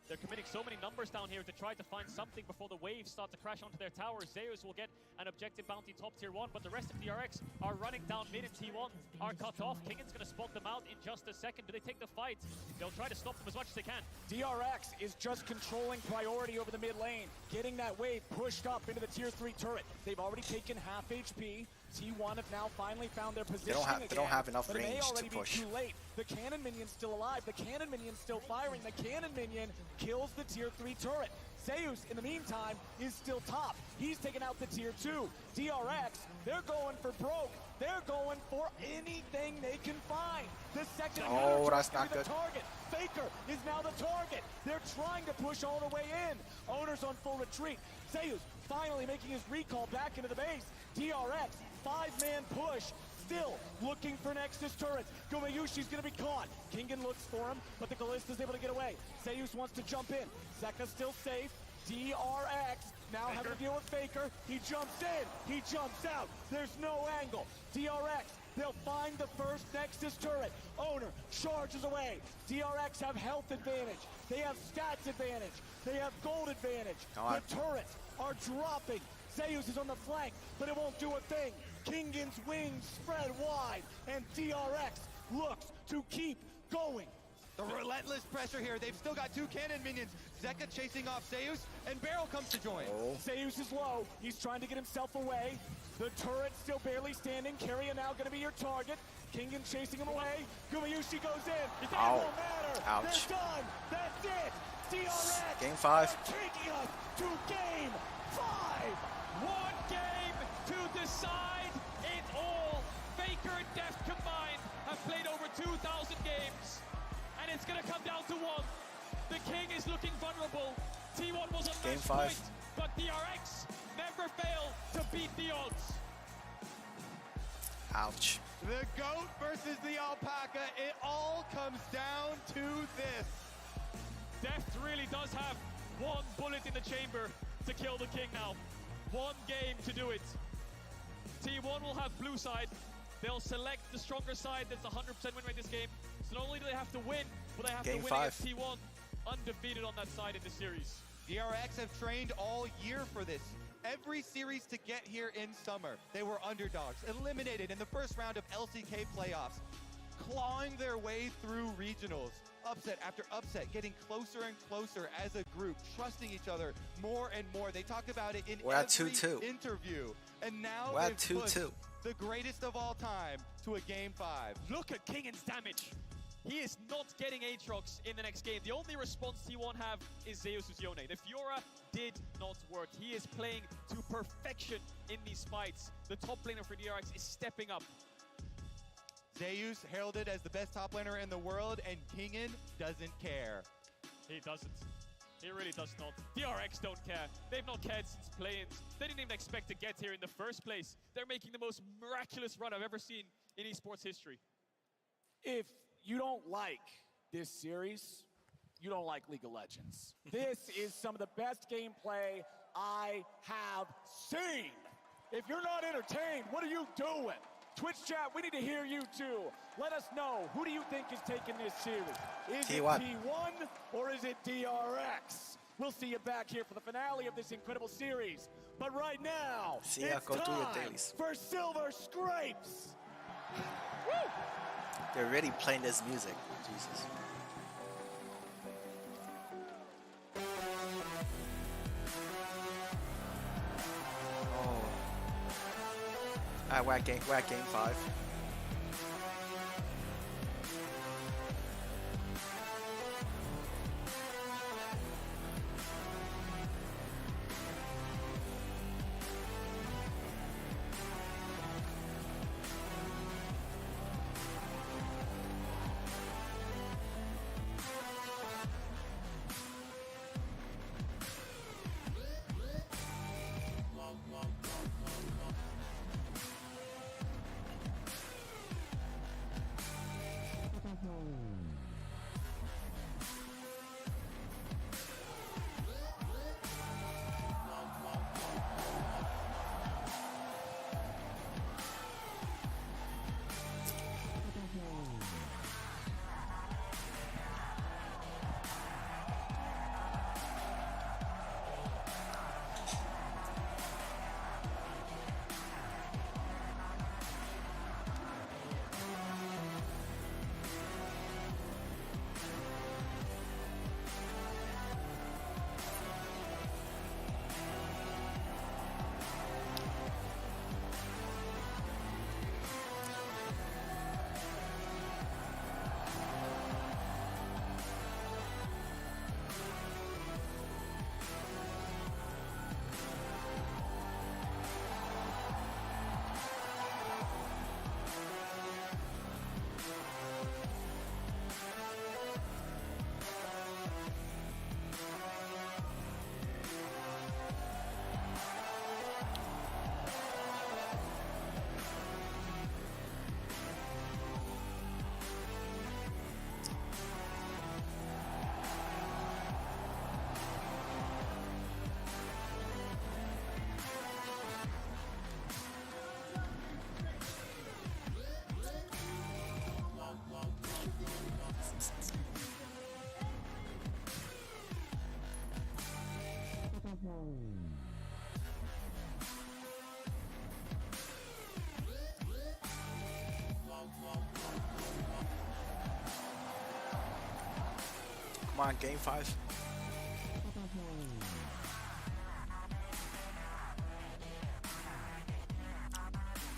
They're committing so many numbers down here to try to find something before the waves start to crash onto their towers. Zeus will get an objective bounty top tier 1, but the rest of DRX are running down mid and T1 are cut off. Kingan's going to spot them out in just a second. Do they take the fight? They'll try to stop them as much as they can. DRX is just controlling priority over the mid lane, getting that wave pushed up into the tier 3 turret. They've already taken half HP. T1 have now finally found their position They don't have enough but it may range already to push. be too late. The cannon minion's still alive. The cannon minion's still firing. The cannon minion kills the tier 3 turret. Zeus, in the meantime, is still top. He's taken out the tier 2. DRX, they're going for broke. They're going for anything they can find. The second that's not good. Target. FAKER is now the target. They're trying to push all the way in. Owner's on full retreat. Zeus finally making his recall back into the base. DRX, 5-man push. Still looking for Nexus turrets. Gumayushi's gonna be caught. Kingan looks for him, but the Kallista's able to get away. Zeus wants to jump in. Zeka's still safe. DRX now having to deal with FAKER. He jumps in. He jumps out. There's no angle. DRX, they'll find the first Nexus turret. Owner charges away. DRX have health advantage. They have stats advantage. They have gold advantage. The turrets are dropping. Zeus is on the flank, but it won't do a thing. Kingan's wings spread wide, and DRX looks to keep going. The relentless pressure here. They've still got 2 cannon minions. Zeka chasing off Zeus, and Beryl comes to join. Zeus is low. He's trying to get himself away. The turret's still barely standing. Carrion now going to be your target. Kingan chasing him away. Gumayushi goes in. It won't matter. Ouch. They're done. That's it. DRX. Game 5. Taking us to game 5. One game to decide it all. FAKER and Deft combined have played over 2,000 games, and it's going to come down to one. The King is looking vulnerable. T1 was on Game match 5. point, but DRX never failed to beat the odds. Ouch. The goat versus the alpaca. It all comes down to this. Deft really does have one bullet in the chamber to kill the King now. One game to do it. T1 will have blue side. They'll select the stronger side. That's 100% win rate this game. So not only do they have to win, but they have to win against T1. Undefeated on that side in the series. DRX have trained all year for this. Every series to get here in summer, they were underdogs, eliminated in the first round of LCK playoffs, clawing their way through regionals. Upset after upset, getting closer and closer as a group, trusting each other more and more. They talk about it in every interview. And now they've pushed the greatest of all time to a game 5. Look at Kingan's damage. He is not getting Aatrox in the next game. The only response T1 have is Zeus' Yone. The Fiora did not work. He is playing to perfection in these fights. The top laner for DRX is stepping up. Zeus heralded as the best top laner in the world, and Kingan doesn't care. He doesn't. He really does not. DRX don't care. They've not cared since play-ins. They didn't even expect to get here in the first place. They're making the most miraculous run I've ever seen in esports history. If you don't like this series, you don't like League of Legends. This is some of the best gameplay I have seen. If you're not entertained, what are you doing? Twitch chat, we need to hear you too. Let us know, who do you think is taking this series? Is it T1 or is it DRX? We'll see you back here for the finale of this incredible series. But right now, it's time for Silver Scrapes. Woo! They're really playing this music. Jesus. Alright, we're at game 5. Come on, game 5.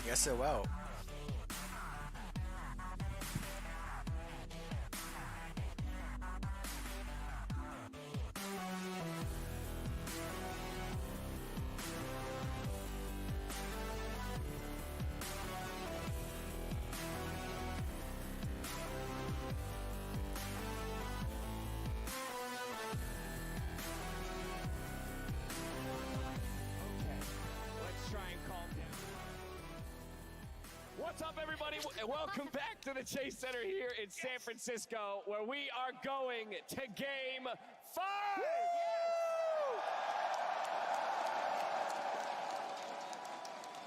Yes, it will. What's up, everybody? Welcome back to the Chase Center here in San Francisco, where we are going to Game 5!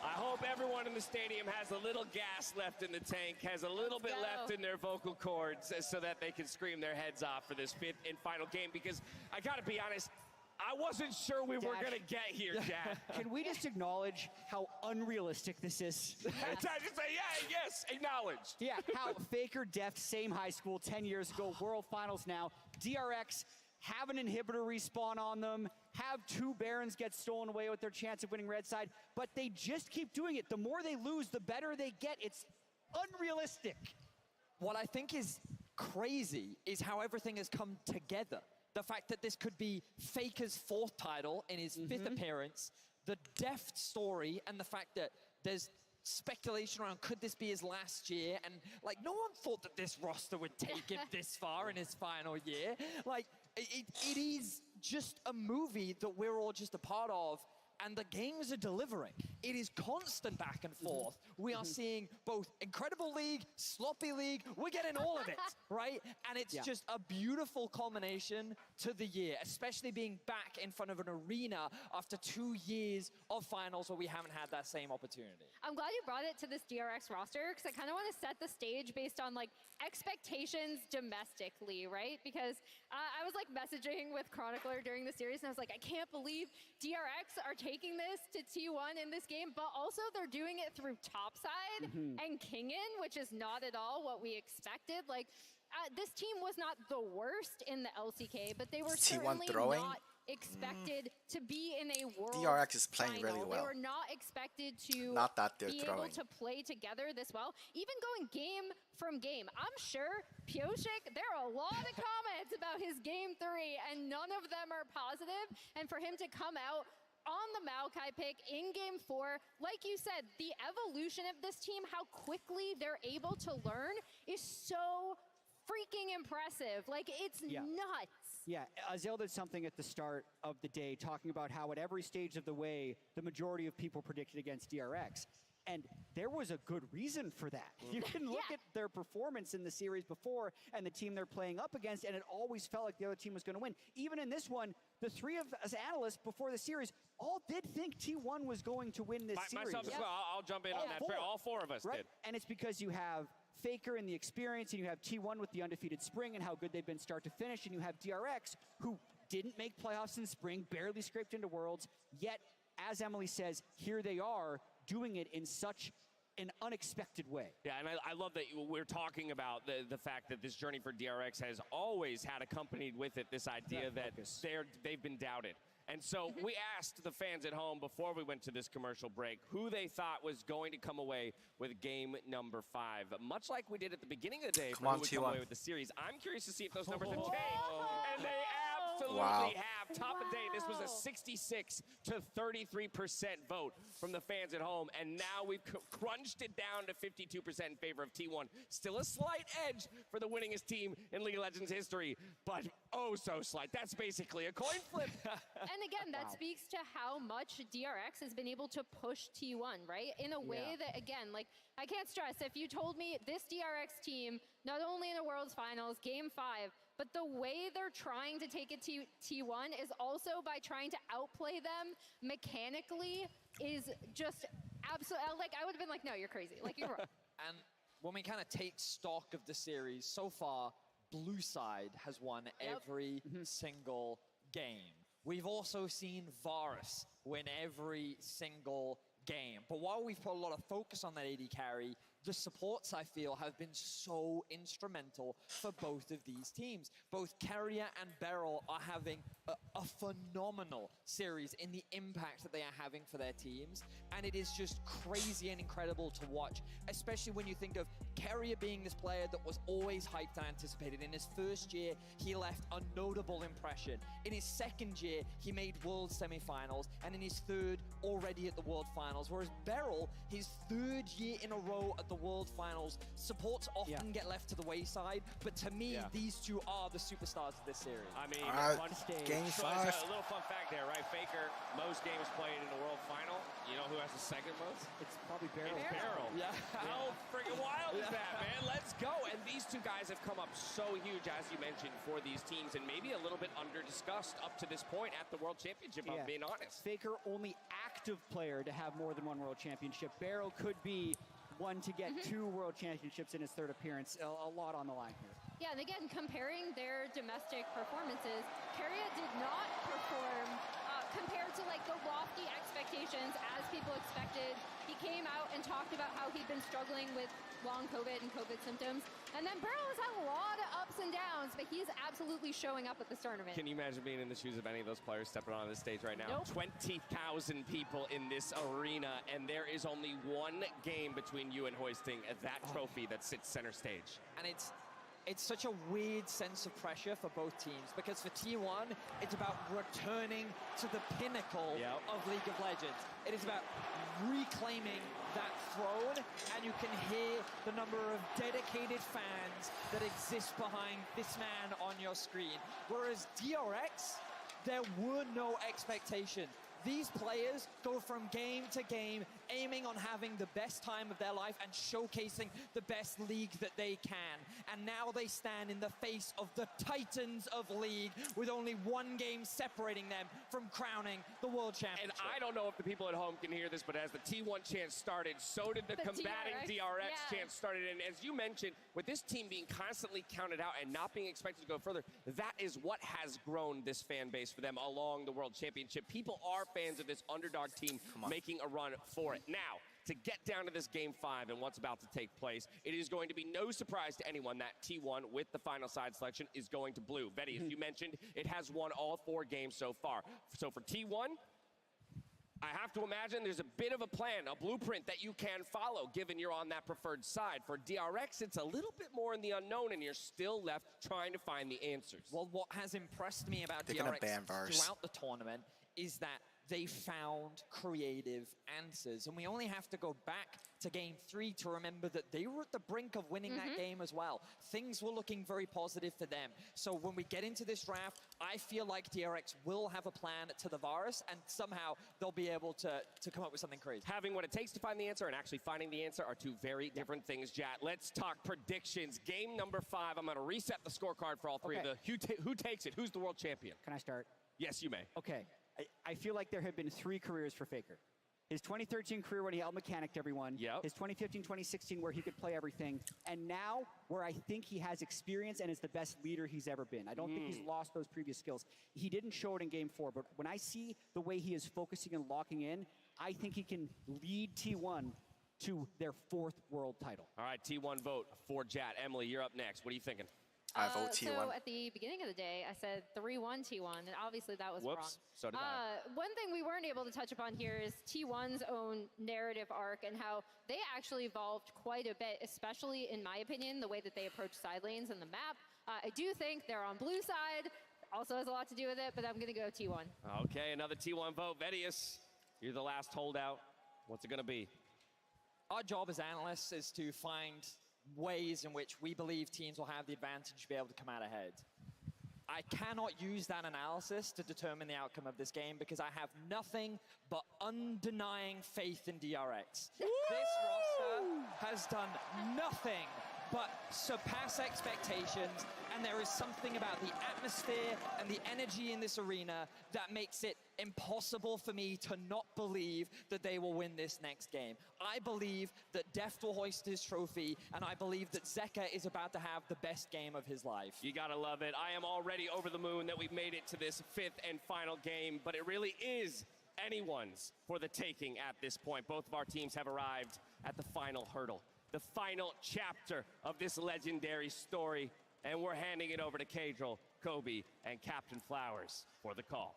I hope everyone in the stadium has a little gas left in the tank, has a little bit left in their vocal cords, so that they can scream their heads off for this 5th and final game, because I gotta be honest, I wasn't sure we were gonna get here, Jack. Can we just acknowledge how unrealistic this is? I just say, yeah, yes, acknowledged. Yeah, how Faker, Deft, same high school, 10 years ago, World Finals now. DRX have an inhibitor respawn on them, have 2 Barons get stolen away with their chance of winning red side, but they just keep doing it. The more they lose, the better they get. It's unrealistic. What I think is crazy is how everything has come together. The fact that this could be Faker's 4th title in his 5th appearance, the Deft story, and the fact that there's speculation around could this be his last year, and like no one thought that this roster would take him this far in his final year. Like it is just a movie that we're all just a part of, and the games are delivering. It is constant back and forth. We are seeing both incredible league, sloppy league, we're getting all of it, right? And it's just a beautiful culmination to the year, especially being back in front of an arena after 2 years of finals where we haven't had that same opportunity. I'm glad you brought it to this DRX roster, because I kind of want to set the stage based on like expectations domestically, right? Because I was like messaging with Chronicler during the series, and I was like, I can't believe DRX are taking this to T1 in this game, but also they're doing it through topside and Kingin, which is not at all what we expected. Like, this team was not the worst in the LCK, but they were certainly not expected to be in a world DRX is playing final. really well. They were not expected to be able to play together this well. Even going game from game. I'm sure Pioshik, there are a lot of comments about his game 3, and none of them are positive. And for him to come out on the Maokai pick in game 4, like you said, the evolution of this team, how quickly they're able to learn is so freaking impressive. Like, it's nuts. Yeah, Azil did something at the start of the day talking about how at every stage of the way, the majority of people predicted against DRX. And there was a good reason for that. You can look at their performance in the series before and the team they're playing up against, and it always felt like the other team was going to win. Even in this one, the 3 of us analysts before the series all did think T1 was going to win this series. Myself as well. I'll jump in on that. All 4 of us did. And it's because you have Faker and the experience, and you have T1 with the undefeated spring and how good they've been start to finish, and you have DRX, who didn't make playoffs in spring, barely scraped into Worlds, yet, as Emily says, here they are doing it in such an unexpected way. Yeah, and I love that we're talking about the fact that this journey for DRX has always had accompanied with it this idea that they've been doubted. And so we asked the fans at home before we went to this commercial break who they thought was going to come away with game number 5. Much like we did at the beginning of the day for who would come away with the series. I'm curious to see if those numbers have changed. And they absolutely have. Top of day, this was a 66 to 33% vote from the fans at home. And now we've crunched it down to 52% in favor of T1. Still a slight edge for the winningest team in League of Legends history, but oh so slight. That's basically a coin flip. And again, that speaks to how much DRX has been able to push T1, right? In a way that, again, like, I can't stress, if you told me this DRX team, not only in the World's Finals, game 5, but the way they're trying to take it to T1 is also by trying to outplay them mechanically is just absolutely, like, I would have been like, no, you're crazy. Like, you're wrong. And when we kind of take stock of the series, so far, Blue Side has won every single game. We've also seen Varus win every single game. But while we've put a lot of focus on that AD carry, the supports, I feel, have been so instrumental for both of these teams. Both Keria and Beryl are having a phenomenal series in the impact that they are having for their teams, and it is just crazy and incredible to watch, especially when you think of Keria being this player that was always hyped and anticipated. In his first year, he left a notable impression. In his second year, he made World semifinals, and in his third, already at the World Finals. Whereas Beryl, his third year in a row at the World Finals, supports often get left to the wayside, but to me, these two are the superstars of this series. I mean, Game 5. A little fun fact there, right? FAKER, most games played in the World Final. You know who has the second most? It's probably Beryl. It's Beryl. Yeah. How freaking wild is that, man? Let's go. And these two guys have come up so huge, as you mentioned, for these teams, and maybe a little bit under-discussed up to this point at the World Championship, I'm being honest. FAKER, only active player to have more than one World Championship. Beryl could be one to get 2 World Championships in his third appearance. A lot on the line here. Yeah, and again, comparing their domestic performances, Keria did not perform compared to like the lofty expectations as people expected. He came out and talked about how he'd been struggling with long COVID and COVID symptoms. And then Beryl has had a lot of ups and downs, but he's absolutely showing up at this tournament. Can you imagine being in the shoes of any of those players stepping on this stage right now? Nope. 20,000 people in this arena, and there is only one game between you and hoisting that trophy that sits center stage. And it's such a weird sense of pressure for both teams, because for T1, it's about returning to the pinnacle of League of Legends. It is about reclaiming that throne, and you can hear the number of dedicated fans that exist behind this man on your screen. Whereas DRX, there were no expectations. These players go from game to game, aiming on having the best time of their life and showcasing the best league that they can. And now they stand in the face of the titans of League, with only one game separating them from crowning the World Championship. And I don't know if the people at home can hear this, but as the T1 chant started, so did the combating DRX chant started. And as you mentioned, with this team being constantly counted out and not being expected to go further, that is what has grown this fan base for them along the World Championship. People are fans of this underdog team making a run for it. Now, to get down to this Game 5 and what's about to take place, it is going to be no surprise to anyone that T1, with the final side selection, is going to blue. Betty, as you mentioned, it has won all 4 games so far. So for T1, I have to imagine there's a bit of a plan, a blueprint that you can follow, given you're on that preferred side. For DRX, it's a little bit more in the unknown, and you're still left trying to find the answers. Well, what has impressed me about DRX throughout the tournament is that they found creative answers. And we only have to go back to Game 3 to remember that they were at the brink of winning that game as well. Things were looking very positive for them. So when we get into this draft, I feel like DRX will have a plan to the virus, and somehow they'll be able to come up with something crazy. Having what it takes to find the answer and actually finding the answer are two very different things, Jat. Let's talk predictions. Game number 5, I'm going to reset the scorecard for all 3 of the who takes it. Who's the world champion? Can I start? Yes, you may. Okay. I feel like there have been 3 careers for FAKER. His 2013 career when he out-mechanicked everyone. His 2015-2016 where he could play everything. And now where I think he has experience and is the best leader he's ever been. I don't think he's lost those previous skills. He didn't show it in Game 4, but when I see the way he is focusing and locking in, I think he can lead T1 to their 4th world title. All right, T1 vote for Jat. Emily, you're up next. What are you thinking? I vote T1. So at the beginning of the day, I said 3-1 T1, and obviously that was wrong. So did I. One thing we weren't able to touch upon here is T1's own narrative arc and how they actually evolved quite a bit, especially in my opinion, the way that they approach side lanes and the map. I do think they're on blue side, also has a lot to do with it, but I'm going to go T1. Okay, another T1 vote. Vedius, you're the last holdout. What's it going to be? Our job as analysts is to find ways in which we believe teams will have the advantage to be able to come out ahead. I cannot use that analysis to determine the outcome of this game because I have nothing but undenying faith in DRX. This roster has done nothing but surpass expectations, and there is something about the atmosphere and the energy in this arena that makes it impossible for me to not believe that they will win this next game. I believe that Deft will hoist his trophy, and I believe that Zeka is about to have the best game of his life. You gotta love it. I am already over the moon that we've made it to this 5th and final game, but it really is anyone's for the taking at this point. Both of our teams have arrived at the final hurdle. the final chapter of this legendary story. And we're handing it over to Kadril, Kobe, and Captain Flowers for the call.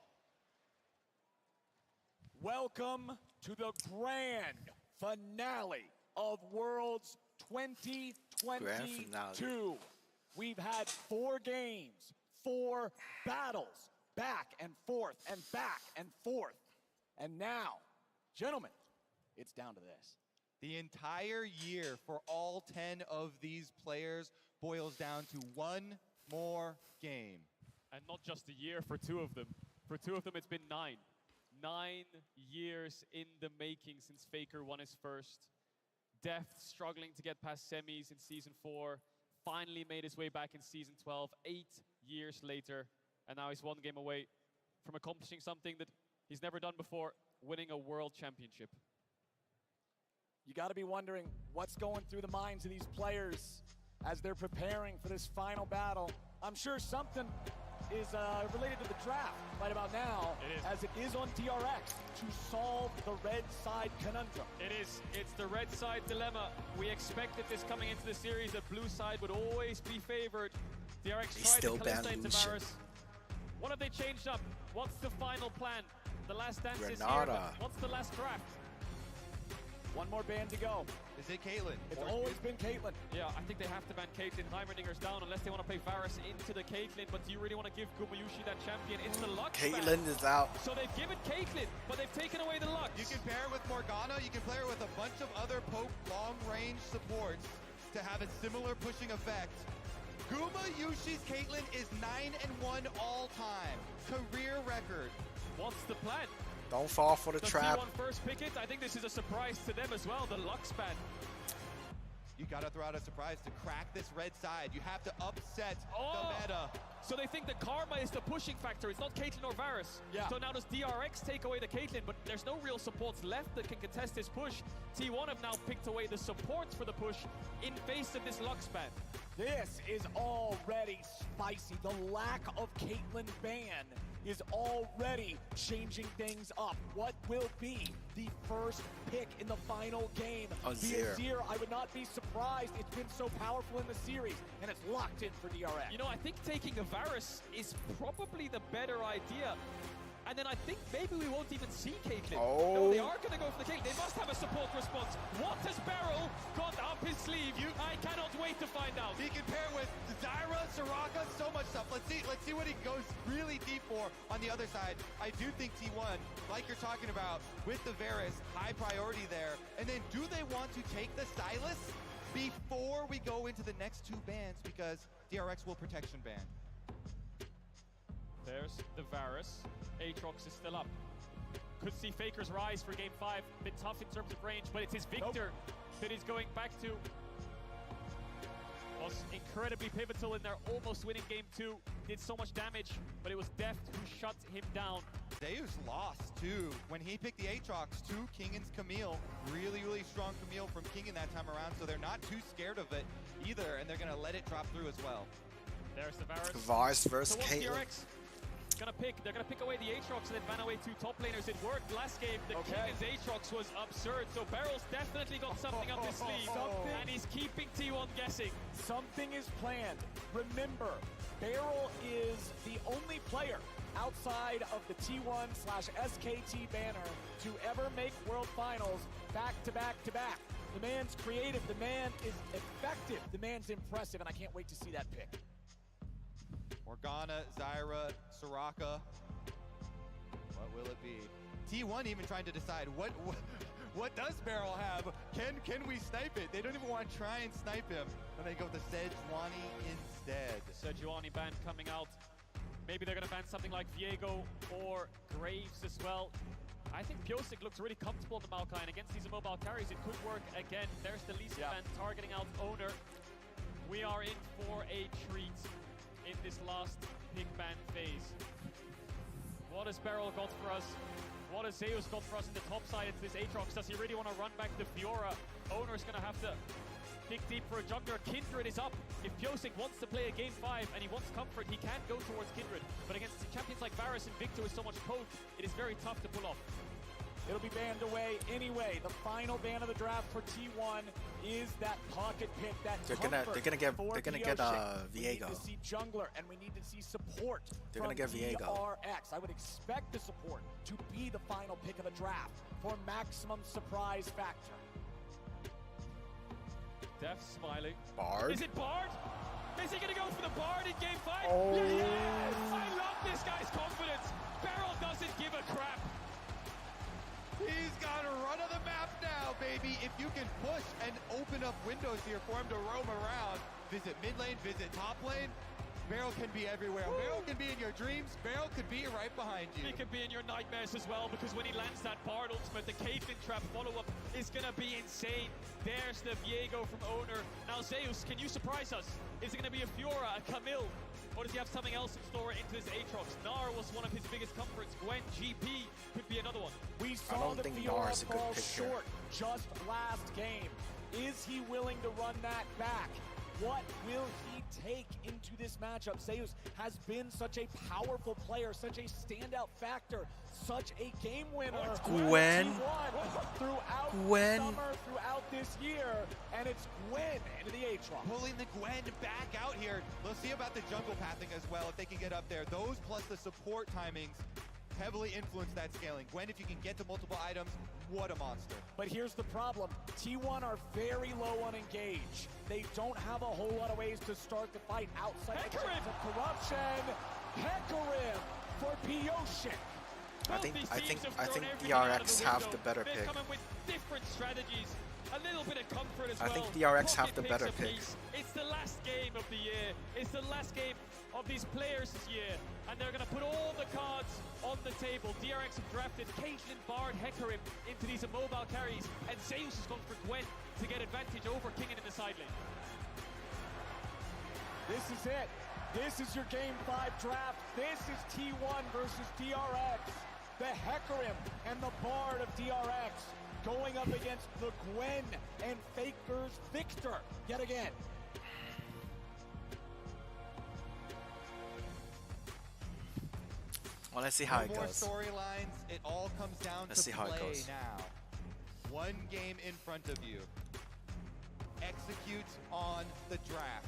Welcome to the grand finale of Worlds 2022. We've had 4 games, 4 battles, back and forth and back and forth. And now, gentlemen, it's down to this. The entire year for all 10 of these players boils down to one more game. And not just a year for 2 of them. For 2 of them, it's been 9. 9 years in the making since FAKER won his first. Deft struggling to get past semis in Season 4. Finally made his way back in Season 12, 8 years later. And now he's 1 game away from accomplishing something that he's never done before, winning a world championship. You got to be wondering what's going through the minds of these players as they're preparing for this final battle. I'm sure something is related to the draft right about now, as it is on DRX to solve the red side conundrum. It is. It's the red side dilemma. We expected this coming into the series, that blue side would always be favored. DRX tried to Kalista into Varus. What have they changed up? What's the final plan? The last dance is here, but what's the last draft? 1 more ban to go. Is it Caitlyn? It's always been Caitlyn. Yeah, I think they have to ban Caitlyn. Heimerdinger's down unless they want to play Varus into the Caitlyn. But do you really want to give Gumayushi that champion? It's the Lux Caitlyn is out. So they've given Caitlyn, but they've taken away the Lux. You can pair it with Morgana. You can pair it with a bunch of other poke long-range supports to have a similar pushing effect. Gumayushi's Caitlyn is 9-1 all-time. Career record. What's the plan? Don't fall for the trap. T1 first pick it. I think this is a surprise to them as well, the Lux ban. You gotta throw out a surprise to crack this red side. You have to upset the meta. So they think the Karma is the pushing factor. It's not Caitlyn or Varus. Yeah. So now does DRX take away the Caitlyn, but there's no real supports left that can contest this push. T1 have now picked away the supports for the push in face of this Lux ban. This is already spicy. The lack of Caitlyn ban is already changing things up. What will be the first pick in the final game? Azir. The Azir, I would not be surprised. It's been so powerful in the series, and it's locked in for DRX. You know, I think taking a Varus is probably the better idea. And then I think maybe we won't even see Caitlyn. No, they are going to go for the Caitlyn. They must have a support response. What has Beryl got up his sleeve? I cannot wait to find out. He can pair with Zyra, Soraka, so much stuff. Let's see what he goes really deep for on the other side. I do think T1, like you're talking about, with the Varus, high priority there. And then do they want to take the Sylas before we go into the next 2 bans? Because DRX will protection ban. There's the Varus. Aatrox is still up. Could see FAKER's rise for game 5. Bit tough in terms of range, but it's his Victor that he's going back to. Was incredibly pivotal in their almost winning game 2. Did so much damage, but it was Deft who shut him down. Zeus lost too. When he picked the Aatrox to Kingan's Camille, really strong Camille from Kingan that time around, so they're not too scared of it either, and they're gonna let it drop through as well. There's the Varus. Varus versus so Caitlyn. DRX they're gonna pick away the Aatrox and then ban away 2 top laners. It worked last game. The Kingan's Aatrox was absurd, so Beryl's definitely got something up his sleeve, and he's keeping T1 guessing. Something is planned. Remember, Beryl is the only player outside of the T1/SKT banner to ever make World Finals back to back to back. The man's creative, the man is effective, the man's impressive, and I can't wait to see that pick. Morgana, Zyra, Soraka. What will it be? T1 even trying to decide what does Beryl have? Can we snipe it? They don't even want to try and snipe him. And they go with the Sejuani instead. Sejuani ban coming out. Maybe they're going to ban something like Viego or Graves as well. I think Pyosik looks really comfortable on the Maokai, and against these immobile carries, it could work again. There's the Lee Sin ban targeting out Owner. We are in for a treat in this last pick ban phase. What has Beryl got for us? What has Zeus got for us in the top side? It's this Aatrox. Does he really want to run back the Fiora? Owner's going to have to dig deep for a jungler. Kindred is up. If Pyosik wants to play a game 5 and he wants comfort, he can go towards Kindred. But against champions like Varus and Victor with so much poke, it is very tough to pull off. It'll be banned away anyway. The final ban of the draft for T1 is that pocket pick, that they're gonna get Viego. We need to Viego. see jungler, and we need to see support They're from gonna get Viego. DRX. I would expect the support to be the final pick of the draft for maximum surprise factor. Def smiling. Bard? Is it Bard? Is he going to go for the Bard in game 5? Oh. Yes! I love this guy's confidence. Beryl doesn't give a crap. He's got a run of the map now, baby. If you can push and open up windows here for him to roam around, visit mid lane, visit top lane, Beryl can be everywhere. Woo. Beryl can be in your dreams. Beryl could be right behind you. He could be in your nightmares as well, because when he lands that Bard ultimate, the Caitlyn trap follow-up is going to be insane. There's the Viego from Owner. Now, Zeus, can you surprise us? Is it going to be a Fiora, a Camille? Or does he have something else in store into his Aatrox? Gnar was one of his biggest comforts. Gwen, GP could be another one. We saw the Fiora fall short just last game. Is he willing to run that back? What will he take into this matchup? Zeus has been such a powerful player, such a standout factor, such a game winner. Gwen. Throughout summer, throughout this year, and it's Gwen into the Aatrox. Pulling the Gwen back out here. We'll see about the jungle pathing as well, if they can get up there. Those plus the support timings heavily influence that scaling. Gwen, if you can get to multiple items, what a monster. But here's the problem. T1 are very low on engage. They don't have a whole lot of ways to start the fight outside of corruption. Hecarim for Piosik. I think DRX have the better pick. They're coming with different strategies. A little bit of comfort as well. I think DRX have the better pick. It's the last game of the year. It's the last game of these players this year. And they're going to put all the cards on the table. DRX have drafted Caitlyn, Bard, Hecarim into these immobile carries. And Zeus has gone for Gwen to get advantage over Kingen in the side lane. This is it. This is your Game 5 draft. This is T1 versus DRX. The Hecarim and the Bard of DRX going up against the Gwen and FAKER's Victor yet again. Well, let's see how it No more goes. storylines. It all comes down Let's see to how it play goes. now. One game in front of you. Execute on the draft.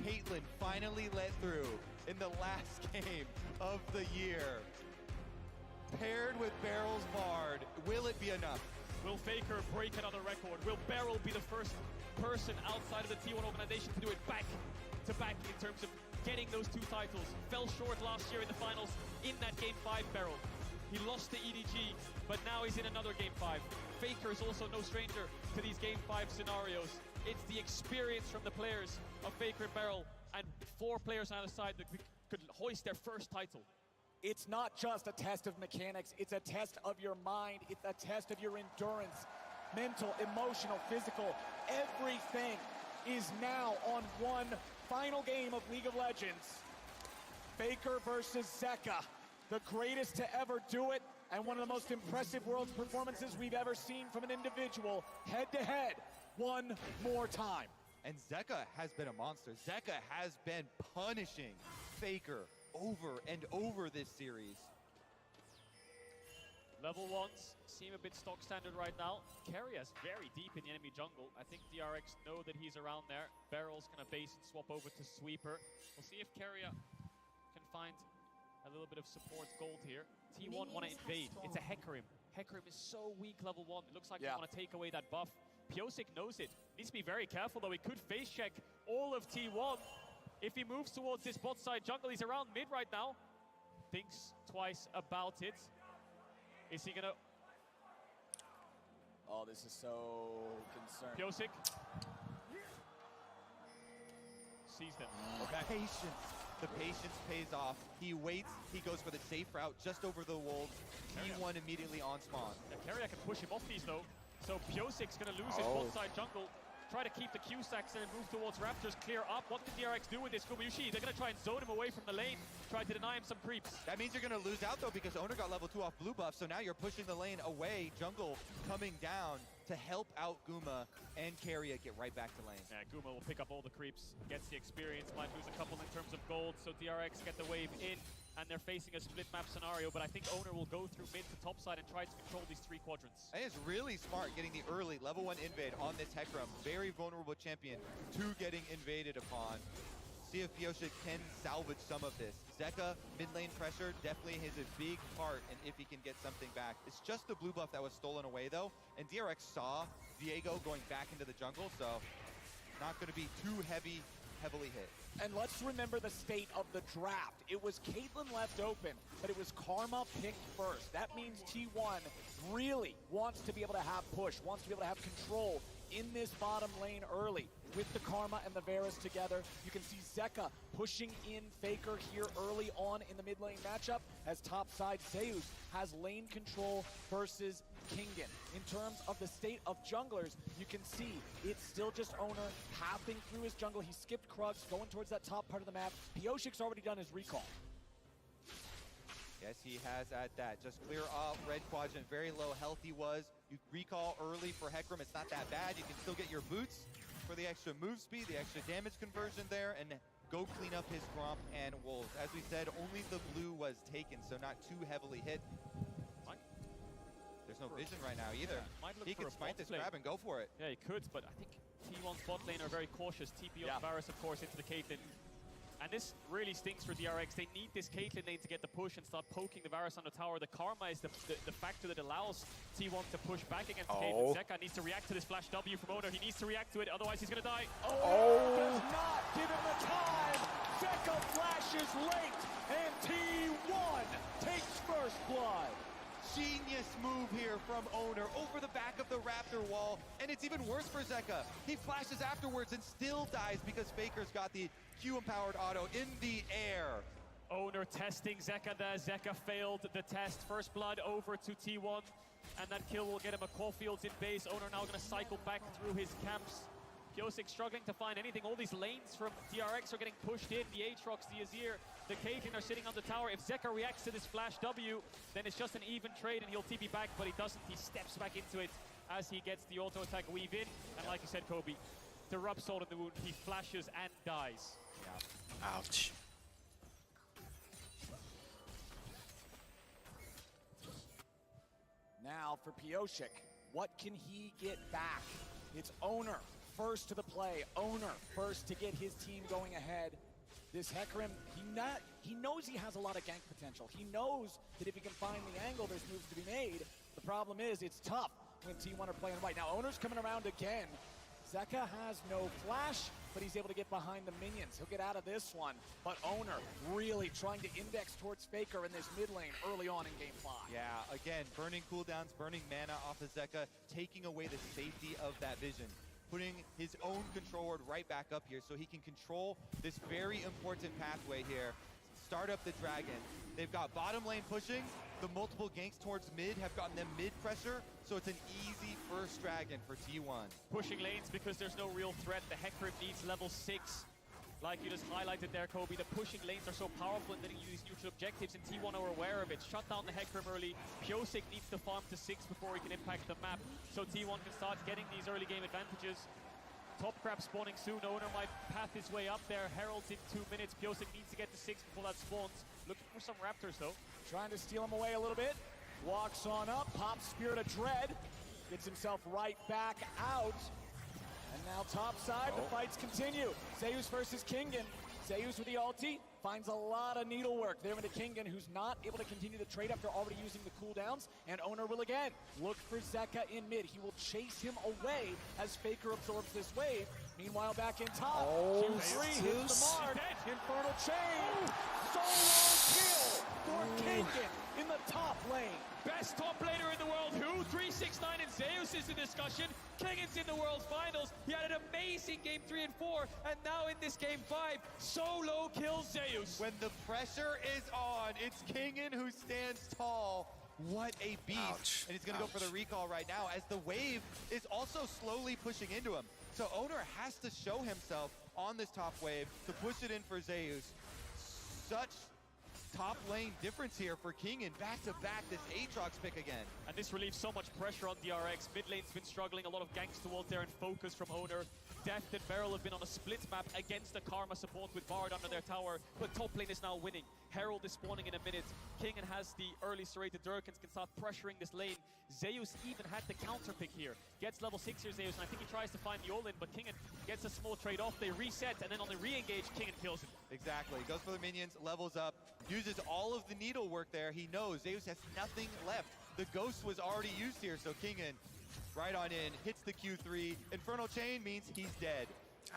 Caitlyn finally let through in the last game of the year. Paired with Beryl's Bard, will it be enough? Will FAKER break another record? Will Beryl be the first person outside of the T1 organization to do it back to back in terms of getting those two titles? Fell short last year in the finals in that Game 5 Beryl. He lost to EDG, but now he's in another Game 5. FAKER is also no stranger to these Game 5 scenarios. It's the experience from the players of FAKER and Beryl, and 4 players on either side that could hoist their first title. It's not just a test of mechanics, it's a test of your mind, it's a test of your endurance, mental, emotional, physical. Everything is now on one final game of League of Legends. FAKER versus Zeka, the greatest to ever do it, and one of the most impressive Worlds performances we've ever seen from an individual, head-to-head, one more time. And Zeka has been a monster. Zeka has been punishing FAKER over and over this series. Level 1s seem a bit stock standard right now. Keria is very deep in the enemy jungle. I think DRX know that he's around there. Beryl's gonna base and swap over to Sweeper. We'll see if Keria can find a little bit of support gold here. T1 want to invade. It's a Hecarim. Hecarim is so weak level 1. It looks like they want to take away that buff. Piosik knows it. Needs to be very careful though. He could face check all of T1. If he moves towards this bot side jungle, he's around mid right now. Thinks twice about it. Is he gonna... Oh, this is so concerning. Piosik sees them. Okay. Patience. The patience pays off. He waits. He goes for the safe route just over the wolves. T1 immediately on spawn. Keria can push him off these though. So Piosik's gonna lose his bot side jungle. Try to keep the Q stacks and move towards Raptors, clear up. What can DRX do with this? Kobayushi, they're going to try and zone him away from the lane, try to deny him some creeps. That means you're going to lose out though, because Owner got level 2 off blue buff, so now you're pushing the lane away. Jungle coming down to help out Guma, and Keria get right back to lane. Yeah, Guma will pick up all the creeps, gets the experience, might lose a couple in terms of gold, so DRX get the wave in. and they're facing a split map scenario, but I think Owner will go through mid to top side and try to control these 3 quadrants. And it's really smart getting the early level 1 invade on this Hecarim. Very vulnerable champion to getting invaded upon. See if Piosik can salvage some of this. Zeka, mid lane pressure, definitely has a big part in if he can get something back. It's just the blue buff that was stolen away though, and DRX saw Diego going back into the jungle, so not going to be too heavily hit. And let's remember the state of the draft. It was Caitlyn left open, but it was Karma picked first. That means T1 really wants to be able to have push, wants to be able to have control in this bottom lane early. With the Karma and the Varus together, you can see Zeka pushing in FAKER here early on in the mid lane matchup, as topside Zeus has lane control versus Kingen. In terms of the state of junglers, you can see it's still just Owner pathing through his jungle. He skipped Krugs, going towards that top part of the map. Piosik's already done his recall. Yes, he has at that. Just clear off red quadrant. Very low health he was. You recall early for Hecarim. It's not that bad. You can still get your boots for the extra move speed, the extra damage conversion there, and go clean up his Gromp and Wolves. As we said, only the blue was taken, so not too heavily hit. There's no vision right now either. Yeah, he can smite this grab and go for it. Yeah, he could, but I think T1's bot lane are very cautious. TP on Varus, of course, into the Caitlyn. And this really stinks for DRX. They need this Caitlyn lane to get the push and start poking the Varus on the tower. The Karma is the factor that allows T1 to push back against Caitlyn. Zeka needs to react to this flash W from Owner. He needs to react to it, otherwise he's going to die. Does not give him the time. Zeka flashes late, and T1 takes first blood. Genius move here from Owner over the back of the Raptor wall, and it's even worse for Zeka. He flashes afterwards and still dies because FAKER's got the Q-empowered auto in the air. Owner testing Zeka there. Zeka failed the test. First blood over to T1, and that kill will get him a Caulfield's in base. Owner now going to cycle back through his camps. Piosik struggling to find anything. All these lanes from DRX are getting pushed in. The Aatrox, the Azir, the Caitlyn are sitting on the tower. If Zeka reacts to this flash W, then it's just an even trade and he'll TP back, but he doesn't. He steps back into it as he gets the auto attack weave in. And like you said, Kobe, to rub salt in the wound, he flashes and dies. Yeah. Ouch. Now for Piosik, what can he get back? It's Owner first to the play. Owner first to get his team going ahead. This Hecarim, he knows he has a lot of gank potential. He knows that if he can find the angle, there's moves to be made. The problem is, it's tough when T1 are playing right. Now, Owner's coming around again. Zeka has no flash, but he's able to get behind the minions. He'll get out of this one. But Owner really trying to index towards FAKER in this mid lane early on in game 5. Yeah, again, burning cooldowns, burning mana off of Zeka, taking away the safety of that vision. Putting his own control ward right back up here so he can control this very important pathway here. Start up the dragon. They've got bottom lane pushing. The multiple ganks towards mid have gotten them mid pressure, so it's an easy first dragon for T1. Pushing lanes because there's no real threat. The Hecarim needs level 6. Like you just highlighted there, Kobe, the pushing lanes are so powerful in letting you use neutral objectives, and T1 are aware of it. Shut down the Hecarim early. Piosik needs to farm to 6 before he can impact the map, so T1 can start getting these early game advantages. Top crab spawning soon. Owner might path his way up there. Herald's in 2 minutes. Piosik needs to get to 6 before that spawns. Looking for some Raptors, though. Trying to steal him away a little bit. Walks on up, pops Spirit of Dread. Gets himself right back out. And now top side, the fights continue. Zeus versus Kingen. Zeus with the ulti finds a lot of needlework there into Kingen, who's not able to continue the trade after already using the cooldowns. And Owner will again look for Zeka in mid. He will chase him away as FAKER absorbs this wave. Meanwhile, back in top, Q3 hits the mark. Infernal Chain. Solo kill for Kingen in the top lane. Best top laner in the world, who? 369 and Zeus is the discussion. Kingen's in the World Finals. He had an amazing game 3 and 4, and now in this game 5, solo kills Zeus. When the pressure is on, it's Kingen who stands tall. What a beast. Ouch. And he's going to go for the recall right now as the wave is also slowly pushing into him. So Owner has to show himself on this top wave to push it in for Zeus. Such top lane difference here for King, and back-to-back this Aatrox pick again. And this relieves so much pressure on DRX. Mid lane's been struggling, a lot of ganks towards there and focus from Owner. Deft and Beryl have been on a split map against the Karma support with Bard under their tower, but top lane is now winning. Herald is spawning in a minute. Kingen has the early serrated Durkins, can start pressuring this lane. Zeus even had the counter pick here. Gets level 6 here, Zeus, and I think he tries to find the all-in, but Kingen gets a small trade off. They reset, and then on the re-engage, Kingen kills him. Exactly. Goes for the minions, levels up, uses all of the needle work there. He knows Zeus has nothing left. The ghost was already used here, so Kingen right on in, hits the Q3. Infernal Chain means he's dead.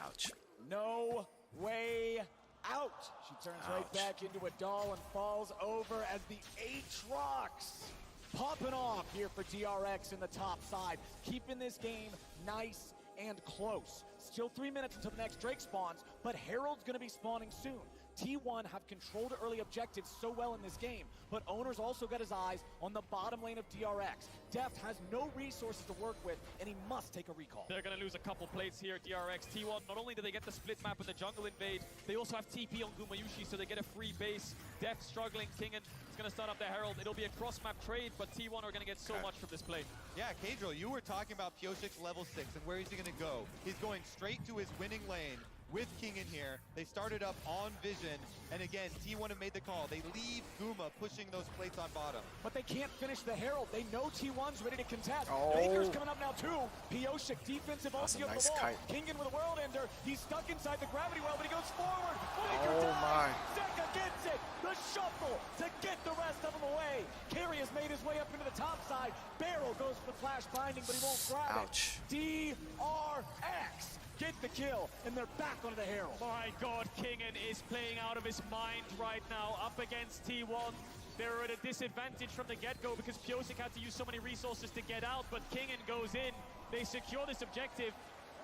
Ouch. No way out. She turns right back into a doll and falls over as the Aatrox popping off here for DRX in the top side, keeping this game nice and close. Still 3 minutes until the next Drake spawns, but Herald's going to be spawning soon. T1 have controlled early objectives so well in this game, but Owner's also got his eyes on the bottom lane of DRX. Deft has no resources to work with, and he must take a recall. They're going to lose a couple plates here, DRX. T1, not only do they get the split map and the jungle invade, they also have TP on Gumayushi, so they get a free base. Deft struggling, Kingen is going to start up the Herald. It'll be a cross-map trade, but T1 are going to get so much from this play. Yeah, Kadril, you were talking about Piosik's level 6, and where is he going to go? He's going straight to his winning lane with King in here. They started up on Vision, and again, T1 have made the call. They leave Guma pushing those plates on bottom. But they can't finish the Herald. They know T1's ready to contest. Oh. Faker's coming up now too. Piosik defensive ulti of nice the wall. kite. Kingen with a World Ender. He's stuck inside the gravity well, but he goes forward. Faker Oh dies. my. Zeka gets it. The shuffle to get the rest of them away. Carry has made his way up into the top side. Barrel goes for the flash binding, but he won't grab Ouch. it. DRX get the kill, and they're back onto the Herald. My God, Kingen is playing out of his mind right now, up against T1. They're at a disadvantage from the get-go because Piosik had to use so many resources to get out, but Kingen goes in. They secure this objective.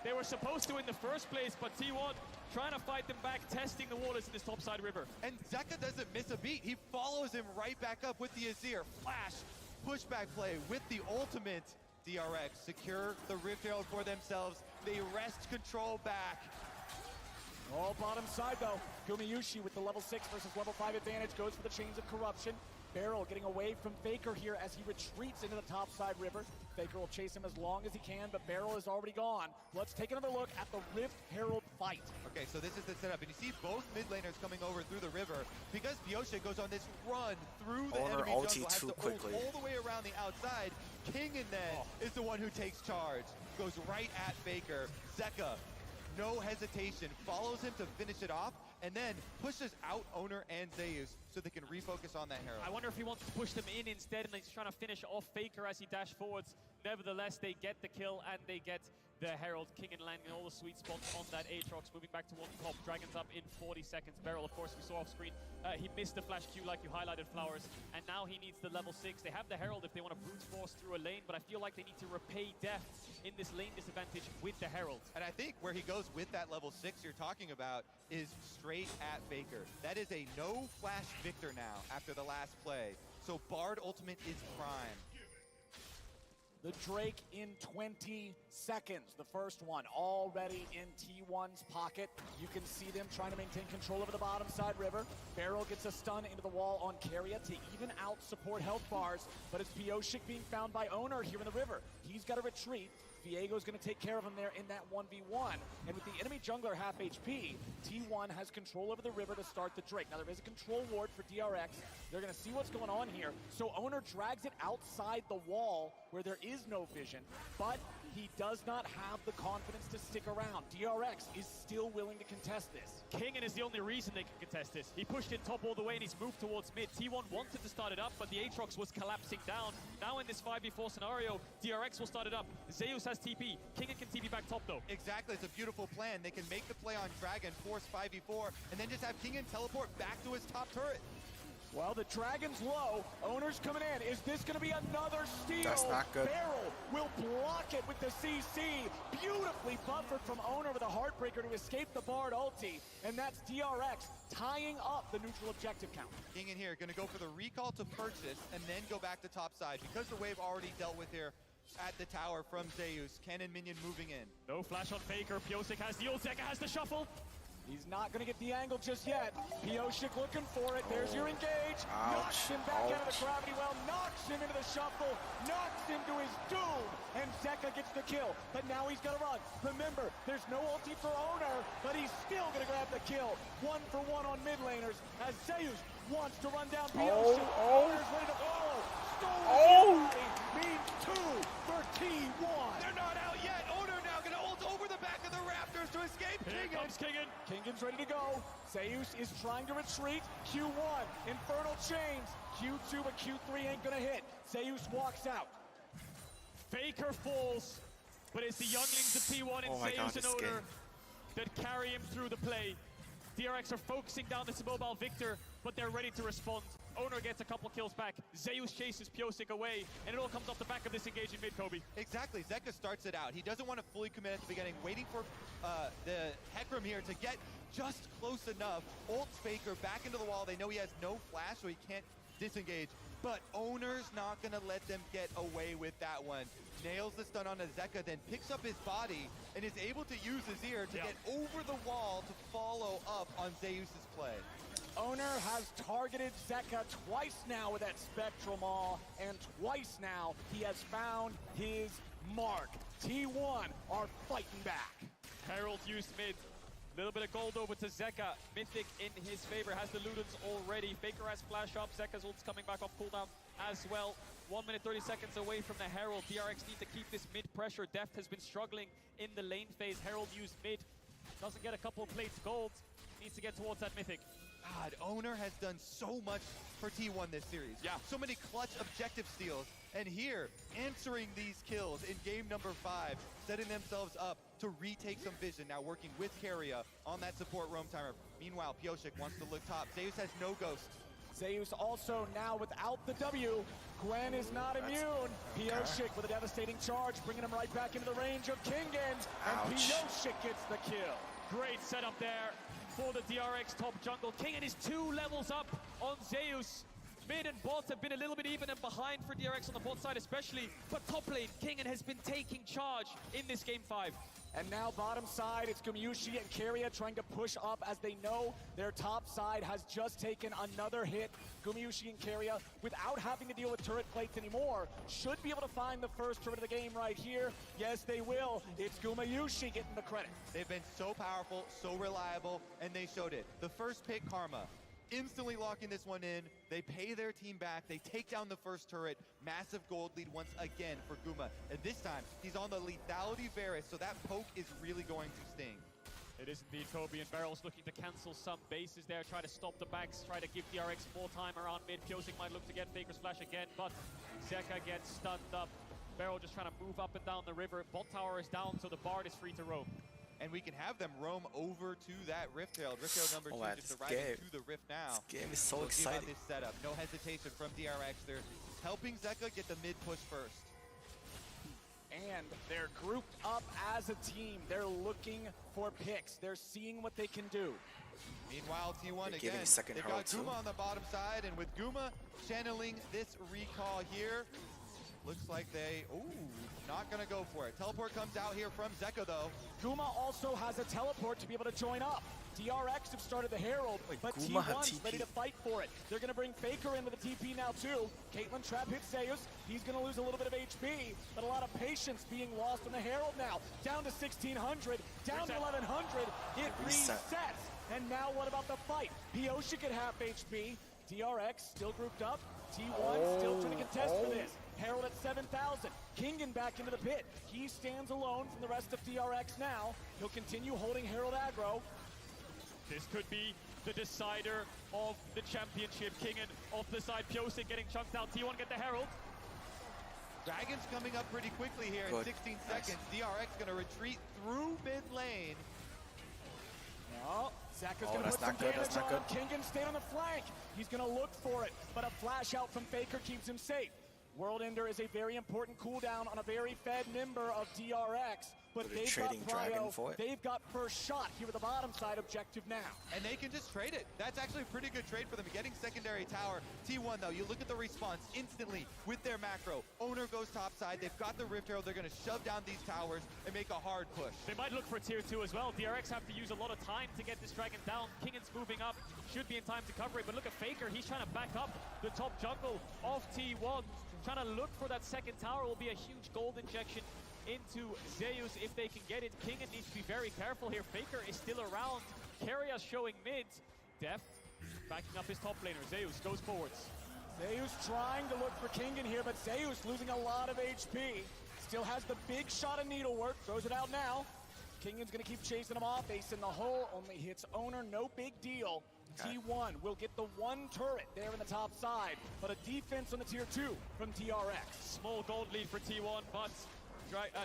They were supposed to in the first place, but T1 trying to fight them back, testing the waters in this topside river. And Zeka doesn't miss a beat. He follows him right back up with the Azir. Flash, pushback play with the ultimate. DRX secure the Rift Herald for themselves. They wrest control back. All bottom side though. Gumayushi with the level 6 versus level 5 advantage goes for the Chains of Corruption. Beryl getting away from Faker here as he retreats into the topside river. Faker will chase him as long as he can, but Beryl is already gone. Let's take another look at the Rift Herald fight. Okay, so this is the setup, and you see both mid laners coming over through the river because Piosik goes on this run through the enemy jungle, has to ult all the way around the outside. Kingen then is the one who takes charge, goes right at Faker. Zeka, no hesitation, follows him to finish it off, and then pushes out Owner and Zeus so they can refocus on that Herald. I wonder if he wants to push them in instead, and he's trying to finish off Faker as he dashed forwards. Nevertheless, they get the kill, and they get the Herald. Kingen landing all the sweet spots on that Aatrox, moving back towards the top. Dragons up in 40 seconds. Beryl, of course, we saw off screen. He missed the flash Q like you highlighted, Flowers, and now he needs the level 6. They have the Herald if they want to brute force through a lane, but I feel like they need to repay Deft in this lane disadvantage with the Herald. And I think where he goes with that level 6 you're talking about is straight at Faker. That is a no flash victor now after the last play. So Bard ultimate is prime. The Drake in 20 seconds. The first one already in T1's pocket. You can see them trying to maintain control over the bottom side river. Beryl gets a stun into the wall on Carrier to even out support health bars, but it's Piosik being found by Owner here in the river. He's got to retreat. Viego's going to take care of him there in that 1v1. And with the enemy jungler half HP, T1 has control over the river to start the Drake. Now there is a control ward for DRX. They're going to see what's going on here. So Owner drags it outside the wall where there is no vision, but he does not have the confidence to stick around. DRX is still willing to contest this. Kingen is the only reason they can contest this. He pushed in top all the way and he's moved towards mid. T1 wanted to start it up, but the Aatrox was collapsing down. Now in this 5v4 scenario, DRX will start it up. Zeus has TP. Kingen can TP back top though. Exactly, it's a beautiful plan. They can make the play on Dragon, force 5v4, and then just have Kingen teleport back to his top turret. Well, the Dragon's low. Owner's coming in. Is this going to be another steal? That's not good. Beryl will block it with the CC. Beautifully buffered from Owner with a Heartbreaker to escape the Bard ulti. And that's DRX tying up the neutral objective count. Kingen here, going to go for the recall to purchase and then go back to top side. Because the wave already dealt with here at the tower from Zeus. Cannon minion moving in. No flash on Faker. Piosik has the ult. Zeka has the shuffle. He's not going to get the angle just yet. Pioshik looking for it. There's your engage. Knocks him back out of the gravity well. Knocks him into the shuffle. Knocks him to his doom. And Zeka gets the kill. But now he's going to run. Remember, there's no ulti for Owner, but he's still going to grab the kill. 1-for-1 on mid laners as Zeus wants to run down Pioshik. Owner's ready to follow. Stolen means 2 for T1. They're not out yet. Owner now going to ult over the back of the Raptors to escape Here Kingen. comes Kingen. Kingen's ready to go. Zeus is trying to retreat. Q1, Infernal Chains. Q2, but Q3 ain't gonna hit. Zeus walks out. FAKER falls, but it's the younglings of T1 and Zeus and Owner that carry him through the play. DRX are focusing down this mobile Victor, but they're ready to respond. Owner gets a couple kills back. Zeus chases Pioshik away, and it all comes off the back of this engage in mid, Kobe. Exactly. Zeka starts it out. He doesn't want to fully commit at the beginning, waiting for the Hecarim here to get just close enough. Ults FAKER back into the wall. They know he has no flash, so he can't disengage. But Owner's not going to let them get away with that one. Nails the stun onto Zeka, then picks up his body and is able to use his ear to get over the wall to follow up on Zeus's play. Owner has targeted Zeka twice now with that Spectral Maw, and twice now he has found his mark. T1 are fighting back. Herald used mid. Little bit of gold over to Zeka. Mythic in his favor, has the Ludens already. FAKER has flash up. Zeka's ult's coming back off cooldown as well. 1 minute 30 seconds away from the Herald. DRX need to keep this mid pressure. Deft has been struggling in the lane phase. Herald used mid. Doesn't get a couple of plates gold. Needs to get towards that Mythic. God, Owner has done so much for T1 this series. Yeah. So many clutch objective steals. And here, answering these kills in game number 5, setting themselves up to retake some vision. Now working with Keria on that support roam timer. Meanwhile, Pioshik wants to look top. Zeus has no ghost. Zeus also now without the W. Gwen is not immune. Pioshik with a devastating charge, bringing him right back into the range of Kingen. And Pioshik gets the kill. Great setup there for the DRX top jungle. Kingen is 2 levels up on Zeus. Mid and bot have been a little bit even and behind for DRX on the bot side especially. But top lane, Kingen has been taking charge in this game 5. And now bottom side, it's Gumyushi and Keria trying to push up as they know their top side has just taken another hit. Gumyushi and Keria, without having to deal with turret plates anymore, should be able to find the first turret of the game right here. Yes, they will. It's Gumyushi getting the credit. They've been so powerful, so reliable, and they showed it. The first pick, Karma, instantly locking this one in. They pay their team back. They take down the first turret. Massive gold lead once again for Guma. And this time, he's on the lethality Varus, so that poke is really going to sting. It is indeed Kobe, and Barrel's looking to cancel some bases there, try to stop the backs, try to give DRX more time around mid. Pioshik might look to get FAKER's flash again, but Zeka gets stunned up. Barrel just trying to move up and down the river. Bot tower is down, so the Bard is free to roam. And we can have them roam over to that Rift Herald. Rift Herald number 2 just arriving to the Rift now. This game is so exciting. This setup. No hesitation from DRX. They're helping Zeka get the mid push first. And they're grouped up as a team. They're looking for picks. They're seeing what they can do. Meanwhile, T1 again, they've got Guma on the bottom side, and with Guma channeling this recall here, looks like they, not gonna go for it. Teleport comes out here from Zeka though. Guma also has a teleport to be able to join up. DRX have started the Herald, but T1's ready to fight for it. They're gonna bring FAKER in with a TP now too. Caitlyn trap hits Zeus. He's gonna lose a little bit of HP, but a lot of patience being lost on the Herald now. Down to 1600, down to 1100. It resets. And now what about the fight? Pioshik at half HP. DRX still grouped up. T1 still trying to contest for this. Herald at 7,000. Kingen back into the pit. He stands alone from the rest of DRX now. He'll continue holding Herald aggro. This could be the decider of the championship. Kingen off the side. Pioshik getting chunked out. T1 get the Herald. Dragon's coming up pretty quickly here in 16 seconds. DRX gonna retreat through mid lane. No, Zeka's gonna put some damage on him. Kingen stayed on the flank. He's gonna look for it, but a flash out from FAKER keeps him safe. World Ender is a very important cooldown on a very fed member of DRX. But they've got Prio, they've got first shot here with the bottom side objective now. And they can just trade it. That's actually a pretty good trade for them. Getting secondary tower. T1 though, you look at the response instantly with their macro. Owner goes topside. They've got the Rift Arrow. They're going to shove down these towers and make a hard push. They might look for tier 2 as well. DRX have to use a lot of time to get this dragon down. Kingan's moving up. Should be in time to cover it. But look at Faker. He's trying to back up the top jungle of T1. Trying to look for that second tower will be a huge gold injection into Zeus if they can get it. Kingan needs to be very careful here. Faker is still around. Keria showing mid. Deft backing up his top laner. Zeus goes forwards. Zeus trying to look for Kingan here, but Zeus losing a lot of HP. Still has the big shot of needlework. Throws it out now. Kingan's going to keep chasing him off. Ace in the hole. Only hits Owner. No big deal. Okay. T1 will get the one turret there in the top side, but a defense on the tier 2 from DRX. Small gold lead for T1, but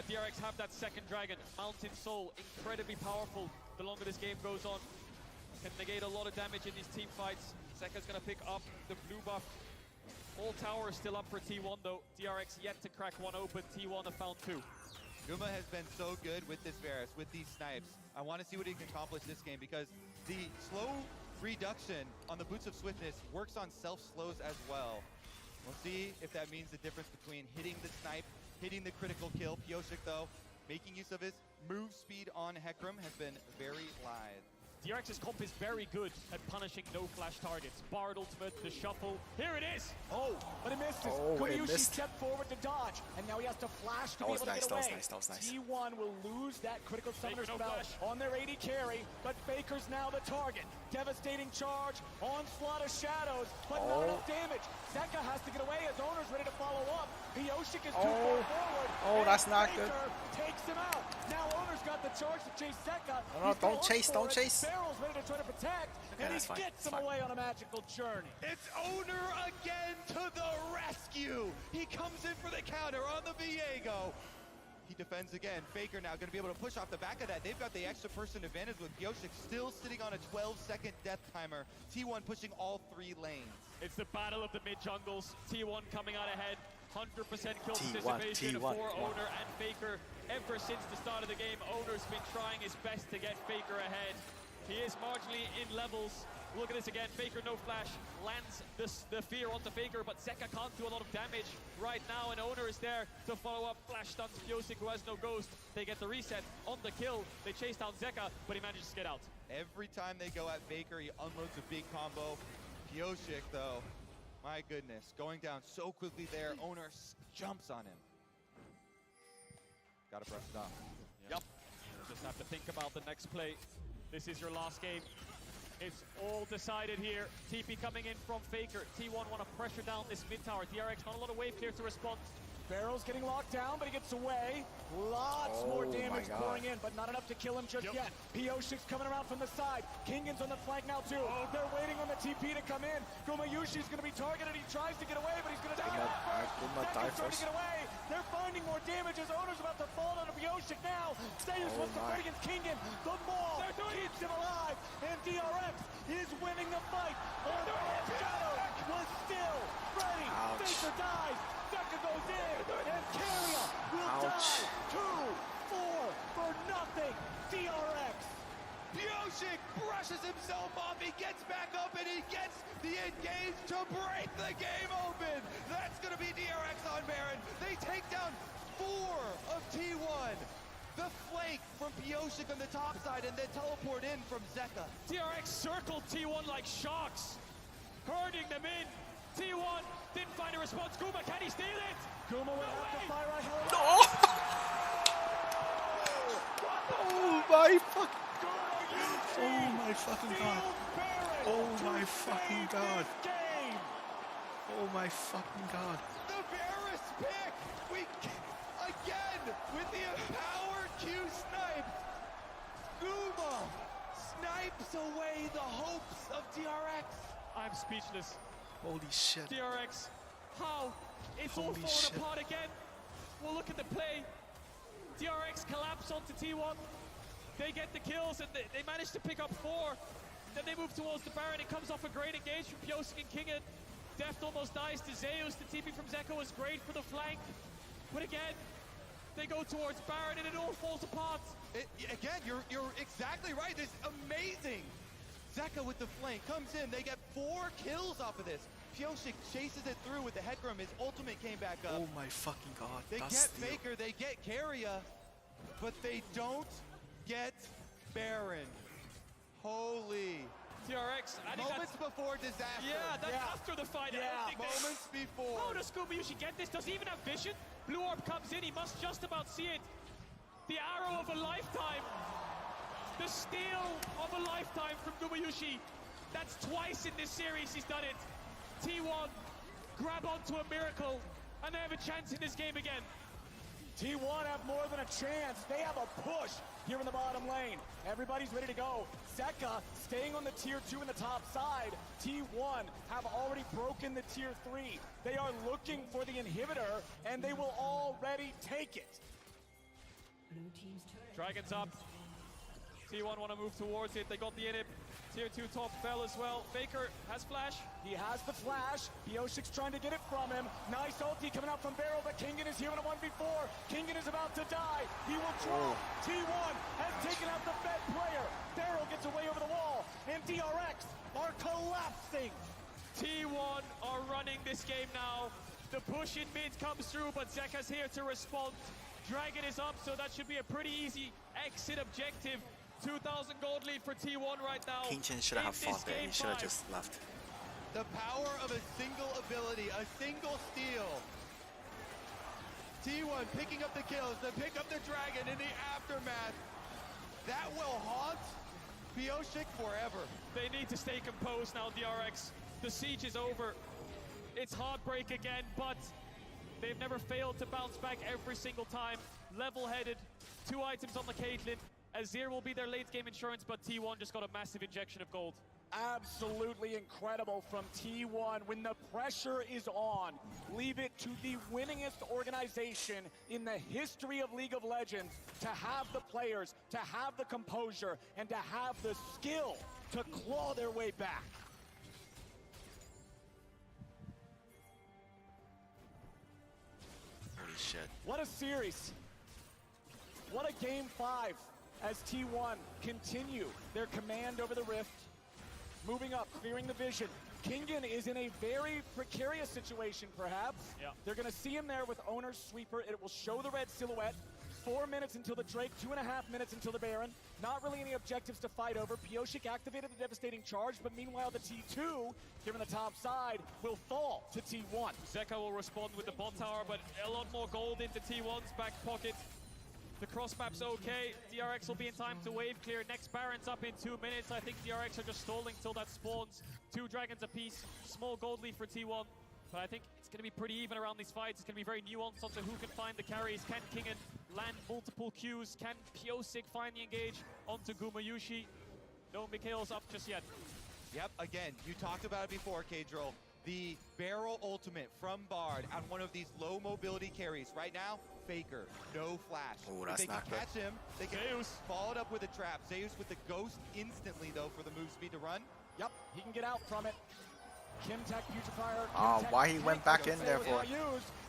DRX have that second dragon. Mountain Soul, incredibly powerful the longer this game goes on. Can negate a lot of damage in these team fights. Zeka's going to pick up the blue buff. All towers still up for T1 though. DRX yet to crack one open. T1 have found 2. Guma has been so good with this Varus, with these snipes. I want to see what he can accomplish this game because the slow reduction on the Boots of Swiftness works on self-slows as well. We'll see if that means the difference between hitting the snipe, hitting the critical kill. Pioshik, though, making use of his move speed on Hecarim has been very lithe. DRX's comp is very good at punishing no-flash targets. Bard ultimate, the shuffle. Here it is! Oh, but he misses. Kobayushi stepped forward to dodge, and now he has to flash to be able to get away. That was nice. T1 will lose that critical summoner spell on their AD carry, but Faker's now the target. Devastating charge, onslaught of shadows, but not enough damage. Zeka has to get away as Owner's ready to follow up. Pioshik is too far forward. Oh, that's not good. Takes him out. Now Owner's got the charge to chase Zeka. No, don't chase. Barrel's ready to try to protect, and he gets him away on a magical journey. It's Owner again to the rescue. He comes in for the counter on the Viego. He defends again. Faker now going to be able to push off the back of that. They've got the extra person advantage with Pioshik still sitting on a 12-second death timer. T1 pushing all 3 lanes. It's the battle of the mid-jungles. T1 coming out ahead. 100% kill participation for Owner and Faker. Ever since the start of the game, Owner's been trying his best to get Faker ahead. He is marginally in levels. Look at this again. Faker no flash lands the fear onto Faker, but Zeka can't do a lot of damage right now, and Owner is there to follow up. Flash stuns Pioshik, who has no ghost. They get the reset on the kill. They chase down Zeka, but he manages to get out. Every time they go at Faker, he unloads a big combo. Pioshik, though, my goodness, going down so quickly there. Owner jumps on him. Gotta press it off. Yep. Just have to think about the next play. This is your last game. It's all decided here. TP coming in from Faker. T1 want to pressure down this mid tower. DRX not a lot of wave clear to respond. Barrel's getting locked down, but he gets away. Lots more damage pouring in, but not enough to kill him just yet. Pioshik's coming around from the side. Kingan's on the flank now too. They're waiting on the TP to come in. Gumayushi's going to be targeted. He tries to get away, but he's going to die. Zeka's trying to get away. They're finding more damage as Owner's about to fall onto Pioshik now. Zeus wants to fight against Kingan. The maul keeps him alive, and DRX is winning the fight. Shadow was still ready. Faker dies. Zeka goes in, and Keria will die. 2-4 for nothing. DRX. Pioshik brushes himself off. He gets back up, and he gets the engage to break the game open. That's going to be DRX on Baron. They take down 4 of T1. The flank from Pioshik on the top side, and then teleport in from Zeka. DRX circled T1 like sharks, herding them in. T1 didn't find a response. Guma, can he steal it? Guma will have to fire a hell Oh my fuck! Oh my fucking god! Oh my fucking god! Oh my fucking god! The Varus pick! Again with the Empower Q snipe! Guma snipes away the hopes of DRX! I'm speechless. Holy shit. DRX, how? It's all falling apart again. Well, look at the play. DRX collapse onto T1. They get the kills, and they manage to pick up 4. Then they move towards the Baron. It comes off a great engage from Pioshik and Kingan. Deft almost dies to Zeus. The TP from Zeka was great for the flank. But again, they go towards Baron and it all falls apart. Again, you're exactly right. This is amazing. Zeka with the flank comes in. They get 4 kills off of this. Pyosik chases it through with the Hecarim. His ultimate came back up. Oh my fucking god. They get Faker, they get Keria, but they don't get Baron. Holy. DRX, I think moments before disaster. Yeah, that's after the fight. Yeah, moments before. How does Gumayushi get this? Does he even have vision? Blue Orb comes in, he must just about see it. The arrow of a lifetime. The steal of a lifetime from Gumayushi. That's twice in this series he's done it. T1 grab onto a miracle, and they have a chance in this game again. T1 have more than a chance. They have a push here in the bottom lane. Everybody's ready to go. Zeka staying on the tier 2 in the top side. T1 have already broken the tier 3. They are looking for the inhibitor, and they will already take it. Dragon's up. T1 want to move towards it. They got the inhib. Tier 2 top fell as well. Faker has flash. He has the flash. Piosik's trying to get it from him. Nice ulti coming out from Barrel, but Kingen is here in a 1v4. Kingen is about to die. He will drop. T1 has taken out the Fed player. Barrel gets away over the wall, and DRX are collapsing. T1 are running this game now. The push in mid comes through, but Zeka's here to respond. Dragon is up, so that should be a pretty easy exit objective. 2,000 gold lead for T1 right now. Kingchen should have fought there. He should have just left. The power of a single ability, a single steal. T1 picking up the kills, then pick up the dragon in the aftermath. That will haunt Pyosik forever. They need to stay composed now, DRX. The siege is over. It's heartbreak again, but they've never failed to bounce back every single time. Level-headed, 2 items on the Caitlyn. Azir will be their late game insurance, but T1 just got a massive injection of gold. Absolutely incredible from T1. When the pressure is on, leave it to the winningest organization in the history of League of Legends to have the players, to have the composure, and to have the skill to claw their way back. Holy shit. What a series. What a game 5. As T1 continue their command over the Rift, moving up, clearing the vision. Kingen is in a very precarious situation, perhaps. Yeah. They're going to see him there with Owner's Sweeper. It will show the red silhouette. 4 minutes until the Drake, 2.5 minutes until the Baron. Not really any objectives to fight over. Pyosik activated the devastating charge, but meanwhile the T2, here on the top side, will fall to T1. Zeka will respond with the bot tower, but a lot more gold into T1's back pocket. The cross map's okay. DRX will be in time to wave clear. Next Baron's up in 2 minutes. I think DRX are just stalling till that spawns. 2 dragons apiece. Small gold lead for T1. But I think it's going to be pretty even around these fights. It's going to be very nuanced onto who can find the carries. Can Kingen land multiple Qs? Can Pyosik find the engage onto Gumayushi? No Mikhail's up just yet. Yep, again, you talked about it before, K-Drill. The barrel ultimate from Bard on one of these low mobility carries. Right now, Faker, no flash. Oh, that's if they not can catch him, they can Zeus follow it up with a trap. Zeus with the ghost instantly, though, for the move speed to run. Yep, he can get out from it. Kimtech, Putrefier. Why he went back in there for?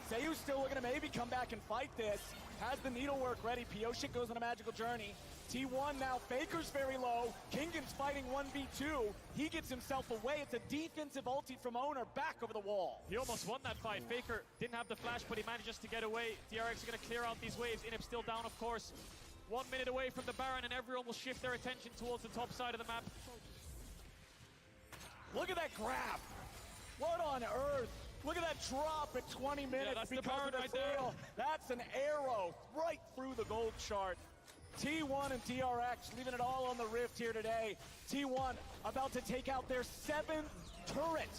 Zeus still looking to maybe come back and fight this. Has the needlework ready. Pyosik goes on a magical journey. T1 now, Faker's very low. Kingen's fighting 1v2. He gets himself away. It's a defensive ulti from Owner back over the wall. He almost won that fight. Faker didn't have the flash, but he manages to get away. DRX are going to clear out these waves. Inhib still down, of course. 1 minute away from the Baron, and everyone will shift their attention towards the top side of the map. Look at that grab. What on earth? Look at that drop at 20 minutes that's the because Baron of the right there. fail. That's an arrow right through the gold chart. T1 and DRX leaving it all on the Rift here today. T1 about to take out their 7th turret.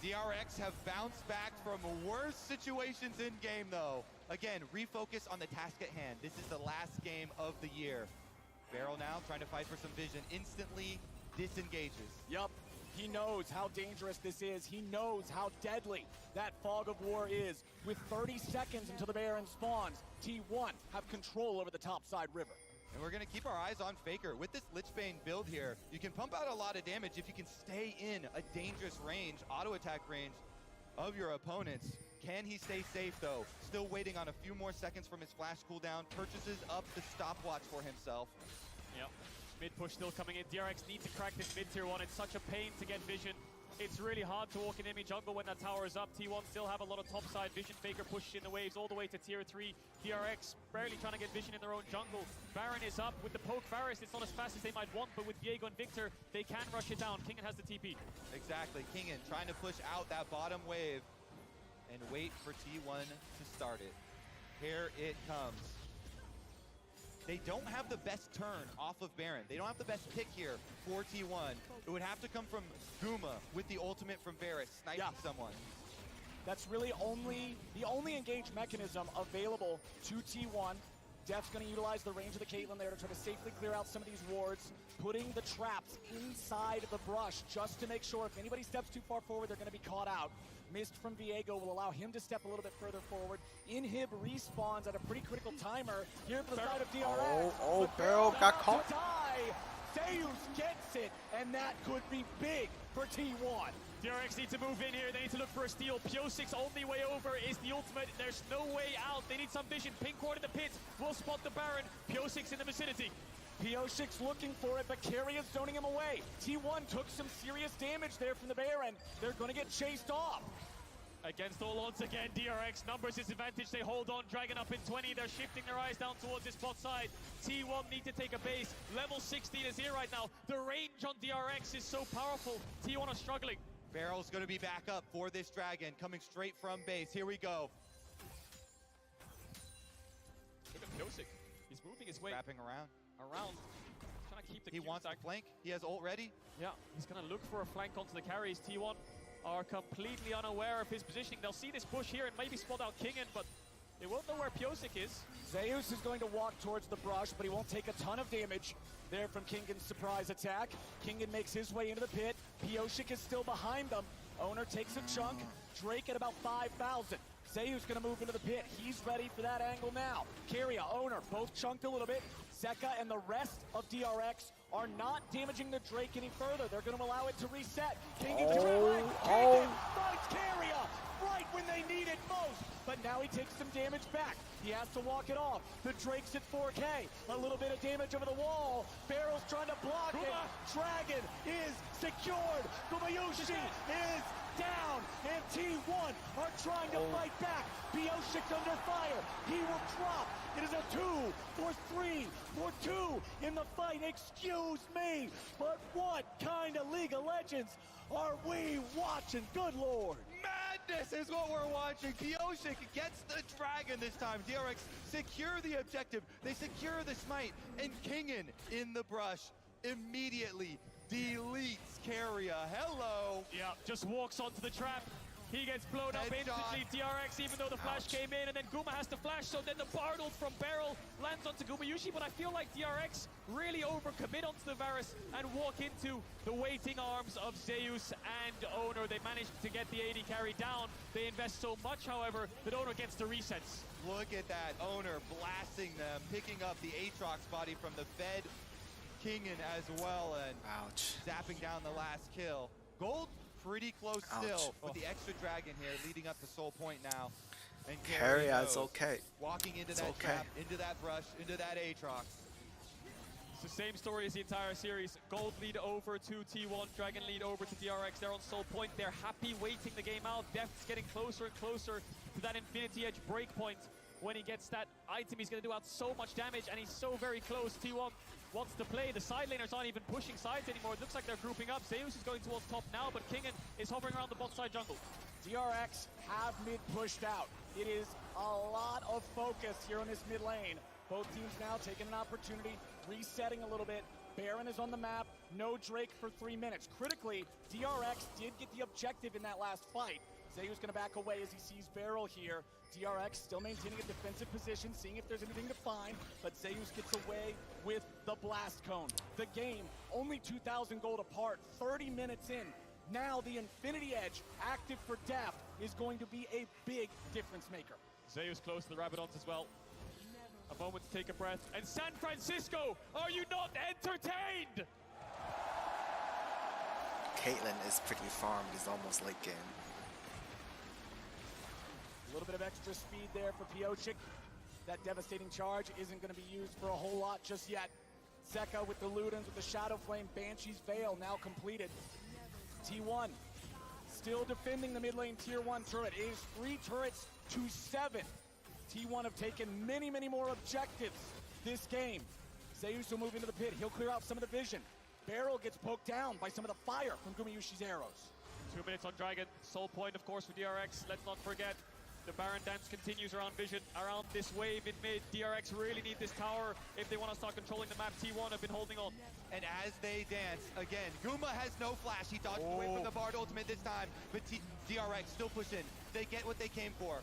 DRX have bounced back from worse situations in game, though. Again, refocus on the task at hand. This is the last game of the year. Barrel now trying to fight for some vision. Instantly disengages. Yup. He knows how dangerous this is. He knows how deadly that fog of war is. With 30 seconds until the Baron spawns, T1 have control over the topside river. And we're going to keep our eyes on FAKER. With this Lichbane build here, you can pump out a lot of damage if you can stay in a dangerous range, auto attack range of your opponents. Can he stay safe though? Still waiting on a few more seconds from his flash cooldown. Purchases up the stopwatch for himself. Yep. Mid push still coming in. DRX need to crack this mid tier 1. It's such a pain to get vision. It's really hard to walk in enemy jungle when that tower is up. T1 still have a lot of topside vision. FAKER pushed in the waves all the way to tier 3. DRX barely trying to get vision in their own jungle. Baron is up with the poke Varus. It's not as fast as they might want, but with Viego and Victor, they can rush it down. Kingen has the TP. Exactly. Kingen trying to push out that bottom wave and wait for T1 to start it. Here it comes. They don't have the best turn off of Baron. They don't have the best pick here for T1. It would have to come from Guma with the ultimate from Varus, sniping someone. That's really the only engage mechanism available to T1. Def's going to utilize the range of the Caitlyn there to try to safely clear out some of these wards, putting the traps inside the brush just to make sure if anybody steps too far forward, they're going to be caught out. Missed from Viego will allow him to step a little bit further forward. Inhib respawns at a pretty critical timer here for the side of DRX. Beryl got caught. Zeus gets it, and that could be big for T1. DRX need to move in here. They need to look for a steal. Piosik's only way over is the ultimate. There's no way out. They need some vision. Pink ward in the pit will spot the Baron. Piosik's in the vicinity. Piosik's looking for it, but Carrier's zoning him away. T1 took some serious damage there from the Baron. They're going to get chased off. Against all odds again, DRX numbers disadvantage. They hold on, Dragon up in 20. They're shifting their eyes down towards this bot side. T1 need to take a base. Level 16 is here right now. The range on DRX is so powerful. T1 are struggling. Barrel's going to be back up for this Dragon, coming straight from base. Here we go. Look at Piosik. He's moving his way. Wrapping around. Trying to keep the He wants to flank. He has ult ready. Yeah, he's going to look for a flank onto the carries. T1 are completely unaware of his positioning. They'll see this push here and maybe spot out Kingen, but they won't know where Piosik is. Zeus is going to walk towards the brush, but he won't take a ton of damage there from Kingen's surprise attack. Kingen makes his way into the pit. Piosik is still behind them. Owner takes a chunk. Drake at about 5,000. Zeus going to move into the pit. He's ready for that angle now. Carrier, Owner, both chunked a little bit. Zeka and the rest of DRX are not damaging the Drake any further. They're going to allow it to reset. Kingen finds Carrier right when they need it most. But now he takes some damage back. He has to walk it off. The Drake's at 4K. A little bit of damage over the wall. Barrel's trying to block it. Dragon is secured. Gumayushi is down. And T1 are trying to fight back. Piosik's under fire. He will drop. It is a 2 for 3 for 2 in the fight. Excuse me. But what kind of League of Legends are we watching? Good Lord. Madness is what we're watching. Piosik gets the Dragon this time. DRX secure the objective. They secure the smite. And Kingen in the brush immediately deletes Carrier. Hello. Yeah, just walks onto the trap. He gets blown up instantly, DRX, even though the flash came in, and then Guma has to flash, so then the Bartle from Beryl lands onto Gumayushi, but I feel like DRX really overcommit onto the Varus and walk into the waiting arms of Zeus and Owner. They managed to get the AD carry down. They invest so much, however, that Owner gets the resets. Look at that, Owner blasting them, picking up the Aatrox body from the Fed Kingen as well, and zapping down the last kill. Gold pretty close still with the extra Dragon here, leading up to Soul Point now. And Carrier is okay. Walking into that trap, into that brush, into that Aatrox. It's the same story as the entire series. Gold lead over to T1, Dragon lead over to DRX. They're on Soul Point. They're happy waiting the game out. Deft's getting closer and closer to that Infinity Edge breakpoint. When he gets that item, he's going to do out so much damage, and he's so very close. T1 wants to play. The side laners aren't even pushing sides anymore. It looks like they're grouping up. Zeus is going towards top now, but Kingen is hovering around the bot side jungle. DRX have mid pushed out. It is a lot of focus here on this mid lane. Both teams now taking an opportunity, resetting a little bit. Baron is on the map. No Drake for 3 minutes. Critically, DRX did get the objective in that last fight. Zeus going to back away as he sees Beryl here. DRX still maintaining a defensive position, seeing if there's anything to find, but Zeus gets away with the blast cone. The game, only 2,000 gold apart, 30 minutes in. Now the Infinity Edge, active for Deft, is going to be a big difference maker. Zeus close to the Rabadons as well. A moment to take a breath. And San Francisco, are you not entertained? Caitlyn is pretty farmed. He's almost late game. A little bit of extra speed there for Piotrek. That devastating charge isn't going to be used for a whole lot just yet. Zeka with the Ludens, with the Shadow Flame, Banshee's Veil now completed. T1 still defending the mid lane tier 1 turret. It is 3 turrets to 7. T1 have taken many, many more objectives this game. Zeus will move into the pit. He'll clear out some of the vision. Beryl gets poked down by some of the fire from Gumayusi's arrows. 2 minutes on Dragon. Soul point, of course, for DRX. Let's not forget. The Baron dance continues around Vision, around this wave in mid. DRX really need this tower if they want to start controlling the map. T1 have been holding on. And as they dance, again, Guma has no flash. He dodged away from the Bard ultimate this time, but DRX still pushing. They get what they came for.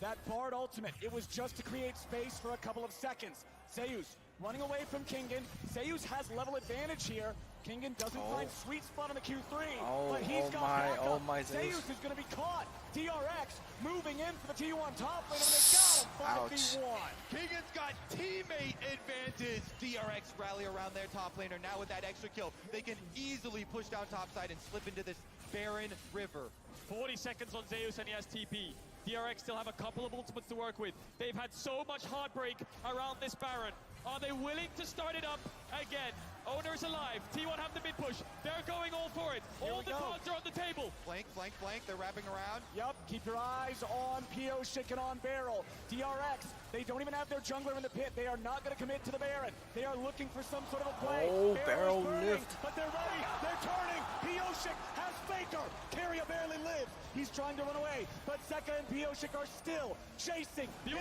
That Bard ultimate, it was just to create space for a couple of seconds. Zeus running away from Kingen. Zeus has level advantage here. Kingen doesn't find sweet spot on the Q3, but he's got backup. Zeus is going to be caught. DRX moving in for the T1 top lane, and they got him 5v1. Kingen's got teammate advantage. DRX rally around their top laner. Now with that extra kill, they can easily push down topside and slip into this barren river. 40 seconds on Zeus and he has TP. DRX still have a couple of ultimates to work with. They've had so much heartbreak around this Baron. Are they willing to start it up again? Owner's alive. T1 have the mid push. They're going all for it. All the cards are on the table. Flank, flank, flank. They're wrapping around. Yep, keep your eyes on Piotrek and on Beryl. DRX, they don't even have their jungler in the pit. They are not going to commit to the Baron. They are looking for some sort of a play. Beryl lived. But they're ready. They're turning. Piotrek has FAKER. Carrier barely lives. He's trying to run away, but Zeka and Piotrek are still chasing him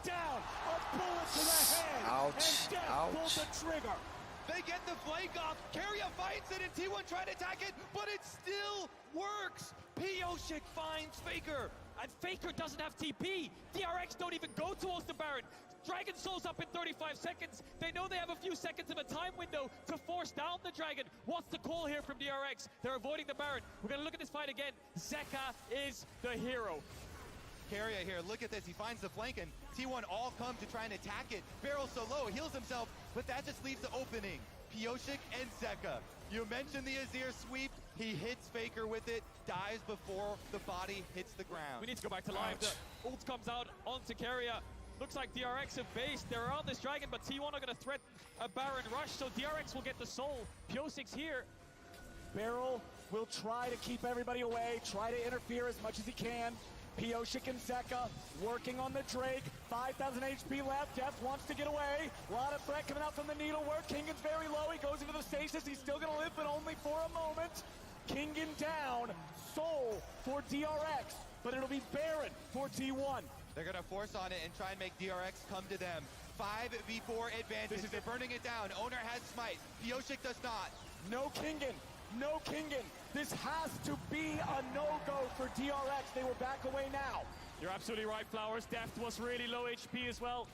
down. A bullet to the head. Ouch. And Death pulls the trigger. They get the flank off. Carrier fights it, and T1 trying to attack it, but it still works. Piotrek finds FAKER. And FAKER doesn't have TP. DRX don't even go towards the Baron. Dragon Soul's up in 35 seconds. They know they have a few seconds of a time window to force down the Dragon. What's the call here from DRX? They're avoiding the Baron. We're going to look at this fight again. Zeka is the hero. Carrier here, look at this. He finds the flank, and T1 all come to try and attack it. Beryl so low, heals himself, but that just leaves the opening. Piotrek and Zeka. You mentioned the Azir sweep. He hits FAKER with it, dies before the body hits the ground. We need to go back to live. The ult comes out onto Carrier. Looks like DRX have based. They're around this Dragon, but T1 are going to threaten a Baron rush, so DRX will get the soul. Piotrek's here. Beryl will try to keep everybody away, try to interfere as much as he can. Piotrek and Zeka working on the Drake. 5,000 HP left. Death wants to get away. A lot of threat coming out from the needlework. Kingen's very low. He goes into the stasis. He's still going to live, but only for a moment. Kingen down. Soul for DRX, but it'll be Baron for T1. They're going to force on it and try and make DRX come to them. 5v4 advantage. They're burning it down. Owner has smite. Piotrek does not. No Kingen. No Kingen. This has to be a no-go for DRX. They will back away now. You're absolutely right, Flowers. Deft was really low HP as well.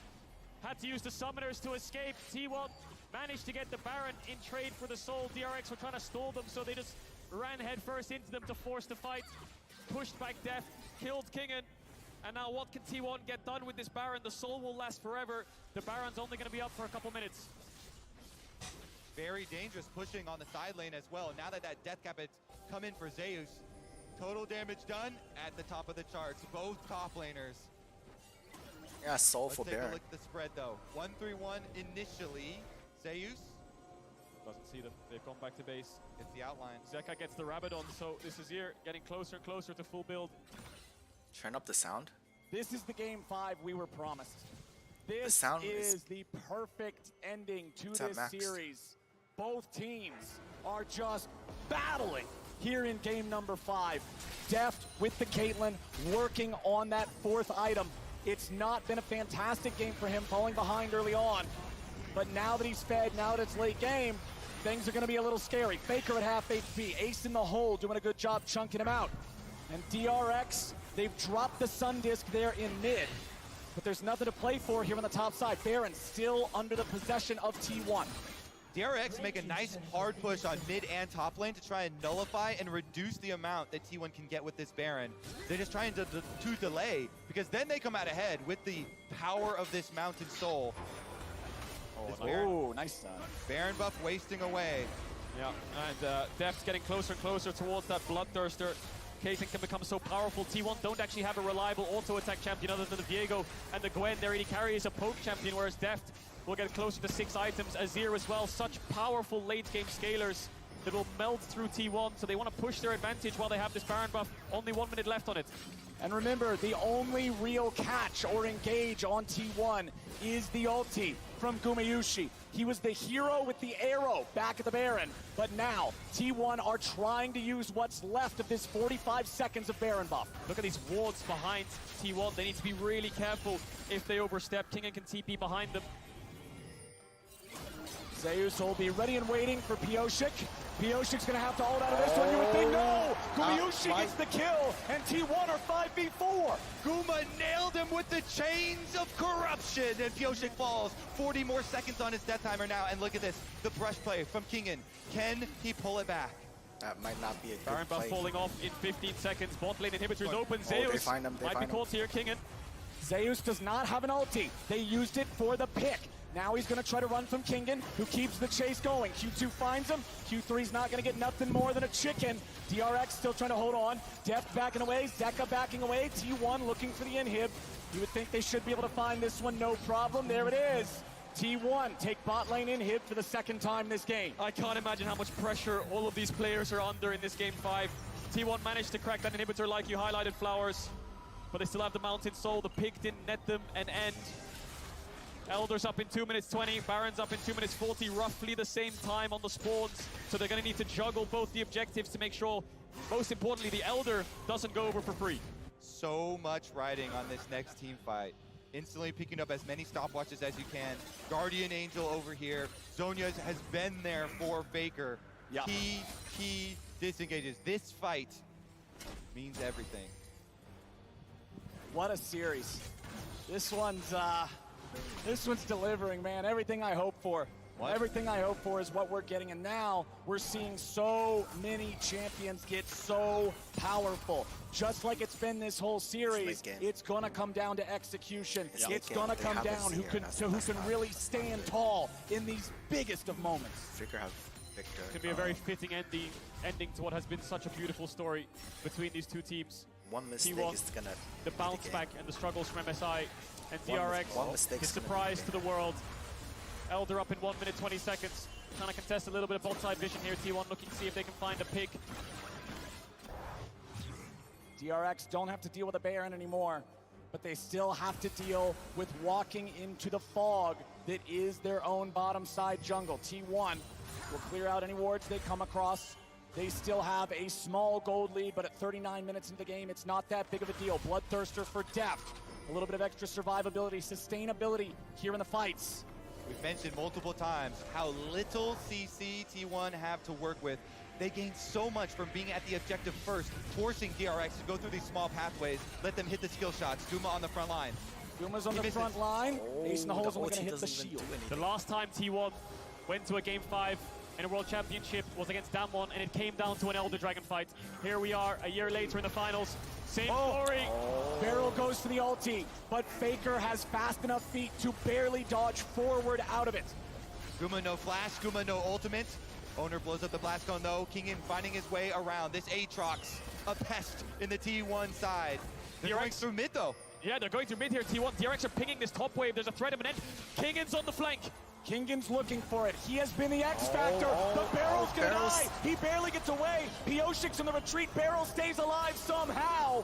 Had to use the summoners to escape. T1 managed to get the Baron in trade for the soul. DRX were trying to stall them, so they just ran headfirst into them to force the fight. Pushed back Deft, killed Kingen. And now what can T1 get done with this Baron? The soul will last forever. The Baron's only going to be up for a couple minutes. Very dangerous pushing on the side lane as well. Now that death cap has come in for Zeus. Total damage done at the top of the charts. Both top laners. Yeah, soul for Baron. Let's take a look at the spread though. 1-3-1 initially. Zeus doesn't see them. They've gone back to base. It's the outline. Zeka gets the Rabadon, so this is here getting closer and closer to full build. Turn up the sound. This is the game 5 we were promised. This is the perfect ending to this series. Both teams are just battling here in game number 5. Deft with the Caitlyn working on that 4th item. It's not been a fantastic game for him, falling behind early on. But now that he's fed, now that it's late game, things are going to be a little scary. FAKER at half HP, Ace in the hole, doing a good job chunking him out. And DRX, they've dropped the Sun Disc there in mid. But there's nothing to play for here on the top side. Baron still under the possession of T1. DRX make a nice hard push on mid and top lane to try and nullify and reduce the amount that T1 can get with this Baron. They're just trying to delay, because then they come out ahead with the power of this Mountain Soul. Oh, nice. Baron buff wasting away. Yeah, and Deft's getting closer and closer towards that Bloodthirster. Kaisen can become so powerful. T1 don't actually have a reliable auto-attack champion other than the Viego and the Gwen. Their AD carry is a poke champion, whereas Deft will get closer to 6 items. Azir as well, such powerful late-game scalers that will melt through T1, so they want to push their advantage while they have this Baron buff. Only 1 minute left on it. And remember, the only real catch or engage on T1 is the ulti from Gumayushi. He was the hero with the arrow back at the Baron, but now T1 are trying to use what's left of this 45 seconds of Baron buff. Look at these wards behind T1. They need to be really careful if they overstep. Kingen can TP behind them. Zeus will be ready and waiting for Pioshik. Pioshik's gonna have to ult out of this one, you would think. No! Gumayushi gets the kill, and T1 are 5v4. Guma nailed him with the chains of corruption, and Pioshik falls. 40 more seconds on his death timer now, and look at this. The brush play from Kingen. Can he pull it back? That might not be a good Baron buff play. falling off in 15 seconds. Bot lane inhibitors open. Zeus they find him, might be caught here, Kingen. Zeus does not have an ulti. They used it for the pick. Now he's going to try to run from Kingen, who keeps the chase going. Q2 finds him. Q3's not going to get nothing more than a chicken. DRX still trying to hold on. Deft backing away. Zeka backing away. T1 looking for the inhib. You would think they should be able to find this one, no problem. There it is. T1 take bot lane inhib for the second time this game. I can't imagine how much pressure all of these players are under in this game 5. T1 managed to crack that inhibitor like you highlighted, Flowers. But they still have the Mountain Soul. The pick didn't net them an end. Elder's up in 2 minutes 20, Baron's up in 2 minutes 40, roughly the same time on the spawns. So they're going to need to juggle both the objectives to make sure, most importantly, the Elder doesn't go over for free. So much riding on this next team fight. Instantly picking up as many stopwatches as you can. Guardian Angel over here. Zhonya has been there for Faker. Yeah. He disengages. This fight means everything. What a series. This one's delivering, man. Everything I hope for. Everything I hope for is what we're getting, and now we're seeing so many champions get so powerful. Just like it's been this whole series, it's gonna come down to execution. It's gonna come down who can really stand tall in these biggest of moments. Faker have Victor. It's going to be a very fitting ending to what has been such a beautiful story between these two teams. One mistake T1, is gonna the bounce back and the struggles from MSI, and DRX, his surprise to the world. Elder up in 1 minute 20 seconds. Trying to contest a little bit of bot side vision here. T1 looking to see if they can find a pick. DRX don't have to deal with a Baron anymore, but they still have to deal with walking into the fog that is their own bottom side jungle. T1 will clear out any wards they come across. They still have a small gold lead, but at 39 minutes into the game, it's not that big of a deal. Bloodthirster for Deft. A little bit of extra survivability, sustainability here in the fights. We've mentioned multiple times how little CC T1 have to work with. They gain so much from being at the objective first, forcing DRX to go through these small pathways, let them hit the skill shots. Guma on the front line. Guma's on the front line. Ace in the hole's only going to hit the shield. The last time T1 went to a Game 5 in a World Championship was against Damwon, and it came down to an Elder Dragon fight. Here we are, a year later in the finals. Same story. Barrel goes for the ulti, but Faker has fast enough feet to barely dodge forward out of it. Guma no flash, Guma no ultimate. Owner blows up the blast cone though. Kingen finding his way around. This Aatrox, a pest in the T1 side. They're going through mid though. Yeah, they're going through mid here, T1. DRX are pinging this top wave. There's a threat of an end. Kingen's on the flank. Kingen's looking for it. He has been the X factor. The Barrel's gonna die. He barely gets away. Pioshik's in the retreat. Barrel stays alive somehow.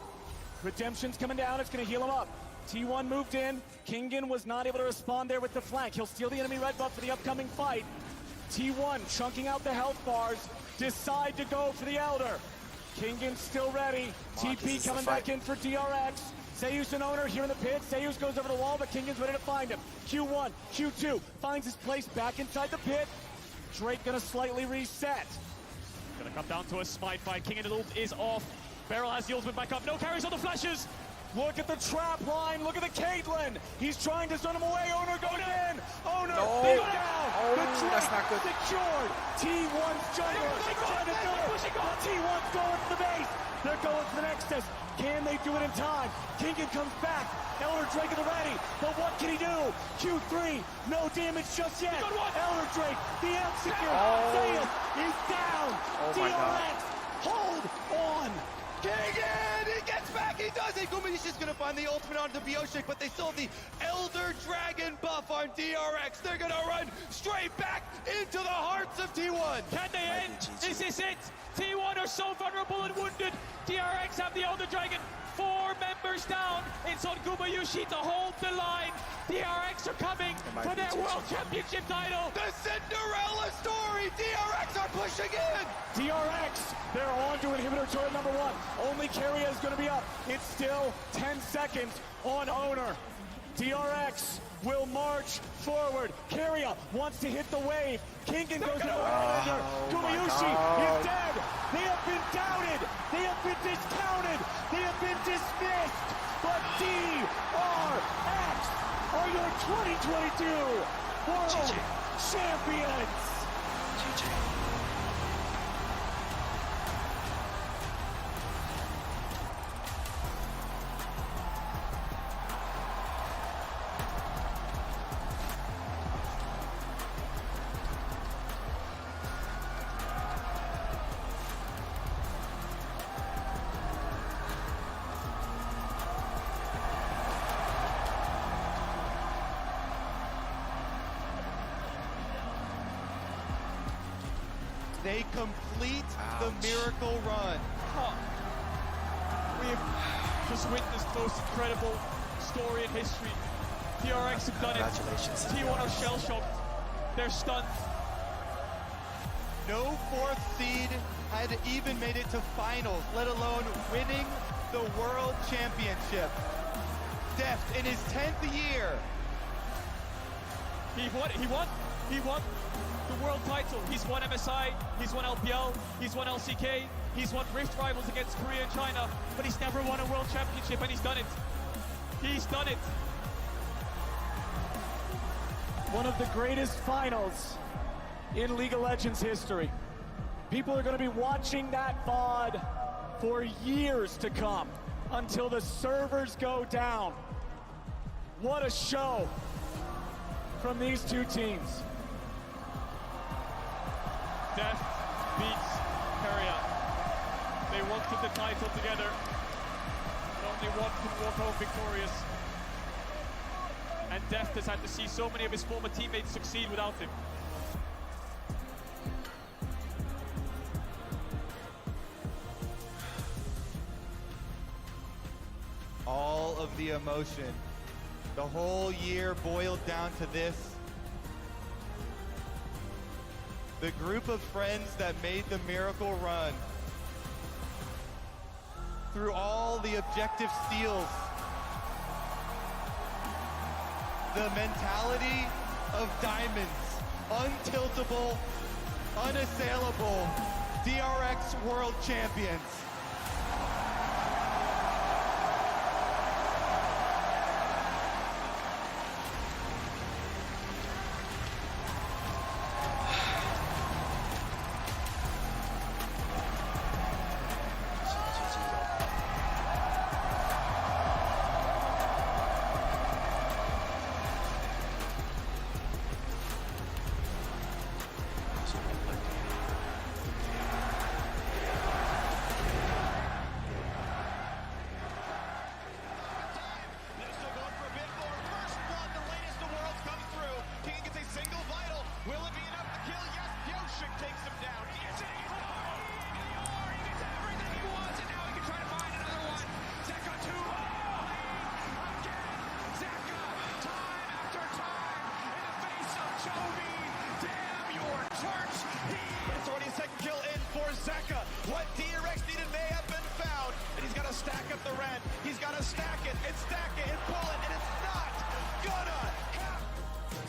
Redemption's coming down. It's gonna heal him up. T1 moved in. Kingen was not able to respond there with the flank. He'll steal the enemy red buff for the upcoming fight. T1 chunking out the health bars. Decide to go for the Elder. Kingen's still ready. TP coming back in for DRX. Zeus and Owner here in the pit. Zeus goes over the wall, but Kingen's ready to find him. Q1, Q2 finds his place back inside the pit. Drake gonna slightly reset. Gonna come down to a smite fight. Kingen ult is off. Barrel has the ultimate back up. No carries on the flashes. Look at the trap line. Look at the Caitlyn. He's trying to stun him away. Owner goes in. Owner, they go down. The that's not good. Secured. T1's jungler. T1's going to the base. They're going to the Nexus. Can they do it in time? Kingen comes back. Elder Drake at the ready. But what can he do? Q3. No damage just yet. Elder Drake. The execute. Zeus. He's down. DRX. Hold on. Kingen! He gets back! He does it! Gumayushi is gonna find the ultimate onto Bioshik, but they still have the Elder Dragon buff on DRX. They're gonna run straight back into the hearts of T1. Can they end? Is this it? T1 are so vulnerable and wounded. DRX have the Elder Dragon. 4 members down. It's on Gumayushi to hold the line. DRX are coming for their World Championship title. The Cinderella story! DRX are pushing in! DRX, they're on to inhibitor turret number 1. Only Keria is going to be up. It's still 10 seconds on owner. DRX will march forward. Keria wants to hit the wave. Kingen goes into under. Gumayushi is dead. They have been doubted. They have been discounted. They have been dismissed. But DRX are your 2022 World Champions. They complete the miracle run. We have just witnessed the most incredible story in history. DRX have done it. T1 are shell-shocked. They're stunned. No 4th seed had even made it to finals, let alone winning the World Championship. Deft in his 10th year. He won the world title. He's won MSI, he's won LPL, he's won LCK, he's won Rift Rivals against Korea and China, but he's never won a world championship, and he's done it. He's done it. One of the greatest finals in League of Legends history. People are going to be watching that VOD for years to come until the servers go down. What a show from these two teams. Deft beats Keria. They wanted the title together. Only one can walk home victorious. And Deft has had to see so many of his former teammates succeed without him. All of the emotion. The whole year boiled down to this. The group of friends that made the miracle run. Through all the objective steals. The mentality of diamonds. Untiltable, unassailable. DRX World Champions. What DRX needed may have been found, and he's got to stack up the rent. He's got to stack it and stack it and pull it, and it's not gonna happen.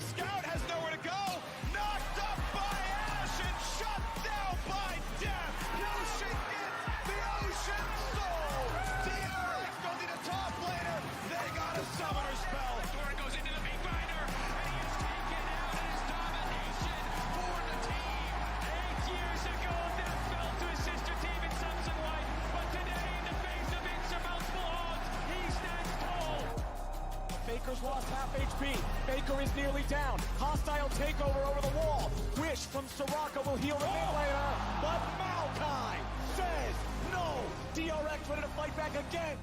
Scout has nowhere to go. Knocked up by Ash and shut down by Death. Yoshi gets the Ocean Soul. DRX don't need a top laner. They got a summoner spell. Thorn goes into the big binder, and he is taken out in his domination. 4 FAKER's lost half HP. FAKER is nearly down. Hostile takeover over the wall. Wish from Soraka will heal the mid laner, but Maokai says no. DRX ready to fight back again.